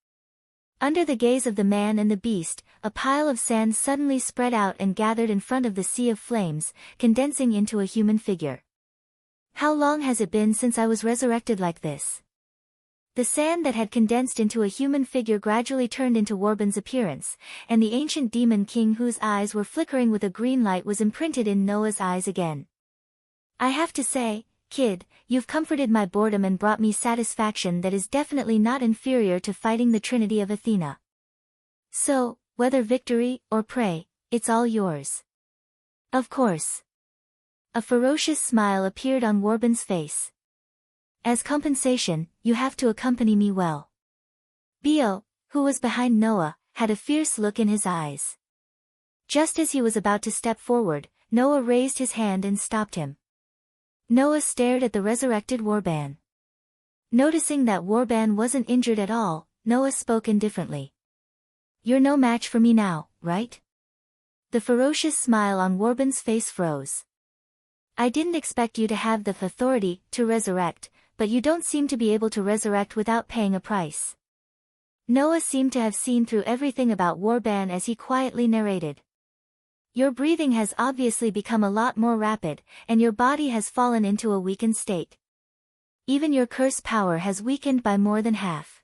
Under the gaze of the man and the beast, a pile of sand suddenly spread out and gathered in front of the sea of flames, condensing into a human figure. How long has it been since I was resurrected like this? The sand that had condensed into a human figure gradually turned into Warban's appearance, and the ancient demon king whose eyes were flickering with a green light was imprinted in Noah's eyes again. I have to say, kid, you've comforted my boredom and brought me satisfaction that is definitely not inferior to fighting the Trinity of Athena. So, whether victory or prey, it's all yours. Of course. A ferocious smile appeared on Warban's face. As compensation, you have to accompany me well. Bio, who was behind Noah, had a fierce look in his eyes. Just as he was about to step forward, Noah raised his hand and stopped him. Noah stared at the resurrected Warban. Noticing that Warban wasn't injured at all, Noah spoke indifferently. You're no match for me now, right? The ferocious smile on Warban's face froze. I didn't expect you to have the authority to resurrect, but you don't seem to be able to resurrect without paying a price. Noah seemed to have seen through everything about Warban as he quietly narrated. Your breathing has obviously become a lot more rapid, and your body has fallen into a weakened state. Even your curse power has weakened by more than half.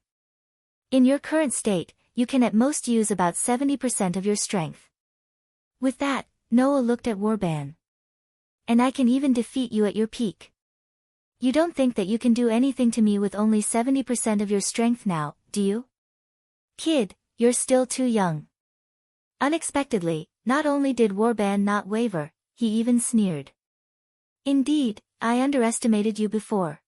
In your current state, you can at most use about 70% of your strength. With that, Noah looked at Warban. And I can even defeat you at your peak. You don't think that you can do anything to me with only 70% of your strength now, do you? Kid, you're still too young. Unexpectedly, not only did Warban not waver, he even sneered. Indeed, I underestimated you before.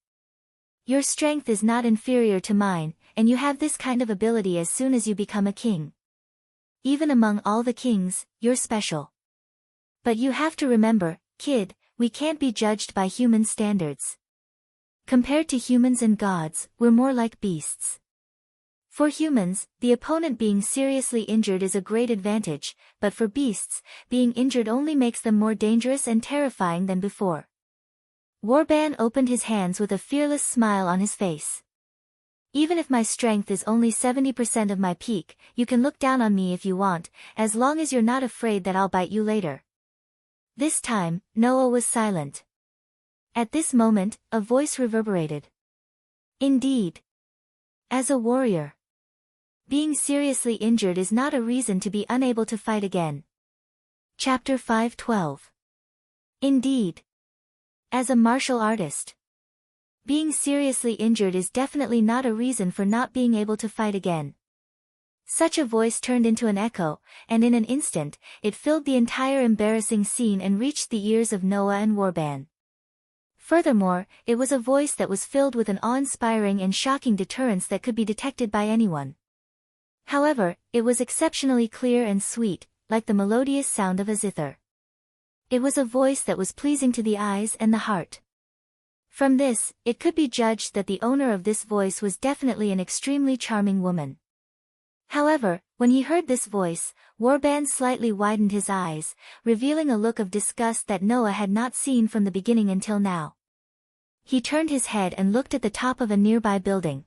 Your strength is not inferior to mine, and you have this kind of ability as soon as you become a king. Even among all the kings, you're special. But you have to remember, kid, we can't be judged by human standards. Compared to humans and gods, we're more like beasts. For humans, the opponent being seriously injured is a great advantage, but for beasts, being injured only makes them more dangerous and terrifying than before. Warban opened his hands with a fearless smile on his face. Even if my strength is only 70% of my peak, you can look down on me if you want, as long as you're not afraid that I'll bite you later. This time, Noah was silent. At this moment, a voice reverberated. Indeed. As a warrior. Being seriously injured is not a reason to be unable to fight again. Chapter 5:12. Indeed. As a martial artist. Being seriously injured is definitely not a reason for not being able to fight again. Such a voice turned into an echo, and in an instant, it filled the entire embarrassing scene and reached the ears of Noah and Warban. Furthermore, it was a voice that was filled with an awe-inspiring and shocking deterrence that could be detected by anyone. However, it was exceptionally clear and sweet, like the melodious sound of a zither. It was a voice that was pleasing to the eyes and the heart. From this, it could be judged that the owner of this voice was definitely an extremely charming woman. However, when he heard this voice, Warban slightly widened his eyes, revealing a look of disgust that Noah had not seen from the beginning until now. He turned his head and looked at the top of a nearby building.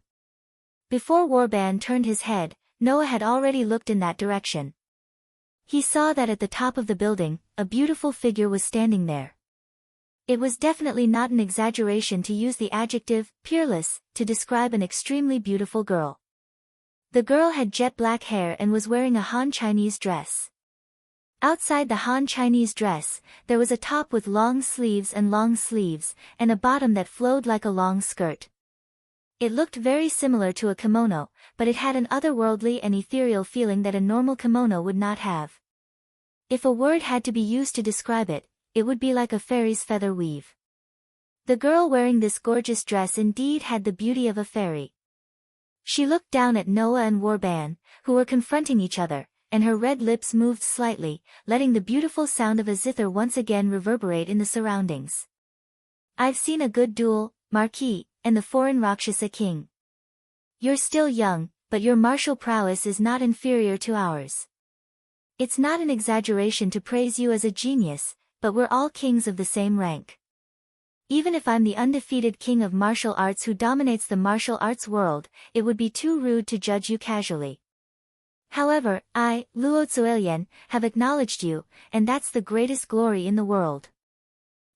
Before Warban turned his head, Noah had already looked in that direction. He saw that at the top of the building, a beautiful figure was standing there. It was definitely not an exaggeration to use the adjective, peerless, to describe an extremely beautiful girl. The girl had jet black hair and was wearing a Han Chinese dress. Outside the Han Chinese dress, there was a top with long sleeves, and a bottom that flowed like a long skirt. It looked very similar to a kimono, but it had an otherworldly and ethereal feeling that a normal kimono would not have. If a word had to be used to describe it, it would be like a fairy's feather weave. The girl wearing this gorgeous dress indeed had the beauty of a fairy. She looked down at Noah and Warban, who were confronting each other, and her red lips moved slightly, letting the beautiful sound of a zither once again reverberate in the surroundings. I've seen a good duel, Marquis, and the foreign Rakshasa king. You're still young, but your martial prowess is not inferior to ours. It's not an exaggeration to praise you as a genius, but we're all kings of the same rank. Even if I'm the undefeated king of martial arts who dominates the martial arts world, it would be too rude to judge you casually. However, I, Luo Zuelian, have acknowledged you, and that's the greatest glory in the world.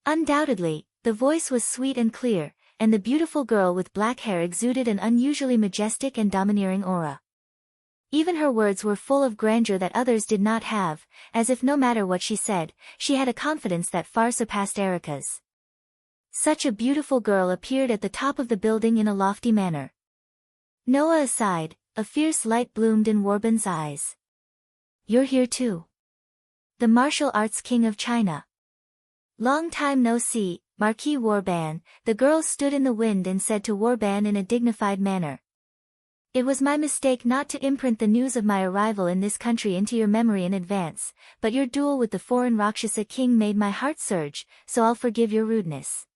Undoubtedly, the voice was sweet and clear, and the beautiful girl with black hair exuded an unusually majestic and domineering aura. Even her words were full of grandeur that others did not have, as if no matter what she said, she had a confidence that far surpassed Erica's. Such a beautiful girl appeared at the top of the building in a lofty manner. Noah aside, a fierce light bloomed in Warban's eyes. You're here too. The martial arts king of China. Long time no see, Marquis Warban, the girl stood in the wind and said to Warban in a dignified manner. It was my mistake not to imprint the news of my arrival in this country into your memory in advance, but your duel with the foreign Rakshasa king made my heart surge, so I'll forgive your rudeness.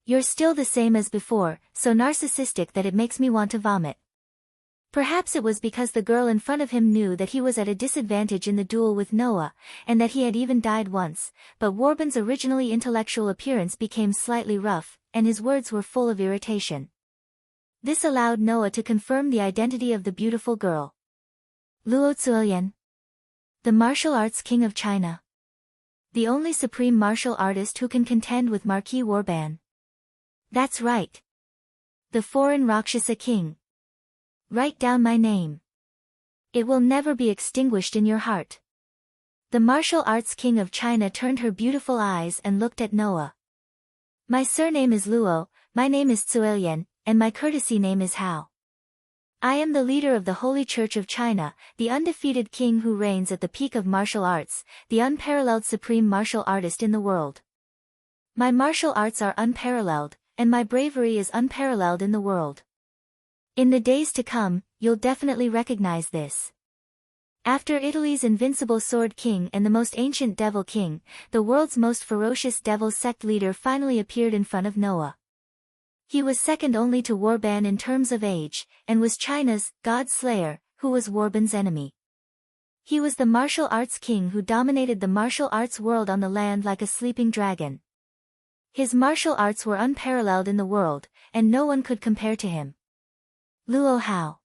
You're still the same as before, so narcissistic that it makes me want to vomit. Perhaps it was because the girl in front of him knew that he was at a disadvantage in the duel with Noah, and that he had even died once, but Warban's originally intellectual appearance became slightly rough, and his words were full of irritation. This allowed Noah to confirm the identity of the beautiful girl. Luo Zuoyan, the martial arts king of China. The only supreme martial artist who can contend with Marquis Warban. That's right. The foreign Rakshasa king. Write down my name. It will never be extinguished in your heart. The martial arts king of China turned her beautiful eyes and looked at Noah. My surname is Luo, my name is Zuoyan, and my courtesy name is Hao. I am the leader of the Holy Church of China, the undefeated king who reigns at the peak of martial arts, the unparalleled supreme martial artist in the world. My martial arts are unparalleled, and my bravery is unparalleled in the world. In the days to come, you'll definitely recognize this. After Italy's invincible sword king and the most ancient devil king, the world's most ferocious devil sect leader finally appeared in front of Noah. He was second only to Warban in terms of age, and was China's God Slayer, who was Warban's enemy. He was the martial arts king who dominated the martial arts world on the land like a sleeping dragon. His martial arts were unparalleled in the world, and no one could compare to him. Luo Hao.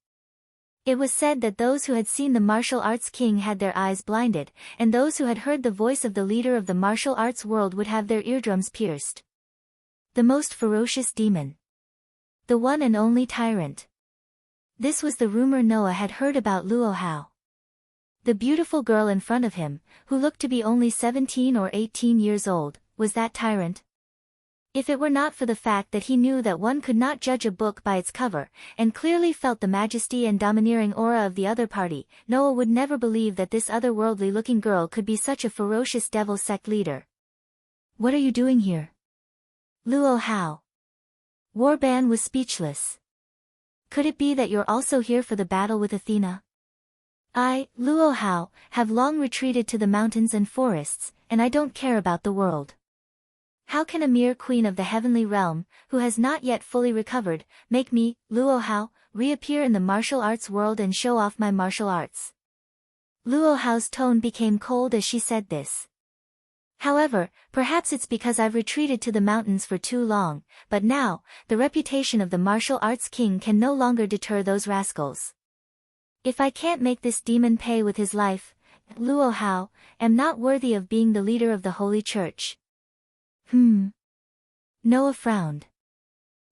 It was said that those who had seen the martial arts king had their eyes blinded, and those who had heard the voice of the leader of the martial arts world would have their eardrums pierced. The most ferocious demon. The one and only tyrant. This was the rumor Noah had heard about Luo Hao. The beautiful girl in front of him, who looked to be only 17 or 18 years old, was that tyrant? If it were not for the fact that he knew that one could not judge a book by its cover, and clearly felt the majesty and domineering aura of the other party, Noah would never believe that this otherworldly-looking girl could be such a ferocious devil sect leader. What are you doing here? Luo Hao. Warban was speechless. Could it be that you're also here for the battle with Athena? I, Luo Hao, have long retreated to the mountains and forests, and I don't care about the world. How can a mere queen of the heavenly realm, who has not yet fully recovered, make me, Luo Hao, reappear in the martial arts world and show off my martial arts? Luo Hao's tone became cold as she said this. However, perhaps it's because I've retreated to the mountains for too long, but now, the reputation of the martial arts king can no longer deter those rascals. If I can't make this demon pay with his life, Luo Hao, am not worthy of being the leader of the Holy Church. Noah frowned.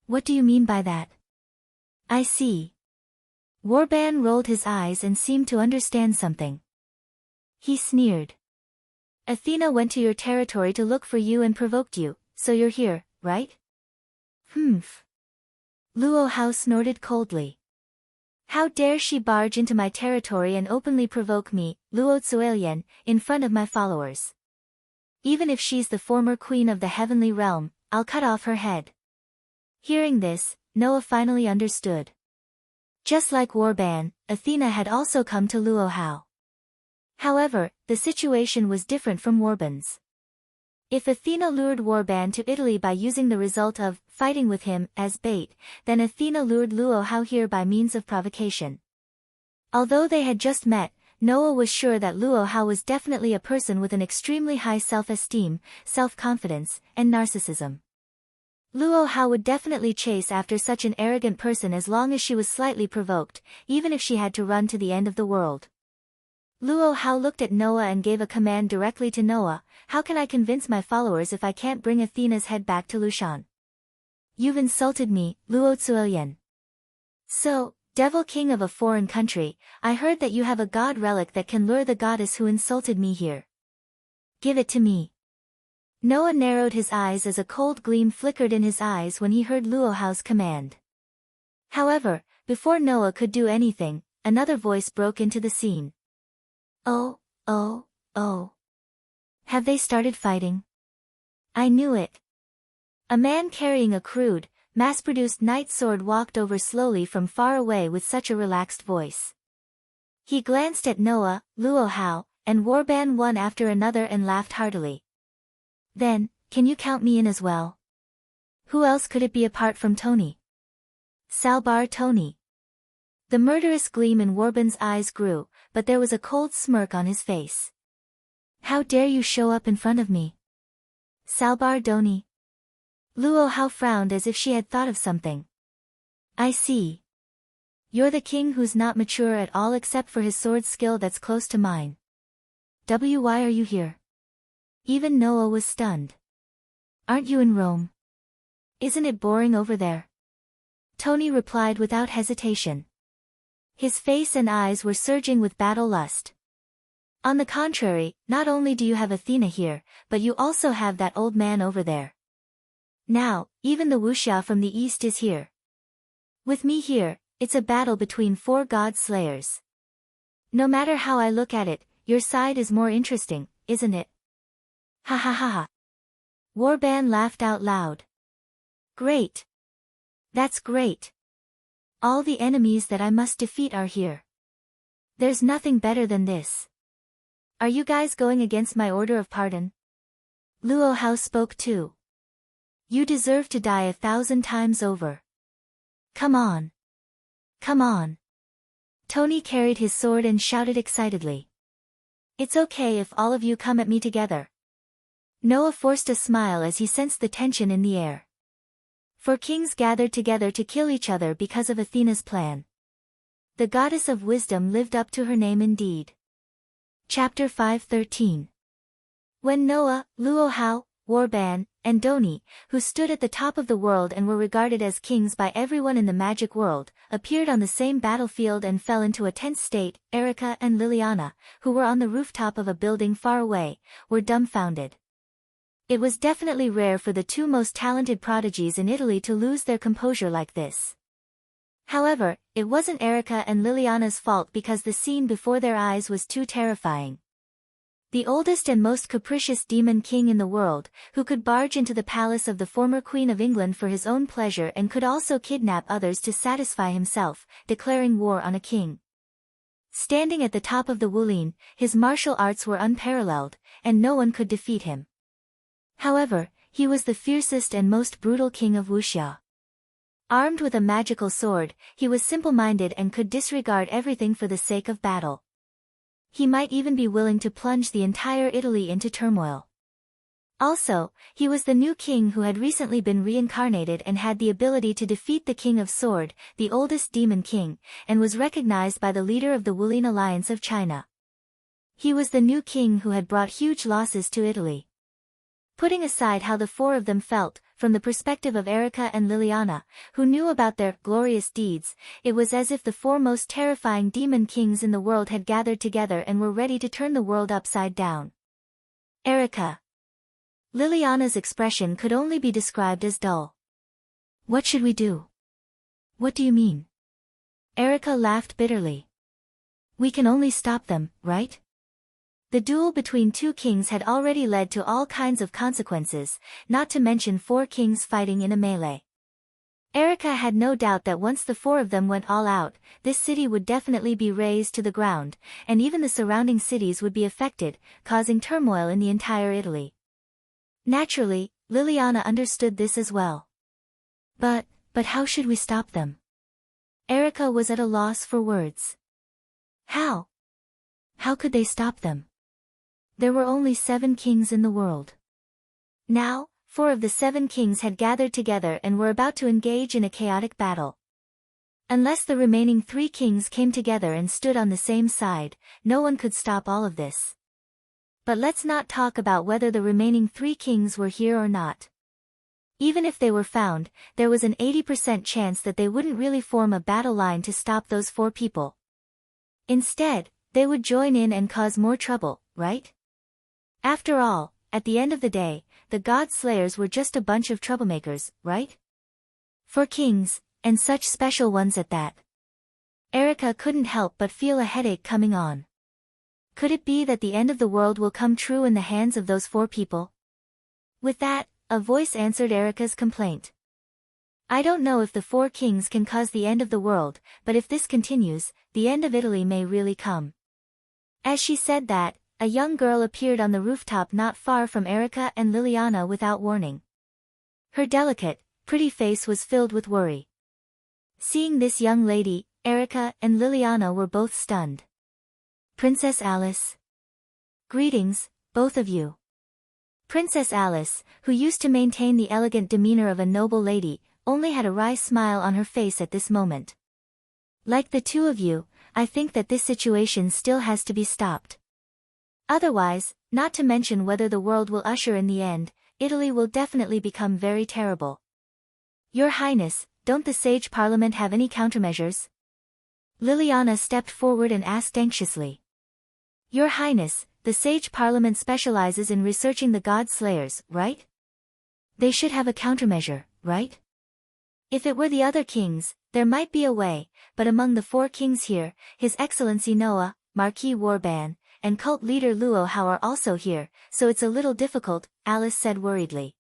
What do you mean by that? I see. Warban rolled his eyes and seemed to understand something. He sneered. Athena went to your territory to look for you and provoked you, so you're here, right? Luo Hao snorted coldly. How dare she barge into my territory and openly provoke me, Luo Zuoyan, in front of my followers? Even if she's the former queen of the heavenly realm, I'll cut off her head. Hearing this, Noah finally understood. Just like Warban, Athena had also come to Luo Hao. However, the situation was different from Warban's. If Athena lured Warban to Italy by using the result of fighting with him as bait, then Athena lured Luo Hao here by means of provocation. Although they had just met, Noah was sure that Luo Hao was definitely a person with an extremely high self-esteem, self-confidence, and narcissism. Luo Hao would definitely chase after such an arrogant person as long as she was slightly provoked, even if she had to run to the end of the world. Luo Hao looked at Noah and gave a command directly to Noah. How can I convince my followers if I can't bring Athena's head back to Lushan? You've insulted me, Luo Zuoyan. So, devil king of a foreign country, I heard that you have a god relic that can lure the goddess who insulted me here. Give it to me. Noah narrowed his eyes as a cold gleam flickered in his eyes when he heard Luo Hao's command. However, before Noah could do anything, another voice broke into the scene. Oh. Have they started fighting? I knew it. A man carrying a crude, mass-produced knight sword walked over slowly from far away with such a relaxed voice. He glanced at Noah, Luo Hao, and Warban one after another and laughed heartily. Then, can you count me in as well? Who else could it be apart from Tony? Salbar Tony. The murderous gleam in Warban's eyes grew, but there was a cold smirk on his face. How dare you show up in front of me? Salbar Doni. Luo Hao frowned as if she had thought of something. I see. You're the king who's not mature at all except for his sword skill that's close to mine. Why are you here? Even Noah was stunned. Aren't you in Rome? Isn't it boring over there? Tony replied without hesitation. His face and eyes were surging with battle lust. On the contrary, not only do you have Athena here, but you also have that old man over there. Now, even the wuxia from the east is here. With me here, it's a battle between 4 god slayers. No matter how I look at it, your side is more interesting, isn't it? Ha ha ha ha. Warban laughed out loud. Great. That's great. All the enemies that I must defeat are here. There's nothing better than this. Are you guys going against my order of pardon? Luo Hao spoke too. You deserve to die 1,000 times over. Come on. Come on. Tony carried his sword and shouted excitedly. It's okay if all of you come at me together. Noah forced a smile as he sensed the tension in the air. 4 kings gathered together to kill each other because of Athena's plan. The goddess of wisdom lived up to her name indeed. Chapter 5:13. When Noah, Luo Hao, Warban, and Doni, who stood at the top of the world and were regarded as kings by everyone in the magic world, appeared on the same battlefield and fell into a tense state, Erica and Liliana, who were on the rooftop of a building far away, were dumbfounded. It was definitely rare for the 2 most talented prodigies in Italy to lose their composure like this. However, it wasn't Erica and Liliana's fault because the scene before their eyes was too terrifying. The oldest and most capricious demon king in the world, who could barge into the palace of the former Queen of England for his own pleasure and could also kidnap others to satisfy himself, declaring war on a king. Standing at the top of the Wulin, his martial arts were unparalleled, and no one could defeat him. However, he was the fiercest and most brutal king of wuxia. Armed with a magical sword, he was simple-minded and could disregard everything for the sake of battle. He might even be willing to plunge the entire Italy into turmoil. Also, he was the new king who had recently been reincarnated and had the ability to defeat the King of Sword, the oldest demon king, and was recognized by the leader of the Wulin Alliance of China. He was the new king who had brought huge losses to Italy. Putting aside how the 4 of them felt, from the perspective of Erica and Liliana, who knew about their glorious deeds, it was as if the 4 most terrifying demon kings in the world had gathered together and were ready to turn the world upside down. Erica. Liliana's expression could only be described as dull. What should we do? What do you mean? Erica laughed bitterly. We can only stop them, right? The duel between 2 kings had already led to all kinds of consequences, not to mention 4 kings fighting in a melee. Erica had no doubt that once the 4 of them went all out, this city would definitely be razed to the ground, and even the surrounding cities would be affected, causing turmoil in the entire Italy. Naturally, Liliana understood this as well. But how should we stop them? Erica was at a loss for words. How? How could they stop them? There were only 7 kings in the world. Now, 4 of the 7 kings had gathered together and were about to engage in a chaotic battle. Unless the remaining 3 kings came together and stood on the same side, no one could stop all of this. But let's not talk about whether the remaining 3 kings were here or not. Even if they were found, there was an 80% chance that they wouldn't really form a battle line to stop those 4 people. Instead, they would join in and cause more trouble, right? After all, at the end of the day, the god slayers were just a bunch of troublemakers, right? 4 kings, and such special ones at that. Erica couldn't help but feel a headache coming on. Could it be that the end of the world will come true in the hands of those 4 people? With that, a voice answered Erica's complaint. I don't know if the four kings can cause the end of the world, but if this continues, the end of Italy may really come. As she said that, a young girl appeared on the rooftop not far from Erica and Liliana without warning. Her delicate, pretty face was filled with worry. Seeing this young lady, Erica and Liliana were both stunned. Princess Alice. Greetings, both of you. Princess Alice, who used to maintain the elegant demeanor of a noble lady, only had a wry smile on her face at this moment. Like the two of you, I think that this situation still has to be stopped. Otherwise, not to mention whether the world will usher in the end, Italy will definitely become very terrible. Your Highness, don't the Sage Parliament have any countermeasures? Liliana stepped forward and asked anxiously. Your Highness, the Sage Parliament specializes in researching the God Slayers, right? They should have a countermeasure, right? If it were the other kings, there might be a way, but among the four kings here, His Excellency Noah, Marquis Warban, and cult leader Luo Hao are also here, so it's a little difficult, Alice said worriedly.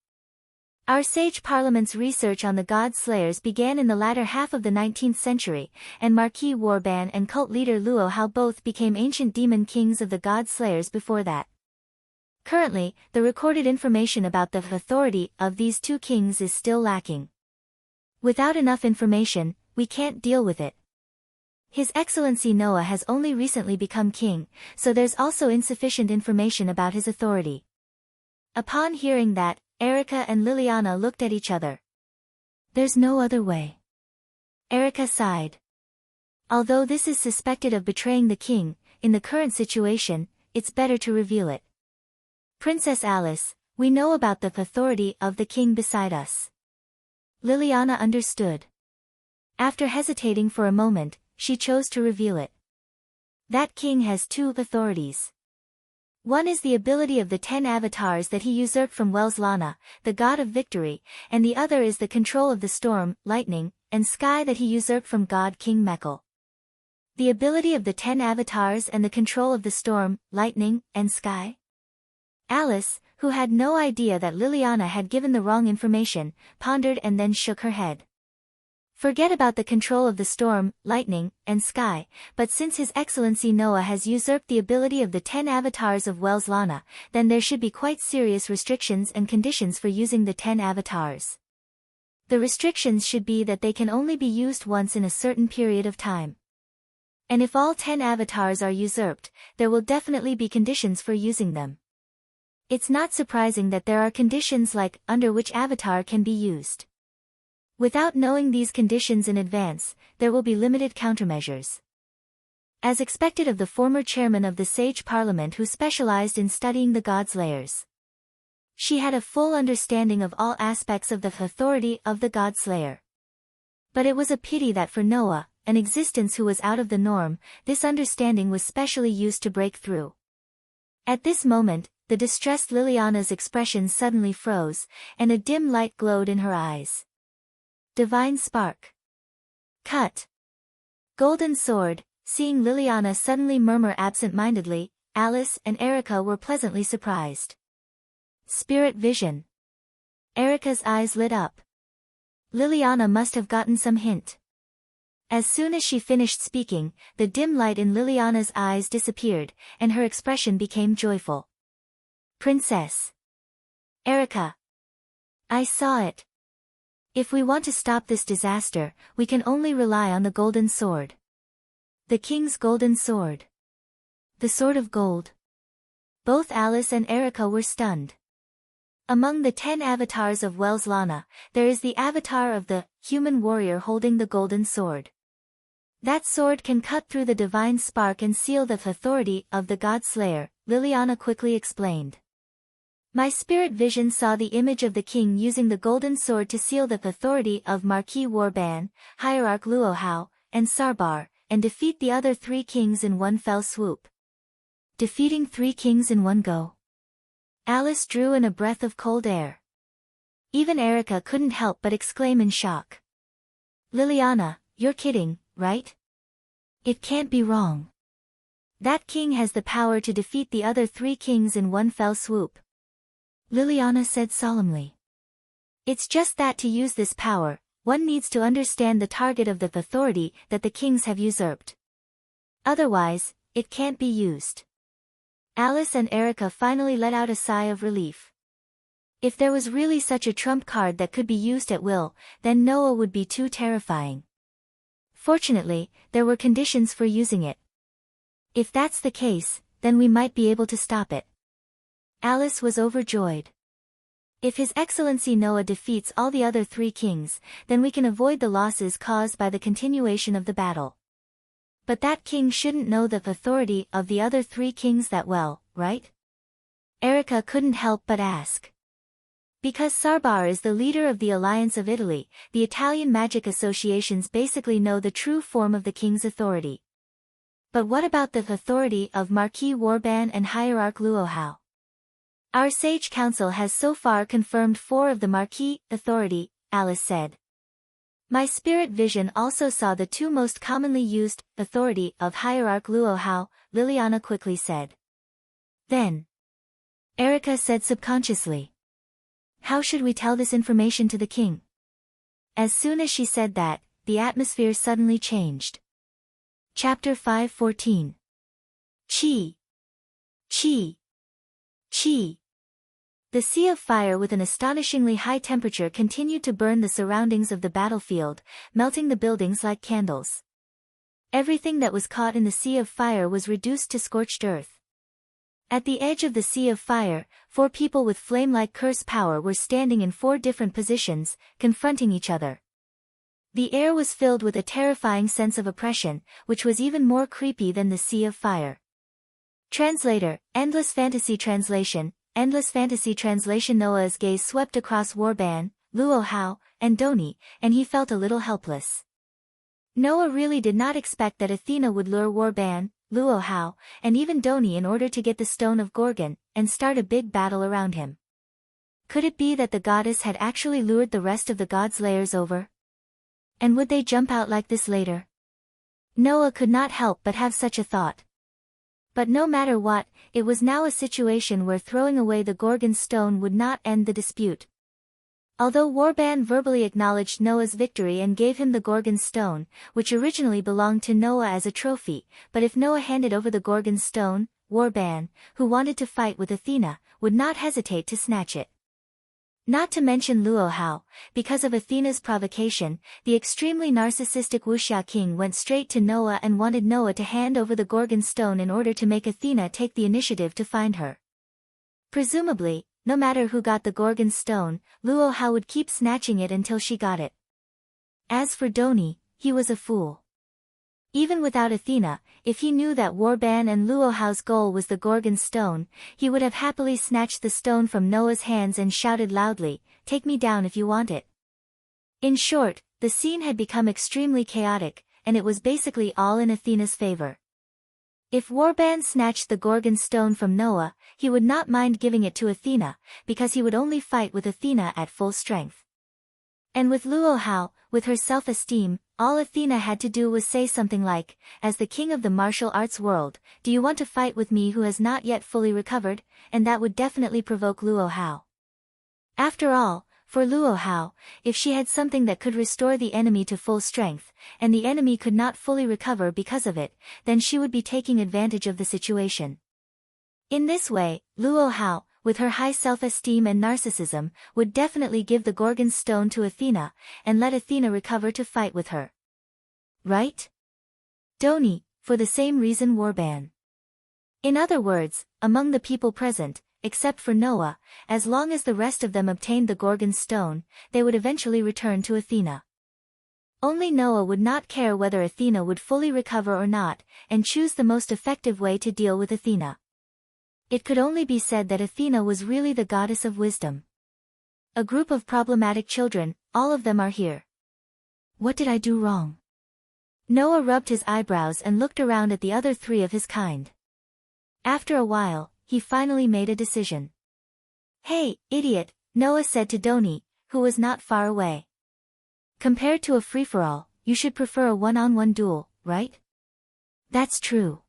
Our Sage Parliament's research on the God Slayers began in the latter half of the 19th century, and Marquis Warban and cult leader Luo Hao both became ancient demon kings of the God Slayers before that. Currently, the recorded information about the authority of these two kings is still lacking. Without enough information, we can't deal with it. His Excellency Noah has only recently become king, so there's also insufficient information about his authority. Upon hearing that, Erica and Liliana looked at each other. There's no other way. Erica sighed. Although this is suspected of betraying the king, in the current situation, it's better to reveal it. Princess Alice, we know about the authority of the king beside us. Liliana understood. After hesitating for a moment, she chose to reveal it. That king has two authorities. One is the ability of the 10 avatars that he usurped from Wells Lana, the god of victory, and the other is the control of the storm, lightning, and sky that he usurped from god King Mekhl. The ability of the 10 avatars and the control of the storm, lightning, and sky? Alice, who had no idea that Liliana had given the wrong information, pondered and then shook her head. Forget about the control of the storm, lightning, and sky, but since His Excellency Noah has usurped the ability of the 10 avatars of Wells Lana, then there should be quite serious restrictions and conditions for using the 10 avatars. The restrictions should be that they can only be used once in a certain period of time. And if all 10 avatars are usurped, there will definitely be conditions for using them. It's not surprising that there are conditions like, under which avatar can be used. Without knowing these conditions in advance, there will be limited countermeasures. As expected of the former chairman of the Sage Parliament who specialized in studying the God Slayers. She had a full understanding of all aspects of the authority of the God Slayer. But it was a pity that for Noah, an existence who was out of the norm, this understanding was specially used to break through. At this moment, the distressed Liliana's expression suddenly froze, and a dim light glowed in her eyes. Divine spark. Cut. Golden sword. Seeing Liliana suddenly murmur absent-mindedly, Alice and Erica were pleasantly surprised. Spirit vision. Erica's eyes lit up. Liliana must have gotten some hint. As soon as she finished speaking, the dim light in Liliana's eyes disappeared, and her expression became joyful. Princess. Erica. I saw it. If we want to stop this disaster, we can only rely on the golden sword. The king's golden sword. The sword of gold. Both Alice and Erica were stunned. Among the 10 avatars of Wells Lana, there is the avatar of the human warrior holding the golden sword. That sword can cut through the divine spark and seal the authority of the God Slayer, Liliana quickly explained. My spirit vision saw the image of the king using the golden sword to seal the authority of Marquis Warban, Hierarch Luo Hao, and Sarbar, and defeat the other 3 kings in one fell swoop. Defeating 3 kings in one go. Alice drew in a breath of cold air. Even Erica couldn't help but exclaim in shock. Liliana, you're kidding, right? It can't be wrong. That king has the power to defeat the other 3 kings in one fell swoop. Liliana said solemnly. It's just that to use this power, one needs to understand the target of the authority that the kings have usurped. Otherwise, it can't be used. Alice and Erica finally let out a sigh of relief. If there was really such a trump card that could be used at will, then Noah would be too terrifying. Fortunately, there were conditions for using it. If that's the case, then we might be able to stop it. Alice was overjoyed. If His Excellency Noah defeats all the other 3 kings, then we can avoid the losses caused by the continuation of the battle. But that king shouldn't know the authority of the other 3 kings that well, right? Erica couldn't help but ask. Because Sarbar is the leader of the Alliance of Italy, the Italian magic associations basically know the true form of the king's authority. But what about the authority of Marquis Warban and Hierarch Luohao? Our sage council has so far confirmed 4 of the Marquis' authority, Alice said. My spirit vision also saw the 2 most commonly used authority of Hierarch Luohao, Liliana quickly said. Then, Erica said subconsciously. How should we tell this information to the king? As soon as she said that, the atmosphere suddenly changed. Chapter 5:14. Chi. Chi. Chi. The sea of fire with an astonishingly high temperature continued to burn the surroundings of the battlefield, melting the buildings like candles. Everything that was caught in the sea of fire was reduced to scorched earth. At the edge of the sea of fire, 4 people with flame-like curse power were standing in 4 different positions, confronting each other. The air was filled with a terrifying sense of oppression, which was even more creepy than the sea of fire. Translator, Endless Fantasy Translation. Endless Fantasy Translation. Noah's gaze swept across Warban, Luohao, and Doni, and he felt a little helpless. Noah really did not expect that Athena would lure Warban, Luohao, and even Doni in order to get the Stone of Gorgon, and start a big battle around him. Could it be that the goddess had actually lured the rest of the gods' layers over? And would they jump out like this later? Noah could not help but have such a thought. But no matter what, it was now a situation where throwing away the Gorgon stone would not end the dispute. Although Warban verbally acknowledged Noah's victory and gave him the Gorgon stone, which originally belonged to Noah as a trophy, but if Noah handed over the Gorgon stone, Warban, who wanted to fight with Athena, would not hesitate to snatch it. Not to mention Luohao, because of Athena's provocation, the extremely narcissistic Wuxia king went straight to Noah and wanted Noah to hand over the Gorgon stone in order to make Athena take the initiative to find her. Presumably, no matter who got the Gorgon stone, Luohao would keep snatching it until she got it. As for Doni, he was a fool. Even without Athena, if he knew that Warban and Luohao's goal was the Gorgon stone, he would have happily snatched the stone from Noah's hands and shouted loudly, "Take me down if you want it." In short, the scene had become extremely chaotic, and it was basically all in Athena's favor. If Warban snatched the Gorgon stone from Noah, he would not mind giving it to Athena, because he would only fight with Athena at full strength. And with Luohao, with her self-esteem, all Athena had to do was say something like, "As the king of the martial arts world, do you want to fight with me who has not yet fully recovered?" And that would definitely provoke Luohao. After all, for Luohao, if she had something that could restore the enemy to full strength, and the enemy could not fully recover because of it, then she would be taking advantage of the situation. In this way, Luohao, with her high self-esteem and narcissism, would definitely give the Gorgon stone to Athena, and let Athena recover to fight with her. Right? Doni, for the same reason Warban. In other words, among the people present, except for Noah, as long as the rest of them obtained the Gorgon stone, they would eventually return to Athena. Only Noah would not care whether Athena would fully recover or not, and choose the most effective way to deal with Athena. It could only be said that Athena was really the goddess of wisdom. A group of problematic children, all of them are here. What did I do wrong? Noah rubbed his eyebrows and looked around at the other 3 of his kind. After a while, he finally made a decision. "Hey, idiot," Noah said to Doni, who was not far away. "Compared to a free-for-all, you should prefer a one-on-one duel, right?" "That's true.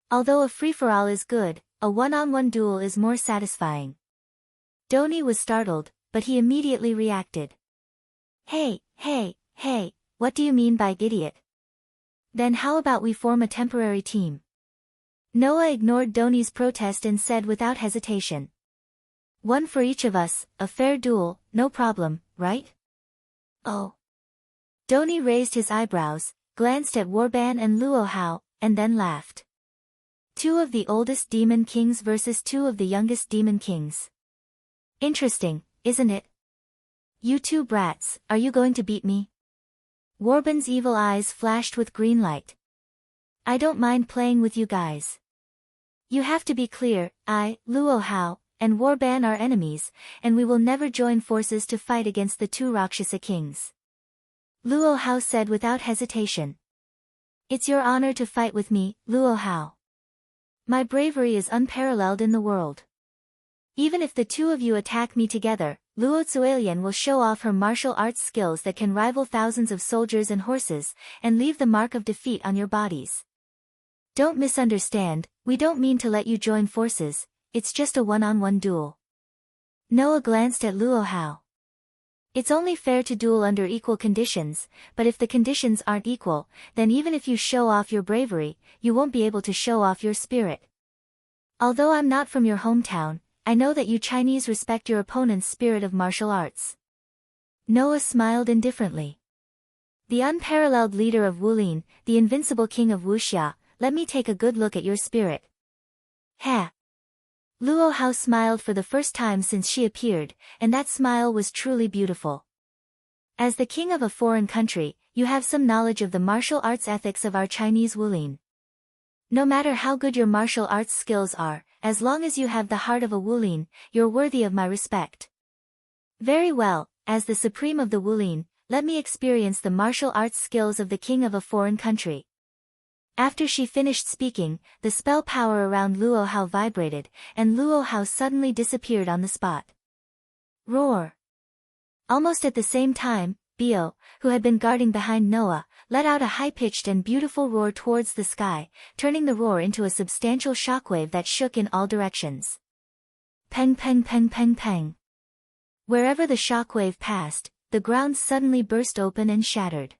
Although a free-for-all is good, a one-on-one duel is more satisfying." Doni was startled, but he immediately reacted. Hey, what do you mean by idiot? Then how about we form a temporary team? Noah ignored Doni's protest and said without hesitation. One for each of us, a fair duel, no problem, right? Oh. Doni raised his eyebrows, glanced at Warban and Luo Hao, and then laughed. Two of the oldest demon kings versus two of the youngest demon kings. Interesting, isn't it? You two brats, are you going to beat me? Warban's evil eyes flashed with green light. I don't mind playing with you guys. You have to be clear, I, Luo Hao, and Warban are enemies, and we will never join forces to fight against the two Rakshasa kings. Luo Hao said without hesitation. It's your honor to fight with me, Luo Hao. My bravery is unparalleled in the world. Even if the two of you attack me together, Luo Zuelian will show off her martial arts skills that can rival thousands of soldiers and horses, and leave the mark of defeat on your bodies. Don't misunderstand, we don't mean to let you join forces, it's just a one-on-one duel. Noah glanced at Luo Hao. It's only fair to duel under equal conditions, but if the conditions aren't equal, then even if you show off your bravery, you won't be able to show off your spirit. Although I'm not from your hometown, I know that you Chinese respect your opponent's spirit of martial arts. Noah smiled indifferently. The unparalleled leader of Wulin, the invincible king of Wuxia, let me take a good look at your spirit. Ha! Luo Hao smiled for the first time since she appeared, and that smile was truly beautiful. As the king of a foreign country, you have some knowledge of the martial arts ethics of our Chinese Wulin. No matter how good your martial arts skills are, as long as you have the heart of a Wulin, you're worthy of my respect. Very well, as the supreme of the Wulin, let me experience the martial arts skills of the king of a foreign country. After she finished speaking, the spell power around Luo Hao vibrated, and Luo Hao suddenly disappeared on the spot. Roar! Almost at the same time, Bio, who had been guarding behind Noah, let out a high-pitched and beautiful roar towards the sky, turning the roar into a substantial shockwave that shook in all directions. Peng peng peng peng peng. Wherever the shockwave passed, the ground suddenly burst open and shattered.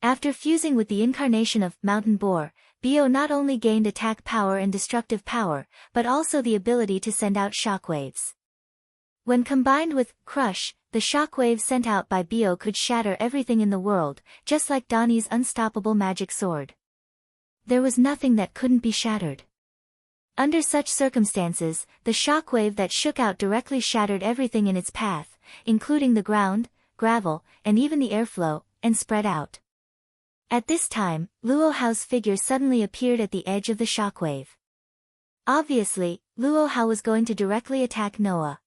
After fusing with the incarnation of Mountain Boar, Bio not only gained attack power and destructive power, but also the ability to send out shockwaves. When combined with Crush, the shockwave sent out by Bio could shatter everything in the world, just like Doni's unstoppable magic sword. There was nothing that couldn't be shattered. Under such circumstances, the shockwave that shook out directly shattered everything in its path, including the ground, gravel, and even the airflow, and spread out. At this time, Luo Hao's figure suddenly appeared at the edge of the shockwave. Obviously, Luo Hao was going to directly attack Noah.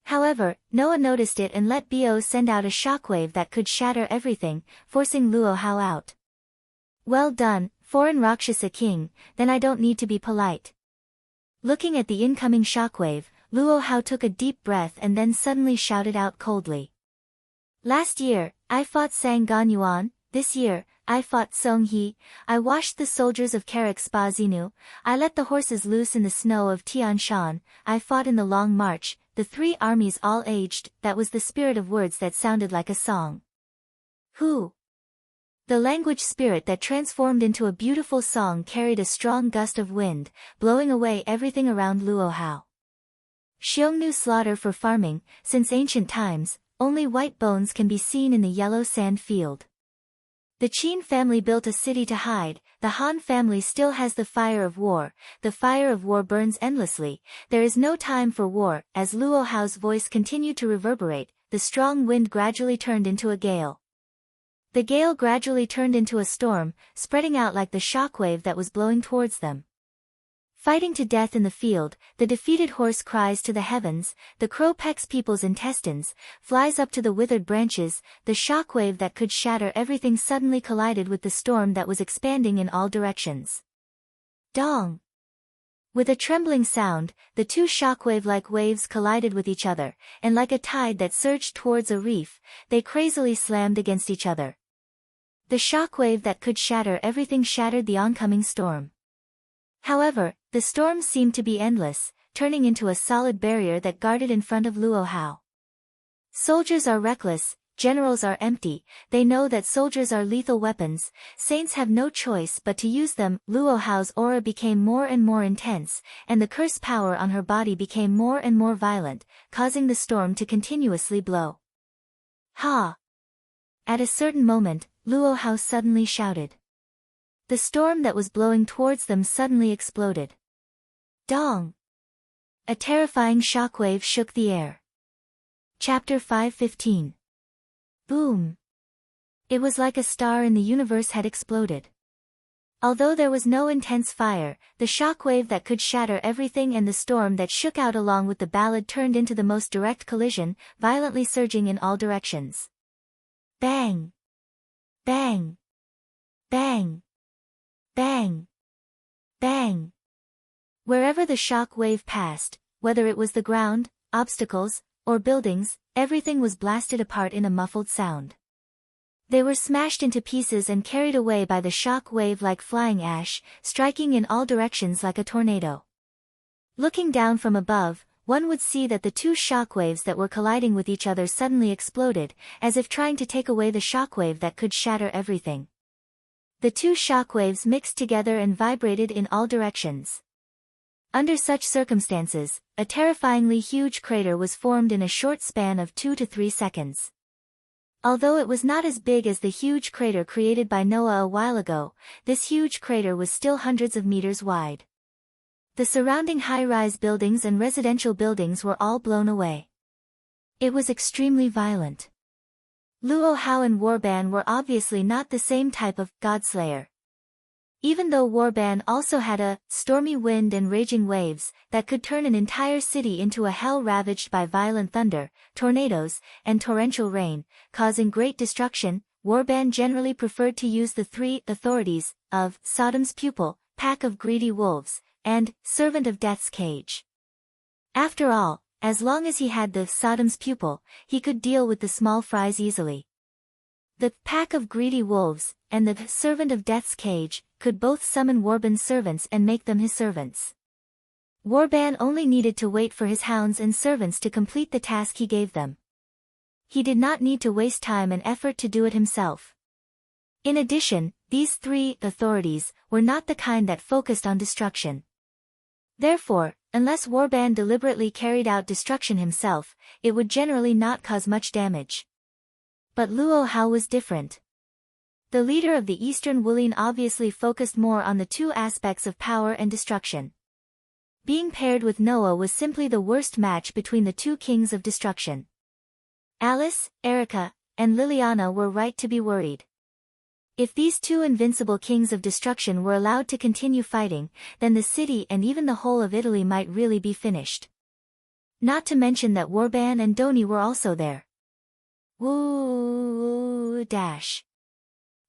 However, Noah noticed it and let Bio send out a shockwave that could shatter everything, forcing Luo Hao out. Well done, foreign Rakshasa king, then I don't need to be polite. Looking at the incoming shockwave, Luo Hao took a deep breath and then suddenly shouted out coldly. Last year, I fought Sang Gan Yuan, this year, I fought Song He, I washed the soldiers of Karak Spa Xinu, I let the horses loose in the snow of Tian Shan, I fought in the Long March, the three armies all aged, that was the spirit of words that sounded like a song. Who? The language spirit that transformed into a beautiful song carried a strong gust of wind, blowing away everything around Luo Hao. Xiongnu slaughter for farming, since ancient times, only white bones can be seen in the yellow sand field. The Qin family built a city to hide, the Han family still has the fire of war, the fire of war burns endlessly, there is no time for war. As Luo Hao's voice continued to reverberate, the strong wind gradually turned into a gale. The gale gradually turned into a storm, spreading out like the shockwave that was blowing towards them. Fighting to death in the field, the defeated horse cries to the heavens, the crow pecks people's intestines, flies up to the withered branches, the shockwave that could shatter everything suddenly collided with the storm that was expanding in all directions. Dong! With a trembling sound, the two shockwave-like waves collided with each other, and like a tide that surged towards a reef, they crazily slammed against each other. The shockwave that could shatter everything shattered the oncoming storm. However, the storm seemed to be endless, turning into a solid barrier that guarded in front of Luo Hao. Soldiers are reckless, generals are empty, they know that soldiers are lethal weapons, saints have no choice but to use them. Luo Hao's aura became more and more intense, and the curse power on her body became more and more violent, causing the storm to continuously blow. Ha! At a certain moment, Luo Hao suddenly shouted. The storm that was blowing towards them suddenly exploded. Dong! A terrifying shockwave shook the air. Chapter 5:15. Boom! It was like a star in the universe had exploded. Although there was no intense fire, the shockwave that could shatter everything and the storm that shook out along with the ballad turned into the most direct collision, violently surging in all directions. Bang! Bang! Bang! Bang! Bang! Wherever the shock wave passed, whether it was the ground, obstacles, or buildings, everything was blasted apart in a muffled sound. They were smashed into pieces and carried away by the shock wave like flying ash, striking in all directions like a tornado. Looking down from above, one would see that the two shock waves that were colliding with each other suddenly exploded, as if trying to take away the shock wave that could shatter everything. The two shock waves mixed together and vibrated in all directions. Under such circumstances, a terrifyingly huge crater was formed in a short span of 2 to 3 seconds. Although it was not as big as the huge crater created by Noah a while ago, this huge crater was still hundreds of meters wide. The surrounding high-rise buildings and residential buildings were all blown away. It was extremely violent. Luo Hao and Warban were obviously not the same type of Godslayer. Even though Warban also had a stormy wind and raging waves that could turn an entire city into a hell ravaged by violent thunder, tornadoes, and torrential rain, causing great destruction, Warban generally preferred to use the three authorities of Sodom's Pupil, Pack of Greedy Wolves, and Servant of Death's Cage. After all, as long as he had the Sodom's Pupil, he could deal with the small fries easily. The Pack of Greedy Wolves and the Servant of Death's Cage could both summon Warban's servants and make them his servants. Warban only needed to wait for his hounds and servants to complete the task he gave them. He did not need to waste time and effort to do it himself. In addition, these three authorities were not the kind that focused on destruction. Therefore, unless Warban deliberately carried out destruction himself, it would generally not cause much damage. But Luo Hao was different. The leader of the Eastern Wulin obviously focused more on the two aspects of power and destruction. Being paired with Noah was simply the worst match between the two kings of destruction. Alice, Erica, and Liliana were right to be worried. If these two invincible kings of destruction were allowed to continue fighting, then the city and even the whole of Italy might really be finished. Not to mention that Warban and Doni were also there. Woo dash.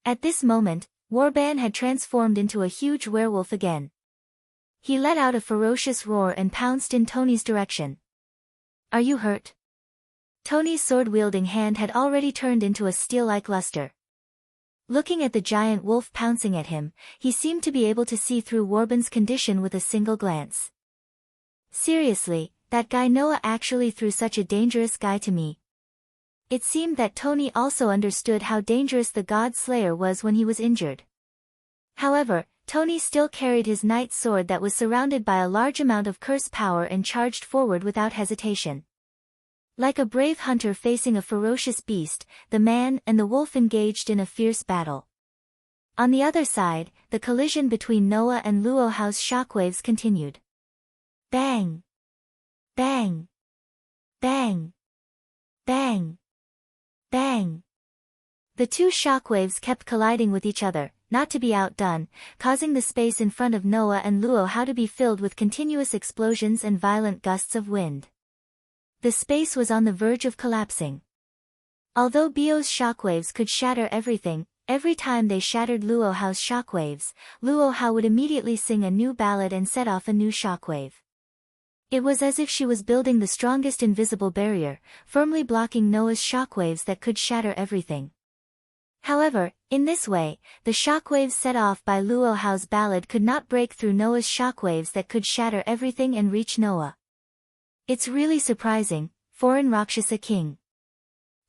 At this moment, Warban had transformed into a huge werewolf again. He let out a ferocious roar and pounced in Tony's direction. Are you hurt? Tony's sword-wielding hand had already turned into a steel-like luster. Looking at the giant wolf pouncing at him, he seemed to be able to see through Warban's condition with a single glance. Seriously, that guy Noah actually threw such a dangerous guy to me. It seemed that Tony also understood how dangerous the God Slayer was when he was injured. However, Tony still carried his knight sword that was surrounded by a large amount of curse power and charged forward without hesitation. Like a brave hunter facing a ferocious beast, the man and the wolf engaged in a fierce battle. On the other side, the collision between Noah and Luo Hao's shockwaves continued. Bang! Bang! Bang! Bang! Bang! The two shockwaves kept colliding with each other, not to be outdone, causing the space in front of Noah and Luo Hao to be filled with continuous explosions and violent gusts of wind. The space was on the verge of collapsing. Although Bio's shockwaves could shatter everything, every time they shattered Luo Hao's shockwaves, Luo Hao would immediately sing a new ballad and set off a new shockwave. It was as if she was building the strongest invisible barrier, firmly blocking Noah's shockwaves that could shatter everything. However, in this way, the shockwaves set off by Luo Hao's ballad could not break through Noah's shockwaves that could shatter everything and reach Noah. It's really surprising, foreign Rakshasa king.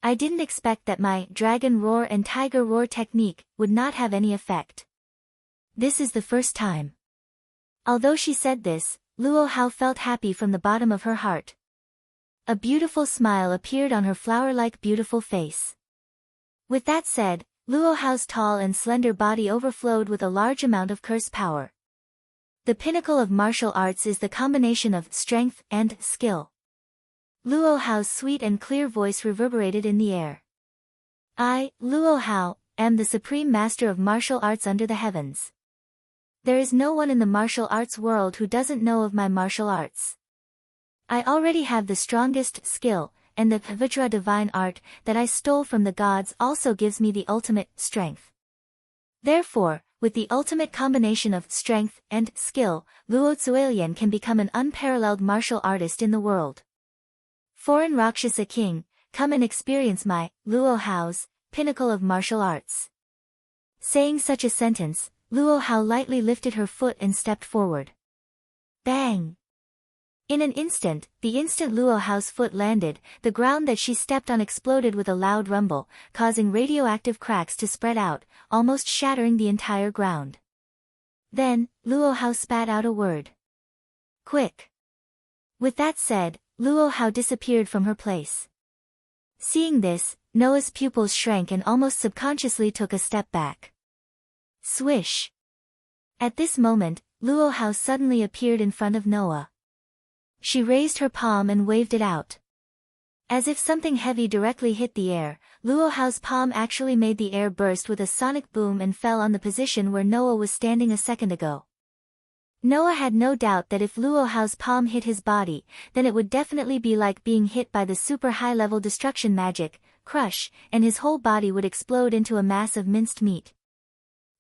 I didn't expect that my dragon roar and tiger roar technique would not have any effect. This is the first time. Although she said this, Luo Hao felt happy from the bottom of her heart. A beautiful smile appeared on her flower-like beautiful face. With that said, Luo Hao's tall and slender body overflowed with a large amount of curse power. The pinnacle of martial arts is the combination of strength and skill. Luo Hao's sweet and clear voice reverberated in the air. I, Luo Hao, am the supreme master of martial arts under the heavens. There is no one in the martial arts world who doesn't know of my martial arts. I already have the strongest skill, and the Vajra divine art that I stole from the gods also gives me the ultimate strength. Therefore, with the ultimate combination of strength and skill, Luo Zuelian can become an unparalleled martial artist in the world. Foreign Rakshasa King, come and experience my, Luo Hao's, pinnacle of martial arts. Saying such a sentence, Luo Hao lightly lifted her foot and stepped forward. Bang! In an instant, the instant Luo Hao's foot landed, the ground that she stepped on exploded with a loud rumble, causing radioactive cracks to spread out, almost shattering the entire ground. Then, Luo Hao spat out a word. Quick! With that said, Luo Hao disappeared from her place. Seeing this, Noah's pupils shrank and almost subconsciously took a step back. Swish! At this moment, Luo Hao suddenly appeared in front of Noah. She raised her palm and waved it out. As if something heavy directly hit the air, Luo Hao's palm actually made the air burst with a sonic boom and fell on the position where Noah was standing a second ago. Noah had no doubt that if Luo Hao's palm hit his body, then it would definitely be like being hit by the super high-level destruction magic, crush, and his whole body would explode into a mass of minced meat.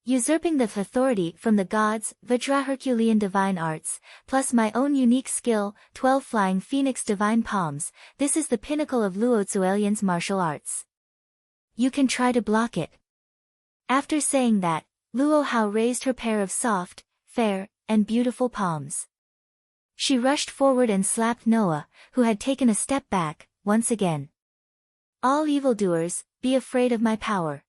Usurping the authority from the gods, Vajra Herculean divine arts, plus my own unique skill, 12 flying phoenix divine palms, this is the pinnacle of Luo Zuelian's martial arts. You can try to block it. After saying that, Luo Hao raised her pair of soft, fair, and beautiful palms. She rushed forward and slapped Noah, who had taken a step back, once again. All evildoers, be afraid of my power.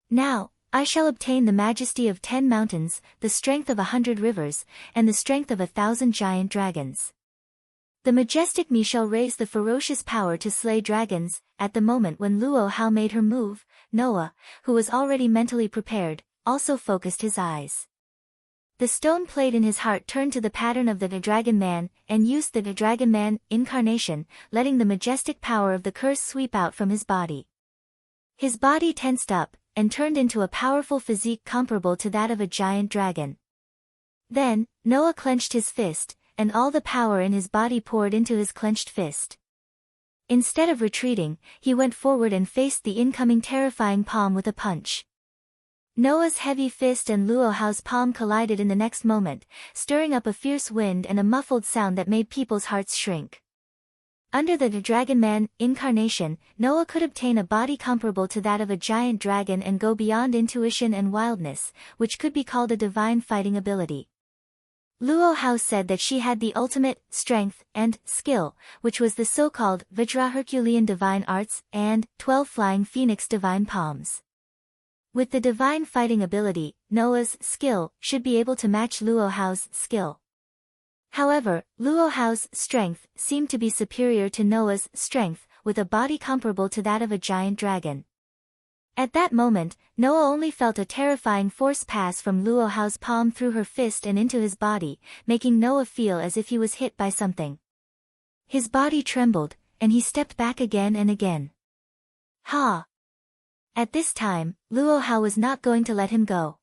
Now, I shall obtain the majesty of 10 mountains, the strength of 100 rivers, and the strength of 1,000 giant dragons. The majestic me shall raise the ferocious power to slay dragons. At the moment when Luo Hao made her move, Noah, who was already mentally prepared, also focused his eyes. The stone plate in his heart turned to the pattern of the Dragon Man, and used the Dragon Man incarnation, letting the majestic power of the curse sweep out from his body. His body tensed up, and turned into a powerful physique comparable to that of a giant dragon. Then, Noah clenched his fist, and all the power in his body poured into his clenched fist. Instead of retreating, he went forward and faced the incoming terrifying palm with a punch. Noah's heavy fist and Luo Hao's palm collided in the next moment, stirring up a fierce wind and a muffled sound that made people's hearts shrink. Under the Dragon Man incarnation, Noah could obtain a body comparable to that of a giant dragon and go beyond intuition and wildness, which could be called a divine fighting ability. Luo Hao said that she had the ultimate strength and skill, which was the so-called Vajra Herculean divine arts and 12 flying phoenix divine palms. With the divine fighting ability, Noah's skill should be able to match Luo Hao's skill. However, Luo Hao's strength seemed to be superior to Noah's strength, with a body comparable to that of a giant dragon. At that moment, Noah only felt a terrifying force pass from Luo Hao's palm through her fist and into his body, making Noah feel as if he was hit by something. His body trembled, and he stepped back again and again. Ha! At this time, Luo Hao was not going to let him go.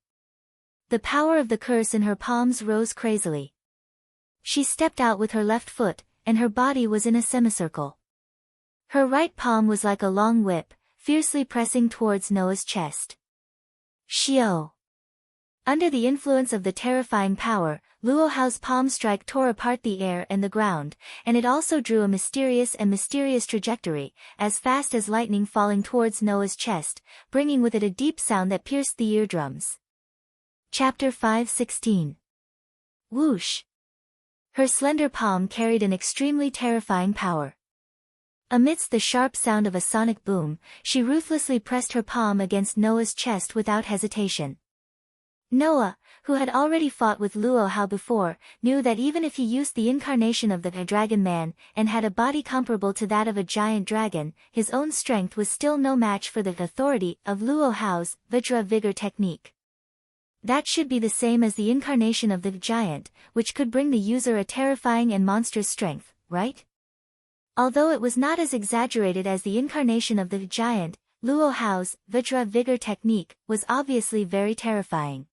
The power of the curse in her palms rose crazily. She stepped out with her left foot, and her body was in a semicircle. Her right palm was like a long whip, fiercely pressing towards Noah's chest. Shio! Under the influence of the terrifying power, Luo Hao's palm strike tore apart the air and the ground, and it also drew a mysterious trajectory, as fast as lightning falling towards Noah's chest, bringing with it a deep sound that pierced the eardrums. Chapter 5:16. Whoosh! Her slender palm carried an extremely terrifying power. Amidst the sharp sound of a sonic boom, she ruthlessly pressed her palm against Noah's chest without hesitation. Noah, who had already fought with Luo Hao before, knew that even if he used the incarnation of the Dragon Man and had a body comparable to that of a giant dragon, his own strength was still no match for the authority of Luo Hao's Vajra Vigor technique. That should be the same as the incarnation of the giant, which could bring the user a terrifying and monstrous strength, right? Although it was not as exaggerated as the incarnation of the giant, Luo Hao's Vajra Vigor technique was obviously very terrifying.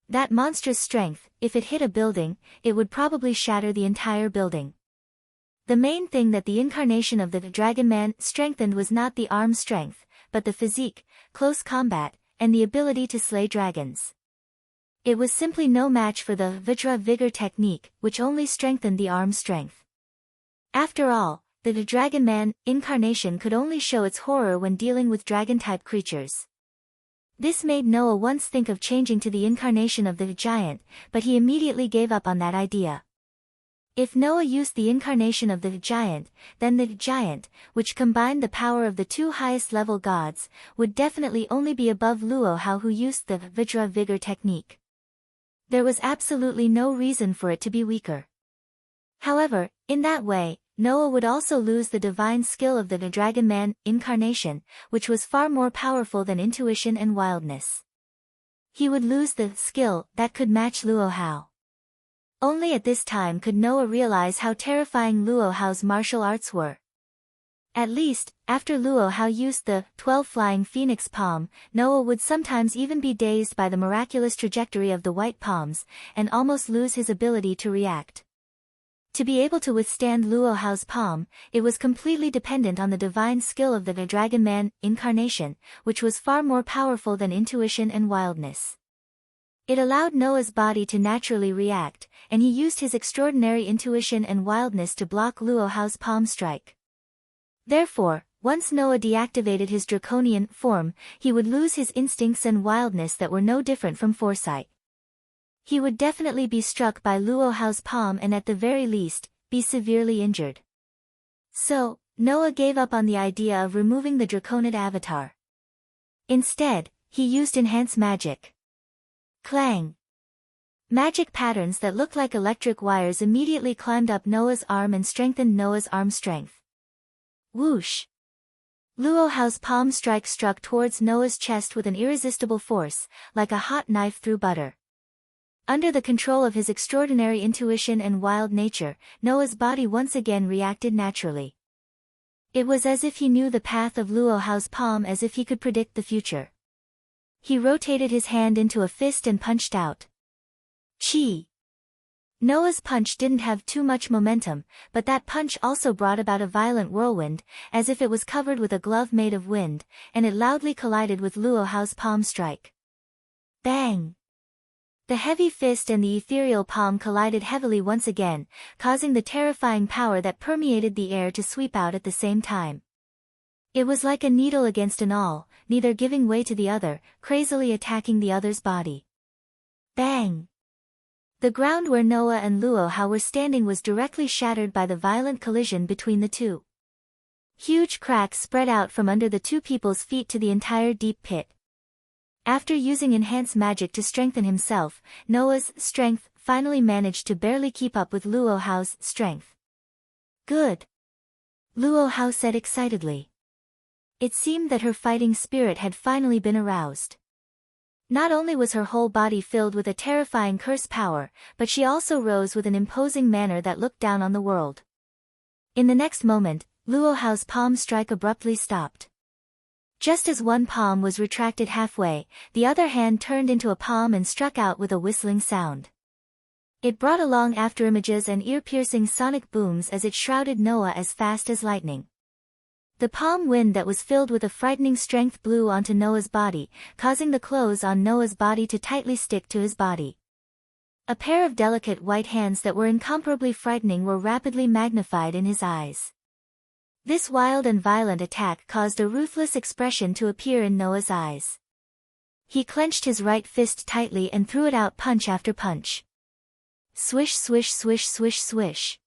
That monstrous strength, if it hit a building, it would probably shatter the entire building. The main thing that the incarnation of the Dragon Man strengthened was not the arm strength, but the physique, close combat, and the ability to slay dragons. It was simply no match for the Vajra Vigor technique, which only strengthened the arm strength. After all, the Dragon Man incarnation could only show its horror when dealing with dragon-type creatures. This made Noah once think of changing to the incarnation of the giant, but he immediately gave up on that idea. If Noah used the incarnation of the giant, then the giant, which combined the power of the two highest-level gods, would definitely only be above Luo Hao, who used the Vajra Vigor technique. There was absolutely no reason for it to be weaker. However, in that way, Noah would also lose the divine skill of the Dragon Man incarnation, which was far more powerful than intuition and wildness. He would lose the skill that could match Luo Hao. Only at this time could Noah realize how terrifying Luo Hao's martial arts were. At least, after Luo Hao used the 12 Flying Phoenix Palm, Noah would sometimes even be dazed by the miraculous trajectory of the white palms, and almost lose his ability to react. To be able to withstand Luo Hao's palm, it was completely dependent on the divine skill of the Dragon Man incarnation, which was far more powerful than intuition and wildness. It allowed Noah's body to naturally react, and he used his extraordinary intuition and wildness to block Luo Hao's palm strike. Therefore, once Noah deactivated his draconian form, he would lose his instincts and wildness that were no different from foresight. He would definitely be struck by Luo Hao's palm and at the very least, be severely injured. So, Noah gave up on the idea of removing the Draconid avatar. Instead, he used enhanced magic. Clang! Magic patterns that looked like electric wires immediately climbed up Noah's arm and strengthened Noah's arm strength. Whoosh! Luo Hao's palm strike struck towards Noah's chest with an irresistible force, like a hot knife through butter. Under the control of his extraordinary intuition and wild nature, Noah's body once again reacted naturally. It was as if he knew the path of Luo Hao's palm, as if he could predict the future. He rotated his hand into a fist and punched out. Chi! Noah's punch didn't have too much momentum, but that punch also brought about a violent whirlwind, as if it was covered with a glove made of wind, and it loudly collided with Luo Hao's palm strike. Bang! The heavy fist and the ethereal palm collided heavily once again, causing the terrifying power that permeated the air to sweep out at the same time. It was like a needle against an awl, neither giving way to the other, crazily attacking the other's body. Bang! The ground where Noah and Luo Hao were standing was directly shattered by the violent collision between the two. Huge cracks spread out from under the two people's feet to the entire deep pit. After using enhanced magic to strengthen himself, Noah's strength finally managed to barely keep up with Luo Hao's strength. Good! Luo Hao said excitedly. It seemed that her fighting spirit had finally been aroused. Not only was her whole body filled with a terrifying curse power, but she also rose with an imposing manner that looked down on the world. In the next moment, Luo Hao's palm strike abruptly stopped. Just as one palm was retracted halfway, the other hand turned into a palm and struck out with a whistling sound. It brought along afterimages and ear-piercing sonic booms as it shrouded Noah as fast as lightning. The palm wind that was filled with a frightening strength blew onto Noah's body, causing the clothes on Noah's body to tightly stick to his body. A pair of delicate white hands that were incomparably frightening were rapidly magnified in his eyes. This wild and violent attack caused a ruthless expression to appear in Noah's eyes. He clenched his right fist tightly and threw it out punch after punch. Swish, swish, swish, swish, swish.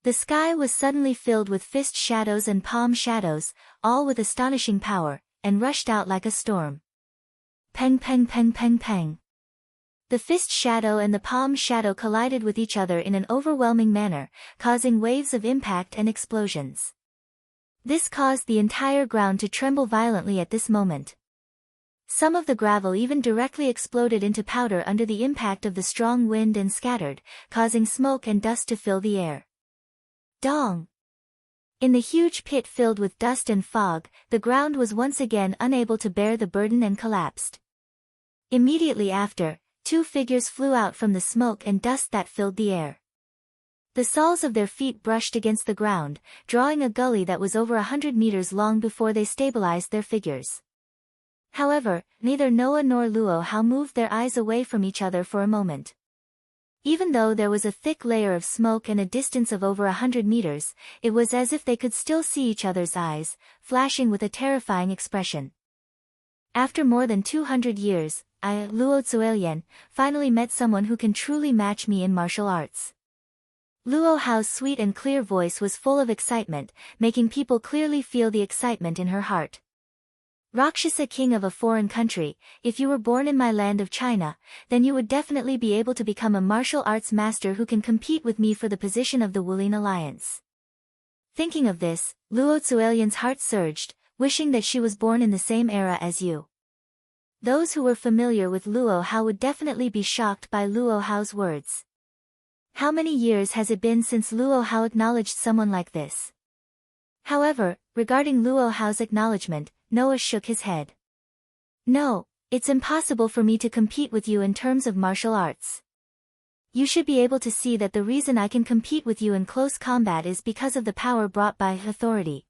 The sky was suddenly filled with fist shadows and palm shadows, all with astonishing power, and rushed out like a storm. Peng peng peng peng peng. The fist shadow and the palm shadow collided with each other in an overwhelming manner, causing waves of impact and explosions. This caused the entire ground to tremble violently at this moment. Some of the gravel even directly exploded into powder under the impact of the strong wind and scattered, causing smoke and dust to fill the air. Dong! In the huge pit filled with dust and fog, the ground was once again unable to bear the burden and collapsed. Immediately after, two figures flew out from the smoke and dust that filled the air. The soles of their feet brushed against the ground, drawing a gully that was over 100 meters long before they stabilized their figures. However, neither Noah nor Luo Hao moved their eyes away from each other for a moment. Even though there was a thick layer of smoke and a distance of over 100 meters, it was as if they could still see each other's eyes, flashing with a terrifying expression. After more than 200 years, I, Luo Zuelian, finally met someone who can truly match me in martial arts. Luo Hao's sweet and clear voice was full of excitement, making people clearly feel the excitement in her heart. Rakshasa king of a foreign country, if you were born in my land of China, then you would definitely be able to become a martial arts master who can compete with me for the position of the Wulin Alliance. Thinking of this, Luo Zuelian's heart surged, wishing that she was born in the same era as you. Those who were familiar with Luo Hao would definitely be shocked by Luo Hao's words. How many years has it been since Luo Hao acknowledged someone like this? However, regarding Luo Hao's acknowledgement, Noah shook his head. No, it's impossible for me to compete with you in terms of martial arts. You should be able to see that the reason I can compete with you in close combat is because of the power brought by authority.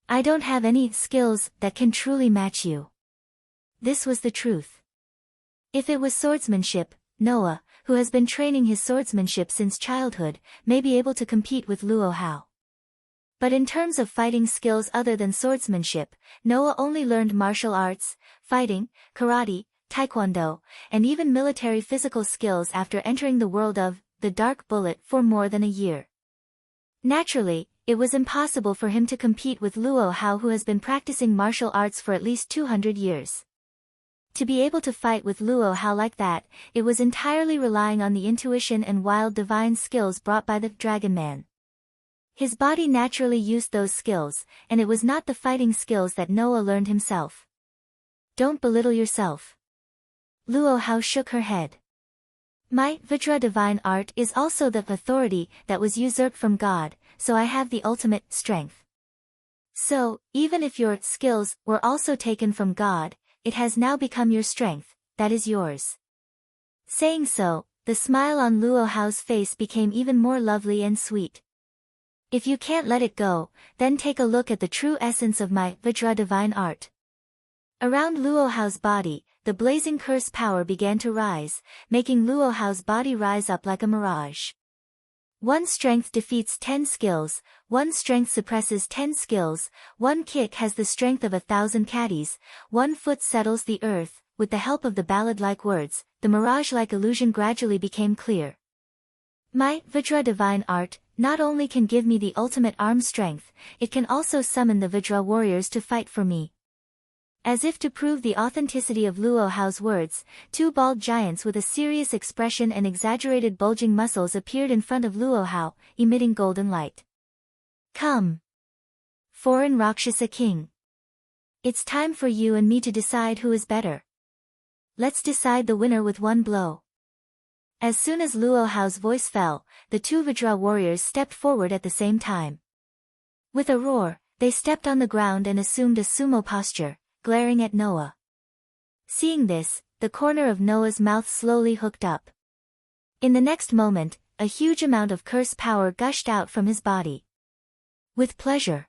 I don't have any skills that can truly match you. This was the truth. If it was swordsmanship, Noah, who has been training his swordsmanship since childhood, may be able to compete with Luo Hao. But in terms of fighting skills other than swordsmanship, Noah only learned martial arts, fighting, karate, taekwondo, and even military physical skills after entering the world of the Dark Bullet for more than a year. Naturally, it was impossible for him to compete with Luo Hao, who has been practicing martial arts for at least 200 years. To be able to fight with Luo Hao like that, it was entirely relying on the intuition and wild divine skills brought by the Dragon Man. His body naturally used those skills, and it was not the fighting skills that Noah learned himself. Don't belittle yourself. Luo Hao shook her head. My Vajra divine art is also the authority that was usurped from God, so I have the ultimate strength. So, even if your skills were also taken from God, it has now become your strength, that is yours. Saying so, the smile on Luo Hao's face became even more lovely and sweet. If you can't let it go, then take a look at the true essence of my Vajra divine art. Around Luo Hao's body, the blazing curse power began to rise, making Luo Hao's body rise up like a mirage. One strength defeats 10 skills, one strength suppresses 10 skills, one kick has the strength of 1,000 caddies, one foot settles the earth. With the help of the ballad-like words, the mirage-like illusion gradually became clear. My Vajra divine art not only can give me the ultimate arm strength, it can also summon the Vajra warriors to fight for me. As if to prove the authenticity of Luo Hao's words, two bald giants with a serious expression and exaggerated bulging muscles appeared in front of Luo Hao, emitting golden light. Come! Foreign Rakshasa King. It's time for you and me to decide who is better. Let's decide the winner with one blow. As soon as Luo Hao's voice fell, the two Vajra warriors stepped forward at the same time. With a roar, they stepped on the ground and assumed a sumo posture, glaring at Noah. Seeing this, the corner of Noah's mouth slowly hooked up. In the next moment, a huge amount of curse power gushed out from his body. With pleasure.